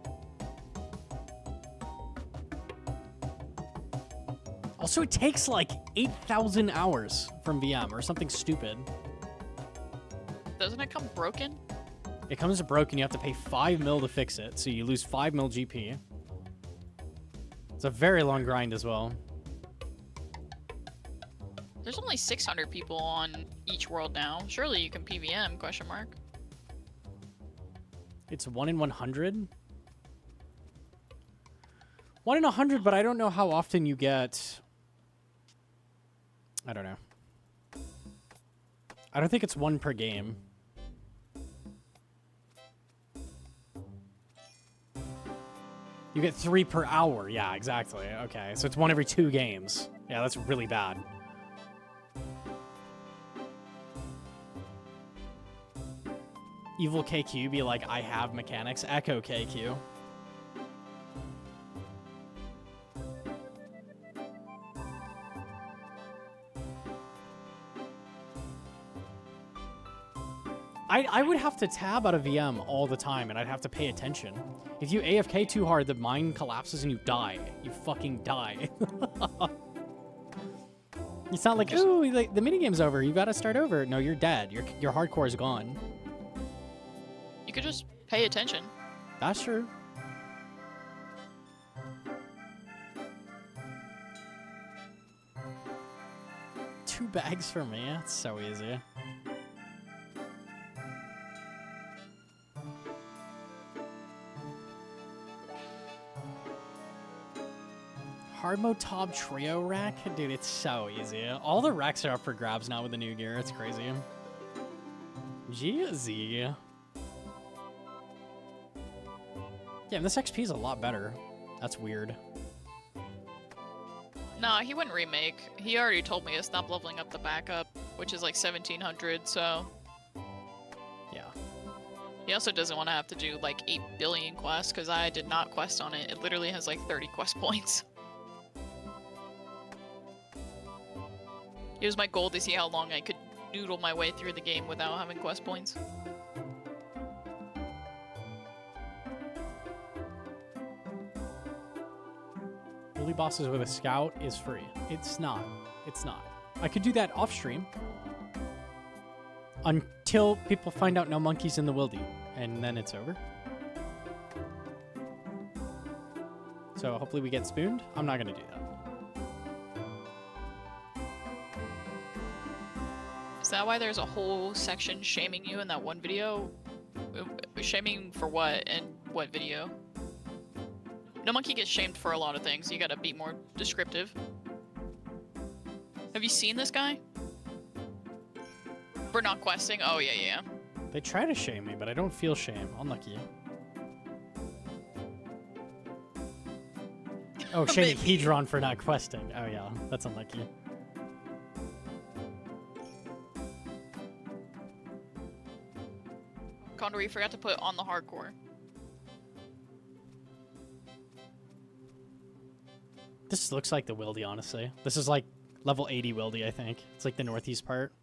Also, it takes like 8,000 hours from VM or something stupid. Doesn't it come broken? It comes broken, you have to pay 5 mil to fix it, so you lose 5 mil GP. It's a very long grind as well. There's only 600 people on each world now. Surely you can PVM, question mark. It's 1 in 100? 1 in 100, but I don't know how often you get... I don't know. I don't think it's 1 per game. You get 3 per hour. Yeah, exactly. Okay, so it's 1 every 2 games. Yeah, that's really bad. Evil KQ be like, I have mechanics. Echo KQ. I would have to tab out of VM all the time, and I'd have to pay attention. If you AFK too hard, the mine collapses and you die. You fucking die. It's not like, ooh, the minigame's over. You gotta start over. No, you're dead. Your hardcore is gone. You could just pay attention. That's true. Two bags for me. That's so easy. Hard mode top trio rack? Dude, it's so easy. All the racks are up for grabs now with the new gear. It's crazy. GZ. Yeah, and this XP is a lot better. That's weird. Nah, he wouldn't remake. He already told me to stop leveling up the backup, which is like 1700, so... Yeah. He also doesn't want to have to do like 8 billion quests, because I did not quest on it. It literally has like 30 quest points. It was my goal to see how long I could noodle my way through the game without having quest points. Bully bosses with a scout is free. It's not. It's not. I could do that off stream until people find out Gnomonkey's in the wildy, and then it's over. So hopefully we get spooned. I'm not gonna do that. Is that why there's a whole section shaming you in that one video? Shaming for what and what video? Gnomonkey gets shamed for a lot of things. You gotta be more descriptive. Have you seen this guy? For not questing? Oh, yeah, yeah. They try to shame me, but I don't feel shame. Unlucky. Oh, shaming Hedron for not questing. Oh, yeah. That's unlucky. Condor, you forgot to put on the hardcore. This looks like the wildy, honestly. This is like level 80 wildy, I think. It's like the northeast part.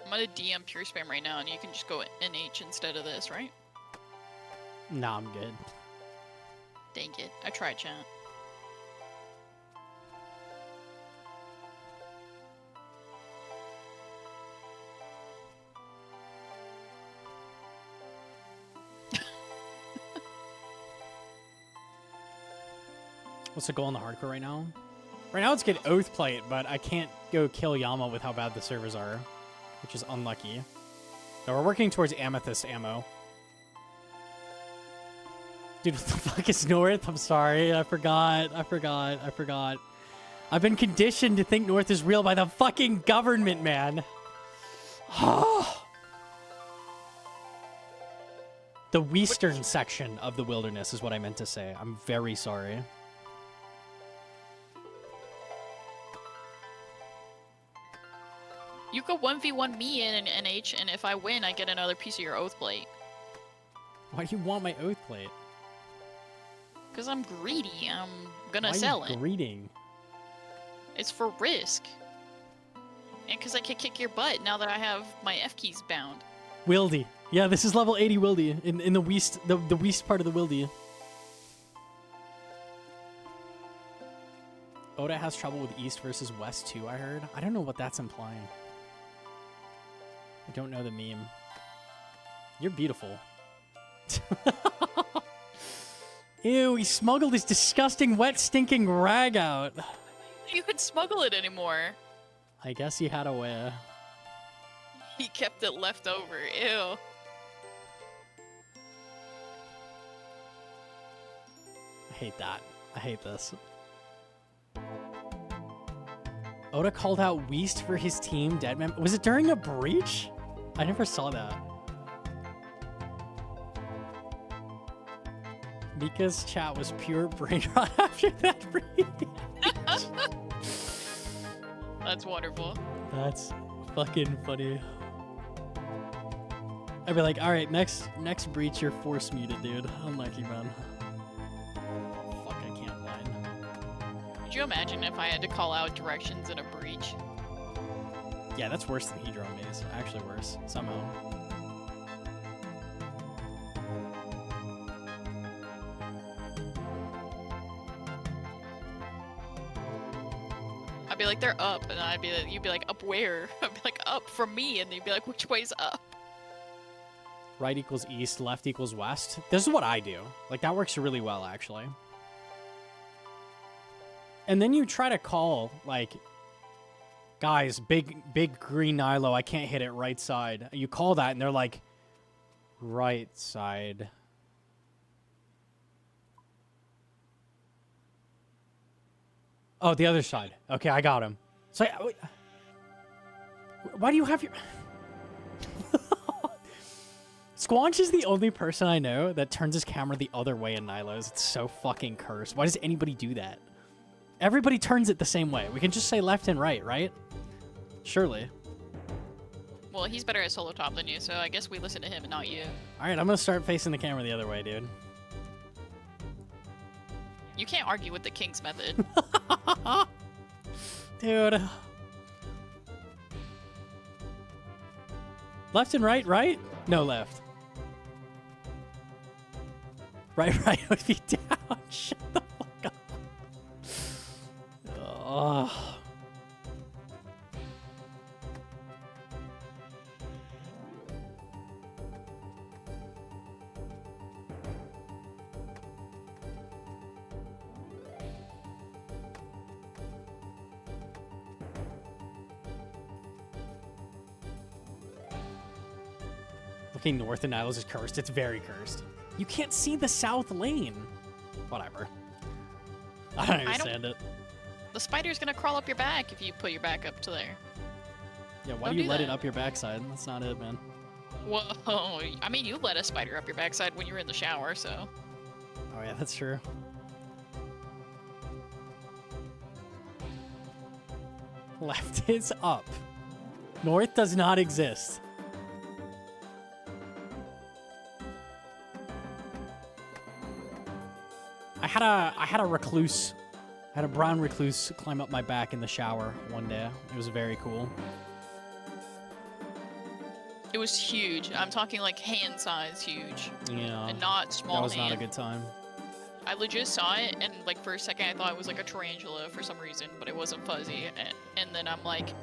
I'm gonna DM pure spam right now, and you can just go NH instead of this, right? Nah, I'm good. Dang it. I tried, chat. What's the goal in the hardcore right now? Right now it's get Oath Plate, but I can't go kill Yama with how bad the servers are, which is unlucky. So we're working towards Amethyst ammo. Dude, what the fuck is North? I'm sorry. I forgot. I've been conditioned to think North is real by the fucking government, man. The western section of the wilderness is what I meant to say. I'm very sorry. You could 1v1 me in an NH, and if I win, I get another piece of your Oath Plate. Why do you want my Oath Plate? Because I'm greedy. I'm gonna Why sell are you it. greeting? It's for risk. And because I can kick your butt now that I have my F keys bound. Wildy. Yeah, this is level 80 Wildy in the west the west part of the Wildy. Oda has trouble with East versus West too, I heard. I don't know what that's implying. I don't know the meme. You're beautiful. Ew, he smuggled his disgusting, wet, stinking rag out. You could smuggle it anymore. I guess he had a way. He kept it left over. Ew. I hate that. I hate this. Oda called out Weast for his team Deadman. Was it during a breach? I never saw that. Mika's chat was pure brain rot after that breach. That's wonderful. That's fucking funny. I'd be like, all right, next breach, you're force muted, dude. Unlucky, man. Fuck, I can't blind. Could you imagine if I had to call out directions in a breach? Yeah, that's worse than Hedron Maze. Actually worse, somehow. I'd be like, they're up, and I'd be like, you'd be like, up where? I'd be like, up from me, and you'd be like, which way's up? Right equals east, left equals west. This is what I do. Like, that works really well, actually. And then you try to call, like, guys, big green Nilo, I can't hit it right side. You call that, and they're like, right side. Oh, the other side. Okay, I got him. So, why do you have your... Squanch is the only person I know that turns his camera the other way in Nilo's. It's so fucking cursed. Why does anybody do that? Everybody turns it the same way. We can just say left and right? Surely. Well, he's better at solo top than you, so I guess we listen to him and not you. Alright, I'm gonna start facing the camera the other way, dude. You can't argue with the king's method. Dude. Left and right? No, left. Right would be down. Shut the fuck up. Ugh. Looking north in Niles is cursed. It's very cursed. You can't see the south lane. Whatever. I don't understand it. The spider's gonna crawl up your back if you put your back up to there. Yeah, why Don't do you do let it that. up your backside? That's not it, man. Whoa, I mean, you let a spider up your backside when you were in the shower, so. Oh yeah, that's true. Left is up. North does not exist. I had a recluse. I had a brown recluse climb up my back in the shower one day. It was very cool. It was huge. I'm talking like hand size huge. Yeah. And not small That was hand. not a good time. I legit saw it, and like for a second I thought it was like a tarantula for some reason, but it wasn't fuzzy. And then I'm like,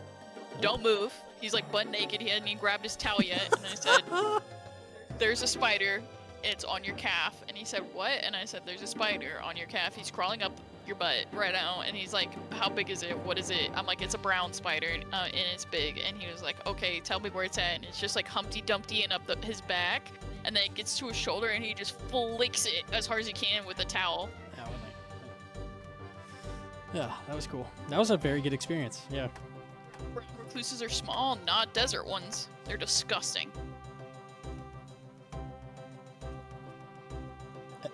don't move. He's like butt naked. He hadn't even grabbed his towel yet. And I said, there's a spider. It's on your calf. And he said, what? And I said, there's a spider on your calf. He's crawling up your butt right out. And he's like, how big is it? What is it? I'm like, it's a brown spider, and it's big. And he was like, okay, tell me where it's at. And it's just like Humpty Dumpty and up his back. And then it gets to his shoulder, and he just flicks it as hard as he can with a towel. Yeah, that was cool. That was a very good experience. Yeah. Brown recluses are small, not desert ones. They're disgusting.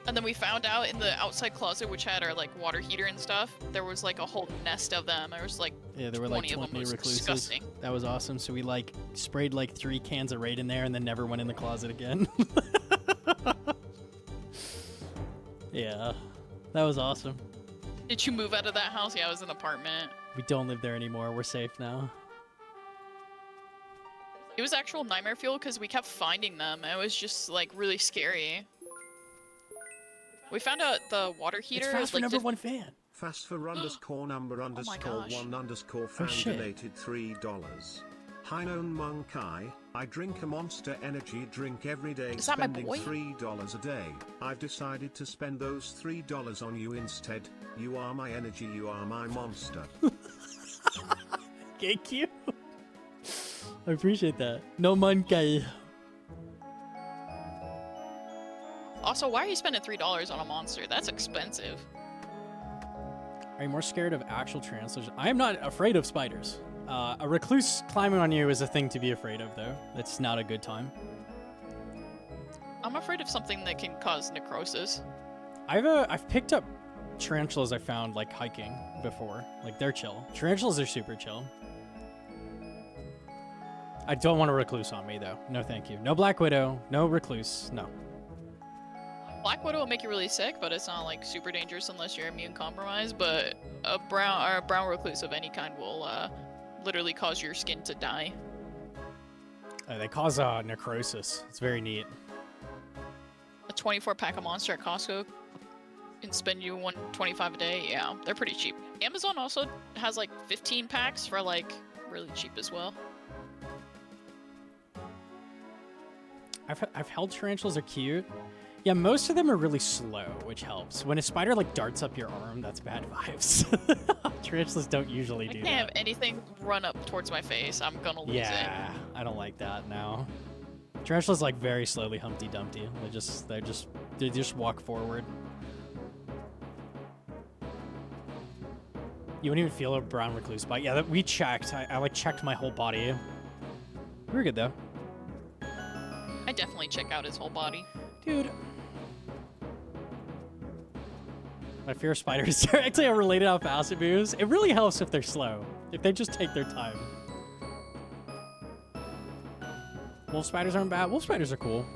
And then we found out in the outside closet, which had our like water heater and stuff, there was like a whole nest of them. There was like yeah, there were like 20 of them. It was recluses. disgusting. That was awesome. So we like sprayed like 3 cans of Raid in there and then never went in the closet again. Yeah, that was awesome. Did you move out of that house? Yeah, I was in an apartment. We don't live there anymore. We're safe now. It was actual nightmare fuel because we kept finding them. It was just like really scary. We found out the water heater. It's fast for like, _1 fan. Fast for underscore number underscore gosh. one underscore fan shit. donated $3. Hi Gnomonkey, I drink a Monster Energy drink every day, Is that my spending boy? $3 a day. I've decided to spend those $3 on you instead. You are my energy, you are my monster. Thank you. I appreciate that. No monkey. Also, why are you spending $3 on a monster? That's expensive. Are you more scared of actual tarantulas? I am not afraid of spiders. A recluse climbing on you is a thing to be afraid of, though. It's not a good time. I'm afraid of something that can cause necrosis. I've picked up tarantulas I found like hiking before. Like they're chill. Tarantulas are super chill. I don't want a recluse on me though. No, thank you. No black widow. No recluse. No. Black Widow will make you really sick, but it's not like super dangerous unless you're immune compromised. But a brown recluse of any kind will literally cause your skin to die. They cause necrosis. It's very neat. A 24-pack of monster at Costco can spend you $125 a day. Yeah, they're pretty cheap. Amazon also has like 15 packs for like really cheap as well. I've held tarantulas are cute. Yeah, most of them are really slow, which helps. When a spider like darts up your arm, that's bad vibes. Tarantulas don't usually I do can't that. have anything run up towards my face. I'm gonna lose it. Yeah, I don't like that now. Tarantulas like very slowly Humpty Dumpty. They just walk forward. You wouldn't even feel a brown recluse bite. Yeah, we checked. I like checked my whole body. We were good though. I definitely check out his whole body. Dude. My fear of spiders directly are related to how fast it moves. It really helps if they're slow. If they just take their time. Wolf spiders aren't bad. Wolf spiders are cool.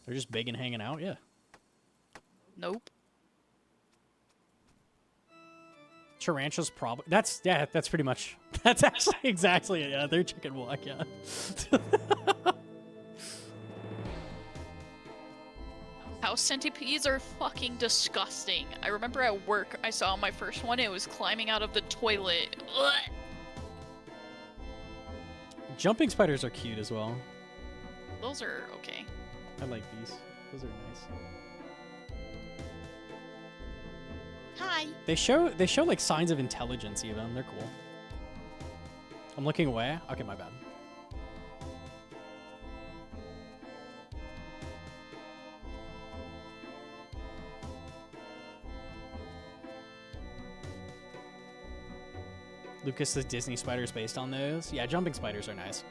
They're just big and hanging out, yeah. Nope. Tarantulas probably. That's pretty much. That's actually exactly it. Yeah, they're chicken walk, yeah. House centipedes are fucking disgusting. I remember at work I saw my first one. It was climbing out of the toilet. Ugh. Jumping spiders are cute as well. Those are okay. I like these. Those are nice. Hi. They show like signs of intelligence even. They're cool. I'm looking away. Okay, my bad. Lucas says Disney spiders based on those. Yeah, jumping spiders are nice.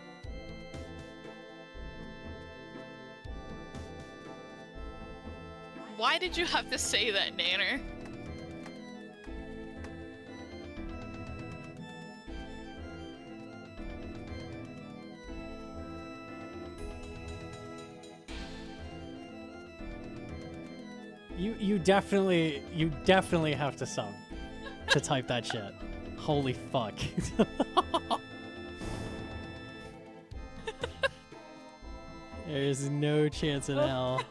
Why did you have to say that, Nanner? You definitely have to sub to type that shit. Holy fuck. There's no chance in hell.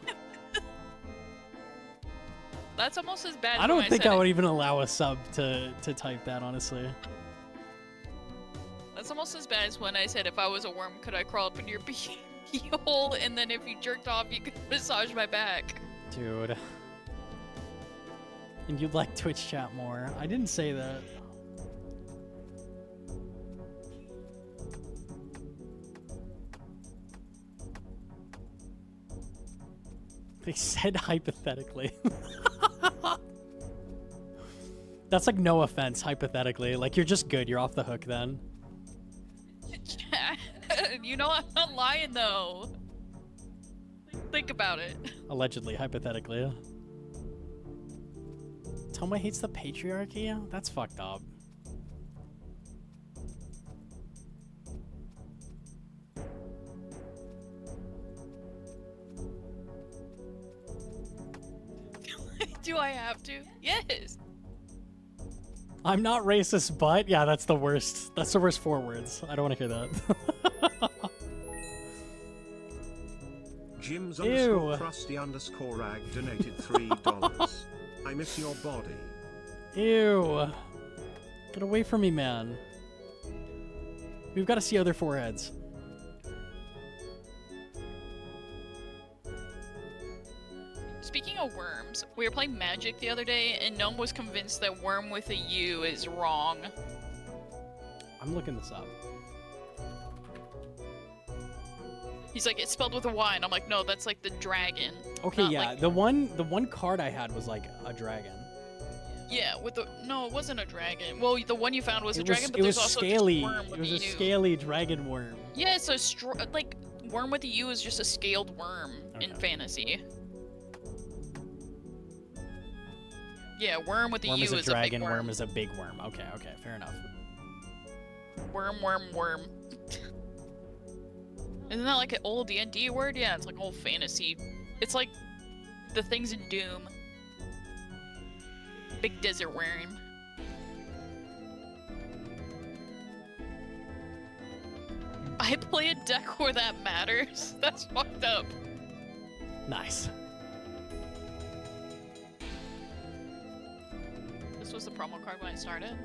That's almost as bad as I don't when think said I would even allow a sub to type that, honestly. That's almost as bad as when I said if I was a worm, could I crawl up into your hole, and then if you jerked off, you could massage my back. Dude. And you'd like Twitch chat more. I didn't say that. They said hypothetically. That's like no offense, hypothetically. Like, you're just good. You're off the hook then. You know I'm not lying though. Think about it. Allegedly, hypothetically. Toma hates the patriarchy? That's fucked up. Do I have to? Yes. I'm not racist, but yeah, that's the worst. That's the worst 4 words. I don't want to hear that. Jim's Ew. underscore crusty underscore rag donated $3. I miss your body. Ew. Get away from me, man. We've got to see other foreheads. Speaking of worms, we were playing Magic the other day, and Gnome was convinced that worm with a U is wrong. I'm looking this up. He's like, it's spelled with a Y, and I'm like, no, that's like the dragon. Okay, not yeah, like- the one card I had was like a dragon. Yeah, with the no, it wasn't a dragon. Well, the one you found was a It dragon, was, but it there's was also scaly. just worm It with was a a U. scaly dragon worm. Yeah, so like worm with a U is just a scaled worm in Okay. fantasy. Yeah, worm with a Worm U is a is dragon, a big worm is a big worm. Okay, okay, fair enough. worm. Isn't that like an old D&D word? Yeah, it's like old fantasy. It's like the things in Doom. Big desert worm. I play a deck where that matters. That's fucked up. Nice. This was the promo card when I started.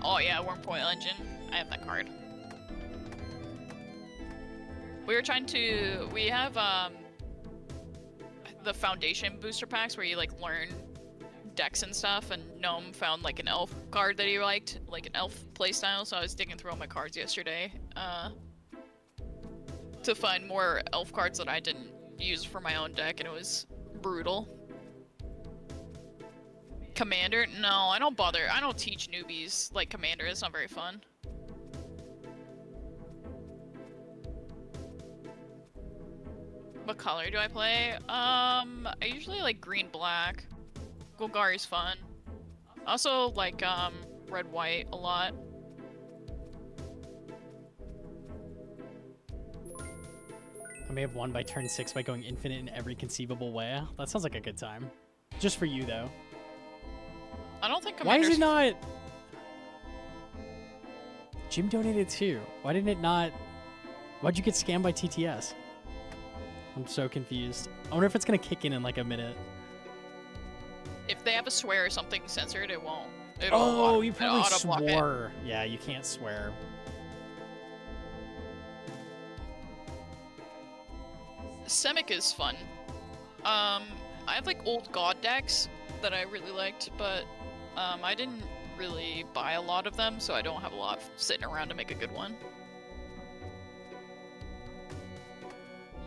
Oh yeah, Wormcoil Engine. I have that card. We were trying to. We have the foundation booster packs where you like learn decks and stuff, and Gnome found like an elf card that he liked, like an elf playstyle. So I was digging through all my cards yesterday to find more elf cards that I didn't use for my own deck, and it was brutal. Commander? No, I don't bother. I don't teach newbies like Commander. It's not very fun. What color do I play? I usually like green black. Golgari's fun. I also like red white a lot. I may have won by turn 6 by going infinite in every conceivable way. That sounds like a good time. Just for you, though. I don't think Why is Commander's it not... Jim donated too. Why didn't it not... Why'd you get scammed by TTS? I'm so confused. I wonder if it's gonna kick in like a minute. If they have a swear or something censored, it won't. Oh, you probably auto-block it. swore. Yeah, you can't swear. Semic is fun. I have like old god decks that I really liked, but I didn't really buy a lot of them, so I don't have a lot sitting around to make a good one.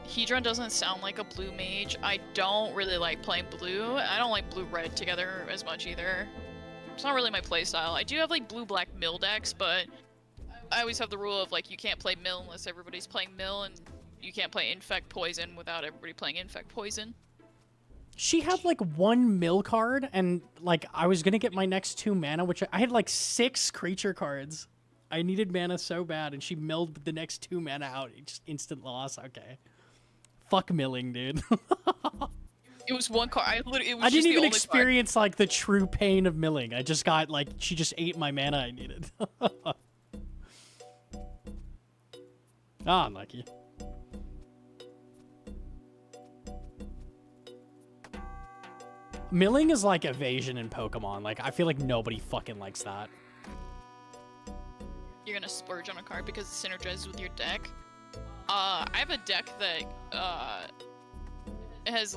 Hedron doesn't sound like a blue mage. I don't really like playing blue. I don't like blue-red together as much either. It's not really my playstyle. I do have like blue-black mill decks, but I always have the rule of like you can't play mill unless everybody's playing mill, and you can't play infect poison without everybody playing infect poison. She had like 1 mill card, and like I was gonna get my next 2 mana, which I had like 6 creature cards. I needed mana so bad, and she milled the next 2 mana out. Just instant loss. Okay. Fuck milling, dude. It was one card. It was I just didn't the even only experience like the true pain of milling. I just got like she just ate my mana I needed. Ah, unlucky. Milling is like evasion in Pokemon. Like I feel like nobody fucking likes that. You're gonna splurge on a card because it synergizes with your deck. I have a deck that It has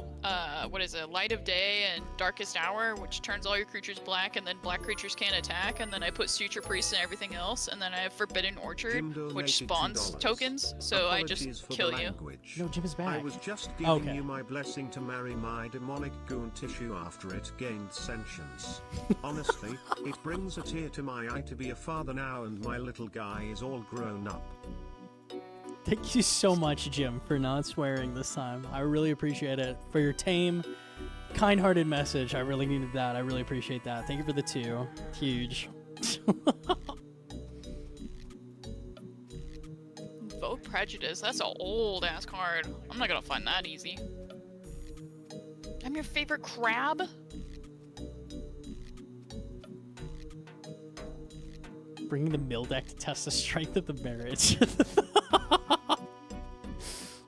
what is it? Light of day and darkest hour, which turns all your creatures black, and then black creatures can't attack. And then I put suture priest and everything else, and then I have forbidden orchard, Jim donated which spawns $2. tokens. So I Apologies just for kill the you. language. No, Jim is back. I was just giving Okay. you my blessing to marry my demonic goon tissue after it gained sentience. Honestly, it brings a tear to my eye to be a father now, and my little guy is all grown up. Thank you so much, Jim, for not swearing this time. I really appreciate it. For your tame, kind-hearted message. I really needed that. I really appreciate that. Thank you for the 2. Huge. Vote prejudice. That's an old ass card. I'm not gonna find that easy. I'm your favorite crab. Bringing the mill deck to test the strength of the marriage.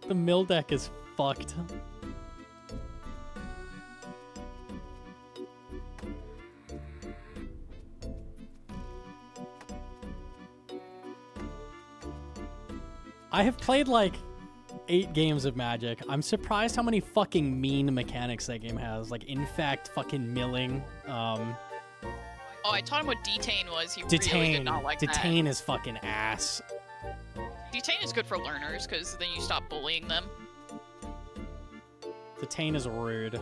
The mill deck is fucked. I have played like 8 games of Magic. I'm surprised how many fucking mean mechanics that game has. Like, in fact, fucking milling. Oh, I taught him what detain was. He really Detain. did not like that. Detain is fucking ass. Detain is good for learners, because then you stop bullying them. Detain is rude.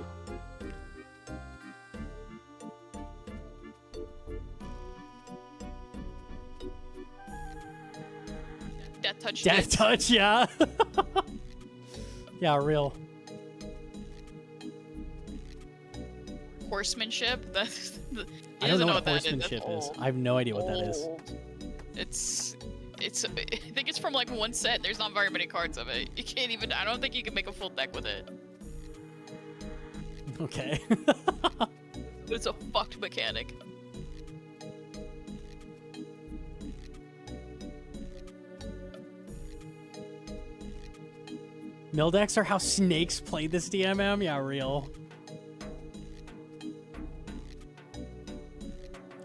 Death touch. Death hits. touch, yeah. Yeah, real. Horsemanship. That's. I don't know what horsemanship is. I have no idea what that is. It's. I think it's from like one set. There's not very many cards of it. You can't even. I don't think you can make a full deck with it. Okay. It's a fucked mechanic. Mildex are how snakes play this DMM? Yeah, real.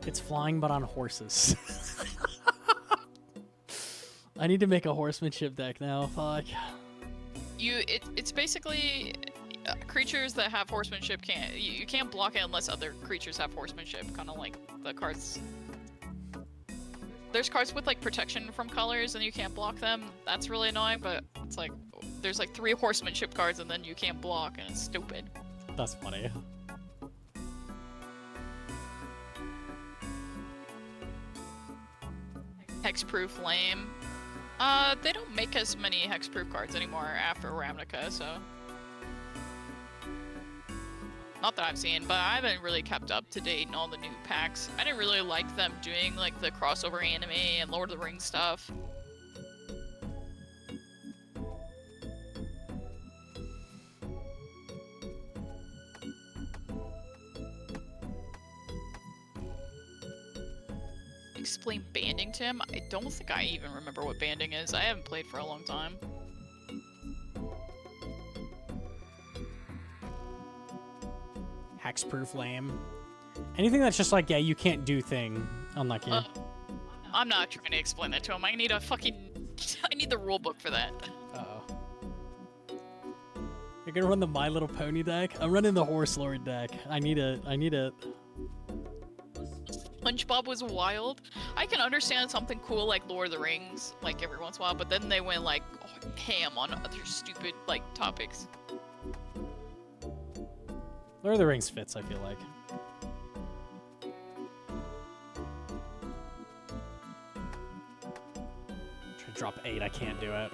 It's flying but on horses. I need to make a horsemanship deck now. Fuck. It's basically creatures that have horsemanship can't. You can't block it unless other creatures have horsemanship. Kind of like the cards. There's cards with like protection from colors and you can't block them. That's really annoying, but it's like there's like 3 horsemanship cards and then you can't block and it's stupid. That's funny. Hexproof lame. They don't make as many hexproof cards anymore after Ravnica, so. Not that I've seen, but I haven't really kept up to date in all the new packs. I didn't really like them doing like the crossover anime and Lord of the Rings stuff. Explain banding to him? I don't think I even remember what banding is. I haven't played for a long time. Hexproof lame. Anything that's just like, yeah, you can't do thing. Unlucky. I'm not trying to explain that to him. I need a fucking... I need the rule book for that. Uh-oh. You're gonna run the My Little Pony deck? I'm running the Horse Lord deck. I need it. SpongeBob was wild. I can understand something cool like Lord of the Rings, like every once in a while, but then they went like ham on other stupid like topics. Lord of the Rings fits, I feel like. Try to drop 8, I can't do it.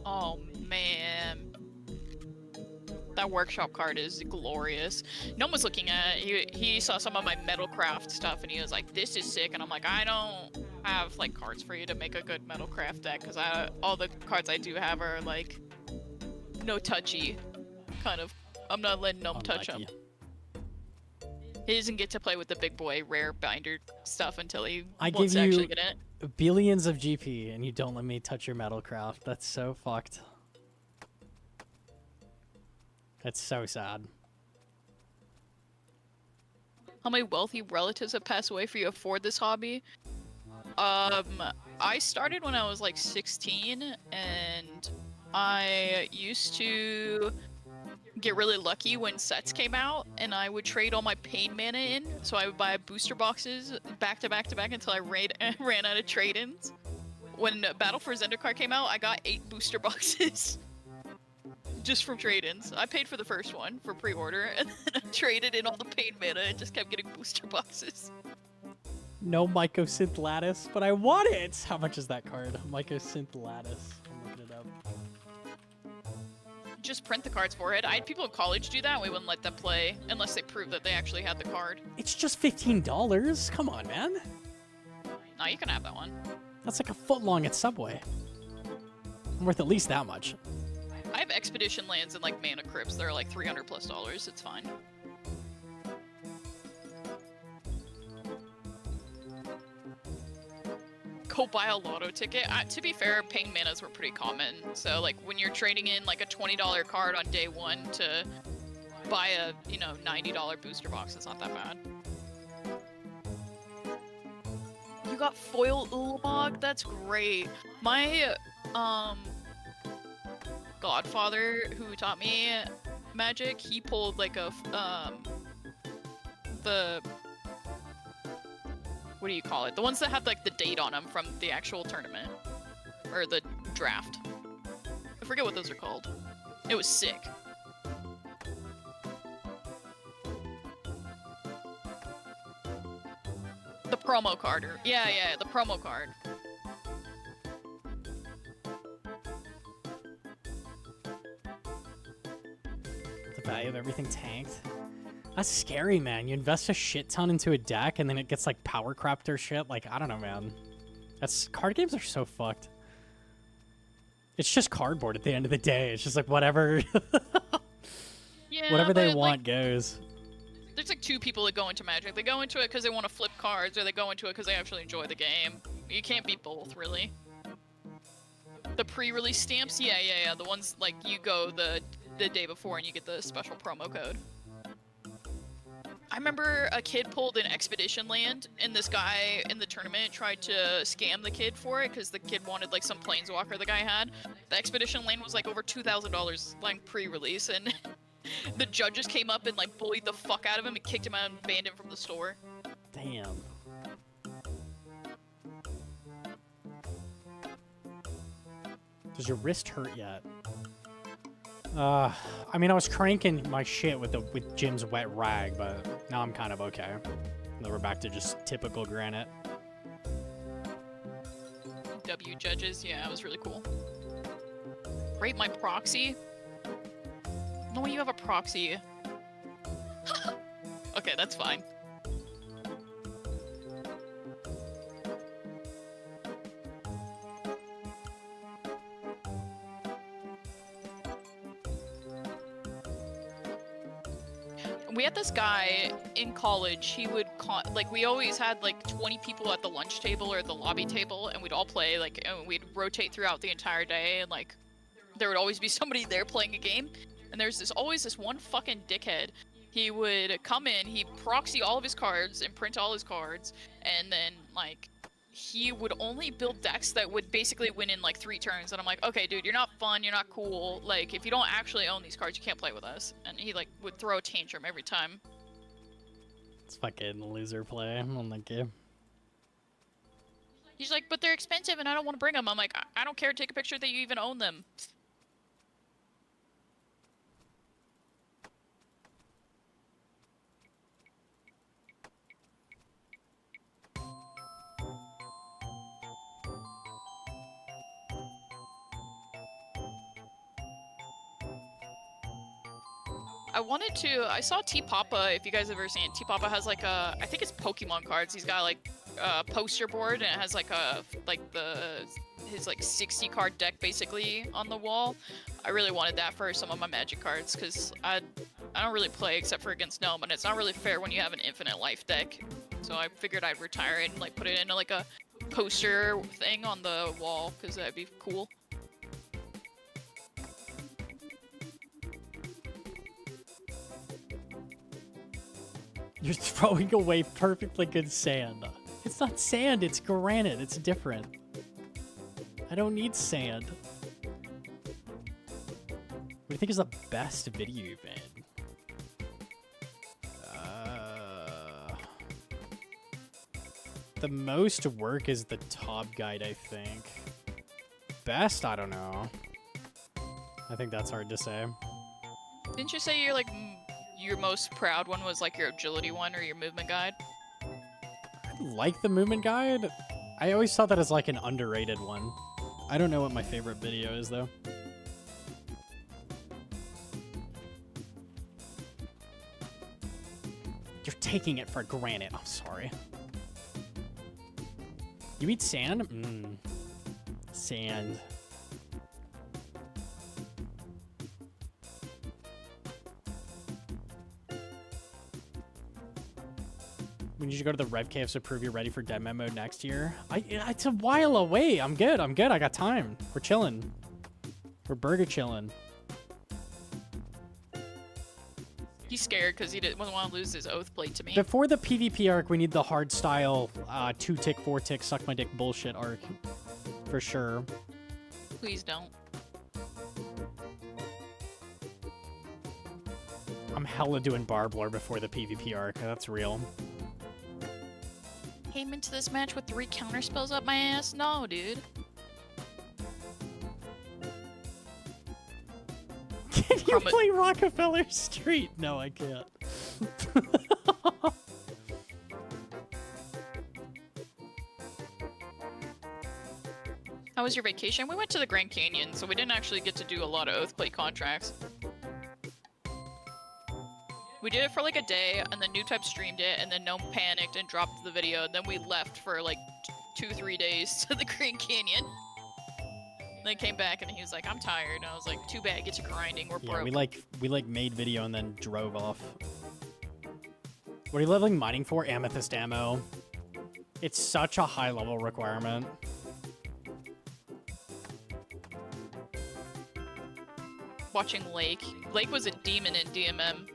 Oh man. That workshop card is glorious. No one was looking at it. He saw some of my metalcraft stuff and he was like, this is sick. And I'm like, I don't have like cards for you to make a good metalcraft deck because all the cards I do have are like no touchy kind of. I'm not letting them touch him. He doesn't get to play with the big boy rare binder stuff until he wants to actually get in it. Billions of GP and you don't let me touch your metalcraft. That's so fucked. That's so sad. How many wealthy relatives have passed away for you to afford this hobby? I started when I was like 16, and I used to get really lucky when sets came out, and I would trade all my pain mana in. So I would buy booster boxes back to back to back until I ran out of trade-ins. When Battle for Zendikar came out, I got 8 booster boxes just from trade-ins. I paid for the first one for pre-order, and then I traded in all the pain mana and just kept getting booster boxes. No Mycosynth Lattice, but I want it! How much is that card? Mycosynth Lattice. I'm looking it up. Just print the cards for it. I had people in college do that. We wouldn't let them play unless they proved that they actually had the card. It's just $15. Come on, man. No, you can have that one. That's like a foot long at Subway. I'm worth at least that much. I have expedition lands and like mana crypts that are like $300+. It's fine. Go buy a lotto ticket. To be fair, paying manas were pretty common. So like when you're trading in like a $20 card on day 1 to buy a, you know, $90 booster box, it's not that bad. You got foil Ulamog? That's great. My godfather who taught me magic, he pulled like a the what do you call it? The ones that have like the date on them from the actual tournament or the draft. I forget what those are called. It was sick. The promo card. Yeah, the promo card. The value of everything tanked. That's scary, man. You invest a shit ton into a deck and then it gets like power crept or shit. Like, I don't know, man. Card games are so fucked. It's just cardboard at the end of the day. It's just like whatever. Yeah, whatever they but, want like, goes. there's like 2 people that go into Magic. They go into it because they want to flip cards, or they go into it because they actually enjoy the game. You can't beat both, really. The pre-release stamps, yeah. The ones like you go the day before and you get the special promo code. I remember a kid pulled an expedition land, and this guy in the tournament tried to scam the kid for it because the kid wanted like some planeswalker the guy had. The expedition land was like over $2,000 like pre-release, and the judges came up and like bullied the fuck out of him and kicked him out and banned him from the store. Damn. Does your wrist hurt yet? I mean, I was cranking my shit with Jim's wet rag, but now I'm kind of okay. Now we're back to just typical granite. W judges, yeah, it was really cool. Rate my proxy? No, you have a proxy. Okay, that's fine. We had this guy in college. He would like, we always had like 20 people at the lunch table or the lobby table, and we'd all play, like, and we'd rotate throughout the entire day, and like there would always be somebody there playing a game. And there's always this one fucking dickhead. He would come in, he'd proxy all of his cards and print all his cards, and then like he would only build decks that would basically win in like 3 turns. And I'm like, okay, dude, you're not fun, you're not cool. Like, if you don't actually own these cards, you can't play with us. And he like would throw a tantrum every time. It's fucking loser play on the game. He's like, but they're expensive and I don't want to bring them. I'm like, I don't care, take a picture that you even own them. I saw T-Papa, if you guys have ever seen it. T-Papa has like I think it's Pokemon cards. He's got like a poster board, and it has like his like 60 card deck basically on the wall. I really wanted that for some of my Magic cards, because I don't really play except for against Gnome, and it's not really fair when you have an infinite life deck. So I figured I'd retire it and like put it into like a poster thing on the wall, because that'd be cool. You're throwing away perfectly good sand. It's not sand, it's granite. It's different. I don't need sand. What do you think is the best video you've made? The most work is the top guide, I think. Best? I don't know. I think that's hard to say. Didn't you say you're like your most proud one was like your agility one or your movement guide? I like the movement guide. I always thought that as like an underrated one. I don't know what my favorite video is though. You're taking it for granted. I'm sorry. You eat sand? Mmm. Sand. We need to go to the Rev Caves to prove you're ready for Deadman mode next year. It's a while away. I'm good. I got time. We're chilling. We're burger chilling. He's scared because he didn't want to lose his oath plate to me. Before the PvP arc, we need the hard style 2-tick, 4-tick, suck my dick bullshit arc. For sure. Please don't. I'm hella doing barb lore before the PvP arc. That's real. Came into this match with 3 counter spells up my ass? No, dude. Can you play Rockefeller Street? No, I can't. How was your vacation? We went to the Grand Canyon, so we didn't actually get to do a lot of Oathplate contracts. We did it for like a day, and then New Type streamed it, and then Gnome panicked and dropped the video, and then we left for like 2-3 days to the Grand Canyon. Then came back, and he was like, I'm tired. And I was like, too bad, get to grinding, we're broke. we made video and then drove off. What are you leveling mining for? Amethyst ammo. It's such a high level requirement. Watching Lake. Lake was a demon in DMM.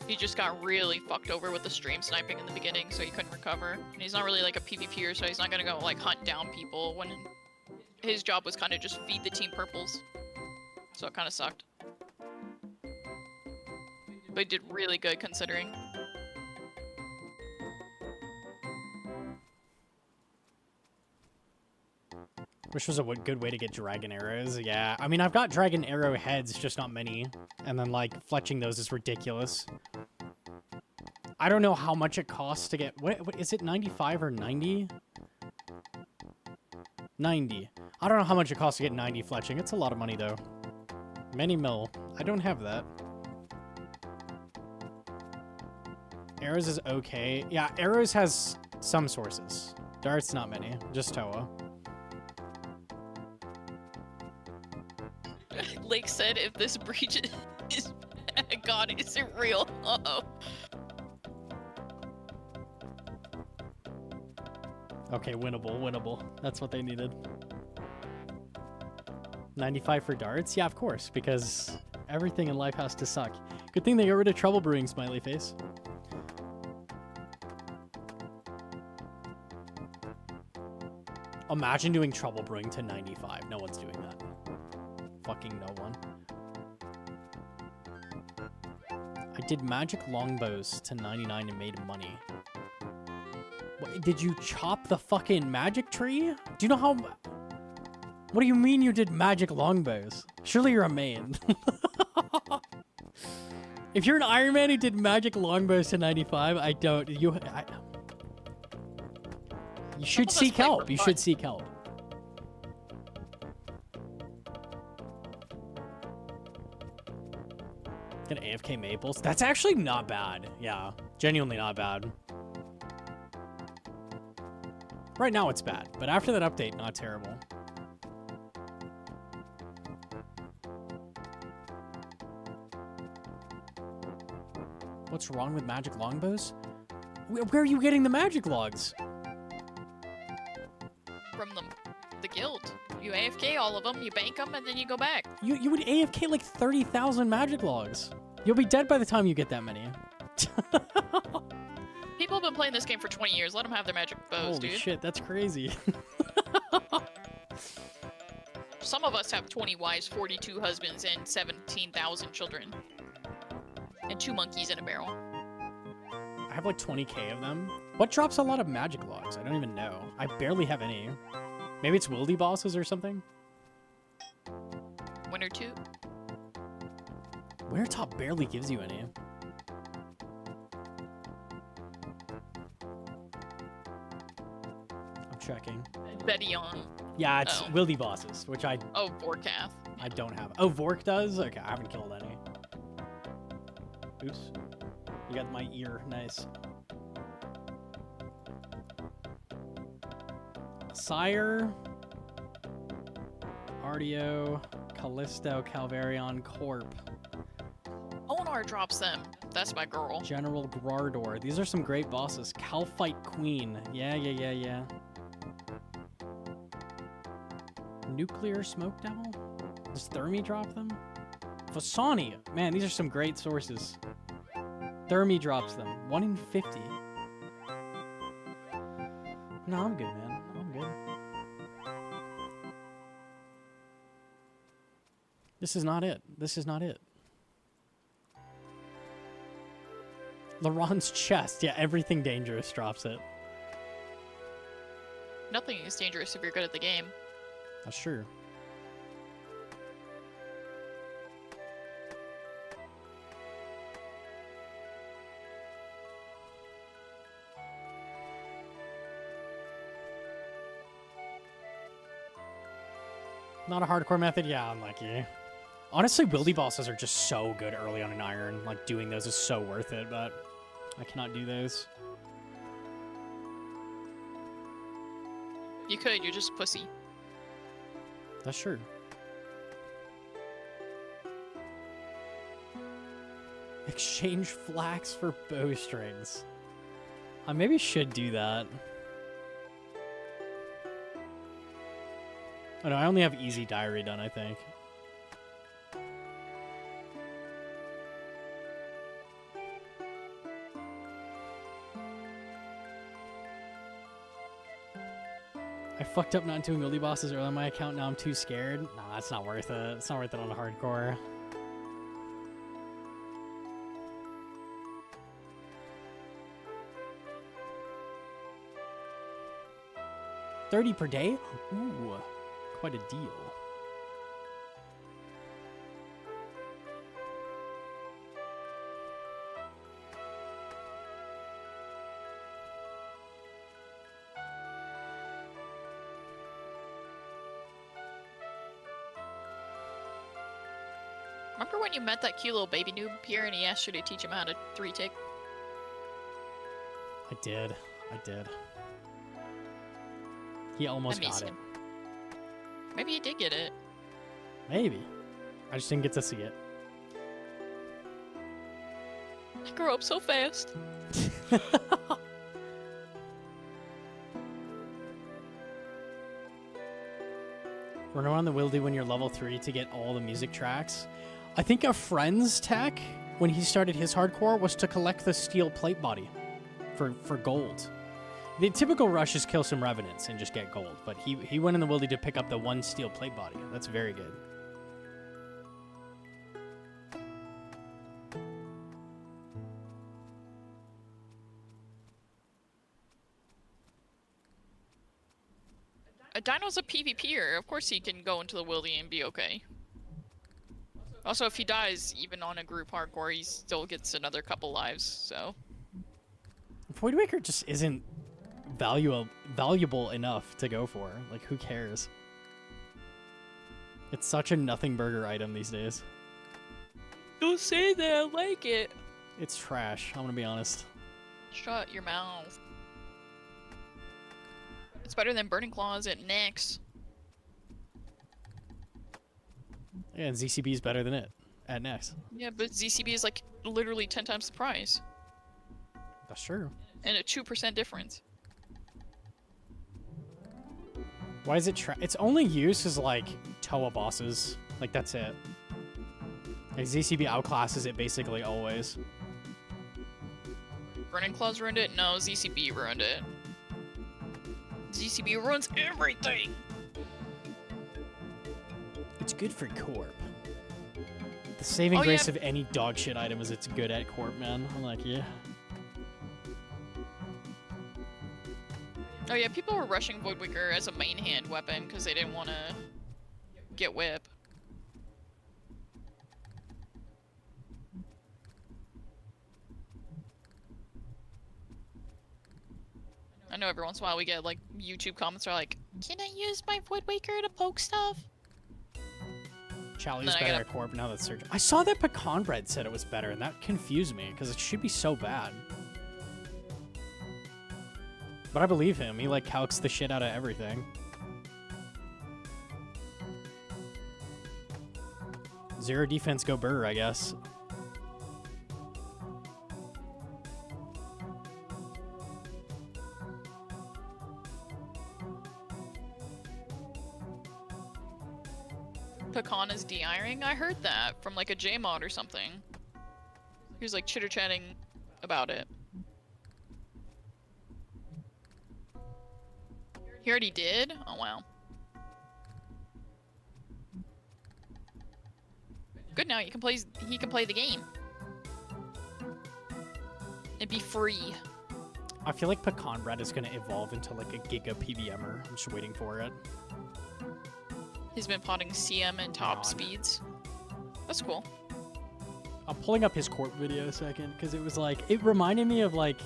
He just got really fucked over with the stream sniping in the beginning, so he couldn't recover. And he's not really like a PvPer, so he's not gonna go like hunt down people when his job was kind of just feed the team purples. So it kind of sucked. But he did really good considering. Which was a good way to get dragon arrows. Yeah, I mean, I've got dragon arrow heads, just not many. And then, like, fletching those is ridiculous. I don't know how much it costs to get... What is it, 95 or 90? 90. I don't know how much it costs to get 90 fletching. It's a lot of money, though. Many mil. I don't have that. Arrows is okay. Yeah, arrows has some sources. Darts, not many. Just Toa. Lake said if this breach is God isn't real. Uh-oh. Okay, winnable. That's what they needed. 95 for darts? Yeah, of course, because everything in life has to suck. Good thing they got rid of trouble brewing, smiley face. Imagine doing trouble brewing to 95. No one's doing that. Fucking no one. I did magic longbows to 99 and made money. What, did you chop the fucking magic tree? Do you know how... What do you mean you did magic longbows? Surely you're a main. If you're an Ironman who did magic longbows to 95, I don't... You should seek help. You should seek help. Get AFK maples. That's actually not bad. Yeah, genuinely not bad. Right now it's bad, but after that update, not terrible. What's wrong with magic longbows? Where are you getting the magic logs? From the guild. You AFK all of them, you bank them, and then you go back. You would AFK like 30,000 magic logs. You'll be dead by the time you get that many. People have been playing this game for 20 years. Let them have their magic bows, Holy dude. shit, that's crazy. Some of us have 20 wives, 42 husbands, and 17,000 children. And 2 monkeys in a barrel. I have like 20k of them. What drops a lot of magic logs? I don't even know. I barely have any. Maybe it's wildy bosses or something? 1 or 2. Winter Top barely gives you any. I'm checking. Betty on. Yeah, it's Oh. wildy bosses, which I Oh, Vorkath. don't have. Oh, Vork does? Okay, I haven't killed any. Oops. You got my ear. Nice. Sire. Ardio. Callisto. Calvarion. Corp. Onar drops them. That's my girl. General Grardor. These are some great bosses. Calphite Queen. Yeah. Nuclear Smoke Devil? Does Thermi drop them? Fasani. Man, these are some great sources. Thermi drops them. 1 in 50. No, I'm good, man. I'm good. This is not it. This is not it. Laron's chest. Yeah, everything dangerous drops it. Nothing is dangerous if you're good at the game. That's true. Not a hardcore method? Yeah, unlucky. Honestly, wildy bosses are just so good early on in Iron. Like, doing those is so worth it, but I cannot do those. You could, you're just pussy. That's true. Exchange flax for bowstrings. I maybe should do that. Oh no, I only have easy diary done, I think. I fucked up not doing wildy bosses early on my account, now I'm too scared. No, that's not worth it. It's not worth it on a hardcore. $30 per day? Ooh, quite a deal. Remember when you met that cute little baby noob here and he asked you to teach him how to 3-tick? I did. He almost I miss got it. him. Maybe he did get it. Maybe. I just didn't get to see it. I grew up so fast. Run around the wildy when you're level 3 to get all the music tracks. I think a friend's tech, when he started his hardcore, was to collect the steel plate body for gold. The typical rush is kill some revenants and just get gold, but he went in the wildy to pick up the 1 steel plate body. That's very good. A dino's a PvPer. Of course he can go into the wildy and be okay. Also, if he dies, even on a group hardcore, he still gets another couple lives, so... Void Waker just isn't valuable enough to go for. Like, who cares? It's such a nothing burger item these days. Don't say that, I like it! It's trash, I'm gonna be honest. Shut your mouth. It's better than Burning Claws at Nyx. Yeah, and ZCB is better than it at next. Yeah, but ZCB is like literally 10 times the price. That's true. And a 2% difference. Why is it its only use is like Toa bosses. Like, that's it. Like, ZCB outclasses it basically always. Burning Claws ruined it? No, ZCB ruined it. ZCB ruins everything. It's good for Corp. The saving Oh, grace yeah. of any dog shit item is it's good at Corp, man. I'm like, yeah. Oh yeah, people were rushing Voidwicker as a main hand weapon because they didn't want to get whip. I know every once in a while we get like YouTube comments are like, "Can I use my Voidwaker to poke stuff?" Charlie's Then I better gotta- at Corp now that Surge. I saw that Pecan Bread said it was better, and that confused me because it should be so bad. But I believe him. He like calcs the shit out of everything. Zero defense, go Burr, I guess. Pecan is de-ironing? I heard that from like a J-mod or something. He was like chitter-chatting about it. He already did? Oh wow. Good, now he can play the game. And be free. I feel like Pecan Bread is gonna evolve into like a Giga PBMer. I'm just waiting for it. He's been potting CM and top God. speeds. That's cool. I'm pulling up his Corp video a second because it was like, it reminded me of like,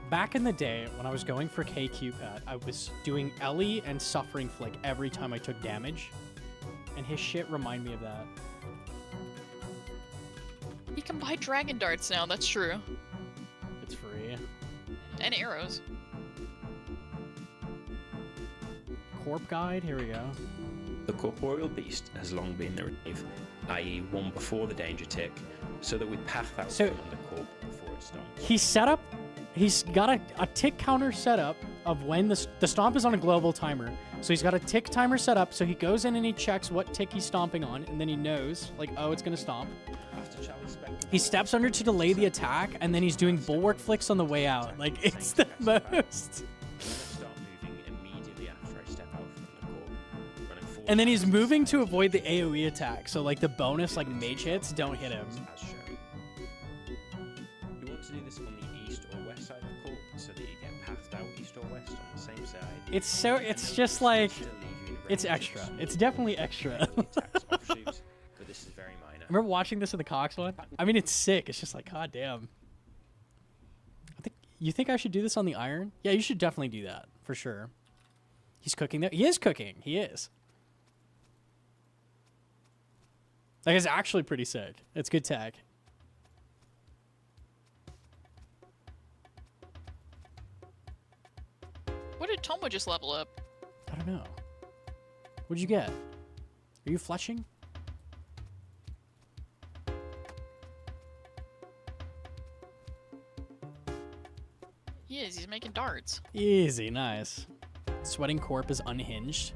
back in the day when I was going for KQ Pet, I was doing Ellie and Suffering Flick every time I took damage. And his shit remind me of that. He can buy dragon darts now, that's true. It's free. And arrows. Corp guide, here we go. The corporeal beast has long been the reeve, i.e. one before the danger tick, so that we path out So- from under corp before it stomps. He's set up, he's got a tick counter set up of when the stomp is on a global timer. So he's got a tick timer set up, so he goes in and he checks what tick he's stomping on, and then he knows, like, oh, it's gonna stomp. After challenge spectacle, He steps under to delay the attack, and then he's doing bulwark flicks on the way out. Like, it's the most. I'm gonna start moving immediately after I step out from the corp, running forward And then he's fast moving as to fast avoid the as I AoE attack, so like the bonus, like mage hits, don't hit him. as shown. You want to do this on the east or west side of corp, so that you get pathed out east or west on the same side. It's just like, Still leave you in it's range of extra. sword It's definitely extra. attacks offshoot, but this is very minor. Remember watching this in the Cox one? I mean, it's sick. It's just like, god damn. You think I should do this on the iron? Yeah, you should definitely do that, for sure. He's cooking there. He is cooking. He is. Like, it's actually pretty sick. It's good tech. What did Tomo just level up? I don't know. What'd you get? Are you flushing? He is, he's making darts. Easy, nice. Sweating Corp is unhinged.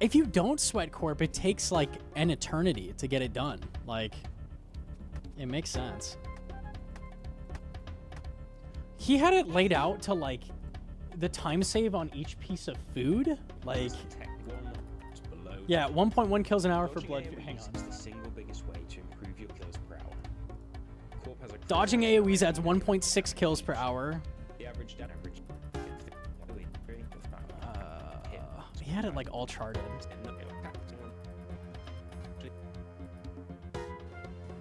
If you don't sweat Corp, it takes like an eternity to get it done. Like, it makes sense. He had it laid out to like the time save on each piece of food. Like, Tech one is below yeah, 1.1 kills an hour for Dodging blood. AoEs Hang on. is the single biggest way to improve your kills per hour. Corp has a Dodging AoEs adds 1.6 kills per hour. the average. He had it like all charted.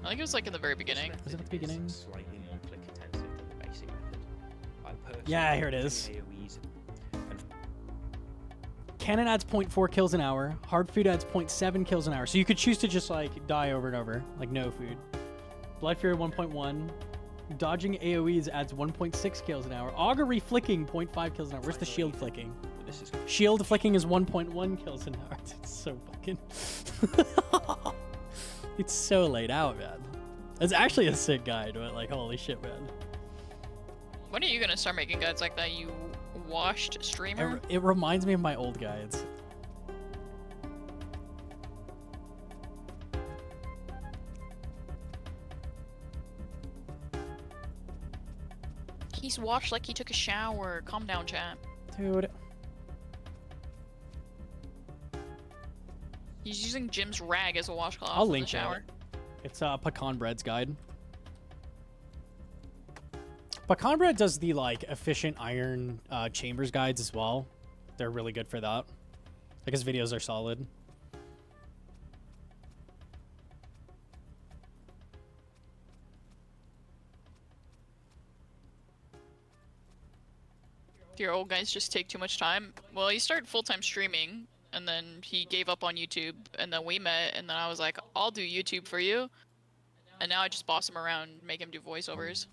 I think it was like in the very beginning. Was it at the beginning? Slightly more click intensive than the basic method. I personally Yeah, here it is. think AoEs and Cannon adds 0.4 kills an hour. Hard food adds 0.7 kills an hour. So you could choose to just like die over and over, like no food. Blood Fury 1.1. Dodging AoEs adds 1.6 kills an hour. Augury flicking 0.5 kills an hour. Where's the shield flicking? this is Shield flicking is 1.1 kills an hour. It's so fucking. It's so laid out, man. It's actually a sick guide, but like, holy shit, man. When are you gonna start making guides like that, you washed streamer? It reminds me of my old guides. He's washed like he took a shower. Calm down, chat. Dude. He's using Jim's rag as a washcloth I'll in link the shower. it. It's Pecan Bread's guide. Pecan Bread does the like efficient iron chambers guides as well. They're really good for that. Like his videos are solid. Your old guys just take too much time. Well, he started full-time streaming, and then he gave up on YouTube, and then we met, and then I was like, I'll do YouTube for you. And now I just boss him around, make him do voiceovers.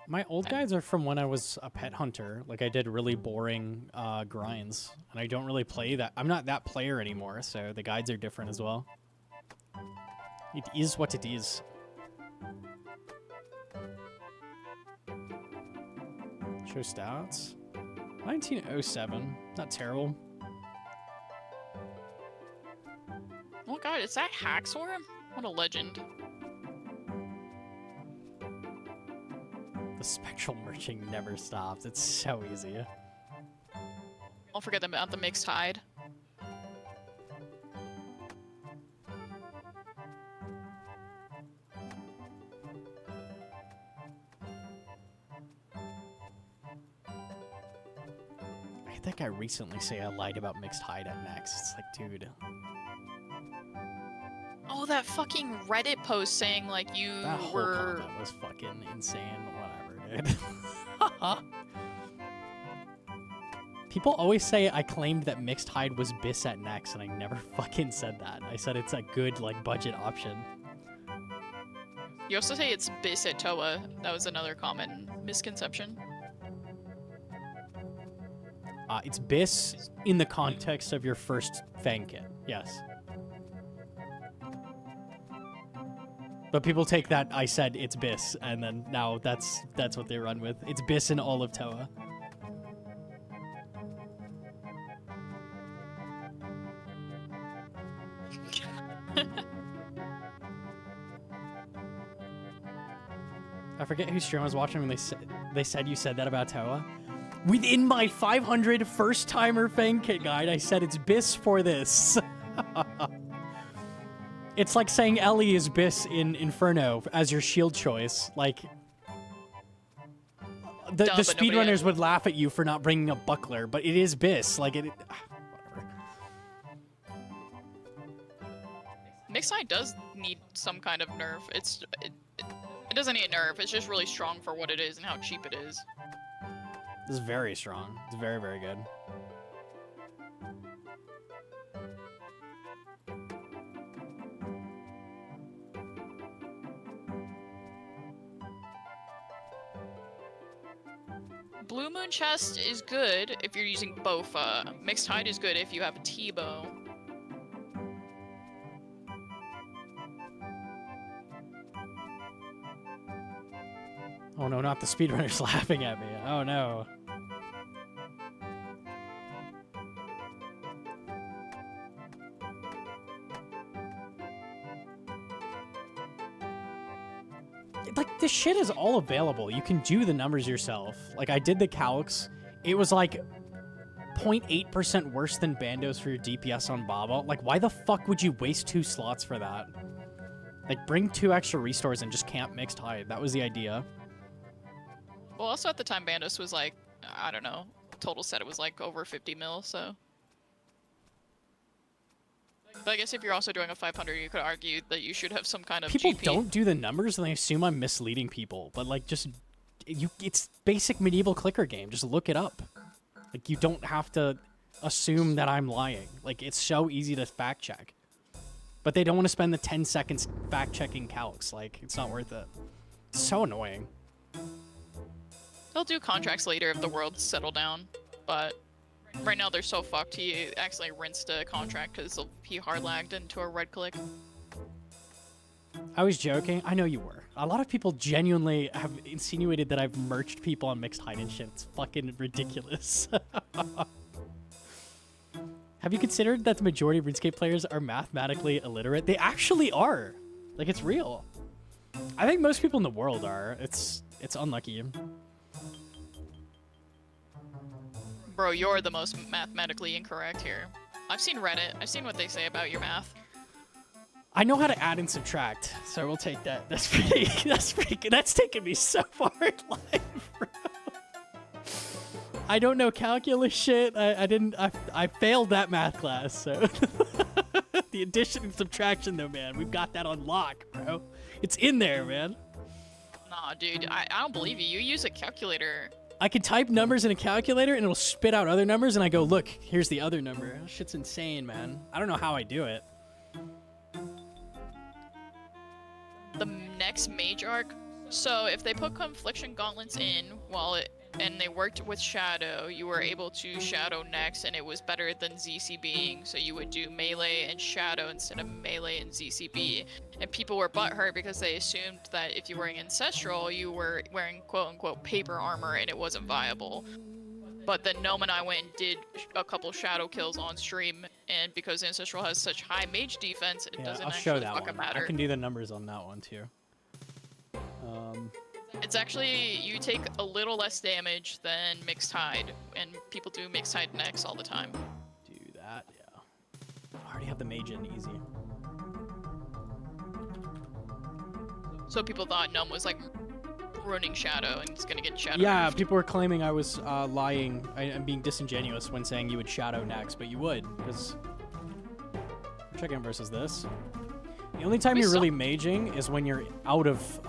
My old guides are from when I was a pet hunter. Like I did really boring grinds, and I don't really play that. I'm not that player anymore, so the guides are different as well. It is what it is. Show stats. 1907. Not terrible. Oh god, is that Haxorm? What a legend. The spectral merching never stops. It's so easy. Don't forget about the mixed hide. I think I recently say I lied about mixed hide at Next. It's like, dude. Oh, that fucking Reddit post saying like you That whole were... content was fucking insane. Whatever, dude. People always say I claimed that mixed hide was bis at Next, and I never fucking said that. I said it's a good, like, budget option. You also say it's bis at Toa. That was another common misconception. It's bis in the context of your first Fang kit. Yes. But people take that I said it's bis, and then now that's what they run with. It's bis in all of Toa. I forget whose stream I was watching when they said you said that about Toa. Within my 500 first-timer Fang kit guide, I said it's bis for this. It's like saying Ellie is bis in Inferno as your shield choice. Like, the speedrunners would laugh at you for not bringing a buckler, but it is bis. Like, whatever. Mixed hide does need some kind of nerf. It doesn't need a nerf. It's just really strong for what it is and how cheap it is. This is very strong. It's very, very good. Blue Moon Chest is good if you're using Bofa. Mixed Hide is good if you have a T-bow. Oh no, not the speedrunners laughing at me. Oh no. Like, this shit is all available. You can do the numbers yourself. Like, I did the calcs. It was like 0.8% worse than Bandos for your DPS on Baba. Like, why the fuck would you waste 2 slots for that? Like, bring 2 extra restores and just camp Mixed Hide. That was the idea. Well, also at the time, Bandos was like, I don't know, total set it was like over 50 mil, so. But I guess if you're also doing a 500, you could argue that you should have some kind of People GP. don't do the numbers and they assume I'm misleading people, but like, just it's basic medieval clicker game. Just look it up. Like, you don't have to assume that I'm lying. Like, it's so easy to fact check. But they don't want to spend the 10 seconds fact checking calcs. Like, it's not worth it. It's so annoying. They'll do contracts later if the world's settled down, but right now they're so fucked. He accidentally rinsed a contract because he hard lagged into a red click. I was joking. I know you were. A lot of people genuinely have insinuated that I've merged people on Mixed Hide and shit. It's fucking ridiculous. Have you considered that the majority of RuneScape players are mathematically illiterate? They actually are. Like, it's real. I think most people in the world are. It's unlucky. Bro, you're the most mathematically incorrect here. I've seen Reddit. I've seen what they say about your math. I know how to add and subtract, so we'll take that. That's pretty. That's taken me so far in life, bro. I don't know calculus shit. I failed that math class, so. The addition and subtraction, though, man, we've got that on lock, bro. It's in there, man. Nah, dude, I don't believe you. You use a calculator. I can type numbers in a calculator and it'll spit out other numbers, and I go, look, here's the other number. That shit's insane, man. I don't know how I do it. The next mage arc. So if they put confliction gauntlets in and they worked with shadow, you were able to shadow next, and it was better than ZCBing. So you would do melee and shadow instead of melee and ZCB. And people were butthurt because they assumed that if you were wearing ancestral, you were wearing quote-unquote paper armor and it wasn't viable. But then Gnome and I went and did a couple shadow kills on stream, and because ancestral has such high mage defense, it doesn't I'll show actually that fucking one. matter. I can do the numbers on that one too. It's actually, you take a little less damage than mixed hide, and people do mixed hide next all the time. Do that, yeah. I already have the mage in easy. So people thought Gnome was like ruining shadow and it's gonna get shadow. Yeah, nerfed. people were claiming I was lying and being disingenuous when saying you would shadow next, but you would, because check in versus this. The only time you're really maging is when you're out of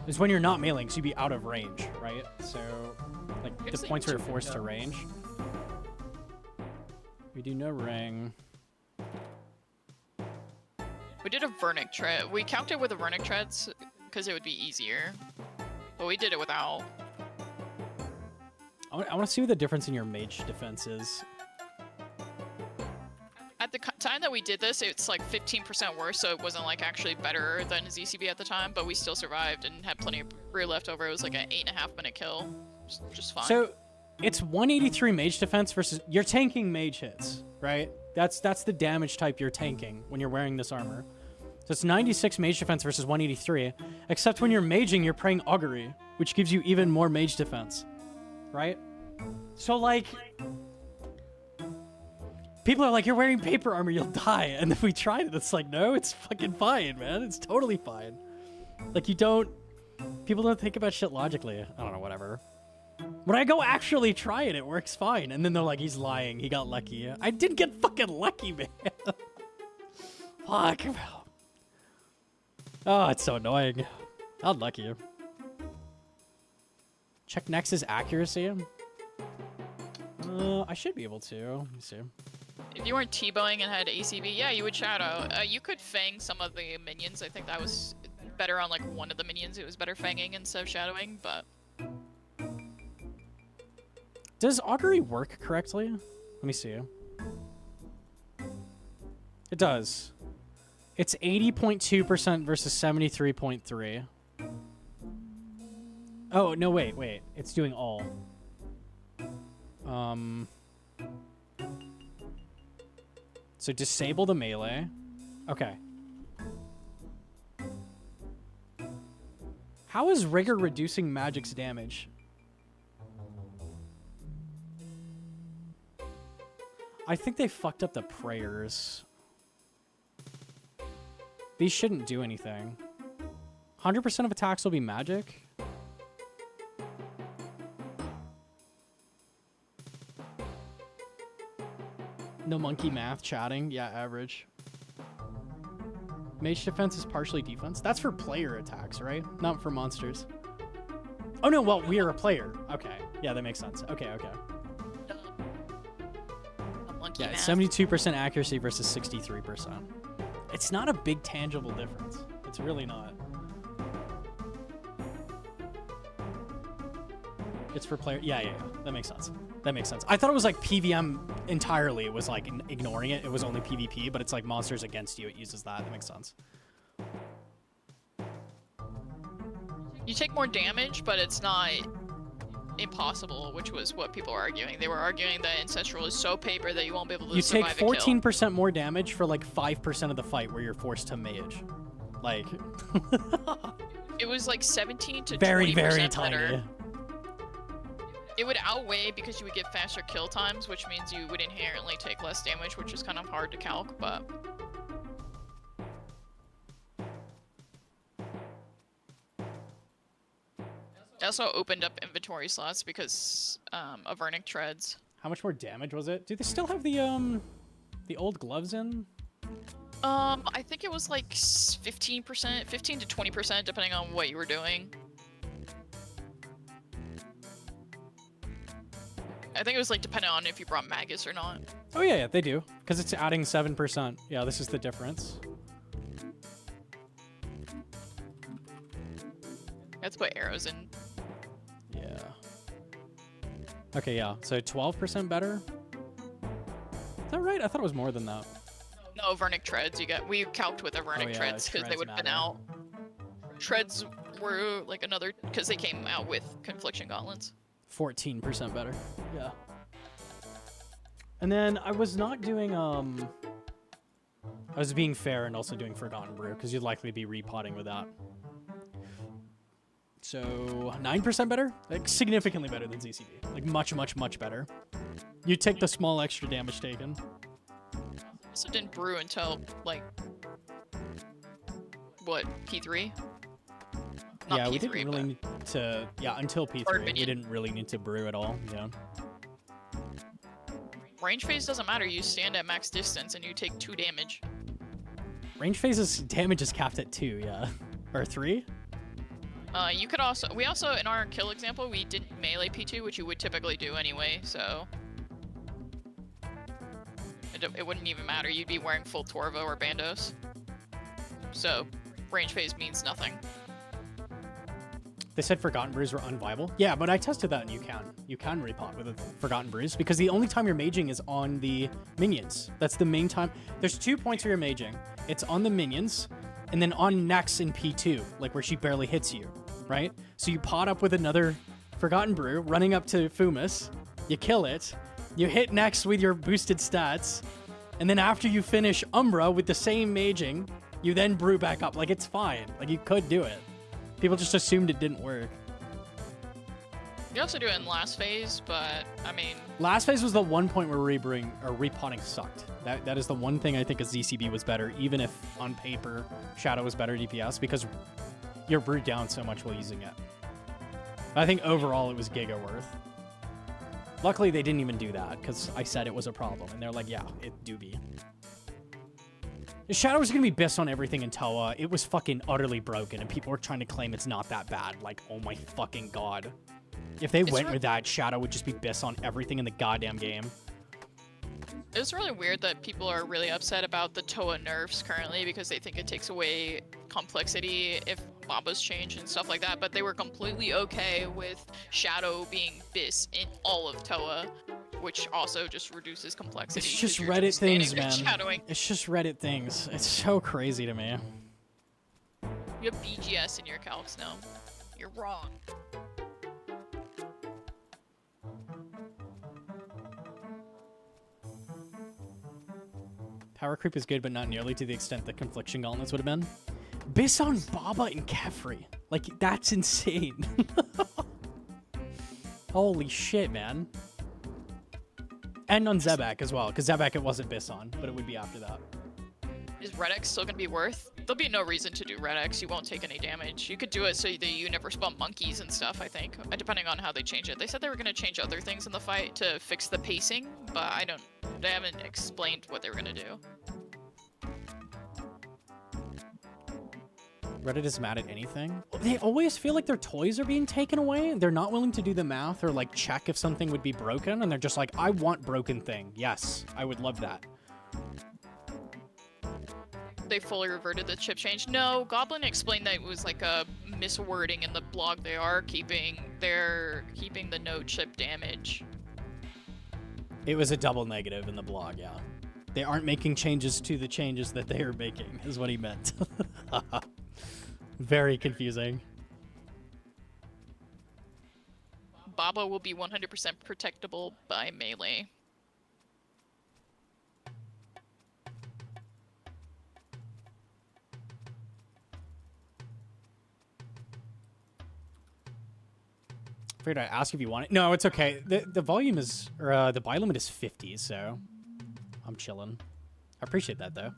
is when you're not mailing, so you'd be out of range, right? So like the points where you're forced to range. We do no ring. We did a Vernic tread. We counted with the Vernic treads because it would be easier, but we did it without. I want to see what the difference in your mage defense is. At the time that we did this, it's like 15% worse, so it wasn't like actually better than ZCB at the time, but we still survived and had plenty of brew left over. It was like an 8.5 minute kill, just fine. So it's 183 mage defense versus you're tanking mage hits, right? That's the damage type you're tanking when you're wearing this armor. So it's 96 mage defense versus 183, except when you're maging, you're praying augury, which gives you even more mage defense, right? So like, people are like, you're wearing paper armor, you'll die. And then we tried it, it's like, no, it's fucking fine, man. It's totally fine. Like people don't think about shit logically. I don't know, whatever. When I go actually try it, it works fine. And then they're like, he's lying. He got lucky. I didn't get fucking lucky, man. Fuck. Oh, it's so annoying. I'd lucky. Check Nex's accuracy. I should be able to. Let me see. If you weren't T-bowing and had ACB, yeah, you would shadow. You could fang some of the minions. I think that was better on like one of the minions. It was better fanging instead of shadowing, but... Does augury work correctly? Let me see. It does. It's 80.2% versus 73.3. Oh, no, wait. It's doing all. So disable the melee. Okay. How is rigor reducing magic's damage? I think they fucked up the prayers. These shouldn't do anything. 100% of attacks will be magic. No monkey math chatting. Yeah, average. Mage defense is partially defense. That's for player attacks, right? Not for monsters. Oh no, well, we are a player. Okay. Yeah, that makes sense. Okay. Yeah, it's 72% accuracy versus 63%. It's not a big tangible difference. It's really not. It's for player. Yeah. That makes sense. I thought it was like PVM entirely. It was like ignoring it. It was only PvP, but it's like monsters against you. It uses that. That makes sense. You take more damage, but it's not impossible, which was what people were arguing. They were arguing that Ancestral is so paper that you won't be able to survive a kill. You take 14% more damage for like 5% of the fight where you're forced to mage. Like... It was like 17 to 20% very better. tiny. It would outweigh because you would get faster kill times, which means you would inherently take less damage, which is kind of hard to calc, but... I also opened up inventory slots because of Vernic Treads. How much more damage was it? Do they still have the old gloves in? I think it was like 15%, 15 to 20%, depending on what you were doing. I think it was like depending on if you brought Magus or not. Oh yeah, they do. Because it's adding 7%. Yeah, this is the difference. Let's put arrows in. Yeah. Okay, yeah. So 12% better? Is that right? I thought it was more than that. No, Vernic Treads. We calced with the Vernic yeah, Treads because they treads would have been matter. out. Treads were like another because they came out with Confliction Gauntlets. 14% better. Yeah. And then I was not doing I was being fair and also doing Forgotten Brew because you'd likely be repotting with that. So 9% better, like significantly better than ZCB, like much, much, much better. You take the small extra damage taken. Also didn't brew until like what, P3? Not Yeah, P3, we didn't really but need to. Yeah, until Third P3, we minion. didn't really need to brew at all. Yeah. range phase doesn't matter. You stand at max distance and you take 2 damage. Range phase's damage is capped at 2, yeah, or 3. You could also, we also, in our kill example, we didn't melee P2, which you would typically do anyway, so it wouldn't even matter. You'd be wearing full Torvo or Bandos. So range phase means nothing. They said Forgotten Brews were unviable. Yeah, but I tested that and you can repot with a Forgotten Brews because the only time you're maging is on the minions. That's the main time. There's 2 points where you're maging. It's on the minions and then on Nex in P2, like where she barely hits you, right? So you pot up with another Forgotten Brew, running up to Fumus, you kill it, you hit Nex with your boosted stats, and then after you finish Umbra with the same maging, you then brew back up. Like, it's fine. Like, you could do it. People just assumed it didn't work. You also do it in last phase, but I mean, Last phase was the one point where rebrewing or repotting sucked. That is the one thing I think a ZCB was better, even if on paper Shadow was better DPS, because you're brewed down so much while using it. I think overall it was giga worth. Luckily they didn't even do that because I said it was a problem, and they're like, yeah, it do be. Shadow was gonna be Biss on everything in Toa. It was fucking utterly broken, and people were trying to claim it's not that bad. Like, oh my fucking god. If they went with that, Shadow would just be Biss on everything in the goddamn game. it's really weird that people are really upset about the Toa nerfs currently because they think it takes away complexity if Bombas change and stuff like that, but they were completely okay with Shadow being Biss in all of Toa, which also just reduces complexity. It's just 'cause you're Reddit things, standing man. there shadowing. It's just Reddit things. It's so crazy to me. You have BGS in your calcs now. You're wrong. Power creep is good, but not nearly to the extent that Confliction Gauntlets would have been. Biss on Baba and Kefri. Like, that's insane. Holy shit, man. And on Zebak as well, because Zebak it wasn't Biss on, but it would be after that. Is Red X still gonna be worth? There'll be no reason to do Red X. You won't take any damage. You could do it so that you never spawn monkeys and stuff, I think, depending on how they change it. They said they were gonna change other things in the fight to fix the pacing, but they haven't explained what they were gonna do. Reddit is mad at anything. They always feel like their toys are being taken away. They're not willing to do the math or like check if something would be broken, and they're just like, I want broken thing. Yes, I would love that. They fully reverted the chip change. No, Goblin explained that it was like a miswording in the blog. They're keeping the no chip damage. It was a double negative in the blog, yeah. They aren't making changes to the changes that they are making, is what he meant. Very confusing. Baba will be 100% protectable by melee. Figured I'd ask if you want it. No, it's okay. The volume is, or the buy limit is 50, so I'm chilling. I appreciate that though.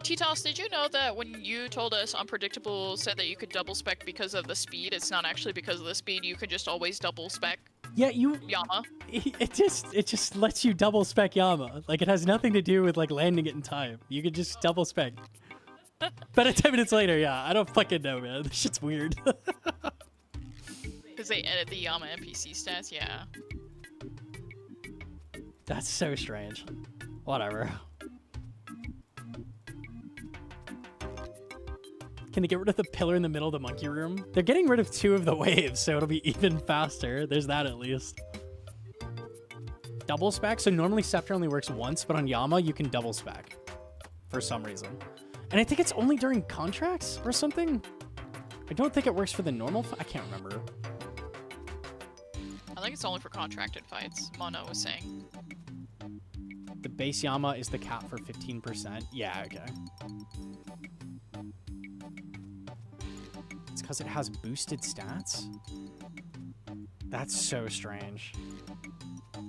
T-Toss, did you know that when you told us Unpredictable said that you could double spec because of the speed, it's not actually because of the speed, you can just always double spec Yeah, you. Yama? It just lets you double spec Yama. Like it has nothing to do with like landing it in time. You could just double spec. But 10 minutes later, yeah, I don't fucking know, man. This shit's weird. Because they edit the Yama NPC stats, yeah. That's so strange. Whatever. Can they get rid of the pillar in the middle of the monkey room? They're getting rid of 2 of the waves, so it'll be even faster. There's that at least. Double spec? So normally Scepter only works once, but on Yama you can double spec. For some reason. And I think it's only during contracts or something? I don't think it works for the normal I can't remember. I think it's only for contracted fights, Mono was saying. The base Yama is the cap for 15%. Yeah, okay. It's because it has boosted stats? That's so strange.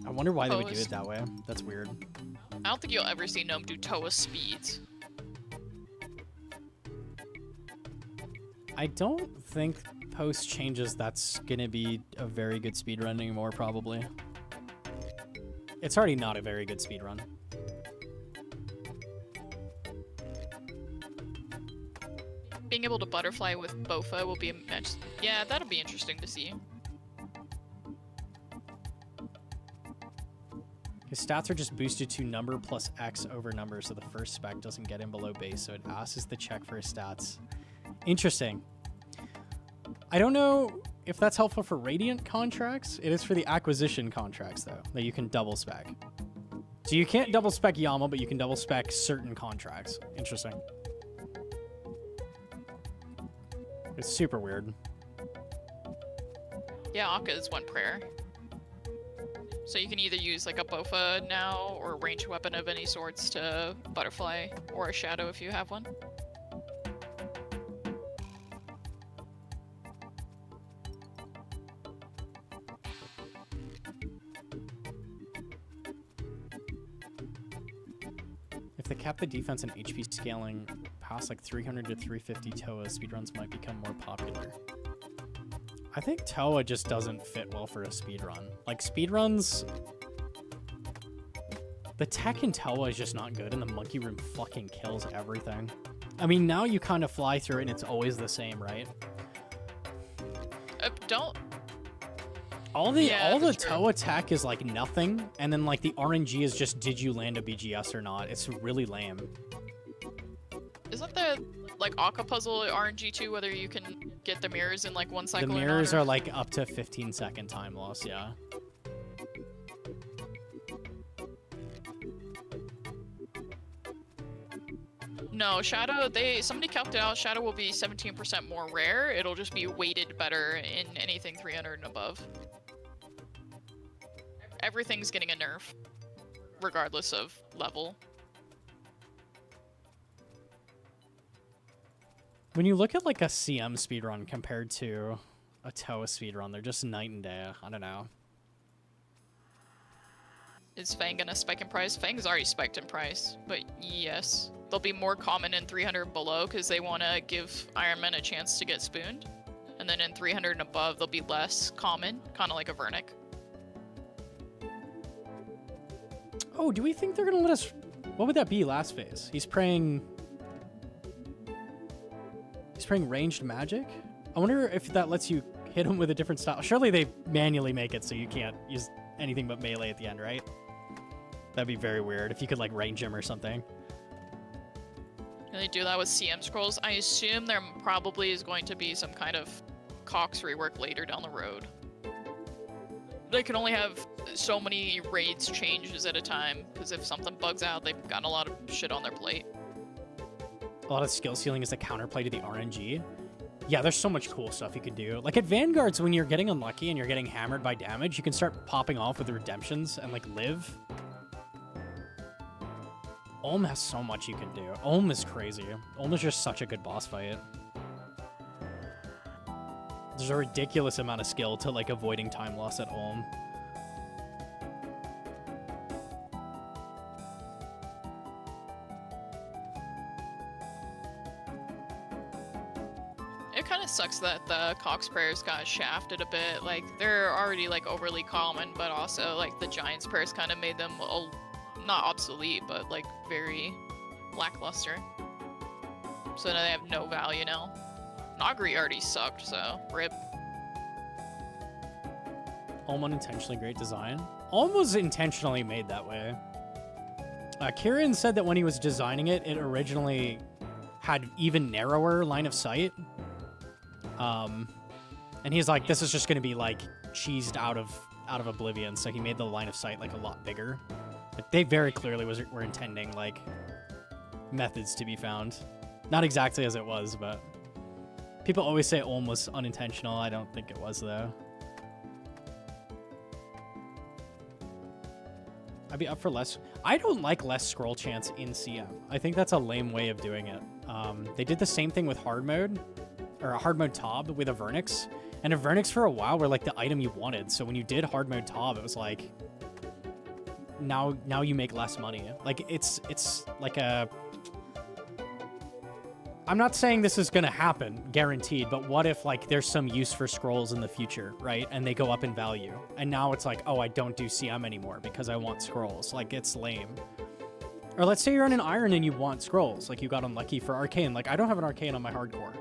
I wonder why they would do it that way. That's weird. I don't think you'll ever see Gnome do Toa speeds. I don't think post changes that's gonna be a very good speedrun anymore, probably. It's already not a very good speedrun. Being able to butterfly with Bofa will be a match. Yeah, that'll be interesting to see. His stats are just boosted to number plus X over number, so the first spec doesn't get him below base, so it asks the check for his stats. Interesting. I don't know if that's helpful for Radiant contracts. It is for the acquisition contracts, though, that you can double spec. So you can't double spec Yama, but you can double spec certain contracts. Interesting. It's super weird. Yeah, Akka is one prayer. So you can either use like a Bofa now, or a ranged weapon of any sorts to butterfly, or a shadow if you have one. If they cap the defense and HP scaling past like 300 to 350 Toa, speedruns might become more popular. I think Toa just doesn't fit well for a speedrun. Like speedruns, the tech in Toa is just not good, and the monkey room fucking kills everything. I mean, now you kind of fly through it and it's always the same, right? Don't. All the that's true. Toa tech is like nothing, and then like the RNG is just did you land a BGS or not. It's really lame. Isn't the like Akka puzzle RNG too, whether you can get the mirrors in like one cycle The or not, mirrors or- are like up to 15-second time loss, yeah. No, Shadow, somebody calculated out Shadow will be 17% more rare. It'll just be weighted better in anything 300 and above. Everything's getting a nerf, regardless of level. When you look at like a CM speedrun compared to a Toa speedrun, they're just night and day. I don't know. Is Fang gonna spike in price? Fang's already spiked in price, but yes. They'll be more common in 300 and below because they want to give Ironman a chance to get spooned. And then in 300 and above, they'll be less common, kind of like a Vernic. Oh, do we think they're gonna let us? What would that be last phase? He's praying ranged magic. I wonder if that lets you hit him with a different style. Surely they manually make it so you can't use anything but melee at the end, right? That'd be very weird if you could like range him or something. And they do that with CM scrolls. I assume there probably is going to be some kind of Cox rework later down the road. They can only have so many raids changes at a time, because if something bugs out, they've got a lot of shit on their plate. A lot of skill ceiling is a counterplay to the RNG. Yeah, there's so much cool stuff you can do. Like at Vanguards, when you're getting unlucky and you're getting hammered by damage, you can start popping off with redemptions and like live. Ulm has so much you can do. Ulm is crazy. Ulm is just such a good boss fight. There's a ridiculous amount of skill to like avoiding time loss at Ulm. It kind of sucks that the Cox prayers got shafted a bit. Like, they're already like overly common, but also like the Giants prayers kind of made them not obsolete, but like very lackluster. So now they have no value now. Nagri already sucked, so rip. Ulm unintentionally great design. Ulm was intentionally made that way. Kieran said that when he was designing it, it originally had even narrower line of sight. And he's like, this is just going to be like cheesed out of oblivion, so he made the line of sight like a lot bigger. But they very clearly were intending like methods to be found. Not exactly as it was, but people always say Ulm was unintentional. I don't think it was though. I'd be up for less. I don't like less scroll chance in CM. I think that's a lame way of doing it. They did the same thing with hard mode, or a hard mode Tob with a Vernix. And a Vernix for a while were like the item you wanted. So when you did hard mode Tob, it was like, now you make less money. Like it's like a, I'm not saying this is gonna happen, guaranteed, but what if like there's some use for scrolls in the future, right? And they go up in value. And now it's like, oh, I don't do CM anymore because I want scrolls. Like, it's lame. Or let's say you're in an Iron and you want scrolls. Like, you got unlucky for Arcane. Like, I don't have an Arcane on my hardcore.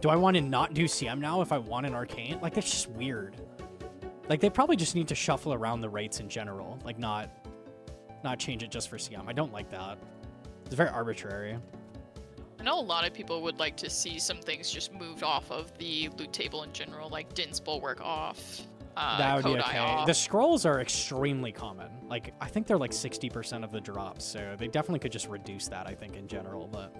Do I want to not do CM now if I want an Arcane? Like, that's just weird. Like, they probably just need to shuffle around the rates in general. Like, not change it just for CM. I don't like that. It's very arbitrary. I know a lot of people would like to see some things just moved off of the loot table in general, like Din's Bulwark off, that would be Kodai okay. off. The scrolls are extremely common. Like, I think they're like 60% of the drops, so they definitely could just reduce that, I think, in general, but...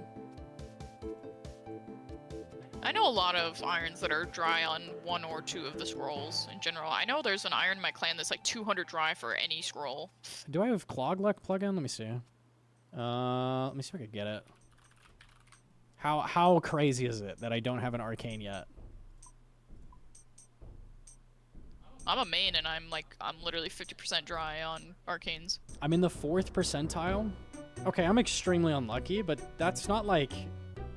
I know a lot of irons that are dry on 1 or 2 of the scrolls in general. I know there's an iron in my clan that's like 200 dry for any scroll. Do I have Clogluck plugin? Let me see. Let me see if I can get it. How crazy is it that I don't have an Arcane yet? I'm a main and I'm literally 50% dry on arcanes. I'm in the 4th percentile. Okay, I'm extremely unlucky, but that's not like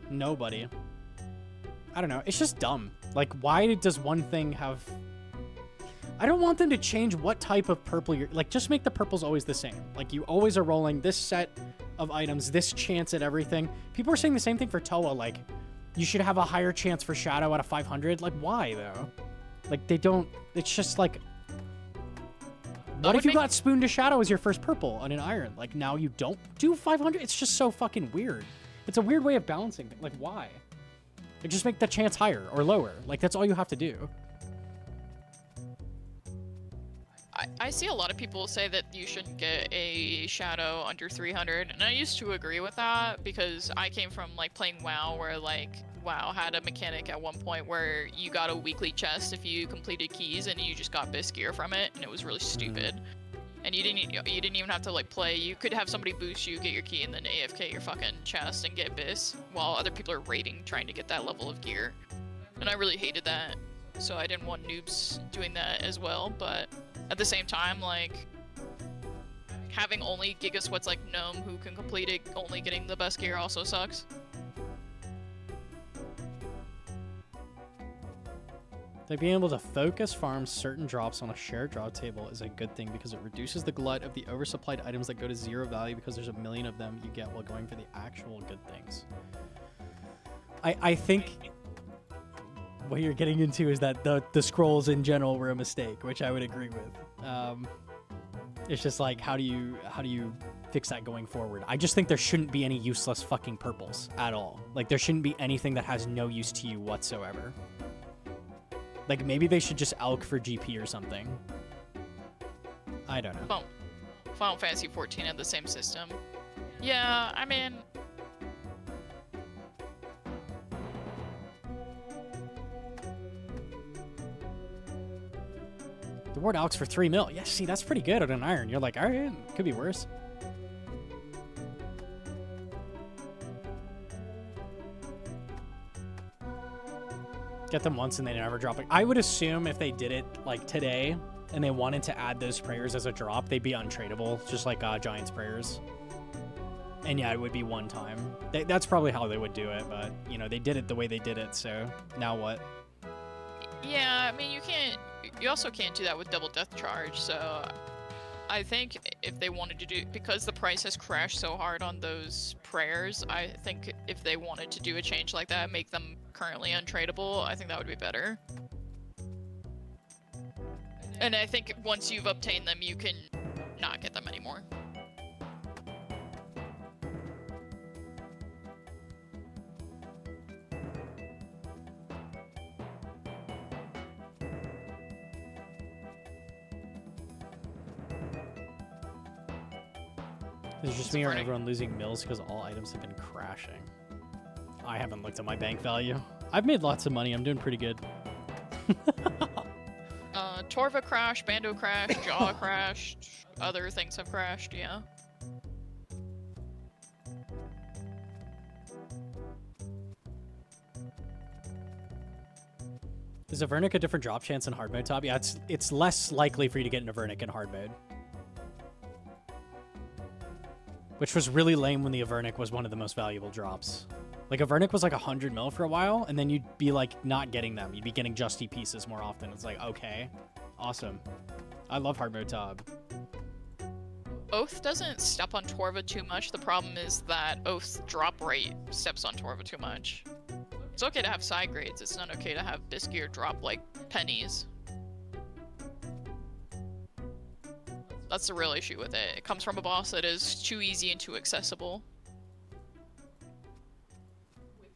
nobody. I don't know. It's just dumb. Like, why does one thing have... I don't want them to change what type of purple you're... Like, just make the purples always the same. Like, you always are rolling this set of items, this chance at everything. People are saying the same thing for Toa. Like, you should have a higher chance for Shadow out of 500. Like, why, though? Like, they don't... It's just, like... What if you got Spoon to Shadow as your first purple on an Iron? Like, now you don't do 500? It's just so fucking weird. It's a weird way of balancing things. Like, why? Like, just make the chance higher or lower. Like, that's all you have to do. I see a lot of people say that you shouldn't get a Shadow under 300, and I used to agree with that because I came from, like, playing WoW where, like, WoW had a mechanic at one point where you got a weekly chest if you completed keys and you just got Biss gear from it, and it was really stupid. And you didn't even have to, like, play. You could have somebody boost you, get your key, and then AFK your fucking chest and get Biss while other people are raiding trying to get that level of gear. And I really hated that. So I didn't want noobs doing that as well, but at the same time, like, having only Giga Sweats like Gnome who can complete it, only getting the best gear also sucks. Like, being able to focus farm certain drops on a shared drop table is a good thing because it reduces the glut of the oversupplied items that go to 0 value because there's a million of them you get while going for the actual good things. I think what you're getting into is that the scrolls in general were a mistake, which I would agree with. It's just like, how do you fix that going forward? I just think there shouldn't be any useless fucking purples at all. Like, there shouldn't be anything that has no use to you whatsoever. Like, maybe they should just alk for GP or something. I don't know. Final Fantasy XIV had the same system. Yeah, I mean... The ward alks for 3 mil. Yeah, see, that's pretty good on an Iron. You're like, alright, could be worse. Get them once and they never drop it. I would assume if they did it like today and they wanted to add those prayers as a drop, they'd be untradeable, just like Giant's prayers. And yeah, it would be one time. That's probably how they would do it, but you know, they did it the way they did it, so now what? Yeah, I mean, you also can't do that with double death charge, so I think if they wanted to do, because the price has crashed so hard on those prayers, I think if they wanted to do a change like that, make them currently untradeable, I think that would be better. And I think once you've obtained them, you can not get them anymore. Is it just me or everyone losing mills because all items have been crashing? I haven't looked at my bank value. I've made lots of money. I'm doing pretty good. Torva crashed, Bando crashed, Jaw crashed, other things have crashed, yeah. Is a Vernic a different drop chance in hard mode, Top? Yeah, it's less likely for you to get an Avernic in hard mode. Which was really lame when the Avernic was one of the most valuable drops. Like, Avernic was like 100 mil for a while, and then you'd be like not getting them. You'd be getting Justy pieces more often. It's like, okay, awesome. I love hard mode Tob. Oath doesn't step on Torva too much. The problem is that Oath's drop rate steps on Torva too much. It's okay to have side grades. It's not okay to have Bisgear drop like pennies. That's the real issue with it. It comes from a boss that is too easy and too accessible,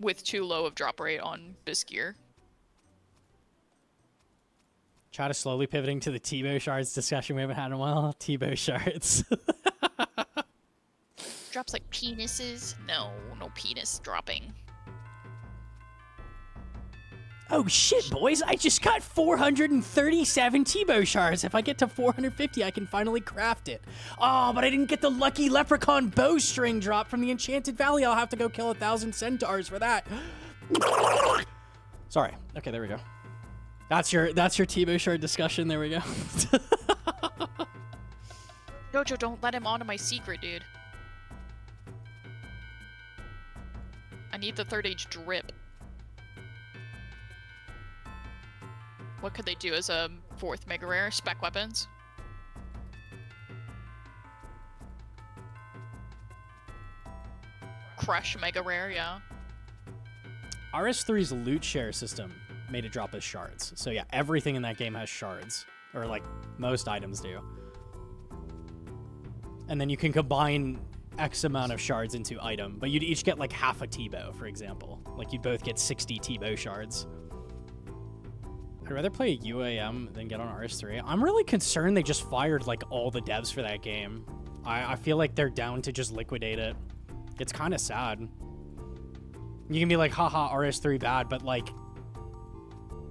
with too low of drop rate on Bisgear. Try to slowly pivoting to the T-bow shards discussion we haven't had in a while. T-bow shards. Drops like penises? No, no penis dropping. Oh shit, boys! I just got 437 T-bow shards. If I get to 450, I can finally craft it. Oh, but I didn't get the lucky leprechaun bowstring drop from the Enchanted Valley. I'll have to go kill 1,000 centaurs for that. Sorry. Okay, there we go. That's your T-bow shard discussion. There we go. Jojo, don't let him onto my secret, dude. I need the third age drip. What could they do as a fourth mega rare? Spec weapons? Crush mega rare, yeah. RS3's loot share system made it drop as shards. So yeah, everything in that game has shards. Or like, most items do. And then you can combine X amount of shards into item, but you'd each get like half a T-bow, for example. Like you'd both get 60 T-bow shards. I'd rather play a UAM than get on RS3. I'm really concerned they just fired like all the devs for that game. I feel like they're down to just liquidate it. It's kind of sad. You can be like, haha, RS3 bad, but like,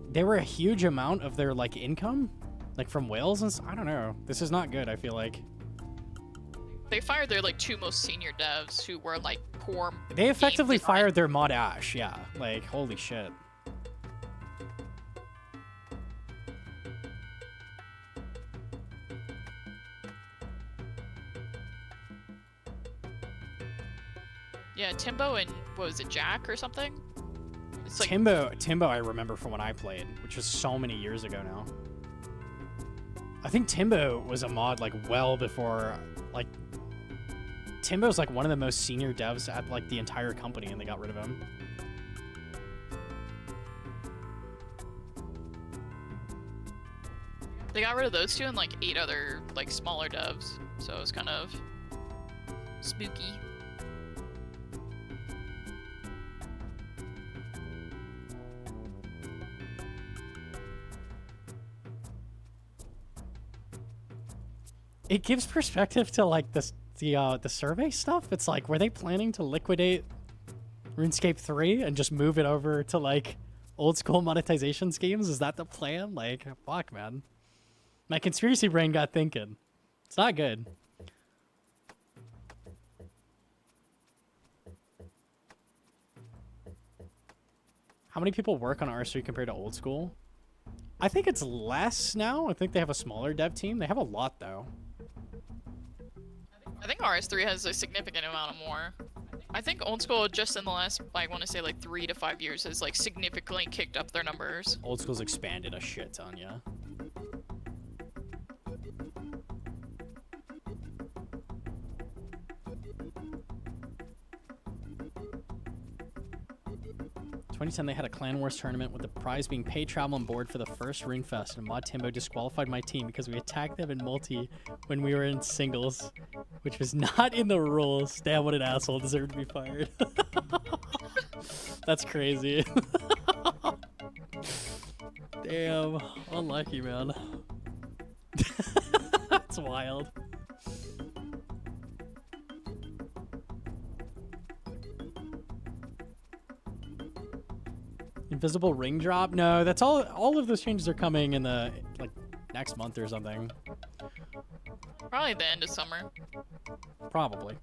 they were a huge amount of their like income, like from whales and I don't know. This is not good, I feel like. They fired their like two most senior devs who were like poor. They effectively fired their mod Ash, yeah. Like, holy shit. Yeah, Timbo and, what was it, Jack or something? It's like Timbo I remember from when I played, which was so many years ago now. I think Timbo was a mod like well before, like, Timbo's like one of the most senior devs at like the entire company and they got rid of him. They got rid of those two and like 8 other like smaller devs, so it was kind of spooky. It gives perspective to like the survey stuff. It's like, were they planning to liquidate RuneScape 3 and just move it over to like old school monetization schemes? Is that the plan? Like, fuck, man. My conspiracy brain got thinking. It's not good. How many people work on RS3 compared to old school? I think it's less now. I think they have a smaller dev team. They have a lot though. I think RS3 has a significant amount of more. I think old school just in the last, I want to say like 3 to 5 years has like significantly kicked up their numbers. Old school's expanded a shit ton, yeah. In 2010, they had a Clan Wars tournament with the prize being paid travel and board for the first Ring Fest, and Mod Timbo disqualified my team because we attacked them in multi when we were in singles, which was not in the rules. Damn, what an asshole. Deserved to be fired. That's crazy. Damn. Unlucky, man. That's wild. Invisible ring drop? No, that's all of those changes are coming in the like next month or something. Probably the end of summer. Probably.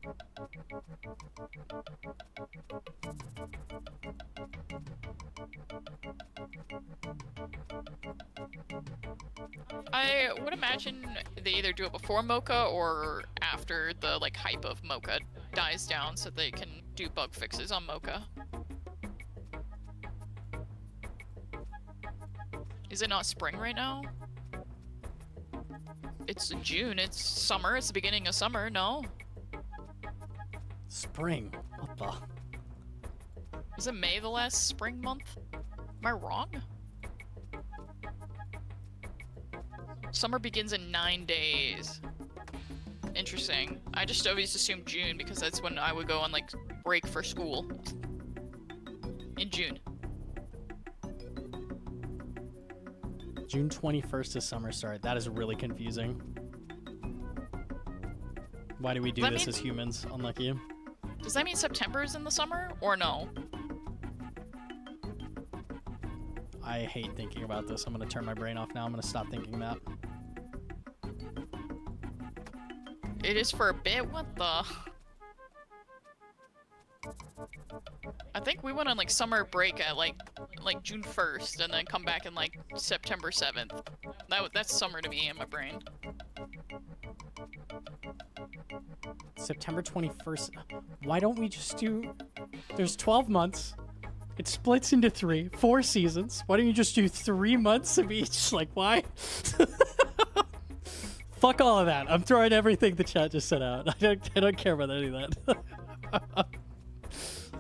I would imagine they either do it before Mocha or after the like hype of Mocha dies down so they can do bug fixes on Mocha. Is it not spring right now? It's June, it's summer, it's the beginning of summer, no? Spring. What the? Isn't May the last spring month? Am I wrong? Summer begins in 9 days. Interesting. I just always assumed June because that's when I would go on like break for school. In June. June 21st is summer start. That is really confusing. Why do we do Does that this mean- as humans? Unlucky. Does that mean September is in the summer or no? I hate thinking about this. I'm gonna turn my brain off now. I'm gonna stop thinking that. It is for a bit? What the? I think we went on like summer break at like June 1st and then come back in like September 7th. That's summer to me in my brain. September 21st. Why don't we just do... There's 12 months. It splits into 4 seasons. Why don't you just do 3 months of each? Like, why? Fuck all of that. I'm throwing everything the chat just sent out. I don't care about any of that.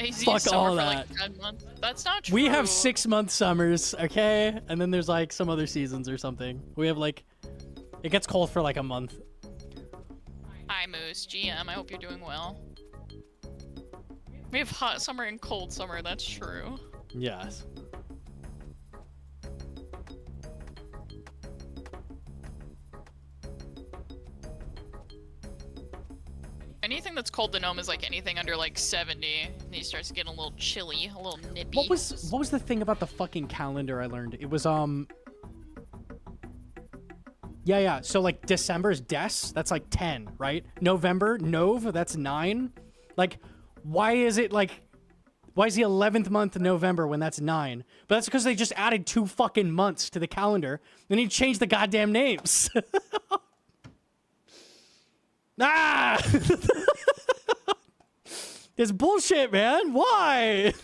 AZ Fuck summer all for that. like 10 months. That's not true. We have 6-month summers, okay? And then there's like some other seasons or something. We have like... It gets cold for like a month. Hi Moose, GM, I hope you're doing well. We have hot summer and cold summer, that's true. Yes. Anything that's cold to Gnome is like anything under like 70. And he starts getting a little chilly, a little nippy. What was the thing about the fucking calendar I learned? It was yeah. So like December's Des, that's like 10, right? November, Nov, that's 9. Like, why is it like, why is the 11th month November when that's 9? But that's because they just added 2 fucking months to the calendar. Then he changed the goddamn names. Ah! It's bullshit, man. Why?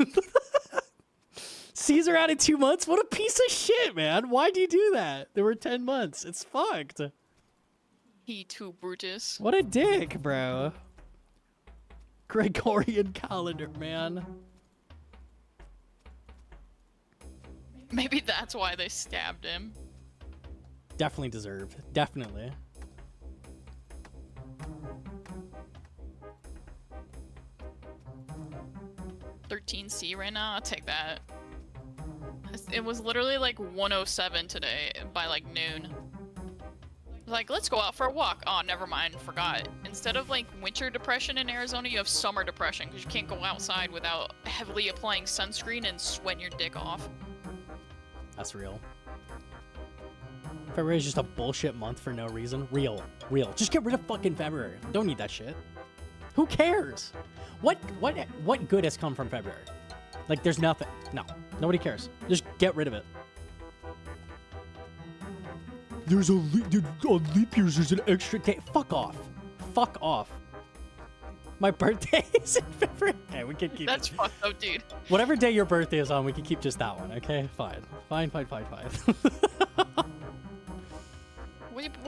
Caesar added 2 months? What a piece of shit, man. Why'd you do that? There were 10 months. It's fucked. He too, Brutus. What a dick, bro. Gregorian calendar, man. Maybe that's why they stabbed him. Definitely deserved. Definitely. $13C right now? I'll take that. It was literally like 107 today by like noon. Like, let's go out for a walk. Oh, never mind, forgot. Instead of like winter depression in Arizona, you have summer depression because you can't go outside without heavily applying sunscreen and sweating your dick off. That's real. February is just a bullshit month for no reason. Real. Just get rid of fucking February. Don't need that shit. Who cares? What good has come from February? Like, there's nothing. No, nobody cares. Just get rid of it. There's a on leap years. There's an extra day. Fuck off. Fuck off. My birthday is in February. Okay, we can keep That's it. fucked up, dude. Whatever day your birthday is on, we can keep just that one. Okay, fine. Fine. What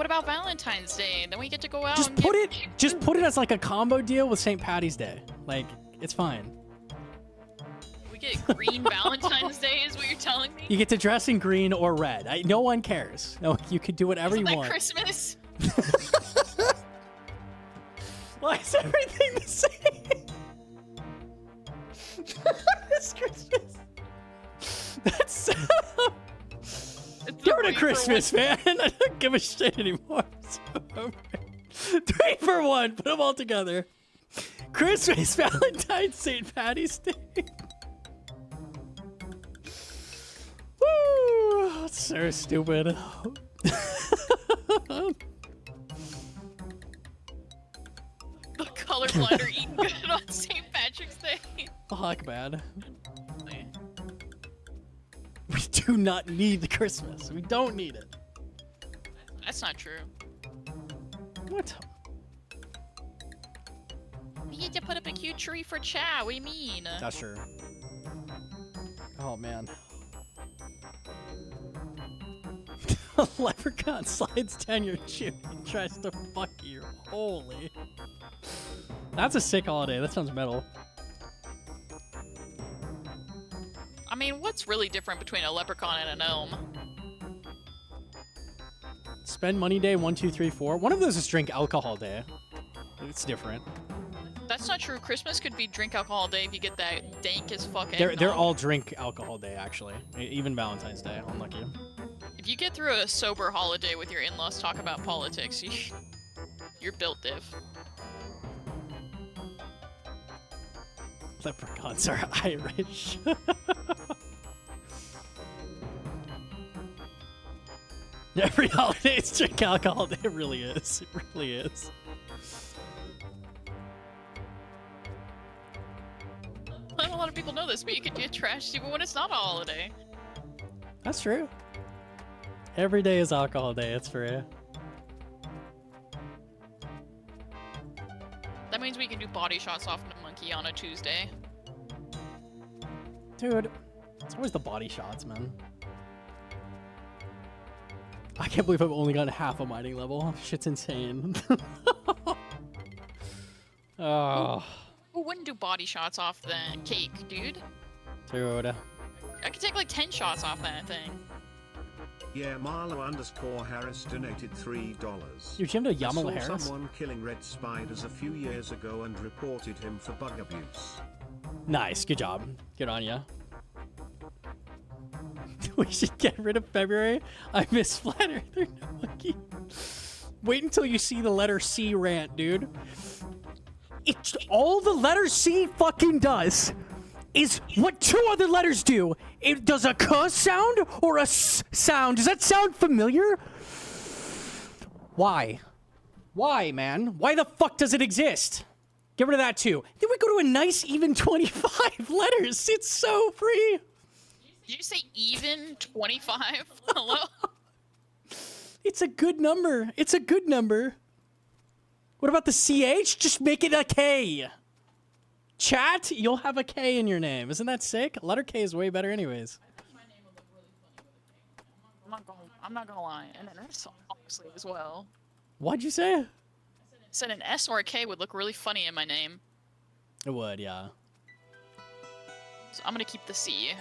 about Valentine's Day? Then we get to go out. Just and put get- it. Just put it as like a combo deal with St. Patty's Day. Like, it's fine. We get green Valentine's Day, is what you're telling me? You get to dress in green or red. No one cares. No, you can do whatever Isn't you that want. Christmas? Why is everything the same? It's Christmas. That's It's Give a it a 3 for Christmas, man. I don't give a shit anymore. It's over. 3 for 1. Put them all together. Christmas, Valentine's, St. Patty's Day. Woo! That's so stupid. The colorblind are eating good on St. Patrick's Day. Fuck, man. We do not need the Christmas. We don't need it. That's not true. What? We get to put up a cute tree for Cha. What do you mean? That's true. Oh, man. A leprechaun slides down your chimney and tries to fuck you. Holy. That's a sick holiday. That sounds metal. I mean, what's really different between a leprechaun and a gnome? Spend money day 1, 2, 3, 4. One of those is drink alcohol day. It's different. That's not true. Christmas could be drink alcohol day if you get that dank as fuck They're eggnog. all drink alcohol day, actually. Even Valentine's Day. Unlucky. If you get through a sober holiday with your in-laws talk about politics, you're built diff. Leprechauns are Irish. Every holiday is drink alcohol day. It really is. It really is. Not a lot of people know this, but you can get trashed even when it's not a holiday. That's true. Every day is alcohol day. It's free. That means we can do body shots off Gnomonkey on a Tuesday. Dude, it's always the body shots, man. I can't believe I've only gotten half a mining level. Shit's insane. Oh, Who wouldn't do body shots off the cake, dude? dude. I could take like 10 shots off that thing. Yeah, Marlo_Harris donated $3. You Jim to I Yamala saw Harris? someone killing red spiders a few years ago and reported him for bug abuse. Nice, good job. Good on ya. We should get rid of February. I miss Flat Earther Gnomonkey. Wait until you see the letter C rant, dude. It's all the letter C fucking does is what 2 other letters do. It does a k sound or a s sound. Does that sound familiar? Why? Why, man? Why the fuck does it exist? Get rid of that too. Then we go to a nice even 25 letters. It's so free. Did you say even 25? Hello? It's a good number. It's a good number. What about the CH? Just make it a K. Chat, you'll have a K in your name. Isn't that sick? Letter K is way better anyways. I'm not gonna lie, and an S obviously as well. What'd you say? Said an S or a K would look really funny in my name, It would, yeah. so I'm gonna keep the C.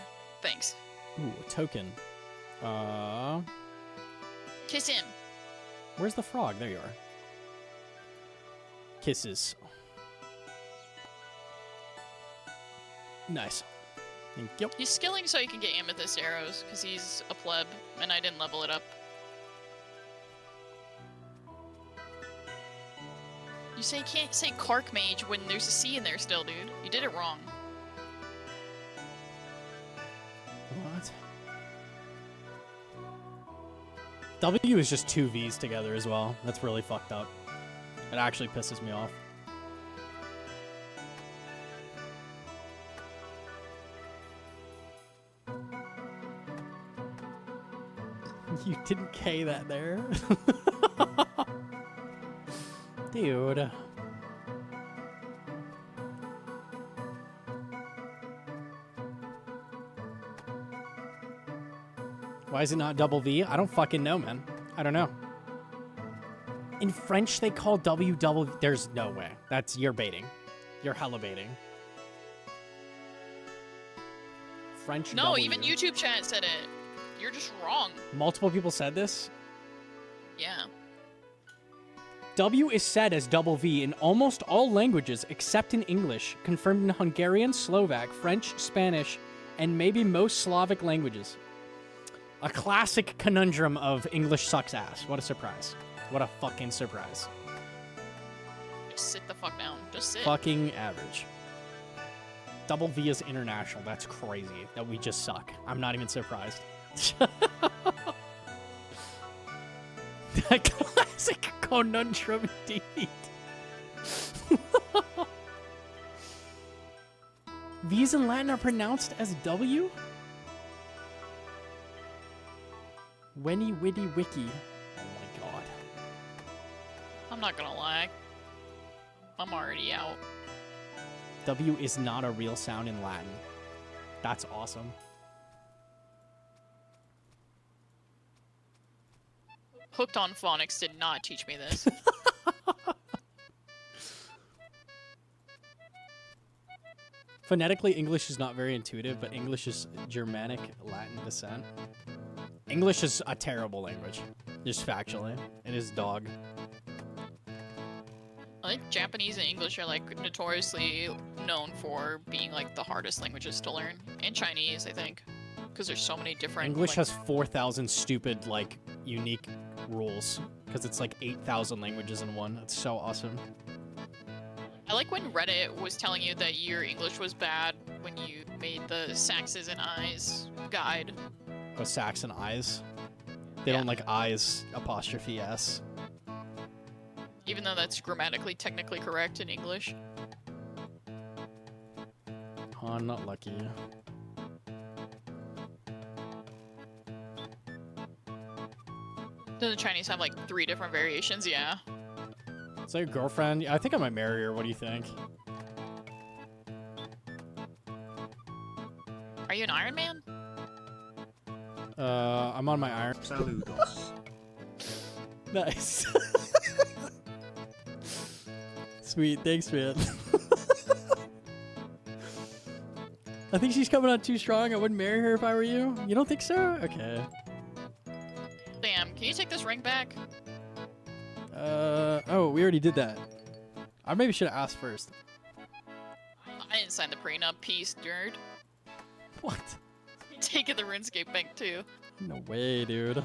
Thanks. Ooh, a token. Kiss him. Where's the frog? There you are. Kisses. Nice. Thank you. He's skilling so he can get amethyst arrows, because he's a pleb, and I didn't level it up. You can't say Kark Mage when there's a C in there still, dude. You did it wrong. What? W is just 2 V's together as well. That's really fucked up. It actually pisses me off. You didn't K that there. Dude. Why is it not double V? I don't fucking know, man. I don't know. In French, they call W double. There's no way. You're baiting. You're hella baiting. French No, W. even YouTube chat said it. You're just wrong. Multiple people said this. Yeah. W is said as double V in almost all languages except in English, confirmed in Hungarian, Slovak, French, Spanish, and maybe most Slavic languages. A classic conundrum of English sucks ass. What a surprise. What a fucking surprise. Just sit the fuck down. Just sit. Fucking average. Double V is international. That's crazy that we just suck. I'm not even surprised. That classic conundrum indeed. V's in Latin are pronounced as W? Wenny Witty Wiki. Oh my god. I'm not gonna lie. I'm already out. W is not a real sound in Latin. That's awesome. Hooked on Phonics did not teach me this. Phonetically, English is not very intuitive, but English is Germanic Latin descent. English is a terrible language. Just factually. It is dog. I think Japanese and English are like notoriously known for being like the hardest languages to learn. And Chinese, I think. Because there's so many different... English like, has 4,000 stupid, like, unique rules. Because it's like 8,000 languages in one. It's so awesome. I like when Reddit was telling you that your English was bad when you made the Saxes and I's guide. Oh, Sax and I's. They Yeah. don't like I's apostrophe S. Even though that's grammatically technically correct in English. Oh, I'm not lucky. Then the Chinese have like 3 different variations, yeah. Is that your girlfriend? I think I might marry her. What do you think? Are you an Iron Man? I'm on my iron. Saludos. Nice. Sweet, thanks, man. I think she's coming on too strong. I wouldn't marry her if I were you. You don't think so? Okay. Damn, can you take this ring back? Oh, we already did that. I maybe should have asked first. I didn't sign the prenup piece, nerd. What? Taking the RuneScape bank too. No way, dude.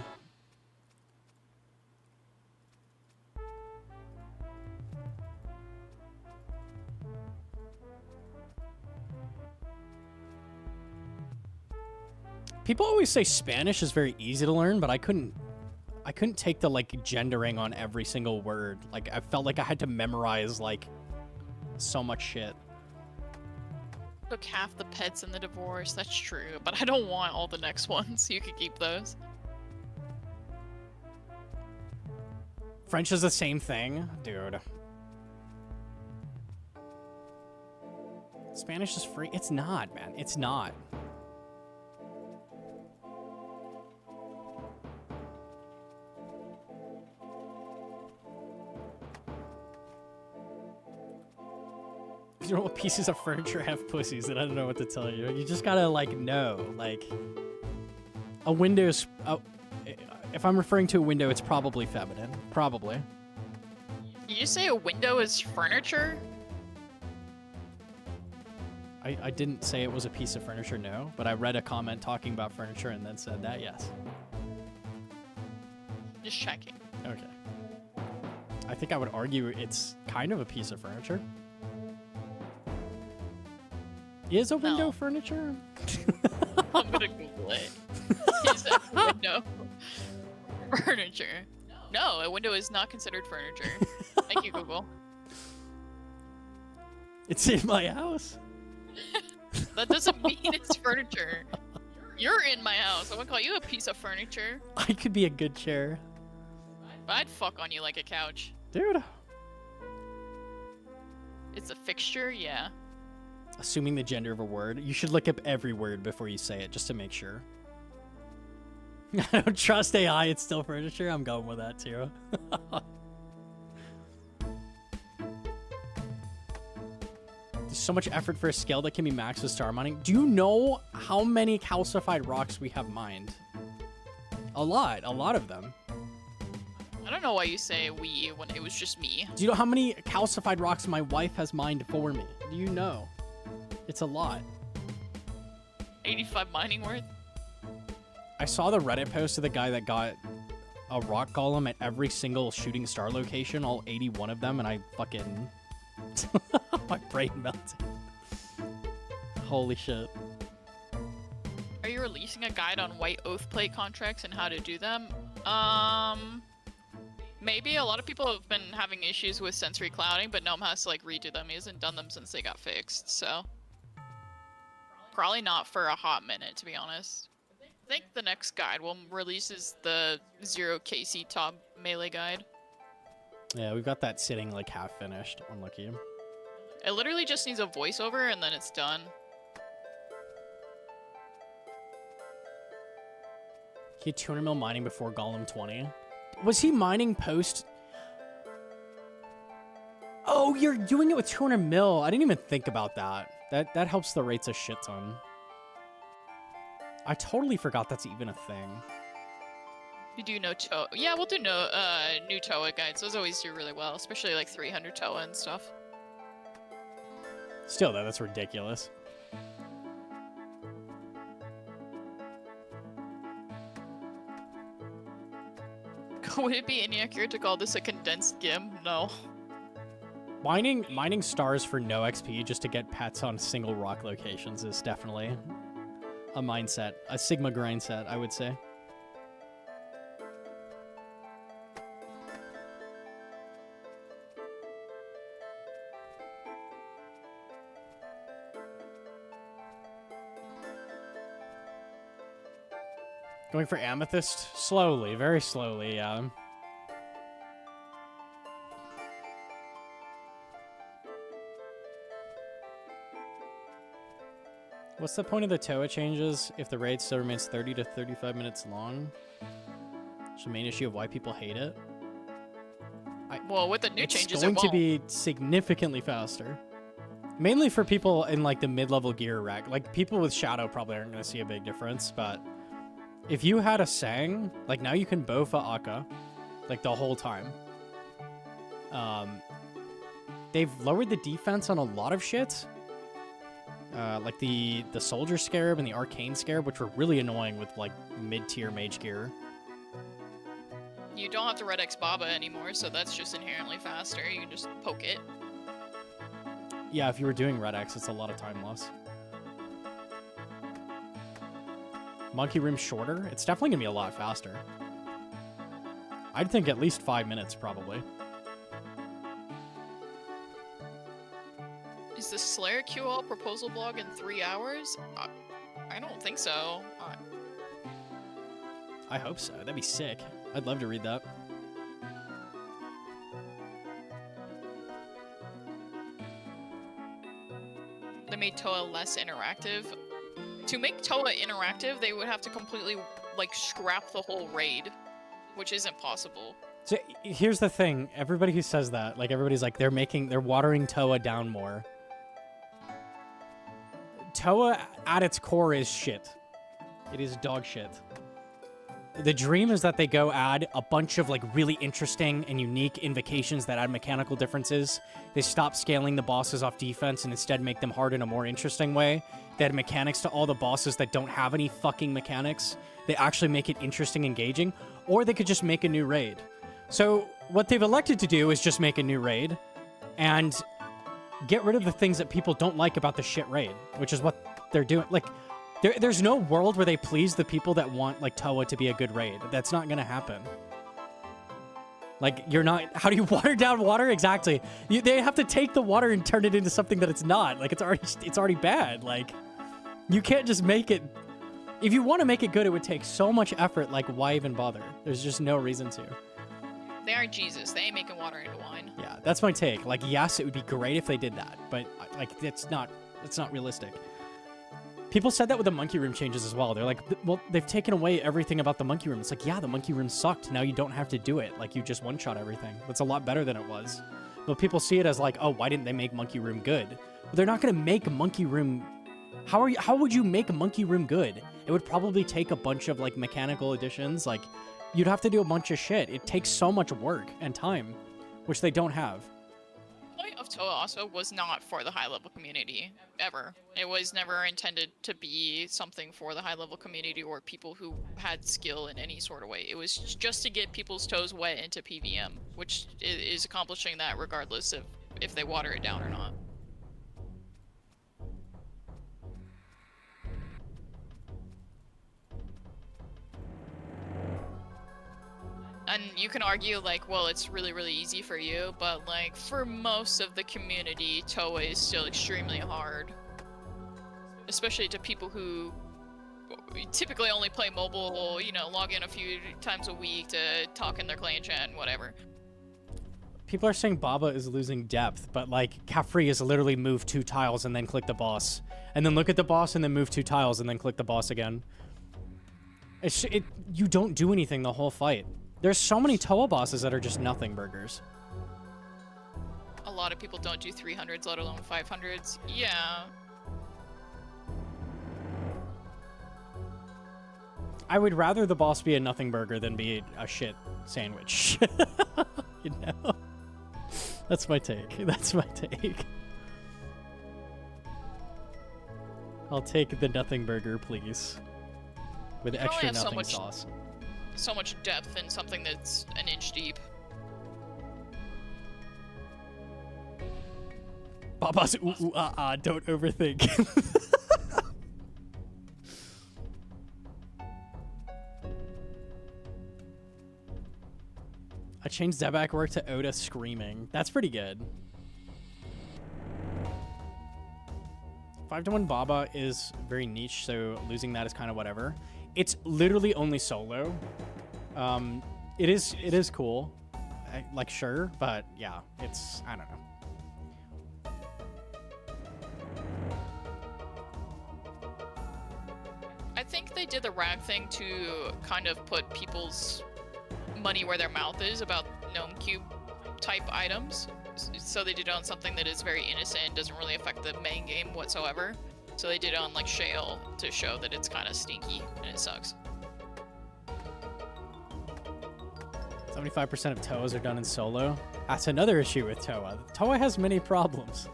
People always say Spanish is very easy to learn, but I couldn't take the like gendering on every single word. Like I felt like I had to memorize like so much shit. Took half the pets in the divorce, that's true, but I don't want all the next ones. You could keep those. French is the same thing, dude. Spanish is free. It's not, man. It's not. You know what pieces of furniture have pussies, and I don't know what to tell you. You just gotta, like, know. Like, a window's... if I'm referring to a window, it's probably feminine. Probably. You say a window is furniture? I didn't say it was a piece of furniture, no. But I read a comment talking about furniture and then said that, yes. Just checking. Okay. I think I would argue it's kind of a piece of furniture. Is a window No. furniture? I'm gonna Google it. Is a window furniture? No, a window is not considered furniture. Thank you, Google. It's in my house. That doesn't mean it's furniture. You're in my house. I wouldn't call you a piece of furniture. I could be a good chair. I'd fuck on you like a couch. Dude. It's a fixture, yeah. Assuming the gender of a word. You should look up every word before you say it, just to make sure. I don't trust AI, it's still furniture. I'm going with that, too. There's so much effort for a skill that can be maxed with star mining. Do you know how many calcified rocks we have mined? A lot of them. I don't know why you say we when it was just me. Do you know how many calcified rocks my wife has mined for me? Do you know? It's a lot. 85 mining worth? I saw the Reddit post of the guy that got a rock golem at every single shooting star location, all 81 of them, and I fucking... my brain melted. Holy shit. Are you releasing a guide on white oath plate contracts and how to do them? Maybe. A lot of people have been having issues with sensory clouding, but Gnome has to like redo them. He hasn't done them since they got fixed, so probably not for a hot minute, to be honest. I think the next guide we'll release is the 0 KC top melee guide. Yeah, we've got that sitting like half finished. Unlucky. It literally just needs a voiceover and then it's done. He had 200 mil mining before Golem 20. Was he mining post? Oh, you're doing it with 200 mil. I didn't even think about that. That helps the rates a shit ton. I totally forgot that's even a thing. You do know Toa. Yeah, we'll do new Toa guides. Those always do really well, especially like 300 Toa and stuff. Still though, that's ridiculous. Would it be inaccurate to call this a condensed GIM? No. Mining stars for no XP just to get pets on single rock locations is definitely a mindset, a Sigma grind set, I would say. Going for amethyst? Slowly, very slowly, yeah. What's the point of the Toa changes if the raid still remains 30 to 35 minutes long? It's the main issue of why people hate it. Well, with the new It's changes, going it to won't. be significantly faster. Mainly for people in like the mid-level gear rack. Like people with Shadow probably aren't going to see a big difference, but if you had a Sang, like now you can Bofa Akka, like the whole time. They've lowered the defense on a lot of shit. Like the Soldier Scarab and the Arcane Scarab, which were really annoying with like mid-tier mage gear. You don't have to Red X Baba anymore, so that's just inherently faster. You can just poke it. Yeah, if you were doing Red X, it's a lot of time loss. Monkey Room shorter? It's definitely gonna be a lot faster. I'd think at least 5 minutes, probably. Is the Slayer QL proposal blog in 3 hours? I don't think so. I hope so. That'd be sick. I'd love to read that. They made Toa less interactive. To make Toa interactive, they would have to completely, like, scrap the whole raid, which isn't possible. So here's the thing. Everybody who says that, like everybody's like, they're watering Toa down more. Toa at its core is shit. It is dog shit. The dream is that they go add a bunch of like really interesting and unique invocations that add mechanical differences. They stop scaling the bosses off defense and instead make them hard in a more interesting way. They add mechanics to all the bosses that don't have any fucking mechanics. They actually make it interesting, engaging. Or they could just make a new raid. So what they've elected to do is just make a new raid and get rid of the things that people don't like about the shit raid, which is what they're doing. Like, there's no world where they please the people that want, like, Toa to be a good raid. That's not gonna happen. Like, you're not... How do you water down water? Exactly. They have to take the water and turn it into something that it's not. Like, it's already bad. Like, you can't just make it If you want to make it good, it would take so much effort. Like, why even bother? There's just no reason to. They aren't Jesus. They ain't making water into wine. Yeah, that's my take. Like, yes, it would be great if they did that, but like, it's not realistic. People said that with the monkey room changes as well. They're like, well, they've taken away everything about the monkey room. It's like, yeah, the monkey room sucked. Now you don't have to do it. Like, you just one-shot everything. That's a lot better than it was. But people see it as like, oh, why didn't they make monkey room good? Well, they're not going to make monkey room. How would you make monkey room good? It would probably take a bunch of like mechanical additions. Like, you'd have to do a bunch of shit. It takes so much work and time, which they don't have. The point of Toa also was not for the high-level community, ever. It was never intended to be something for the high-level community or people who had skill in any sort of way. It was just to get people's toes wet into PVM, which is accomplishing that regardless of if they water it down or not. And you can argue, like, well, it's really, really easy for you, but, like, for most of the community, Toa is still extremely hard. Especially to people who typically only play mobile, you know, log in a few times a week to talk in their clan chat and whatever. People are saying Baba is losing depth, but, like, Caffrey is literally move 2 tiles and then click the boss. And then look at the boss and then move 2 tiles and then click the boss again. You don't do anything the whole fight. There's so many Toa bosses that are just nothing burgers. A lot of people don't do 300s, let alone 500s. Yeah. I would rather the boss be a nothing burger than be a shit sandwich. You know? That's my take. That's my take. I'll take the nothing burger, please. With You can only extra have so nothing much- sauce. So much depth in something that's an inch deep. Baba's ooh ooh ah ah, don't overthink. I changed Zebak work to Oda screaming. That's pretty good. 5-1 Baba is very niche, so losing that is kind of whatever. It's literally only solo. It is cool. Like, sure, but yeah, it's, I don't know. I think they did the rag thing to kind of put people's money where their mouth is about gnome cube type items. So they did it on something that is very innocent, doesn't really affect the main game whatsoever. So they did it on like Shale to show that it's kind of stinky and it sucks. 75% of Toas are done in solo. That's another issue with Toa. Toa has many problems.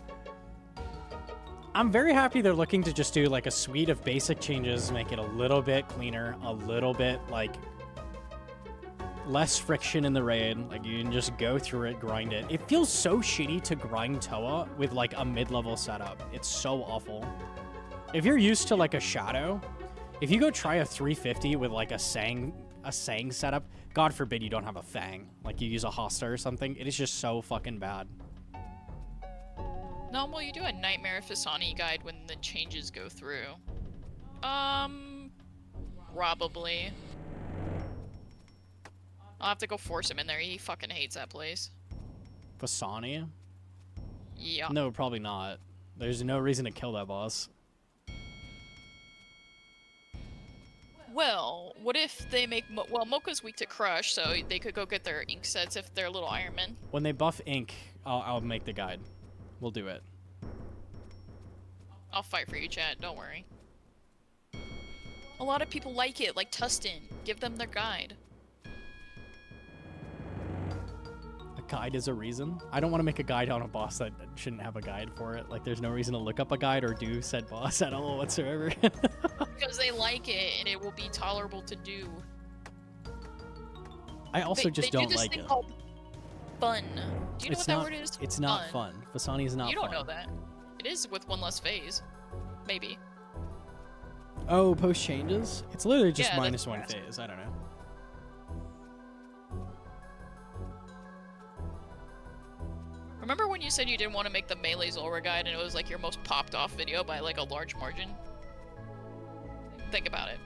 I'm very happy they're looking to just do like a suite of basic changes, make it a little bit cleaner, a little bit like less friction in the raid. Like, you can just go through it, grind it. It feels so shitty to grind Toa with like a mid-level setup. It's so awful. If you're used to like a Shadow, if you go try a 350 with like a Sang setup, God forbid you don't have a Fang. Like, you use a Hosta or something. It is just so fucking bad. No, well, you do a Nightmare Fasani guide when the changes go through. Probably. I'll have to go force him in there. He fucking hates that place. Fasani? Yeah. No, probably not. There's no reason to kill that boss. Well, what if they make... well, Mocha's weak to Crush, so they could go get their ink sets if they're little Ironmen. When they buff Ink, I'll make the guide. We'll do it. I'll fight for you, chat. Don't worry. A lot of people like it, like Tustin. Give them their guide. A guide is a reason? I don't want to make a guide on a boss that shouldn't have a guide for it. Like, there's no reason to look up a guide or do said boss at all whatsoever. Because they like it, and it will be tolerable to do. I also just they don't do this like thing it. called fun. Do you know It's what that not, word is? It's not fun. Fasani is not You fun. don't know that. It is with one less phase. Maybe. Oh, post changes? It's literally just Yeah, minus that's one fast. phase. I don't know. Remember when you said you didn't want to make the Melee Zulrah guide and it was like your most popped off video by like a large margin? Think about it.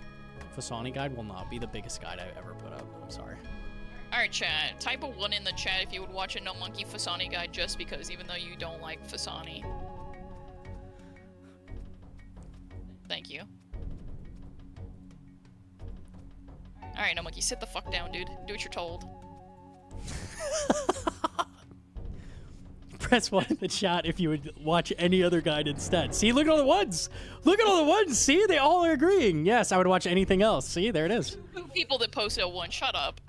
Fasani guide will not be the biggest guide I've ever put up. I'm sorry. Alright, chat. Type a 1 in the chat if you would watch a Gnomonkey Fasani guide just because, even though you don't like Fasani. Thank you. Alright, Gnomonkey, sit the fuck down, dude. Do what you're told. Press 1 in the chat if you would watch any other guide instead. See, look at all the ones! Look at all the ones! See, they all are agreeing. Yes, I would watch anything else. See, there it is. People that posted a 1, shut up.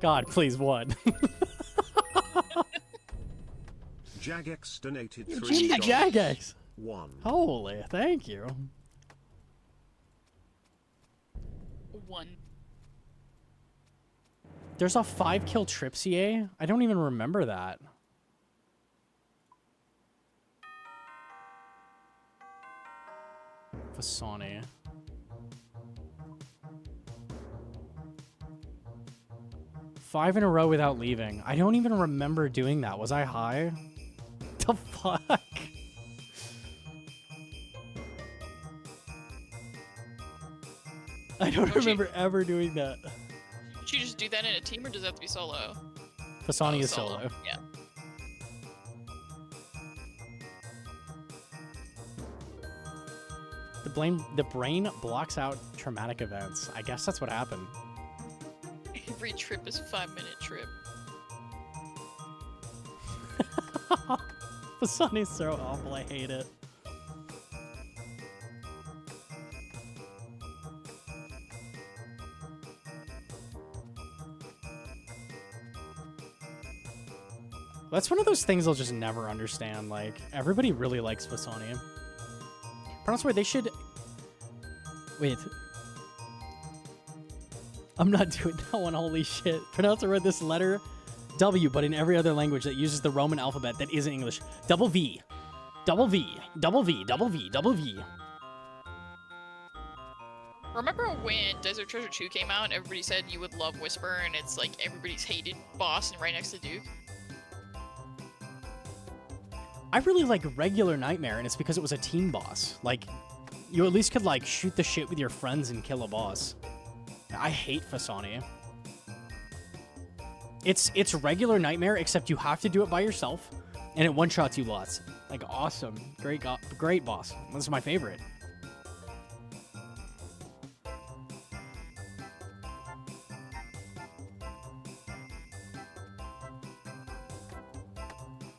God, please, one. Jagex donated Jimmy $3. Jagex. 1. Holy, thank you. 1. There's a 5-kill Tripsier? I don't even remember that. Fasani. 5 in a row without leaving. I don't even remember doing that. Was I high? The fuck? I don't remember ever doing that. Should you just do that in a team, or does it have to be solo? Fasani is solo. Yeah. The brain blocks out traumatic events. I guess that's what happened. Every trip is a 5-minute trip. Fasani's so awful. I hate it. That's one of those things I'll just never understand. Like, everybody really likes Fasani. Pronounce word, they should... Wait. I'm not doing that one, holy shit. Pronounce the word this letter W, but in every other language that uses the Roman alphabet that isn't English. Double V. Double V. Double V. Double V. Double V. Remember when Desert Treasure 2 came out and everybody said you would love Whisper and it's like everybody's hated boss and right next to Duke? I really like Regular Nightmare, and it's because it was a team boss. Like, you at least could, like, shoot the shit with your friends and kill a boss. I hate Fasani. It's Regular Nightmare, except you have to do it by yourself, and it one-shots you lots. Like, awesome. Great boss. This is my favorite.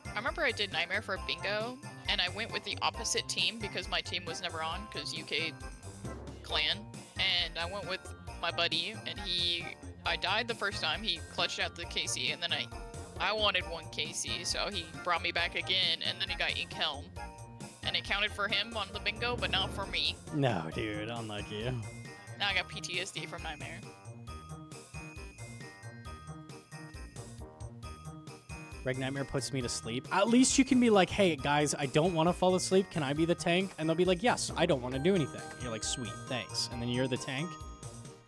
I remember I did Nightmare for a bingo, and I went with the opposite team because my team was never on, because UK clan, and I went with my buddy, and I died the first time, he clutched out the KC, and then I wanted one KC, so he brought me back again, and then he got Ink Helm. And it counted for him on the bingo, but not for me. No, dude, unlucky. Now I got PTSD from Nightmare. Reg Nightmare puts me to sleep. At least you can be like, hey, guys, I don't want to fall asleep. Can I be the tank? And they'll be like, yes, I don't want to do anything. You're like, sweet, thanks. And then you're the tank.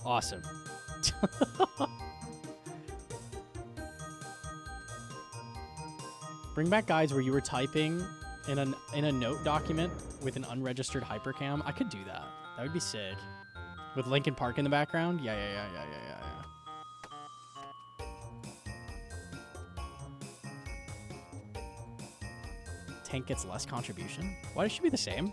Awesome. Bring back guides where you were typing in a note document with an unregistered hypercam. I could do that. That would be sick. With Linkin Park in the background? Yeah. Tank gets less contribution? Why does she be the same?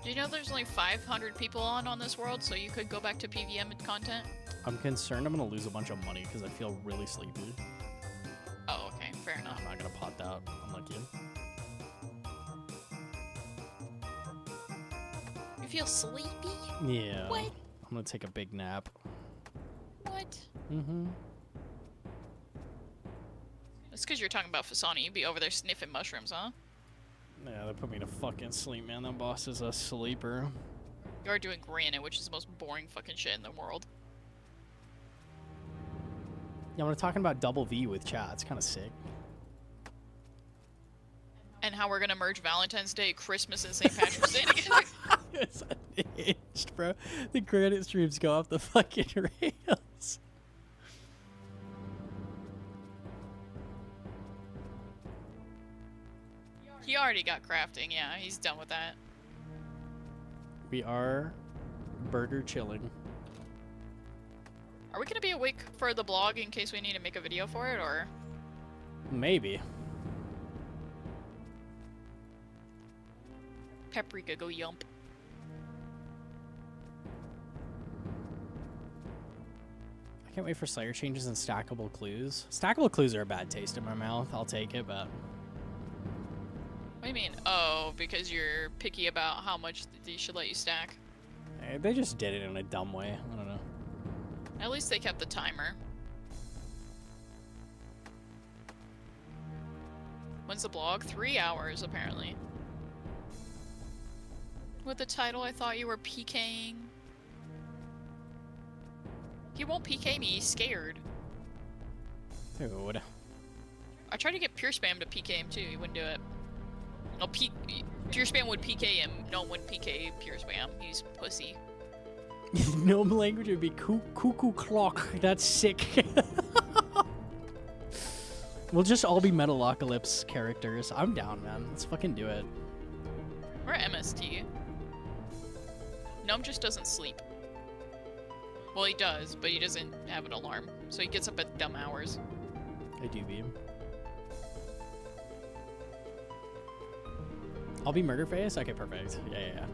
Do you know there's only 500 people on this world, so you could go back to PVM content? I'm concerned I'm gonna lose a bunch of money because I feel really sleepy. Oh, okay, fair enough. I'm not gonna pot that. Unlucky. You feel sleepy? Yeah. What? I'm gonna take a big nap. What? Mm-hmm. It's because you're talking about Fasani. You'd be over there sniffing mushrooms, huh? Yeah, they put me to fucking sleep, man. That boss is a sleeper. You're doing Granite, which is the most boring fucking shit in the world. Yeah, we're talking about double V with chat. It's kind of sick. And how we're gonna merge Valentine's Day, Christmas, and St. Patrick's Day together. It's unhinged, bro. The credit streams go off the fucking rails. He already got crafting, yeah, he's done with that. We are burger chilling. Are we gonna be awake for the blog in case we need to make a video for it, or? Maybe. Paprika go yump. I can't wait for Slayer changes and stackable clues. Stackable clues are a bad taste in my mouth. I'll take it, but... What do you mean? Oh, because you're picky about how much they should let you stack? They just did it in a dumb way. I don't know. At least they kept the timer. When's the blog? 3 hours, apparently. With the title, I thought you were PKing. He won't PK me, he's scared. Dude. I tried to get Pure Spam to PK him too, he wouldn't do it. No, Pure Spam would PK him, no one would PK Pure Spam, he's pussy. Gnome language would be cuckoo clock. That's sick. We'll just all be Metalocalypse characters. I'm down, man. Let's fucking do it. We're MST. Gnome just doesn't sleep. Well, he does, but he doesn't have an alarm, so he gets up at dumb hours. I do beam. I'll be Murderface? Okay, perfect. Yeah.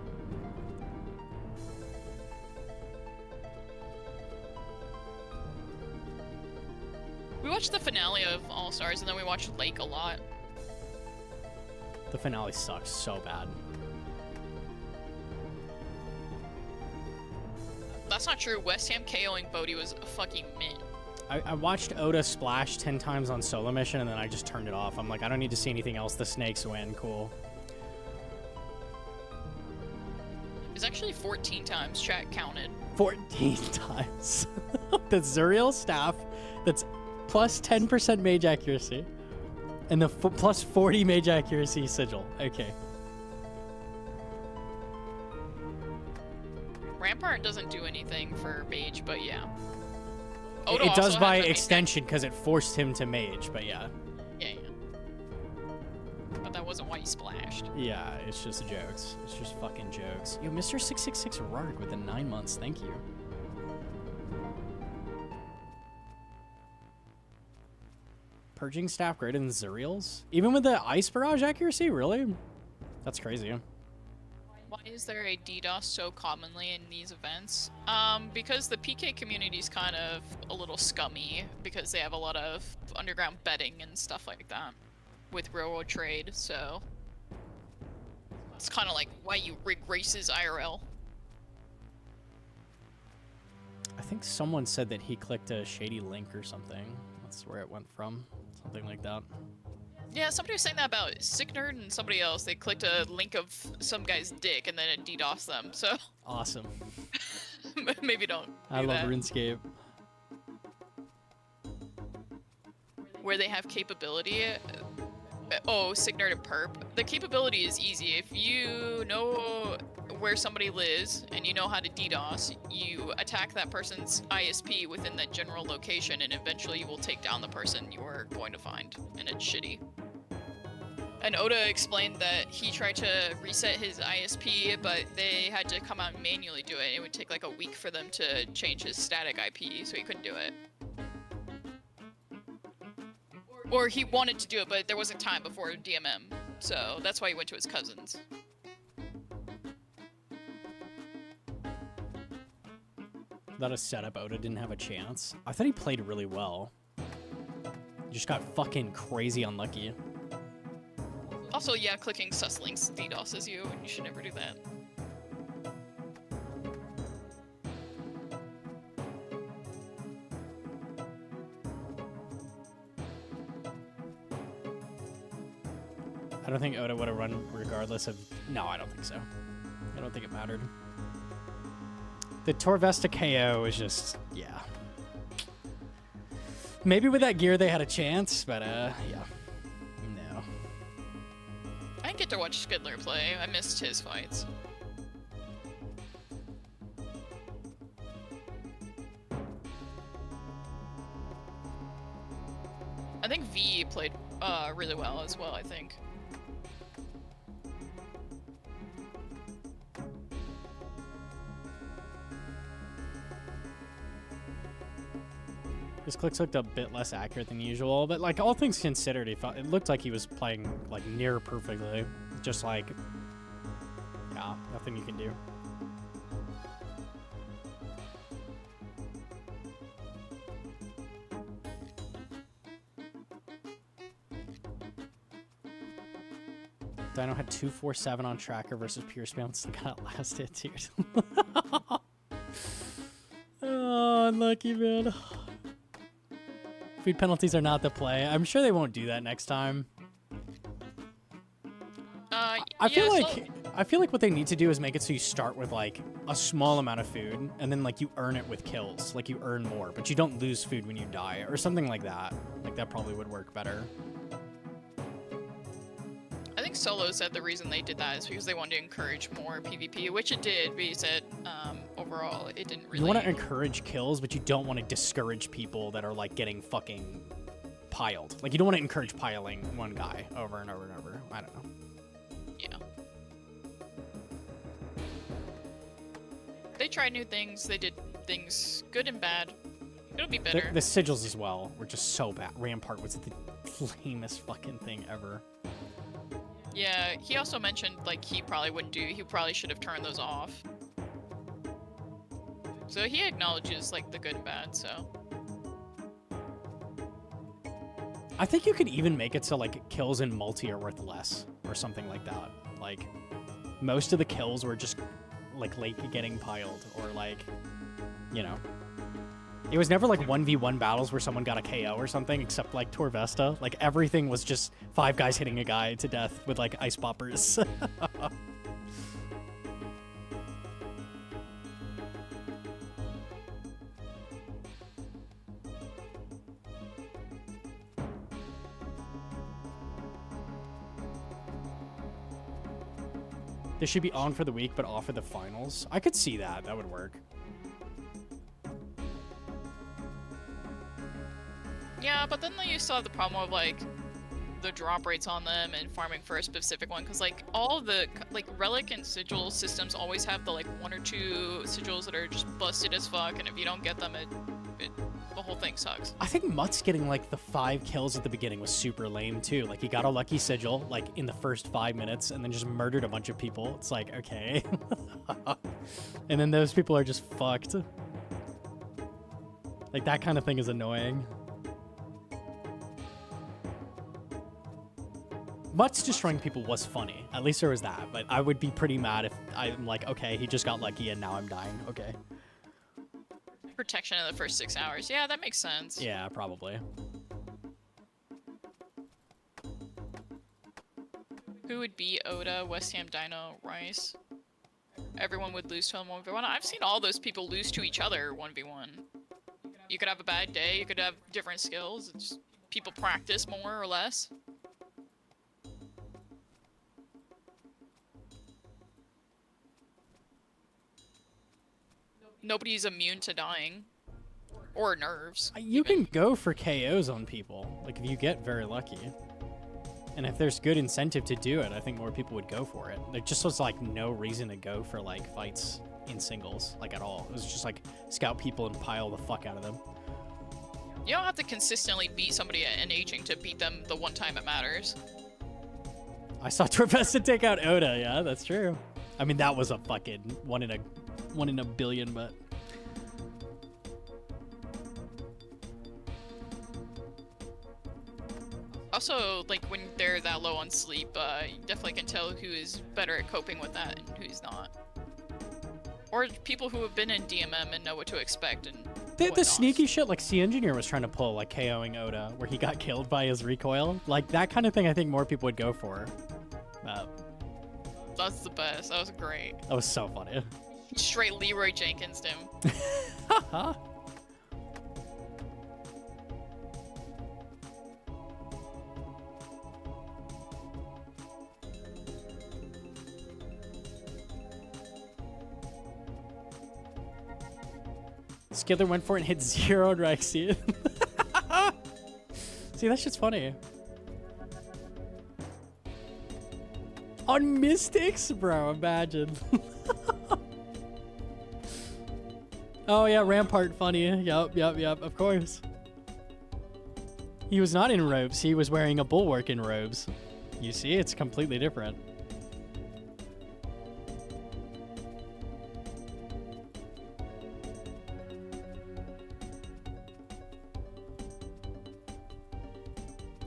We watched the finale of All Stars, and then we watched Lake a lot. The finale sucks so bad. That's not true. West Ham KOing Bodhi was a fucking mint. I watched Oda splash 10 times on solo mission, and then I just turned it off. I'm like, I don't need to see anything else. The snakes win. Cool. It was actually 14 times. Chat counted. 14 times. The Zuriel staff that's plus 10% mage accuracy. And the plus 40 mage accuracy sigil. Okay. Rampart doesn't do anything for mage, but yeah. It does by extension because it forced him to mage, but yeah. Yeah. But that wasn't why he splashed. Yeah, it's just jokes. It's just fucking jokes. Yo, Mr. 666 Rark within 9 months. Thank you. Purging staff greater than Zuriel's? Even with the Ice Barrage accuracy? Really? That's crazy. Why is there a DDoS so commonly in these events? Because the PK community is kind of a little scummy because they have a lot of underground betting and stuff like that with railroad trade, so it's kind of like why you rig races IRL. I think someone said that he clicked a shady link or something. That's where it went from. Something like that. Yeah, somebody was saying that about Sicknerd and somebody else. They clicked a link of some guy's dick and then it DDoS them, so... Awesome. Maybe don't do I love that. RuneScape. Where they have capability... Oh, Sicknerd and Perp. The capability is easy. If you know where somebody lives and you know how to DDoS, you attack that person's ISP within that general location and eventually you will take down the person you are going to find, and it's shitty. And Oda explained that he tried to reset his ISP, but they had to come out and manually do it. It would take like a week for them to change his static IP, so he couldn't do it. Or he wanted to do it, but there wasn't time before DMM, so that's why he went to his cousins. Without a setup, Oda didn't have a chance. I thought he played really well. Just got fucking crazy unlucky. Also, yeah, clicking sus links DDoSes you, and you should never do that. I don't think Oda would have run regardless of... No, I don't think so. I don't think it mattered. The Torvesta KO is just... Yeah. Maybe with that gear they had a chance, but yeah. No. get to watch Skidler play. I missed his fights. I think V played really well as well, I think. His clicks looked a bit less accurate than usual, but like all things considered, it looked like he was playing like near perfectly. Just like, yeah, nothing you can do. Dino had 247 on tracker versus pure spam. Still got it last hit, dude. Oh, unlucky, man. Food penalties are not the play. I'm sure they won't do that next time. I feel like what they need to do is make it so you start with like a small amount of food and then like you earn it with kills. Like you earn more, but you don't lose food when you die or something like that. Like that probably would work better. I think Solo said the reason they did that is because they wanted to encourage more PvP, which it did, but he said overall it didn't really... You want to encourage kills, but you don't want to discourage people that are like getting fucking piled. Like you don't want to encourage piling one guy over and over and over. I don't know. Yeah. They tried new things, they did things good and bad. It'll be better. The sigils as well were just so bad. Rampart was the lamest fucking thing ever. Yeah, he also mentioned like he probably should have turned those off. So he acknowledges like the good and bad, so. I think you could even make it so like kills in multi are worth less or something like that. Like most of the kills were just like late getting piled or like, you know. It was never like 1v1 battles where someone got a KO or something, except like Torvesta. Like everything was just 5 guys hitting a guy to death with like ice poppers. This should be on for the week, but off for the finals. I could see that. That would work. Yeah, but then you still have the problem of like the drop rates on them and farming for a specific one, because like all the like relic and sigil systems always have the like 1 or 2 sigils that are just busted as fuck, and if you don't get them, the whole thing sucks. I think Mutt's getting like the 5 kills at the beginning was super lame too. Like he got a lucky sigil like in the first 5 minutes and then just murdered a bunch of people. It's like, okay. And then those people are just fucked. Like that kind of thing is annoying. Mutt's destroying people was funny. At least there was that. But I would be pretty mad if I'm like, okay, he just got lucky and now I'm dying. Okay. Protection in the first 6 hours. Yeah, that makes sense. Yeah, probably. Who would be Oda, West Ham, Dino, Rice? Everyone would lose to him 1v1. I've seen all those people lose to each other 1v1. You could have a bad day, you could have different skills. It's just, people practice more or less. Nobody's immune to dying. Or nerves. You can go for KOs on people, like if you get very lucky. And if there's good incentive to do it, I think more people would go for it. There just was like no reason to go for like fights in singles, like at all. It was just like scout people and pile the fuck out of them. You don't have to consistently beat somebody at aging to beat them the one time it matters. I saw Torvesta take out Oda, yeah, that's true. I mean, that was a fucking one in a billion, but... Also, like, when they're that low on sleep, you definitely can tell who is better at coping with that and who's not. Or people who have been in DMM and know what to expect and the sneaky shit like C-Engineer was trying to pull, like KOing Oda, where he got killed by his recoil. Like, that kind of thing I think more people would go for. That's the best. That was great. That was so funny. Straight Leroy Jenkins him. Skidler went for it and hit 0 on Rexy. See, that shit's funny. On Mystics? Bro, imagine. Oh yeah, Rampart funny. Yup, of course. He was not in robes, he was wearing a bulwark in robes. You see, it's completely different.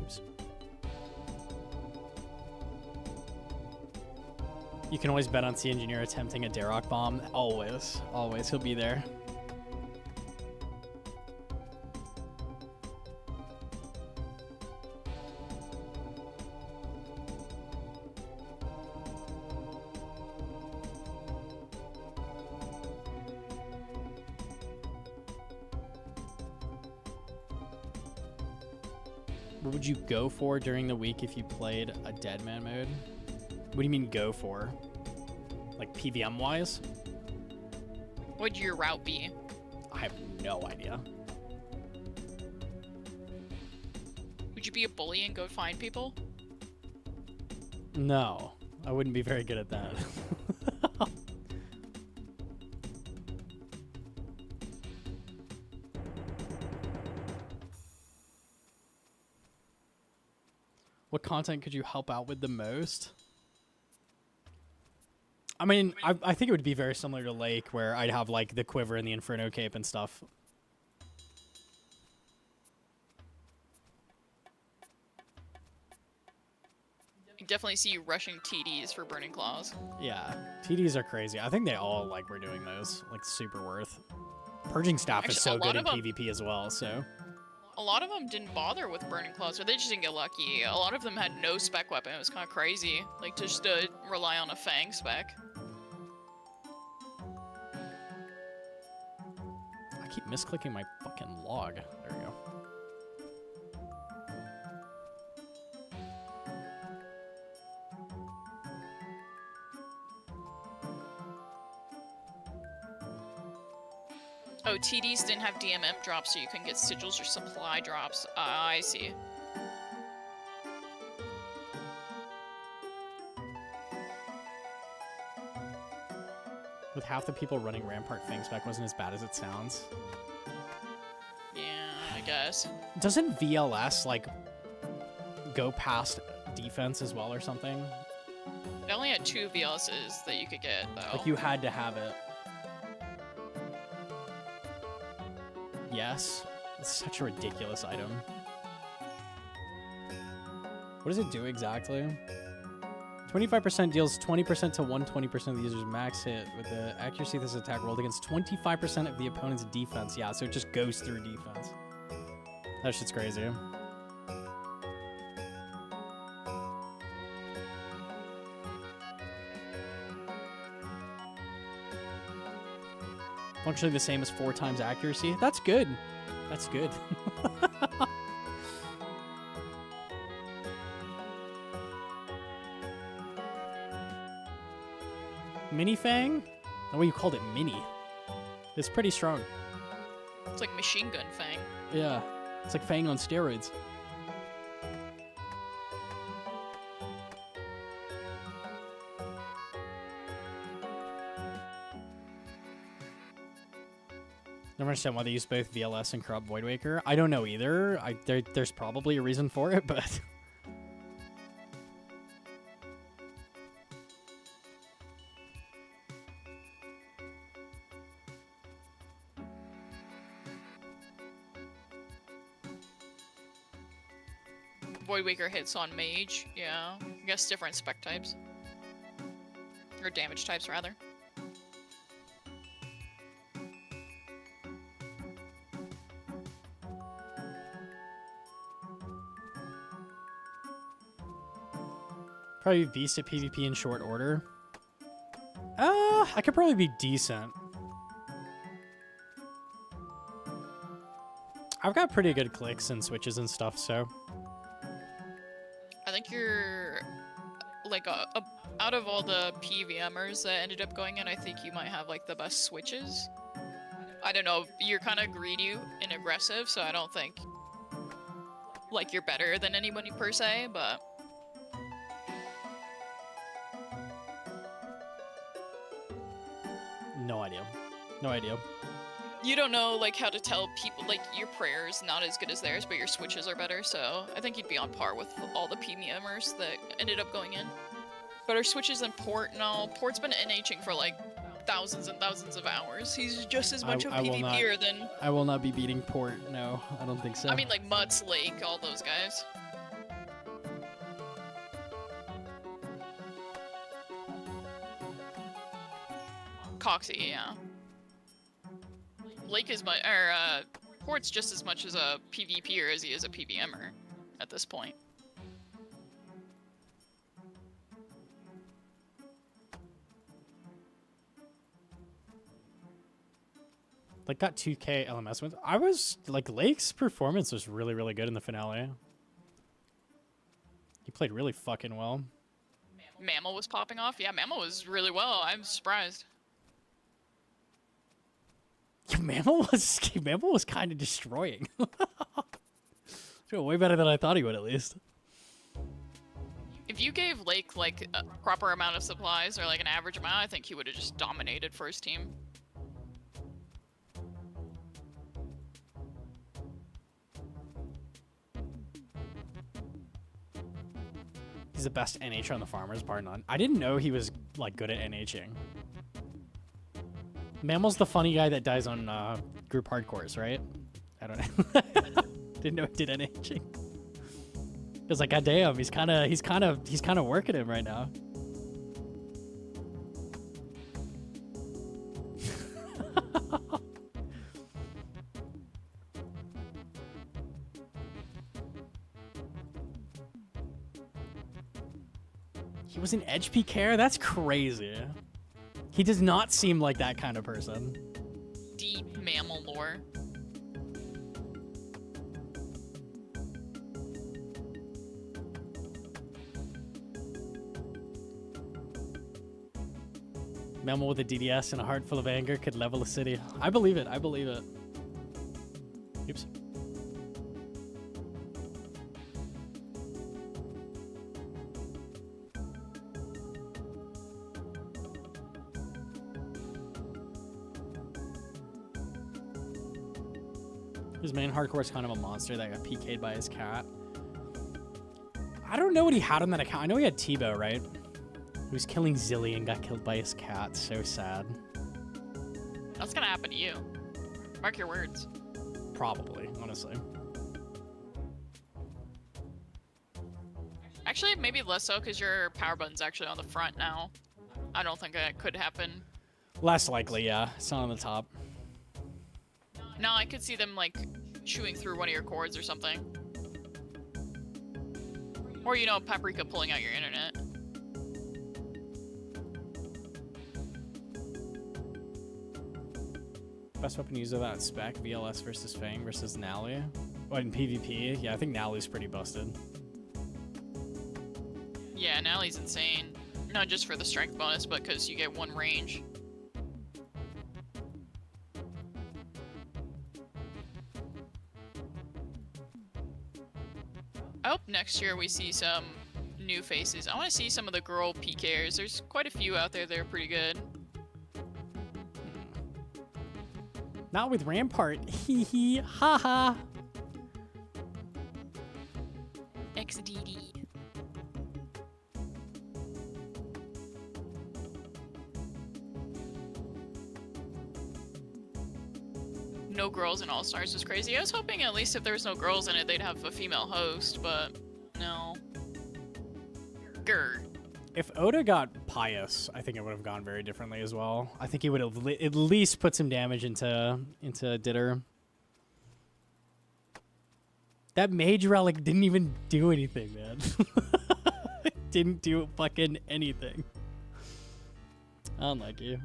Oops. You can always bet on Sea Engineer attempting a Darrock bomb. Always, always, he'll be there. What would you go for during the week if you played a Deadman mode? What do you mean go for? Like PVM wise? What would your route be? I have no idea. Would you be a bully and go find people? No, I wouldn't be very good at that. What content could you help out with the most? I mean, I think it would be very similar to Lake, where I'd have like the Quiver and the Inferno Cape and stuff. You definitely see you rushing TDs for Burning Claws. Yeah, TDs are crazy. I think they all like were doing those, like super worth. Purging Staff is so good in PvP as well, so. A lot of them didn't bother with Burning Claws, or they just didn't get lucky. A lot of them had no spec weapon. It was kind of crazy. Like, just to rely on a Fang spec. I keep misclicking my fucking log. There we go. Oh, TDs didn't have DMM drops, so you couldn't get sigils or supply drops. I see. With half the people running Rampart Fang spec wasn't as bad as it sounds. Yeah, I guess. Doesn't VLS like go past defense as well or something? I only had 2 VLSs that you could get, though. Like you had to have it. Yes. It's such a ridiculous item. What does it do exactly? 25% deals 20% to 120% of the user's max hit with the accuracy of this attack rolled against 25% of the opponent's defense. Yeah, so it just goes through defense. That shit's crazy. Functionally the same as 4 times accuracy. That's good. That's good. Mini Fang? Oh, you called it mini. It's pretty strong. It's like machine gun Fang. Yeah. It's like Fang on steroids. I don't understand why they use both VLS and Corrupt Voidwaker. I don't know either. There's probably a reason for it, but... Voidwaker hits on Mage, yeah. I guess different spec types. Or damage types, rather. Probably beast at PvP in short order. I could probably be decent. I've got pretty good clicks and switches and stuff, so. I think you're like out of all the PVMers that ended up going in, I think you might have like the best switches. I don't know, you're kind of greedy and aggressive, so I don't think like you're better than anybody per se, but No idea. No idea. you don't know like how to tell people like your prayer's not as good as theirs, but your switches are better, so I think you'd be on par with all the PMers that ended up going in. But our switches in Port, no, Port's been NHing for like thousands and thousands of hours. He's just as much of a I will not- PvPer than, I will not be beating Port. No, I don't think so. I mean like Mutts, Lake, all those guys. Coxie, yeah. Lake is Port's just as much as a PvPer as he is a PVMer at this point. like got 2K LMS wins. I was like Lake's performance was really, really good in the finale. He played really fucking well. Mammal was popping off. Yeah, Mammal was really well. I'm surprised. Yeah, Mammal was kind of destroying. Doing way better than I thought he would, at least. If you gave Lake like a proper amount of supplies or like an average amount, I think he would have just dominated first team. He's the best NHer on the farmers, bar none. I didn't know he was like good at NHing. Mammal's the funny guy that dies on group hardcores, right? I don't know. Didn't know he did NHing. I was like, God damn, he's kind of working him right now. He was an edge PKer? That's crazy. He does not seem like that kind of person. Deep Mammal lore. Mammal with a DDS and a heart full of anger could level a city. I believe it. I believe it. Oops. His main hardcore is kind of a monster that got PK'd by his cat. I don't know what he had on that account. I know he had Tebow, right? He was killing Zilly and got killed by his cat. So sad. That's gonna happen to you. Mark your words. Probably, honestly. Actually, maybe less so because your power button's actually on the front now. I don't think that could happen. Less likely, yeah. It's not on the top. No, I could see them like chewing through one of your cords or something. Or, you know, Paprika pulling out your internet. Best weapon user that spec, VLS versus Fang versus Nally. What, in PvP? Yeah, I think Nally's pretty busted. Yeah, Nally's insane. Not just for the strength bonus, but because you get one range. I hope next year we see some new faces. I want to see some of the girl PKers. There's quite a few out there that are pretty good. Not with Rampart. Hee hee. Ha ha. XDD. No girls in All Stars was crazy. I was hoping at least if there was no girls in it, they'd have a female host, but no. Grr. If Oda got Pious, I think it would have gone very differently as well. I think he would have at least put some damage into Ditter. That Mage Relic didn't even do anything, man. Didn't do fucking anything. Unlucky.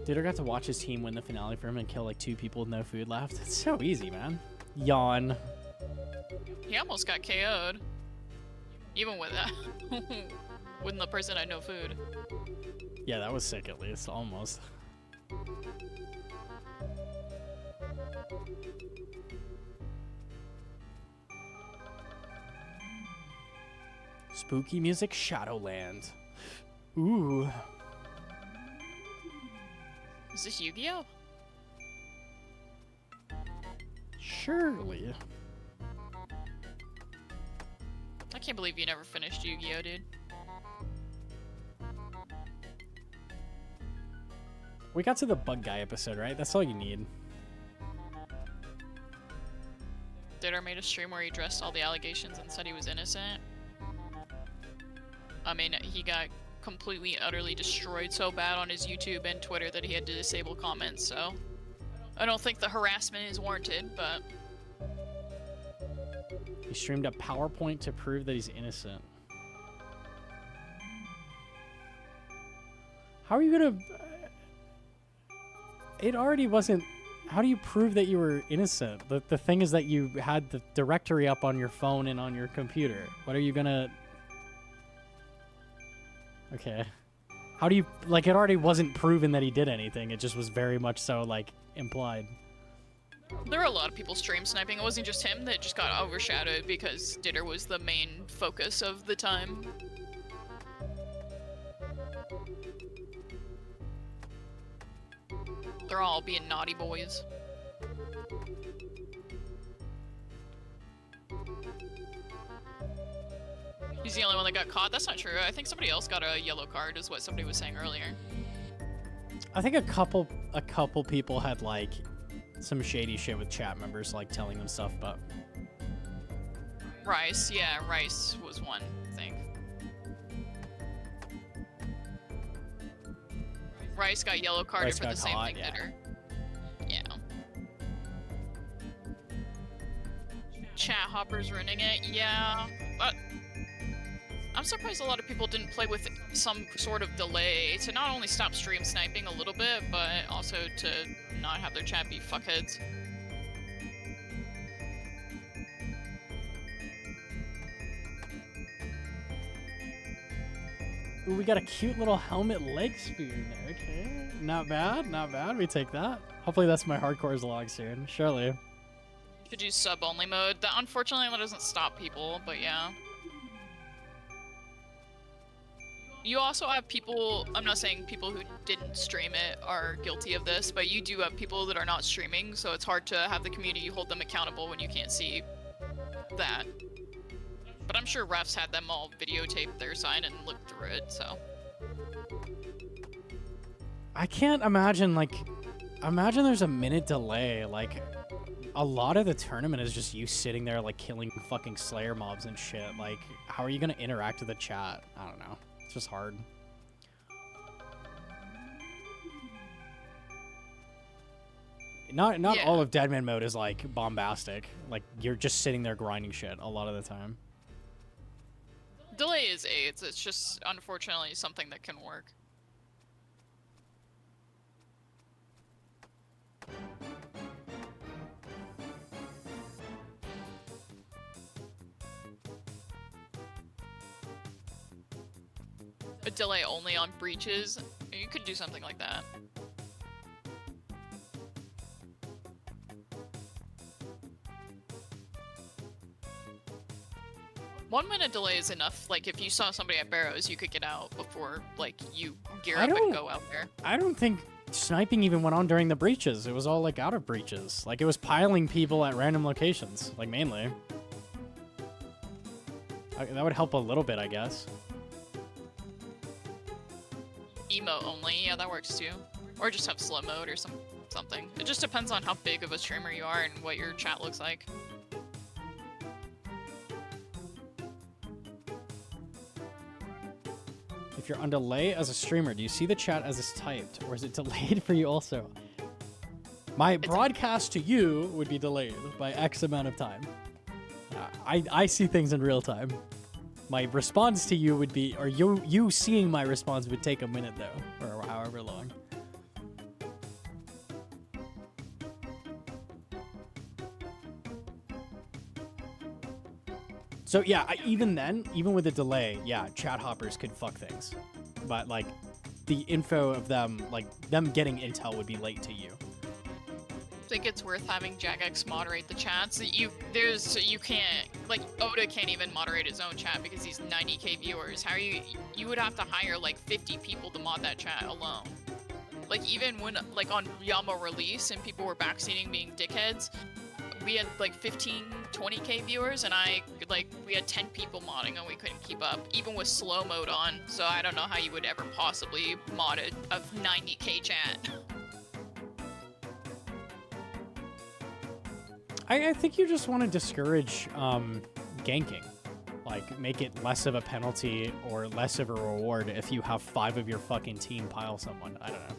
Dude, I got to watch his team win the finale for him and kill like 2 people with no food left. It's so easy, man. Yawn. He almost got KO'd. Even with that. When the person had no food. Yeah, that was sick at least. Almost. Spooky music, Shadowland. Ooh. Is this Yu-Gi-Oh? Surely. I can't believe you never finished Yu-Gi-Oh, dude. We got to the bug guy episode, right? That's all you need. Ditter made a stream where he addressed all the allegations and said he was innocent. I mean, he got completely, utterly destroyed so bad on his YouTube and Twitter that he had to disable comments, so... I don't think the harassment is warranted, but... He streamed a PowerPoint to prove that he's innocent. How are you gonna... It already wasn't... How do you prove that you were innocent? The thing is that you had the directory up on your phone and on your computer. What are you gonna... Okay. How do you... Like, it already wasn't proven that he did anything. It just was very much so, like, implied. There were a lot of people stream sniping. It wasn't just him that just got overshadowed because Ditter was the main focus of the time. They're all being naughty boys. He's the only one that got caught. That's not true. I think somebody else got a yellow card, is what somebody was saying earlier. I think a couple people had, like, some shady shit with chat members, like, telling them stuff, but... Rice, yeah, Rice was one, I think. Rice got yellow carded Rice for the got same caught, thing yeah. Ditter. Yeah. Chat hoppers ruining it, yeah. But I'm surprised a lot of people didn't play with some sort of delay to not only stop stream sniping a little bit, but also to not have their chat be fuckheads. Ooh, we got a cute little helmet leg spoon. Okay. Not bad, not bad. We take that. Hopefully that's my hardcores log soon. Surely. Could use sub-only mode. That unfortunately that doesn't stop people, but yeah. You also have people, I'm not saying people who didn't stream it are guilty of this, but you do have people that are not streaming, so it's hard to have the community hold them accountable when you can't see that. But I'm sure refs had them all videotape their side and look through it, so. I can't imagine, like, imagine there's a minute delay. Like, a lot of the tournament is just you sitting there, like, killing fucking Slayer mobs and shit. Like, how are you gonna interact with the chat? I don't know. It's just hard. Not Yeah. all of Deadman mode is, like, bombastic. Like, you're just sitting there grinding shit a lot of the time. Delay is AIDS, it's just unfortunately something that can work. A delay only on breaches, you could do something like that. One minute delay is enough. Like, if you saw somebody at Barrows, you could get out before, like, you gear up and go out there. I don't think sniping even went on during the breaches. It was all, like, out of breaches. Like, it was piling people at random locations, like, mainly. That would help a little bit, I guess. Emote only, yeah, that works too. Or just have slow mode or something. It just depends on how big of a streamer you are and what your chat looks like. If you're on delay as a streamer, do you see the chat as it's typed, or is it delayed for you also? My broadcast to you would be delayed by X amount of time. I see things in real time. My response to you would be, or you seeing my response would take a minute though, or however long. So yeah, even then, even with a delay, yeah, chat hoppers could fuck things. But like, the info of them, like them getting intel would be late to you. I think it's worth having Jagex moderate the chats. You can't, like, Oda can't even moderate his own chat because he's 90k viewers. How are you would have to hire like 50 people to mod that chat alone. Like even when like on Yama release and people were backseating being dickheads, we had like 15, 20k viewers and we had 10 people modding and we couldn't keep up, even with slow mode on. So I don't know how you would ever possibly mod a 90k chat. I think you just want to discourage ganking. Like, make it less of a penalty or less of a reward if you have 5 of your fucking team pile someone. I don't know.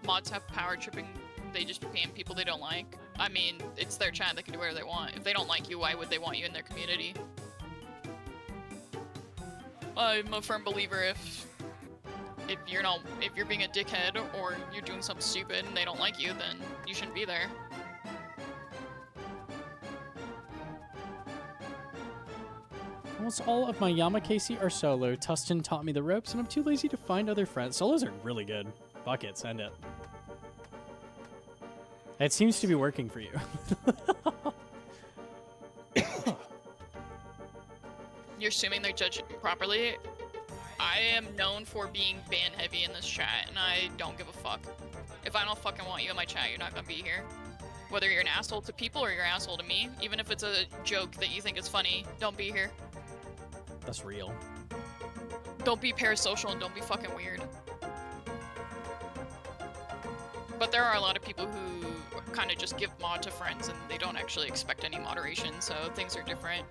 Mods have power tripping. They just ban people they don't like. I mean, it's their chat. They can do whatever they want. If they don't like you, why would they want you in their community? I'm a firm believer if you're being a dickhead or you're doing something stupid and they don't like you, then you shouldn't be there. Almost all of my Yamakasi are solo. Tustin taught me the ropes, and I'm too lazy to find other friends. Solos are really good. Fuck it, send it. It seems to be working for you. You're assuming they're judging properly. I am known for being ban heavy in this chat, and I don't give a fuck. If I don't fucking want you in my chat, you're not gonna be here. Whether you're an asshole to people or you're an asshole to me, even if it's a joke that you think is funny, don't be here. That's real. Don't be parasocial and don't be fucking weird. But there are a lot of people who kind of just give mod to friends and they don't actually expect any moderation, so things are different.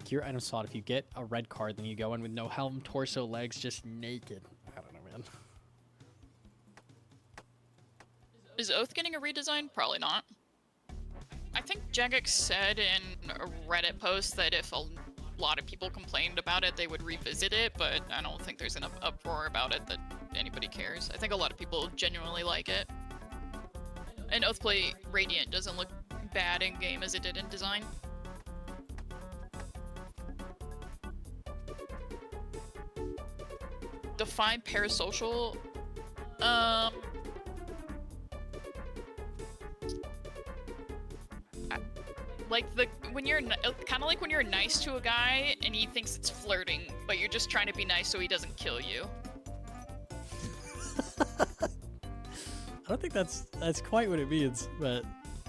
Gear item slot. If you get a red card, then you go in with no helm, torso, legs, just naked. I don't know, man. Is Oath getting a redesign? Probably not. I think Jagex said in a Reddit post that if a lot of people complained about it, they would revisit it, but I don't think there's enough uproar about it that anybody cares. I think a lot of people genuinely like it. And Oathplay Radiant doesn't look bad in game as it did in design. Define parasocial. Like when you're kind of like when you're nice to a guy and he thinks it's flirting, but you're just trying to be nice so he doesn't kill you. I don't think that's quite what it means, but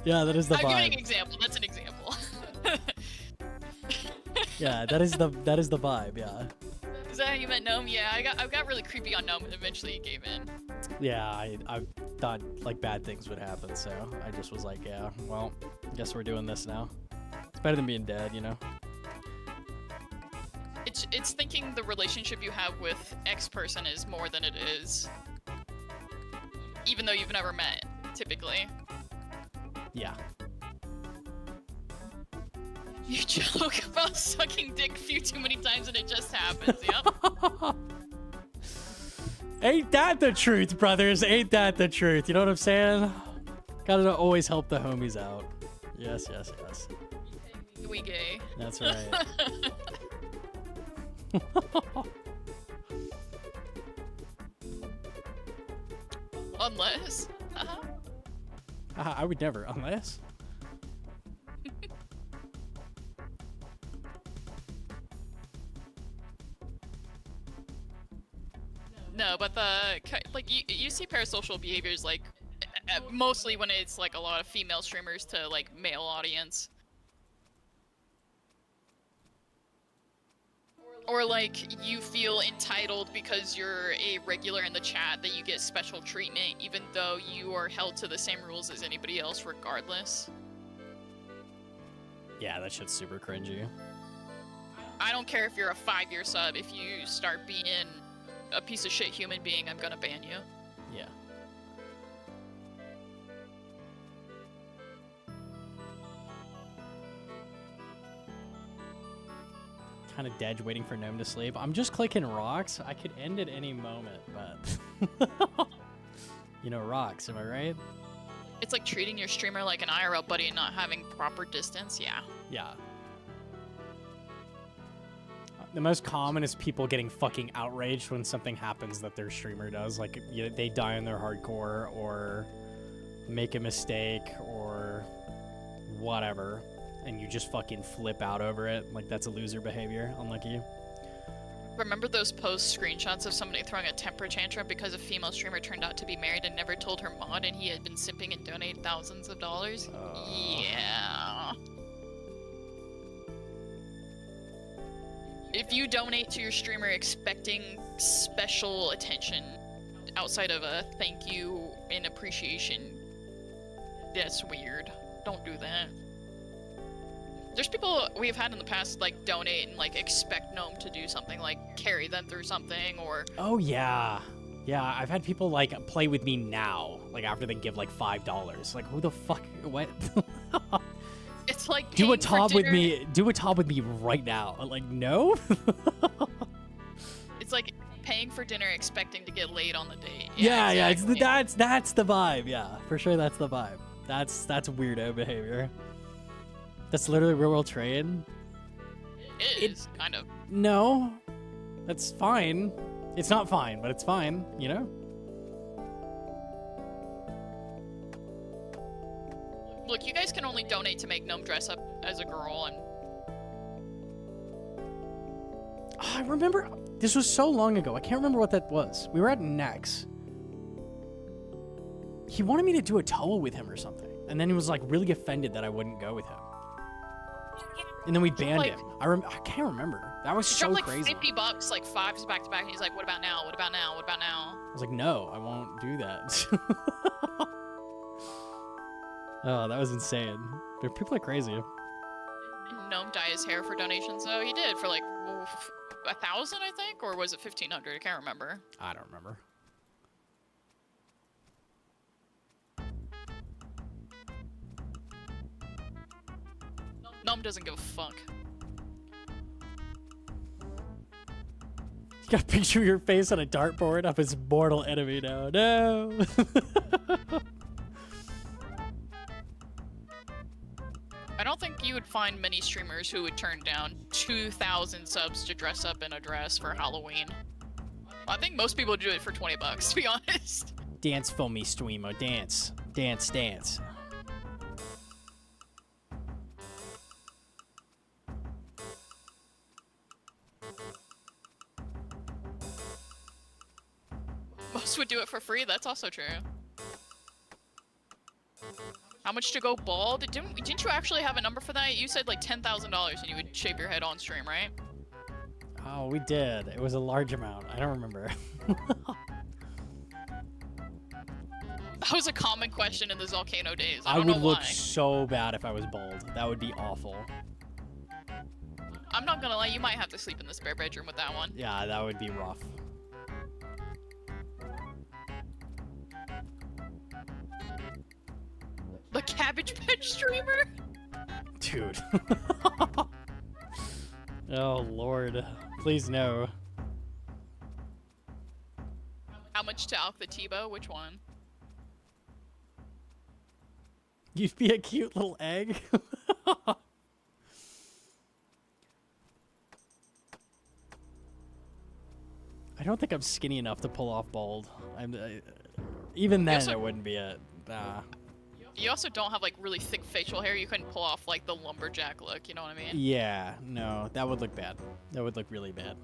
yeah, that is the vibe. I'm giving an example. That's an example. Yeah, that is the vibe. Yeah. Is that how you meant Gnome? Yeah, I got really creepy on Gnome and eventually he gave in. Yeah, I thought like bad things would happen, so I just was like, yeah, well, I guess we're doing this now. It's better than being dead, you know? It's thinking the relationship you have with X person is more than it is, even though you've never met, typically. Yeah. You joke about sucking dick a few too many times and it just happens, yep. Ain't that the truth, brothers? Ain't that the truth? You know what I'm saying? Gotta always help the homies out. Yes, yes, yes. We gay. That's right. Unless. I would never, unless. No, but you see parasocial behaviors like mostly when it's like a lot of female streamers to like male audience. Or like you feel entitled because you're a regular in the chat that you get special treatment even though you are held to the same rules as anybody else regardless. Yeah, that shit's super cringy. I don't care if you're a 5-year sub, if you start being a piece of shit human being, I'm gonna ban you. Yeah. kind of dead waiting for Gnome to sleep. I'm just clicking rocks. I could end at any moment, but you know, rocks. Am I right? It's like treating your streamer like an IRL buddy and not having proper distance. Yeah. Yeah. The most common is people getting fucking outraged when something happens that their streamer does. Like, they die in their hardcore or make a mistake or whatever. And you just fucking flip out over it. Like, that's a loser behavior. Unlike you. Remember those post screenshots of somebody throwing a temper tantrum because a female streamer turned out to be married and never told her mod and he had been simping and donated thousands of dollars? Yeah. If you donate to your streamer expecting special attention outside of a thank you and appreciation, that's weird. Don't do that. There's people we've had in the past like donate and like expect Gnome to do something, like carry them through something or... Oh yeah. Yeah, I've had people like play with me now, like after they give like $5. Like, who the fuck, what? It's like do a paying for top with dinner- me. Do a top with me right now. Like, no. It's like paying for dinner expecting to get laid on the date. Yeah, yeah. exactly. That's the vibe. Yeah, for sure. That's the vibe. That's weirdo behavior. That's literally real world trade. It is kind of. No, that's fine. It's not fine, but it's fine. You know. Look, you guys can only donate to make Gnome dress up as a girl, and Oh, I remember. This was so long ago. I can't remember what that was. We were at Nex. He wanted me to do a Toa with him or something, and then he was like really offended that I wouldn't go with him. And then we banned Like- him. I can't remember. That was he so dropped like crazy. $50, like 5s back to back, and he's like, "What about now? What about now? What about now?" I was like, no, I won't do that. Oh, that was insane. People are crazy. And Gnome dye his hair for donations, though. He did for like 1,000, I think, or was it 1,500? I can't remember. I don't remember. Gnome doesn't give a fuck. You got a picture of your face on a dartboard of his mortal enemy now. No. I don't think you would find many streamers who would turn down 2,000 subs to dress up in a dress for Halloween. I think most people do it for $20, to be honest. Dance for me, streamer. Dance. Dance, dance. Most would do it for free, that's also true. How much to go bald? Didn't you actually have a number for that? You said like $10,000 and you would shave your head on stream, right? Oh, we did. It was a large amount. I don't remember. That was a common question in the Volcano days. I I don't would know look why. so bad if I was bald. That would be awful. I'm not gonna lie, you might have to sleep in the spare bedroom with that one. Yeah, that would be rough. The Cabbage Patch streamer? Dude. Oh, Lord. Please no. How much to Alk the Tebow? Which one? You'd be a cute little egg. I don't think I'm skinny enough to pull off bald. Even then, also- it wouldn't be it. Nah. You also don't have like really thick facial hair. You couldn't pull off like the lumberjack look, you know what I mean? Yeah, no, that would look bad. That would look really bad.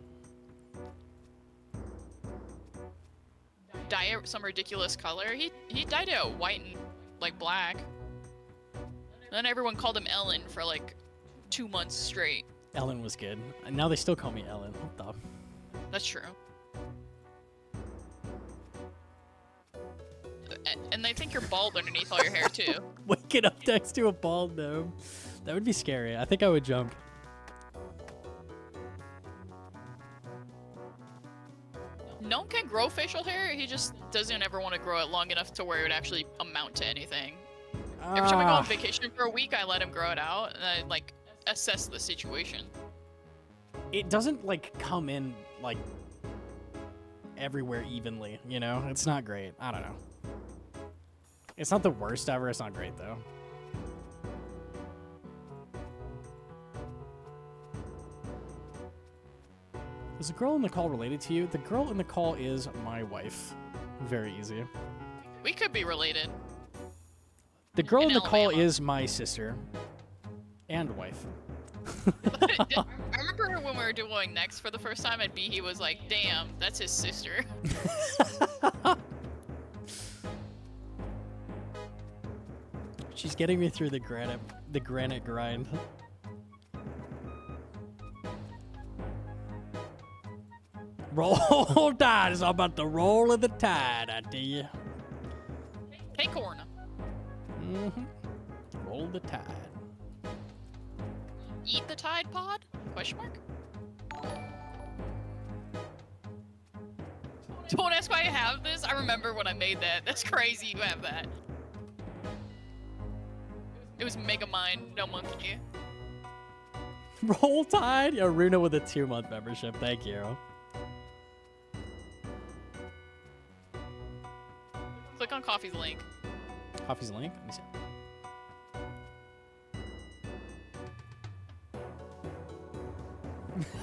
Dye it some ridiculous color. He dyed it white and like black. And then everyone called him Ellen for like 2 months straight. Ellen was good. And now they still call me Ellen. What the? That's true. And they think you're bald underneath all your hair too. Waking up next to a bald gnome. That would be scary. I think I would jump. Gnome can grow facial hair. He just doesn't ever want to grow it long enough to where it would actually amount to anything. Every time I go on vacation for a week, I let him grow it out and I like assess the situation. it doesn't like come in like everywhere evenly, you know? It's not great. I don't know. It's not the worst ever. It's not great though. Is the girl in the call related to you? The girl in the call is my wife. Very easy. We could be related. The girl in the call Alabama. is my sister and wife. I remember when we were doing Next for the first time, and he was like, "Damn, that's his sister." She's getting me through the granite grind. Roll tide is all about the roll of the tide, I tell you. Hey, Corna. Roll the tide. Eat the Tide Pod? Question mark? Don't ask why I have this. I remember when I made that. That's crazy you have that. It was Megamind, Gnomonkey. Roll tide? Yeah, Runa with a 2-month membership. Thank you. Click on Coffee's link. Coffee's link? Let me see.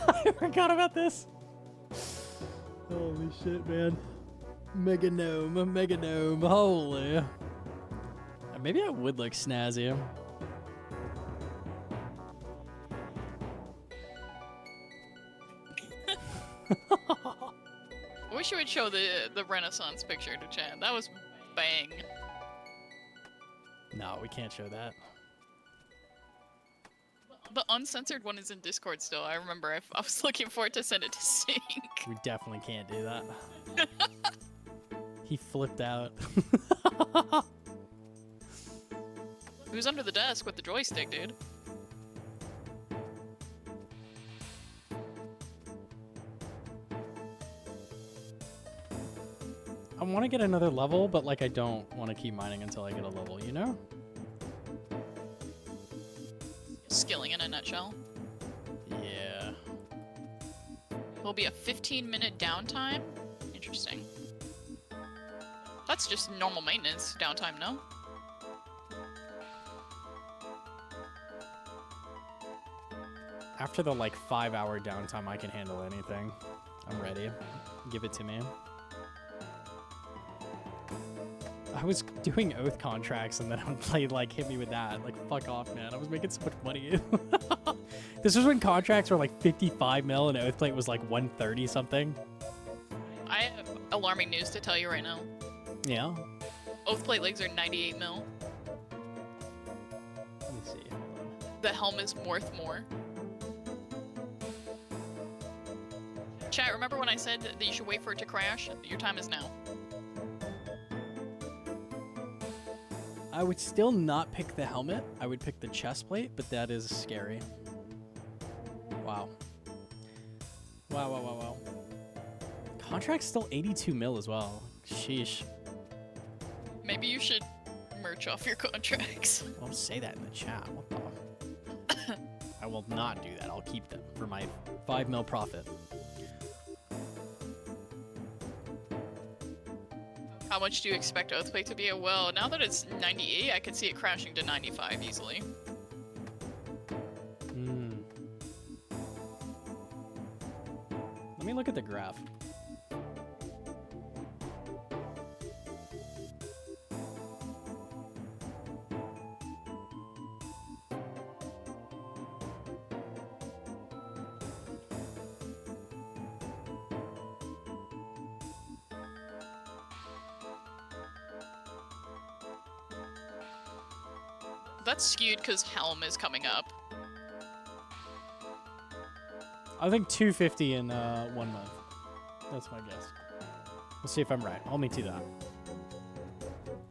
I forgot about this. Holy shit, man. Mega gnome, holy. Maybe I would look snazzy. I wish you would show the Renaissance picture to chat. That was bang. No, we can't show that. The uncensored one is in Discord still. I remember I was looking for it to send it to Sync. We definitely can't do that. He flipped out. He was under the desk with the joystick, dude. I want to get another level, but like I don't want to keep mining until I get a level, you know? Skilling in a nutshell. Yeah. Will be a 15-minute downtime? Interesting. That's just normal maintenance downtime, no? After the like 5-hour downtime, I can handle anything. I'm ready. Give it to me. I was doing oath contracts and then I would play like hit me with that. Like fuck off, man. I was making so much money. This was when contracts were like 55 mil and oath plate was like 130 something. I have alarming news to tell you right now. Yeah. Oath plate legs are 98 mil. Let me see. Hold on. The helm is worth more. Chat, remember when I said that you should wait for it to crash? Your time is now. I would still not pick the helmet. I would pick the chest plate, but that is scary. Wow. Wow. Contract's still 82 mil as well. Sheesh. Maybe you should merch off your contracts. Don't say that in the chat. What the? I will not do that. I'll keep them for my 5 mil profit. How much do you expect Oathplate to be? Well, now that it's 98, I could see it crashing to 95 easily. Let me look at the graph. That's skewed because Helm is coming up. I think 250 in 1 month. That's my guess. Let's see if I'm right. Hold me to that.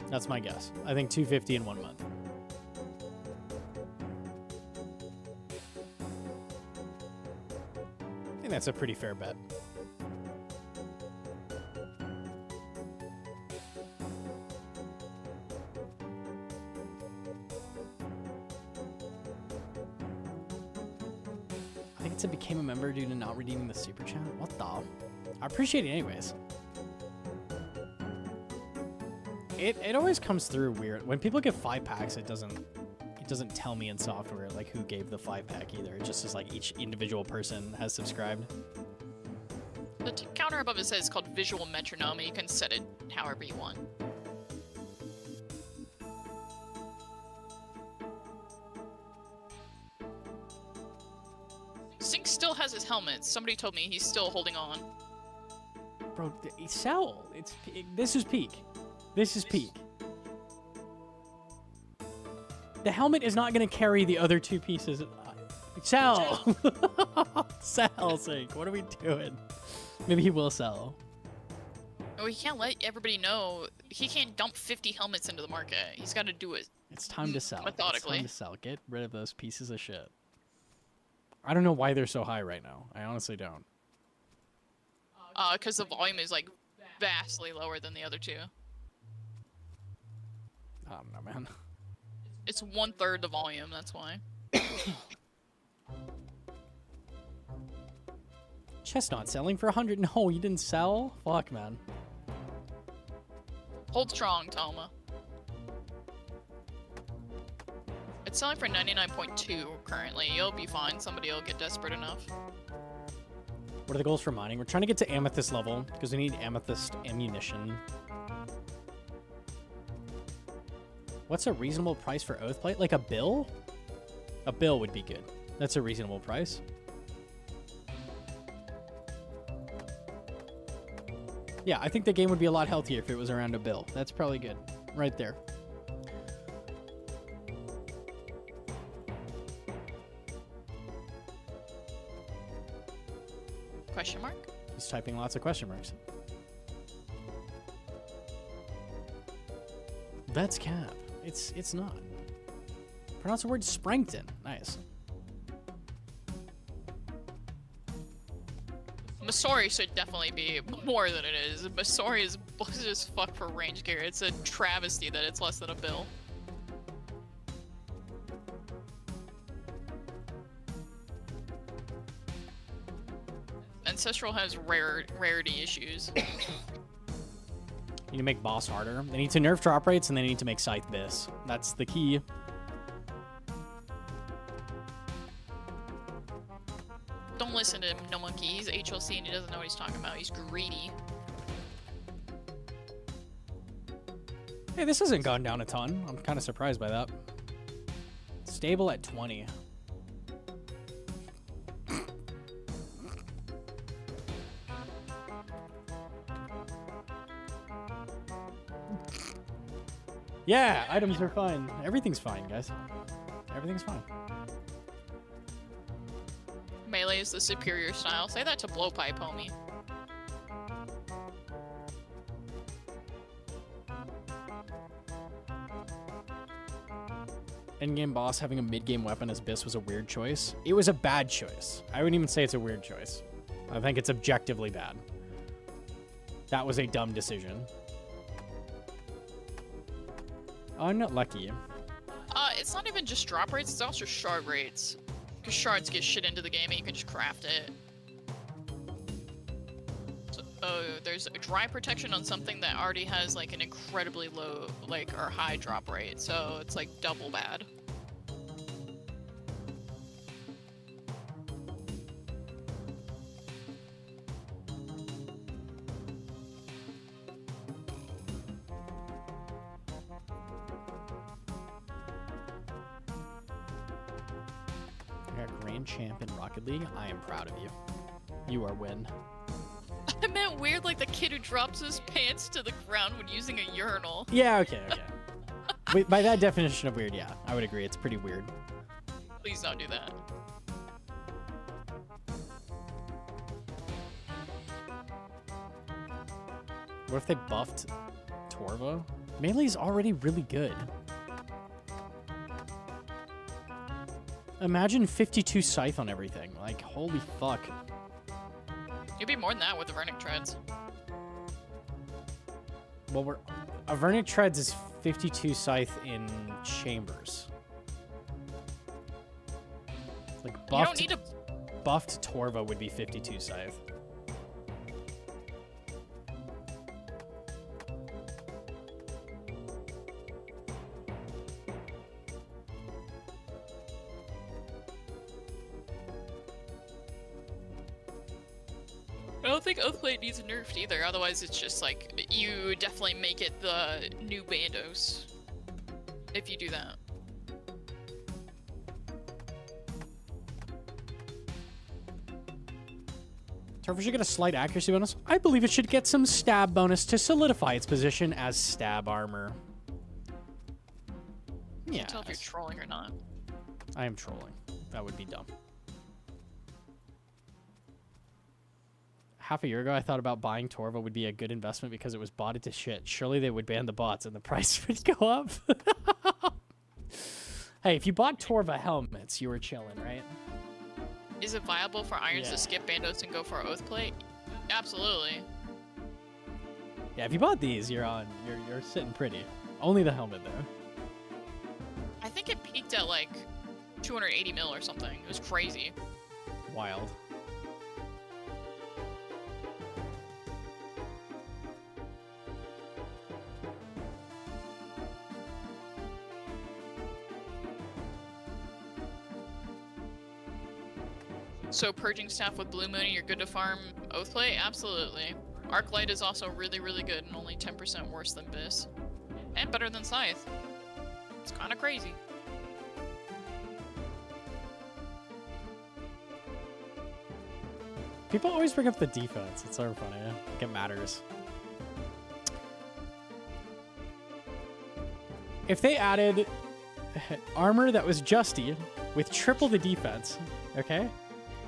That's my guess. I think 250 in 1 month. I think that's a pretty fair bet. Hcim became a member due to not redeeming the super chat. What the? I appreciate it anyways. It always comes through weird. When people get 5-packs, it doesn't tell me in software like who gave the 5-pack either. It just is like each individual person has subscribed. The counter above it says called visual metronome. You can set it however you want. Zink still has his helmet. Somebody told me he's still holding on. Bro, sell. This is peak. This is peak. The helmet is not going to carry the other two pieces. Sell. Sell, Zink. What are we doing? Maybe he will sell. Oh, he can't let everybody know. He can't dump 50 helmets into the market. He's got to do it. It's time to sell. Methodically. It's time to sell. Get rid of those pieces of shit. I don't know why they're so high right now. I honestly don't. Because the volume is like vastly lower than the other two. I don't know, man. It's 1/3 the volume, that's why. Chestnut selling for 100. No, you didn't sell? Fuck, man. Hold strong, Toma. It's selling for 99.2 currently. You'll be fine. Somebody will get desperate enough. What are the goals for mining? We're trying to get to amethyst level because we need amethyst ammunition. What's a reasonable price for oath plate? Like a bill? A bill would be good. That's a reasonable price. Yeah, I think the game would be a lot healthier if it was around a bill. That's probably good. Right there. Question mark? He's typing lots of question marks. That's cap. It's not. Pronounce the word Sprankton. Nice. Masori should definitely be more than it is. Masori is bullshit as fuck for range gear. It's a travesty that it's less than a bill. Ancestral has rarity issues. You need to make boss harder. They need to nerf drop rates, and they need to make scythe bis. That's the key. Don't listen to him, Gnomonkey. He's HLC and he doesn't know what he's talking about. He's greedy. Hey, this hasn't gone down a ton. I'm kind of surprised by that. Stable at 20. Yeah, items are fine. Everything's fine, guys. Everything's fine. Melee is the superior style. Say that to Blowpipe, homie. Endgame boss having a mid-game weapon as Biss was a weird choice. It was a bad choice. I wouldn't even say it's a weird choice. I think it's objectively bad. That was a dumb decision. I'm not lucky. It's not even just drop rates, it's also shard rates. Because shards get shit into the game and you can just craft it. So, there's a dry protection on something that already has like an incredibly low, like, or high drop rate, so it's like double bad. Grand champ in Rocket League. I am proud of you. You are win. I meant weird like the kid who drops his pants to the ground when using a urinal. Yeah, okay. Wait, by that definition of weird, yeah, I would agree. It's pretty weird. Please don't do that. What if they buffed Torva? Melee's already really good. Imagine 52 scythe on everything. Like, holy fuck. You'd be more than that with the Vernic Treads. Well, a Vernic Treads is 52 scythe in chambers. Like, buffed. buffed Torva would be 52 scythe. I don't think Oathblade needs nerfed either, otherwise it's just like, you definitely make it the new Bandos. If you do that. Torva should get a slight accuracy bonus. I believe it should get some stab bonus to solidify its position as stab armor. Yeah. Can't tell if you're trolling or not. I am trolling. That would be dumb. Half a year ago, I thought about buying Torva would be a good investment because it was botted to shit. Surely they would ban the bots and the price would go up. Hey, if you bought Torva helmets, you were chilling, right? Is it viable for Irons to skip Bandos and go for Oathplate? Absolutely. Yeah, if you bought these, you're sitting pretty. Only the helmet though. I think it peaked at like 280 mil or something. It was crazy. Wild. So purging staff with Blue Moon and you're good to farm Oathplate? Absolutely. Arclight is also really, really good and only 10% worse than Biss. And better than Scythe. It's kind of crazy. People always bring up the defense. It's so funny. Like it matters. If they added armor that was Justy with triple the defense, okay?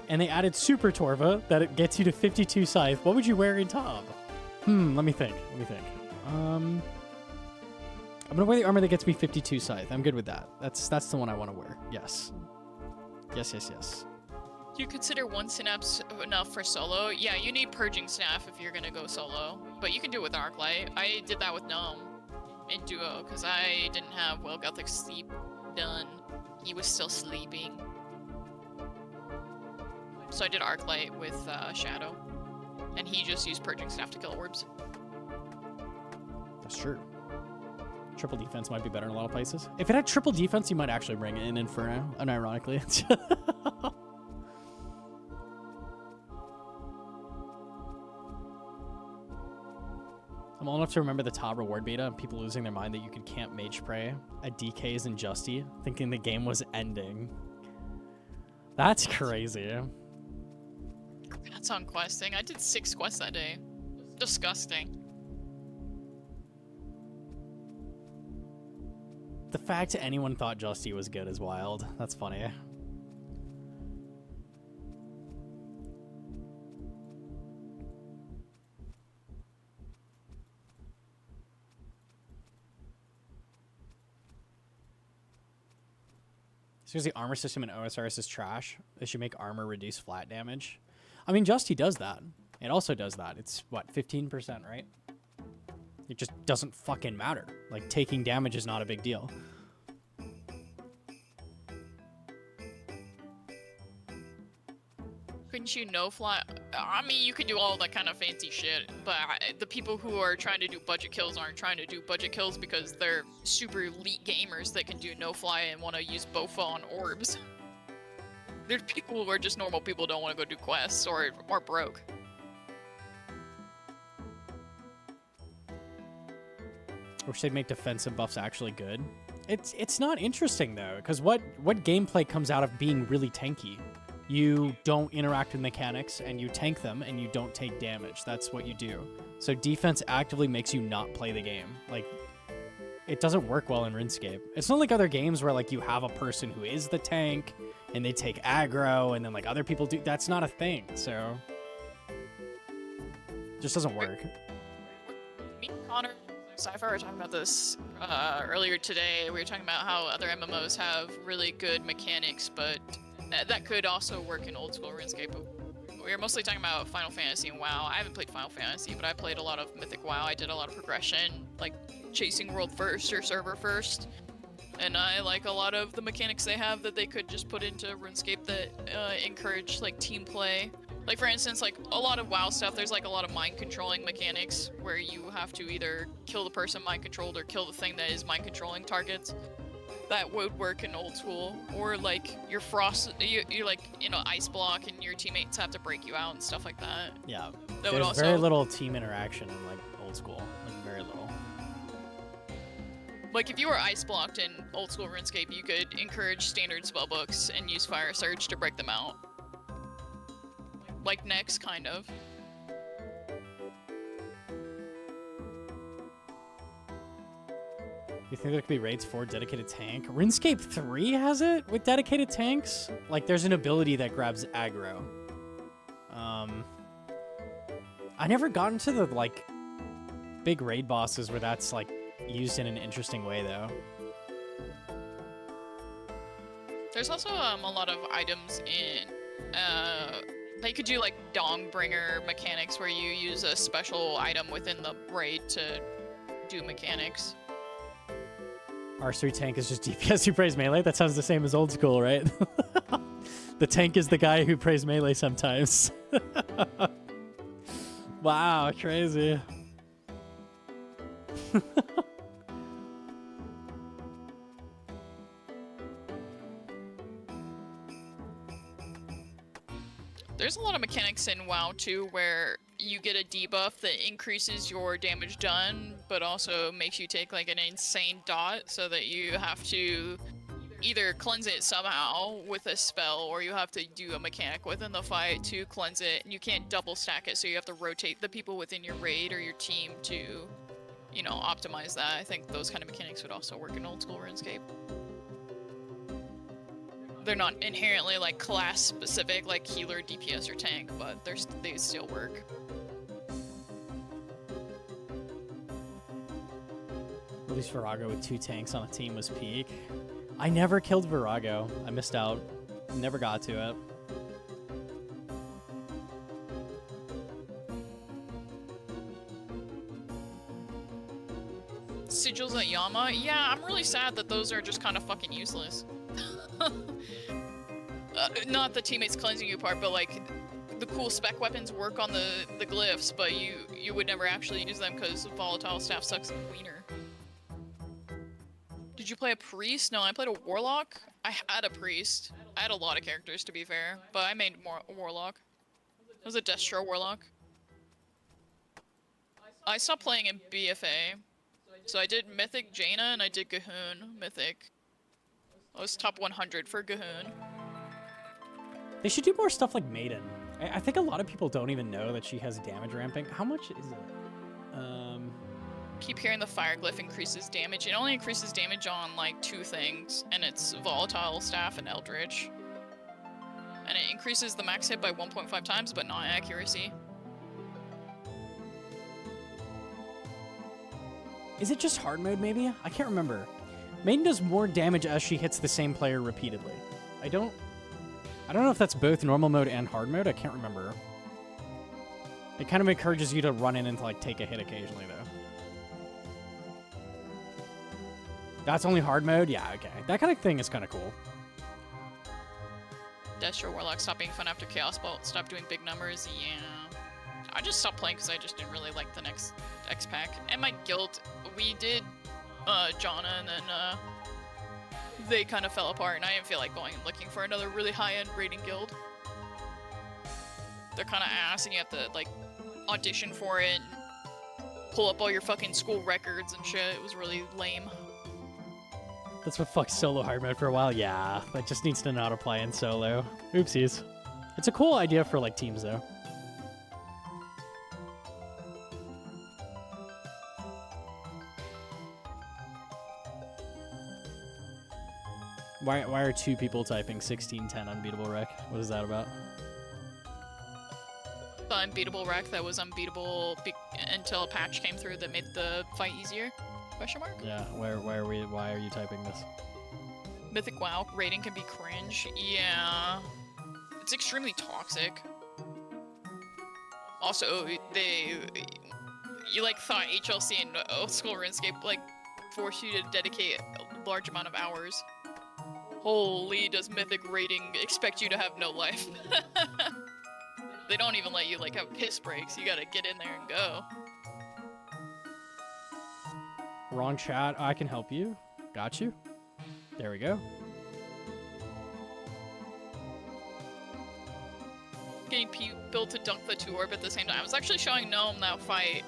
And they added Super Torva that it gets you to 52 scythe, what would you wear in top? Let me think. I'm gonna wear the armor that gets me 52 scythe. I'm good with that. That's the one I want to wear. Yes. Yes. Do you consider one synapse enough for solo? Yeah, you need purging staff if you're gonna go solo. But you can do it with Arclight. I did that with Gnome in duo, because I didn't have Well Gothic Sleep done. He was still sleeping. So I did Arclight with Shadow. And he just used purging staff to kill orbs. That's true. Triple defense might be better in a lot of places. If it had triple defense, you might actually bring in Inferno, unironically. I'm old enough to remember the top reward beta and people losing their mind that you could camp Mage Prey at DKs and Justy, thinking the game was ending. That's crazy. That's on questing. I did 6 quests that day. Disgusting. The fact that anyone thought Justy was good is wild. That's funny. Because the armor system in OSRS is trash. They should make armor reduce flat damage. I mean, Justy does that. It also does that. It's, what, 15%, right? It just doesn't fucking matter. Like, taking damage is not a big deal. Couldn't you no fly? I mean, you can do all that kind of fancy shit, but the people who are trying to do budget kills aren't trying to do budget kills because they're super elite gamers that can do no fly and want to use Bofa on orbs. There's people who are just normal people who don't want to go do quests or broke. I wish they'd make defensive buffs actually good. It's not interesting though, because what gameplay comes out of being really tanky? You don't interact with mechanics and you tank them and you don't take damage. That's what you do. So defense actively makes you not play the game. Like, it doesn't work well in RuneScape. It's not like other games where like you have a person who is the tank and they take aggro and then like other people do. That's not a thing. So it just doesn't work. Me and Connor, Cypher were talking about this earlier today. We were talking about how other MMOs have really good mechanics, but that could also work in old school RuneScape. We were mostly talking about Final Fantasy and WoW. I haven't played Final Fantasy, but I played a lot of Mythic WoW. I did a lot of progression, like chasing world first or server first. And I like a lot of the mechanics they have that they could just put into RuneScape that encourage like team play. Like for instance, like a lot of WoW stuff, there's like a lot of mind controlling mechanics where you have to either kill the person mind controlled or kill the thing that is mind controlling targets. That would work in old school. Or like your frost, you're like, you know, ice block and your teammates have to break you out and stuff like that. Yeah. That would There's also very little team interaction in like old school. Like very little. Like if you were ice blocked in old school RuneScape, you could encourage standard spellbooks and use Fire Surge to break them out. Like Nex, kind of. You think there could be raids for dedicated tank? RuneScape 3 has it with dedicated tanks? Like there's an ability that grabs aggro. I never got into the like big raid bosses where that's like used in an interesting way though. There's also a lot of items in they could do like Dongbringer mechanics where you use a special item within the raid to do mechanics. R3 tank is just DPS who prays melee? That sounds the same as old school, right? The tank is the guy who prays melee sometimes. Wow, crazy. There's a lot of mechanics in WoW too where you get a debuff that increases your damage done, but also makes you take like an insane dot so that you have to either cleanse it somehow with a spell or you have to do a mechanic within the fight to cleanse it, and you can't double stack it, so you have to rotate the people within your raid or your team to, you know, optimize that. I think those kind of mechanics would also work in old school RuneScape. They're not inherently like class specific like healer, DPS, or tank, but they still work. At least Virago with 2 tanks on a team was peak. I never killed Virago. I missed out. Never got to it. Sigils at Yama? Yeah, I'm really sad that those are just kind of fucking useless. Not the teammates cleansing you part, but like the cool spec weapons work on the glyphs, but you would never actually use them because volatile staff sucks in Wiener. Did you play a priest? No, I played a warlock. I had a priest. I had a lot of characters to be fair, but I made more warlock. It was a Destro warlock. I stopped playing in BFA. So I did Mythic Jaina and I did Gahoon Mythic. I was top 100 for Gahoon. They should do more stuff like Maiden. I think a lot of people don't even know that she has damage ramping. How much is it? Keep hearing the fire glyph increases damage. It only increases damage on like 2 things, and it's volatile staff and eldritch. And it increases the max hit by 1.5 times, but not accuracy. Is it just hard mode maybe? I can't remember. Maiden does more damage as she hits the same player repeatedly. I don't know if that's both normal mode and hard mode. I can't remember. It kind of encourages you to run in and to like take a hit occasionally though. That's only hard mode? Yeah, okay. That kind of thing is kind of cool. Destro Warlock stopped being fun after Chaos Bolt. Stopped doing big numbers. Yeah. I just stopped playing because I just didn't really like the next X pack. And my guild, we did Jana, and then they kind of fell apart, and I didn't feel like going and looking for another really high-end raiding guild. They're kind of ass, and you have to like audition for it, and pull up all your fucking school records and shit. It was really lame. That's what fucked solo hard mode for a while. Yeah, that just needs to not apply in solo. Oopsies. It's a cool idea for like teams though. Why are 2 people typing 1610 unbeatable wreck? What is that about? The unbeatable wreck that was unbeatable until a patch came through that made the fight easier? Question mark? Yeah, why are you typing this? Mythic WoW rating can be cringe. Yeah. It's extremely toxic. Also, you like thought HLC and old school RuneScape like force you to dedicate large amount of hours. Holy, does Mythic rating expect you to have no life? They don't even let you, like, have piss breaks. You gotta get in there and go. Wrong chat. I can help you. Got you. There we go. Getting people to dunk the 2 orb at the same time. I was actually showing Gnome that fight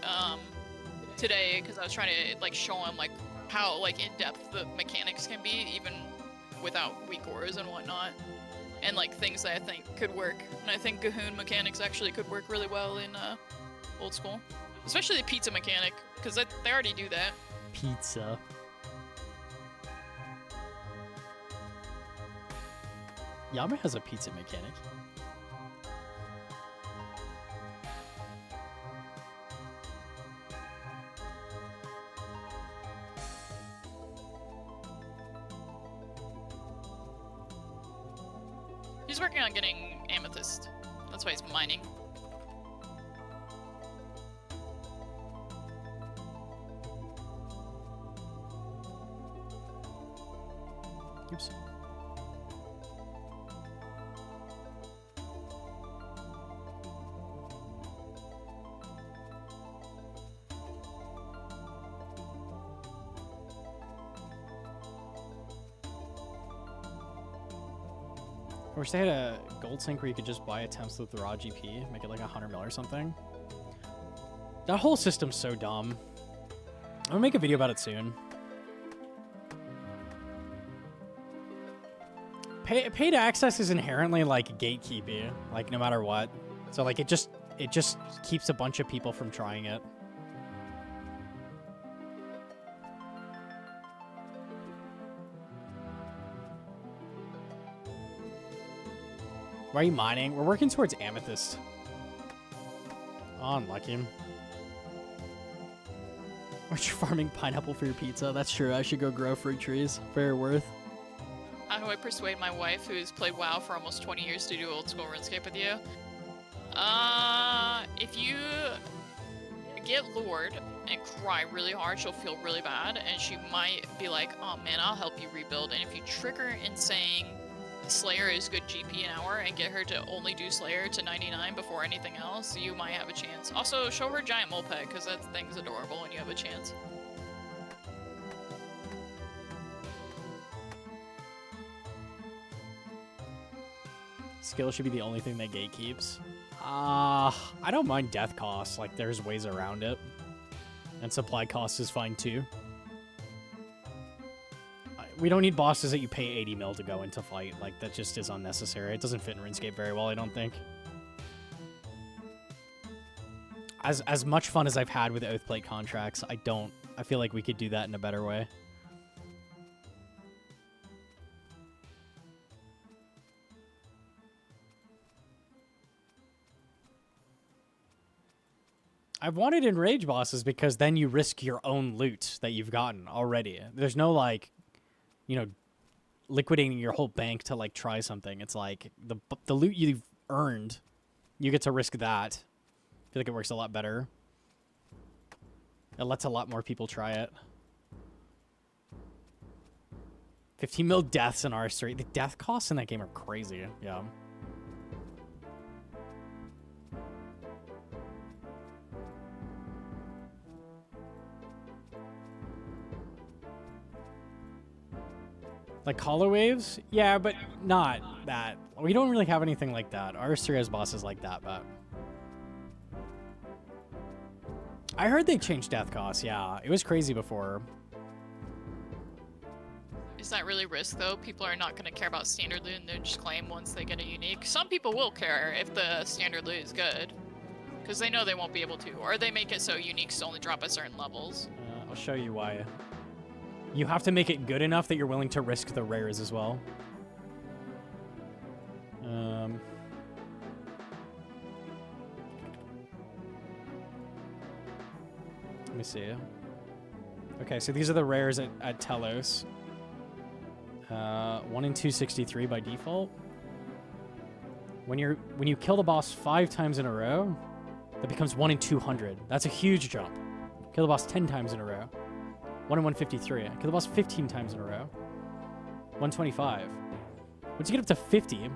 today because I was trying to like show him like how like in depth the mechanics can be even without weak ores and whatnot, and like things that I think could work. And I think Gahoon mechanics actually could work really well in old school, especially the pizza mechanic because they already do that. Pizza. Yama has a pizza mechanic. He's working on getting amethyst. That's why he's mining. Oops. I wish they had a gold sink where you could just buy attempts with the raw GP, make it like 100 mil or something. That whole system's so dumb. I'm gonna make a video about it soon. Paid access is inherently like gatekeeping, like no matter what. So like it just keeps a bunch of people from trying it. Why are you mining? We're working towards amethyst. Oh, unlucky. Aren't you farming pineapple for your pizza? That's true. I should go grow fruit trees. Fair worth. How do I persuade my wife, who's played WoW for almost 20 years, to do old school RuneScape with you? If you get lured and cry really hard, she'll feel really bad, and she might be like, oh man, I'll help you rebuild. And if you trick her in saying Slayer is good GP an hour and get her to only do Slayer to 99 before anything else, you might have a chance. Also, show her giant mole pet, because that thing's adorable and you have a chance. Skill should be the only thing that gatekeeps. I don't mind death costs. Like, there's ways around it. And supply cost is fine, too. We don't need bosses that you pay 80 mil to go into fight. Like, that just is unnecessary. It doesn't fit in RuneScape very well, I don't think. As much fun as I've had with Oathplate contracts, I feel like we could do that in a better way. I've wanted enrage bosses because then you risk your own loot that you've gotten already. There's no, like, you know, liquidating your whole bank to, like, try something. It's like the loot you've earned, you get to risk that. I feel like it works a lot better. It lets a lot more people try it. 15 mil deaths in RS3. The death costs in that game are crazy. Yeah. Like Hollow Waves? Yeah, but not that. We don't really have anything like that. RS3 has bosses like that, but... I heard they changed death costs, yeah. It was crazy before. Is that really risk, though? People are not going to care about standard loot and they'll just claim once they get a unique. Some people will care if the standard loot is good, because they know they won't be able to. Or they make it so uniques only drop at certain levels. I'll show you why. You have to make it good enough that you're willing to risk the rares as well. Let me see. Okay, so these are the rares at Telos. 1 in 263 by default. When you kill the boss 5 times in a row, that becomes 1 in 200. That's a huge jump. Kill the boss 10 times in a row. 1 in 153. I killed the boss 15 times in a row. 125. Once you get up to 50,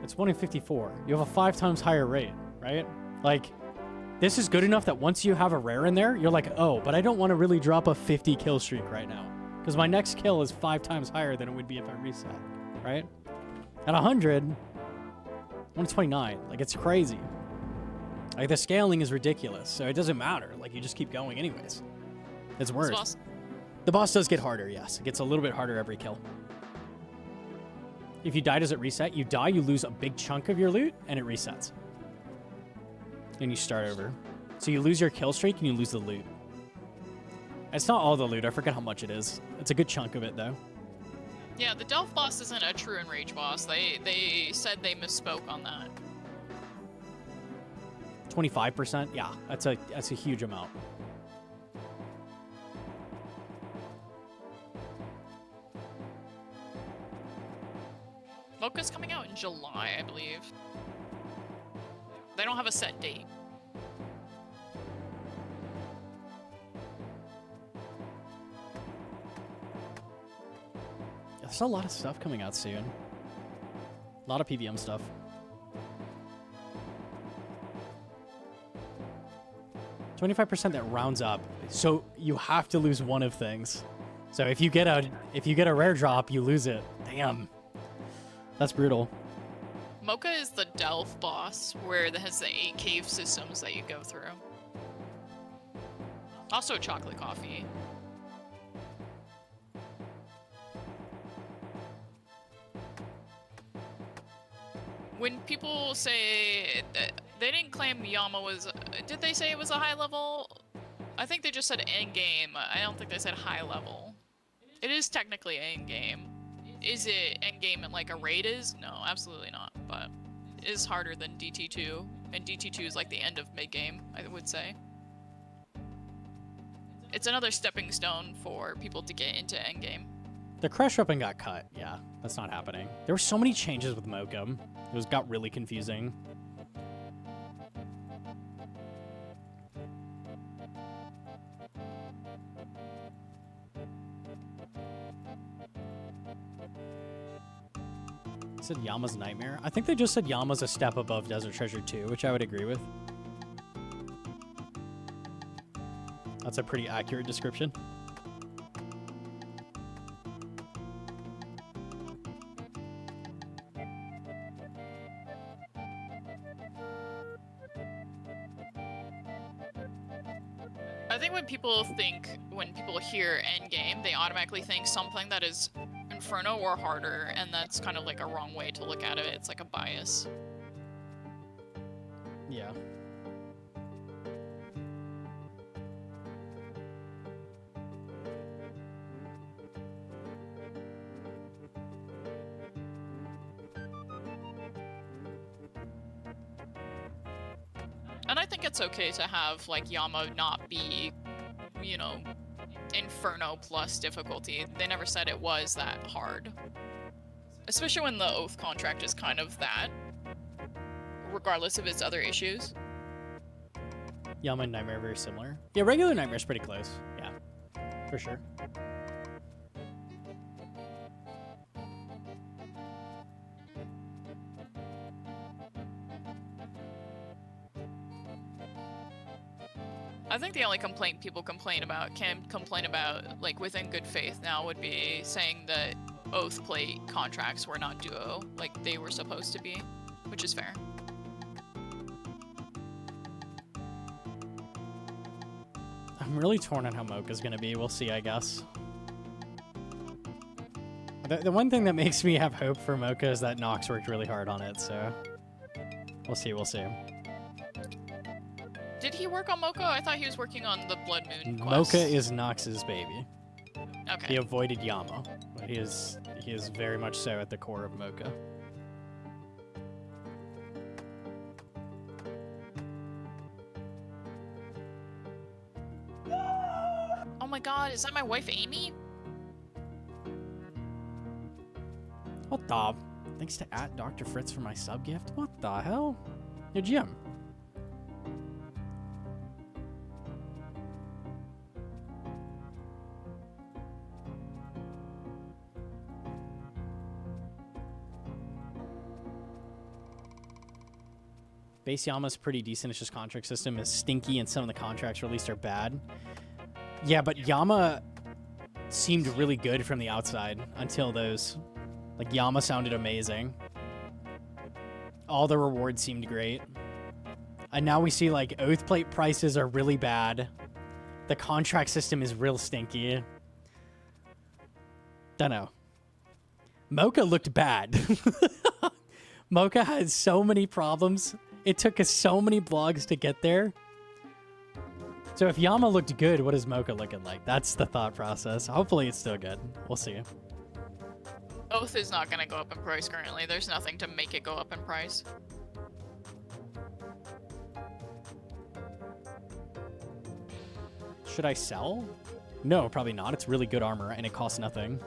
it's 1 in 54. You have a 5 times higher rate, right? Like, this is good enough that once you have a rare in there, you're like, oh, but I don't want to really drop a 50 kill streak right now. Because my next kill is 5 times higher than it would be if I reset, right? At 100, 129. Like, it's crazy. Like, the scaling is ridiculous, so it doesn't matter. Like, you just keep going anyways. It's worse. The boss does get harder, yes. It gets a little bit harder every kill. If you die, does it reset? You die, you lose a big chunk of your loot, and it resets. And you start over. So you lose your kill streak, and you lose the loot. It's not all the loot. I forget how much it is. It's a good chunk of it, though. Yeah, the Delph boss isn't a true enrage boss. They said they misspoke on that. 25%? Yeah, that's a huge amount. Mocha's coming out in July, I believe. They don't have a set date. There's a lot of stuff coming out soon. A lot of PVM stuff. $25% that rounds up. So you have to lose one of things. So if you get a rare drop, you lose it. Damn. That's brutal. Mocha is the Delph boss, where it has the 8 cave systems that you go through. Also chocolate coffee. When people say that they didn't claim Yama was, did they say it was a high level? I think they just said end game. I don't think they said high level. It is technically end game. Is it end game like a raid is? No, absolutely not. But it is harder than DT2, and DT2 is like the end of mid game, I would say. It's another stepping stone for people to get into end game. The crush weapon got cut. Yeah, that's not happening. There were so many changes with Mocha. It got really confusing. It said Yama's Nightmare. I think they just said Yama's a step above Desert Treasure 2, which I would agree with. That's a pretty accurate description. I think when people hear endgame, they automatically think something that is Inferno or harder, and that's kind of like a wrong way to look at it. It's like a bias. Yeah. And I think it's okay to have, like, Yama not be, you know, Inferno plus difficulty. They never said it was that hard. Especially when the Oath contract is kind of that, regardless of its other issues. Yama and Nightmare are very similar. Yeah, regular Nightmare's pretty close. Yeah, for sure. I think the only complaint people can complain about, like, within good faith now would be saying that Oath plate contracts were not duo like they were supposed to be, which is fair. I'm really torn on how Mocha's gonna be. We'll see, I guess. The one thing that makes me have hope for Mocha is that Nox worked really hard on it, so we'll see, we'll see. Did he work on Mocha? I thought he was working on the Blood Moon quest. Mocha is Nox's baby. Okay. He avoided Yama, but he is very much so at the core of Mocha. Oh my god, is that my wife Amy? What the? Thanks to @Dr. Fritz for my sub gift? What the hell? Yo, Jim. Base Yama's pretty decent. It's just contract system is stinky, and some of the contracts released are bad. Yeah, but Yama seemed really good from the outside until those. Like, Yama sounded amazing. All the rewards seemed great. And now we see, like, Oathplate prices are really bad. The contract system is real stinky. Dunno. Mocha looked bad. Mocha had so many problems. It took us so many blogs to get there. So if Yama looked good, what is Mocha looking like? That's the thought process. Hopefully it's still good. We'll see. Oath is not going to go up in price currently. There's nothing to make it go up in price. Should I sell? No, probably not. It's really good armor and it costs nothing.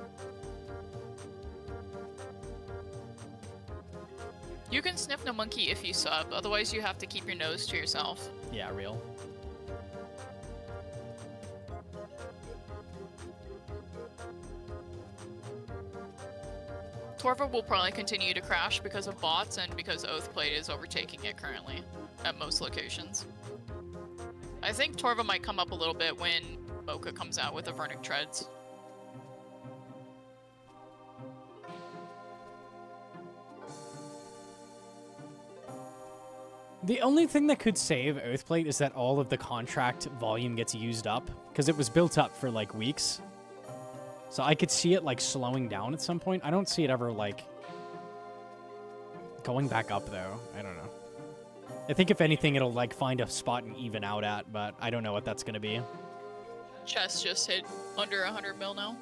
You can sniff Gnomonkey if you sub, otherwise you have to keep your nose to yourself. Yeah, real. Torva will probably continue to crash because of bots and because Oathplate is overtaking it currently at most locations. I think Torva might come up a little bit when Mocha comes out with the Vernic Treads. The only thing that could save Oathplate is that all of the contract volume gets used up, because it was built up for, like, weeks. So I could see it, like, slowing down at some point. I don't see it ever, like, going back up, though. I don't know. I think, if anything, it'll, like, find a spot and even out at, but I don't know what that's going to be. Chest just hit under 100 mil now.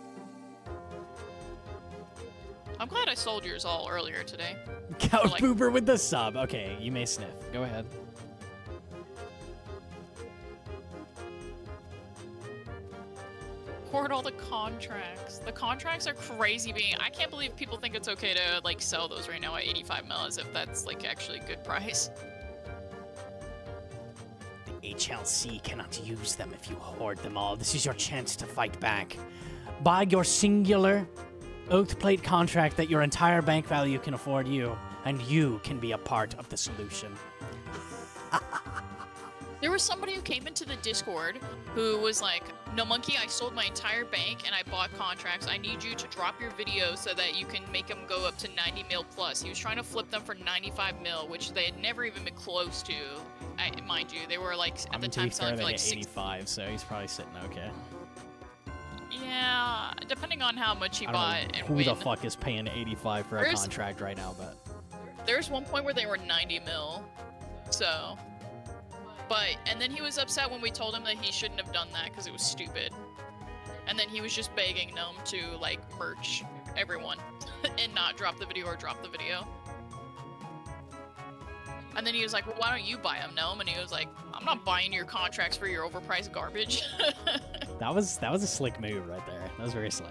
I'm glad I sold yours all earlier today. Couch like- Boober with the sub. Okay, you may sniff. Go ahead. Hoard all the contracts. The contracts are crazy being. I can't believe people think it's okay to like sell those right now at 85 mil as if that's like actually a good price. The HLC cannot use them if you hoard them all. This is your chance to fight back. Buy your singular Oathplate contract that your entire bank value can afford you, and you can be a part of the solution. There was somebody who came into the Discord who was like, Gnomonkey, I sold my entire bank and I bought contracts. I need you to drop your video so that you can make them go up to 90 mil plus. He was trying to flip them for 95 mil, which they had never even been close to. Mind you, they were like at the time selling for like 85, so he's probably sitting okay. Yeah, depending on how much he I bought don't know and who when. the fuck is paying 85 for a There's- contract right now, but There's one point where they were 90 mil, so. But, and then he was upset when we told him that he shouldn't have done that because it was stupid. And then he was just begging Gnome to, like, merch everyone and not drop the video or drop the video. And then he was like, well, why don't you buy them, Gnome? And he was like, I'm not buying your contracts for your overpriced garbage. that was a slick move right there. That was very slick.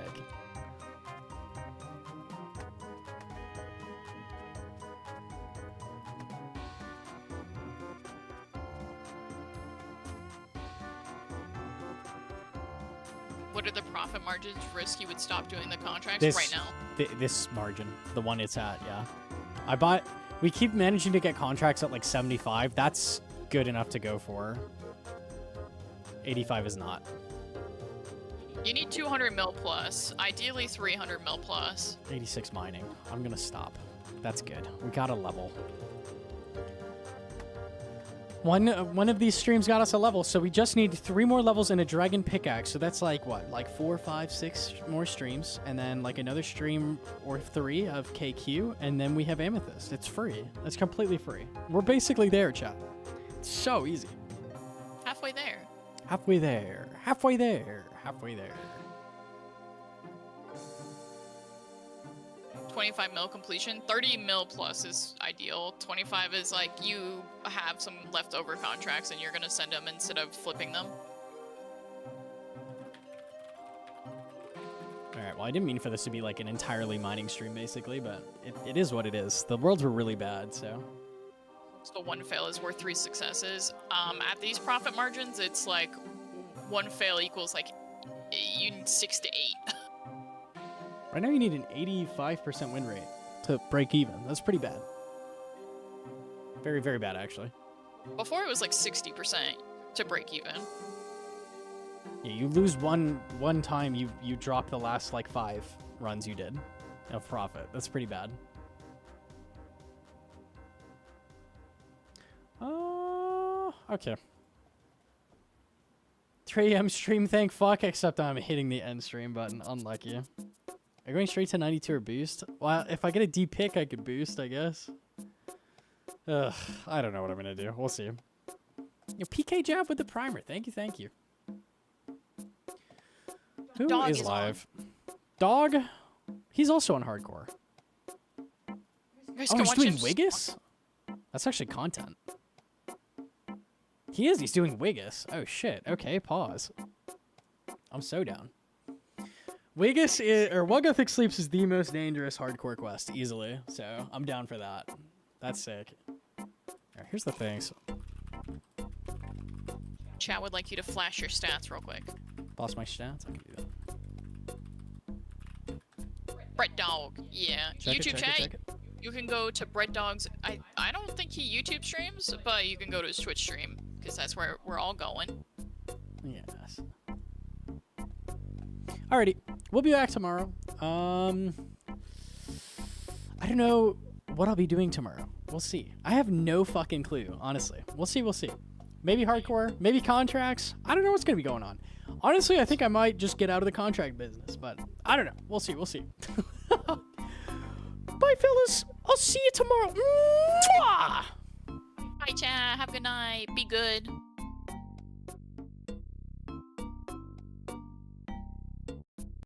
What are the profit margins risk you would stop doing the contracts This, right now? This margin, the one it's at, yeah. We keep managing to get contracts at like 75. That's good enough to go for. 85 is not. You need 200 mil plus, ideally 300 mil plus. 86 mining. I'm gonna stop. That's good. We got a level. One of these streams got us a level, so we just need 3 more levels and a dragon pickaxe. So that's like what, like 4, 5, 6 more streams, and then like another stream or 3 of KQ, and then we have amethyst. It's free. It's completely free. We're basically there, chat. It's so easy. Halfway there. Halfway there. Halfway there. Halfway there. 25 mil completion. 30 mil plus is ideal. 25 is like you have some leftover contracts and you're gonna send them instead of flipping them. Alright, well I didn't mean for this to be like an entirely mining stream basically, but it is what it is. The worlds were really bad, so. So 1 fail is worth 3 successes. At these profit margins, it's like 1 fail equals like you need 6 to 8. Right now you need an 85% win rate to break even. That's pretty bad. Very, very bad actually. Before it was like 60% to break even. Yeah, you lose one time, you drop the last like 5 runs you did of profit. That's pretty bad. Okay. 3 AM stream, thank fuck, except I'm hitting the end stream button. Unlucky. Are you going straight to 92 or boost? Well, if I get a D pick, I could boost, I guess. Ugh, I don't know what I'm gonna do. We'll see. Your PK jab with the primer. Thank you, thank you. Who Dog is is live? Dog? He's also on hardcore. You guys Oh, can he's watch doing him- Wiggus? That's actually content. He is. He's doing Wiggus. Oh, shit. Okay, pause. I'm so down. Wiggus is, or What Gothic Sleeps is the most dangerous hardcore quest, easily. So, I'm down for that. That's sick. Alright, here's the things. Chat would like you to flash your stats real quick. Boss my stats? I can do that. Brett Dog, yeah. Check it, YouTube check it, chat, check it. you can go to Brett Dog's. I don't think he YouTube streams, but you can go to his Twitch stream because that's where we're all going. Yes. Alrighty, we'll be back tomorrow. I don't know what I'll be doing tomorrow. We'll see. I have no fucking clue, honestly. We'll see, we'll see. Maybe hardcore, maybe contracts. I don't know what's gonna be going on. Honestly, I think I might just get out of the contract business, but I don't know. We'll see, we'll see. Bye, fellas. I'll see you tomorrow. Mwah! Bye, chat. Have a good night. Be good.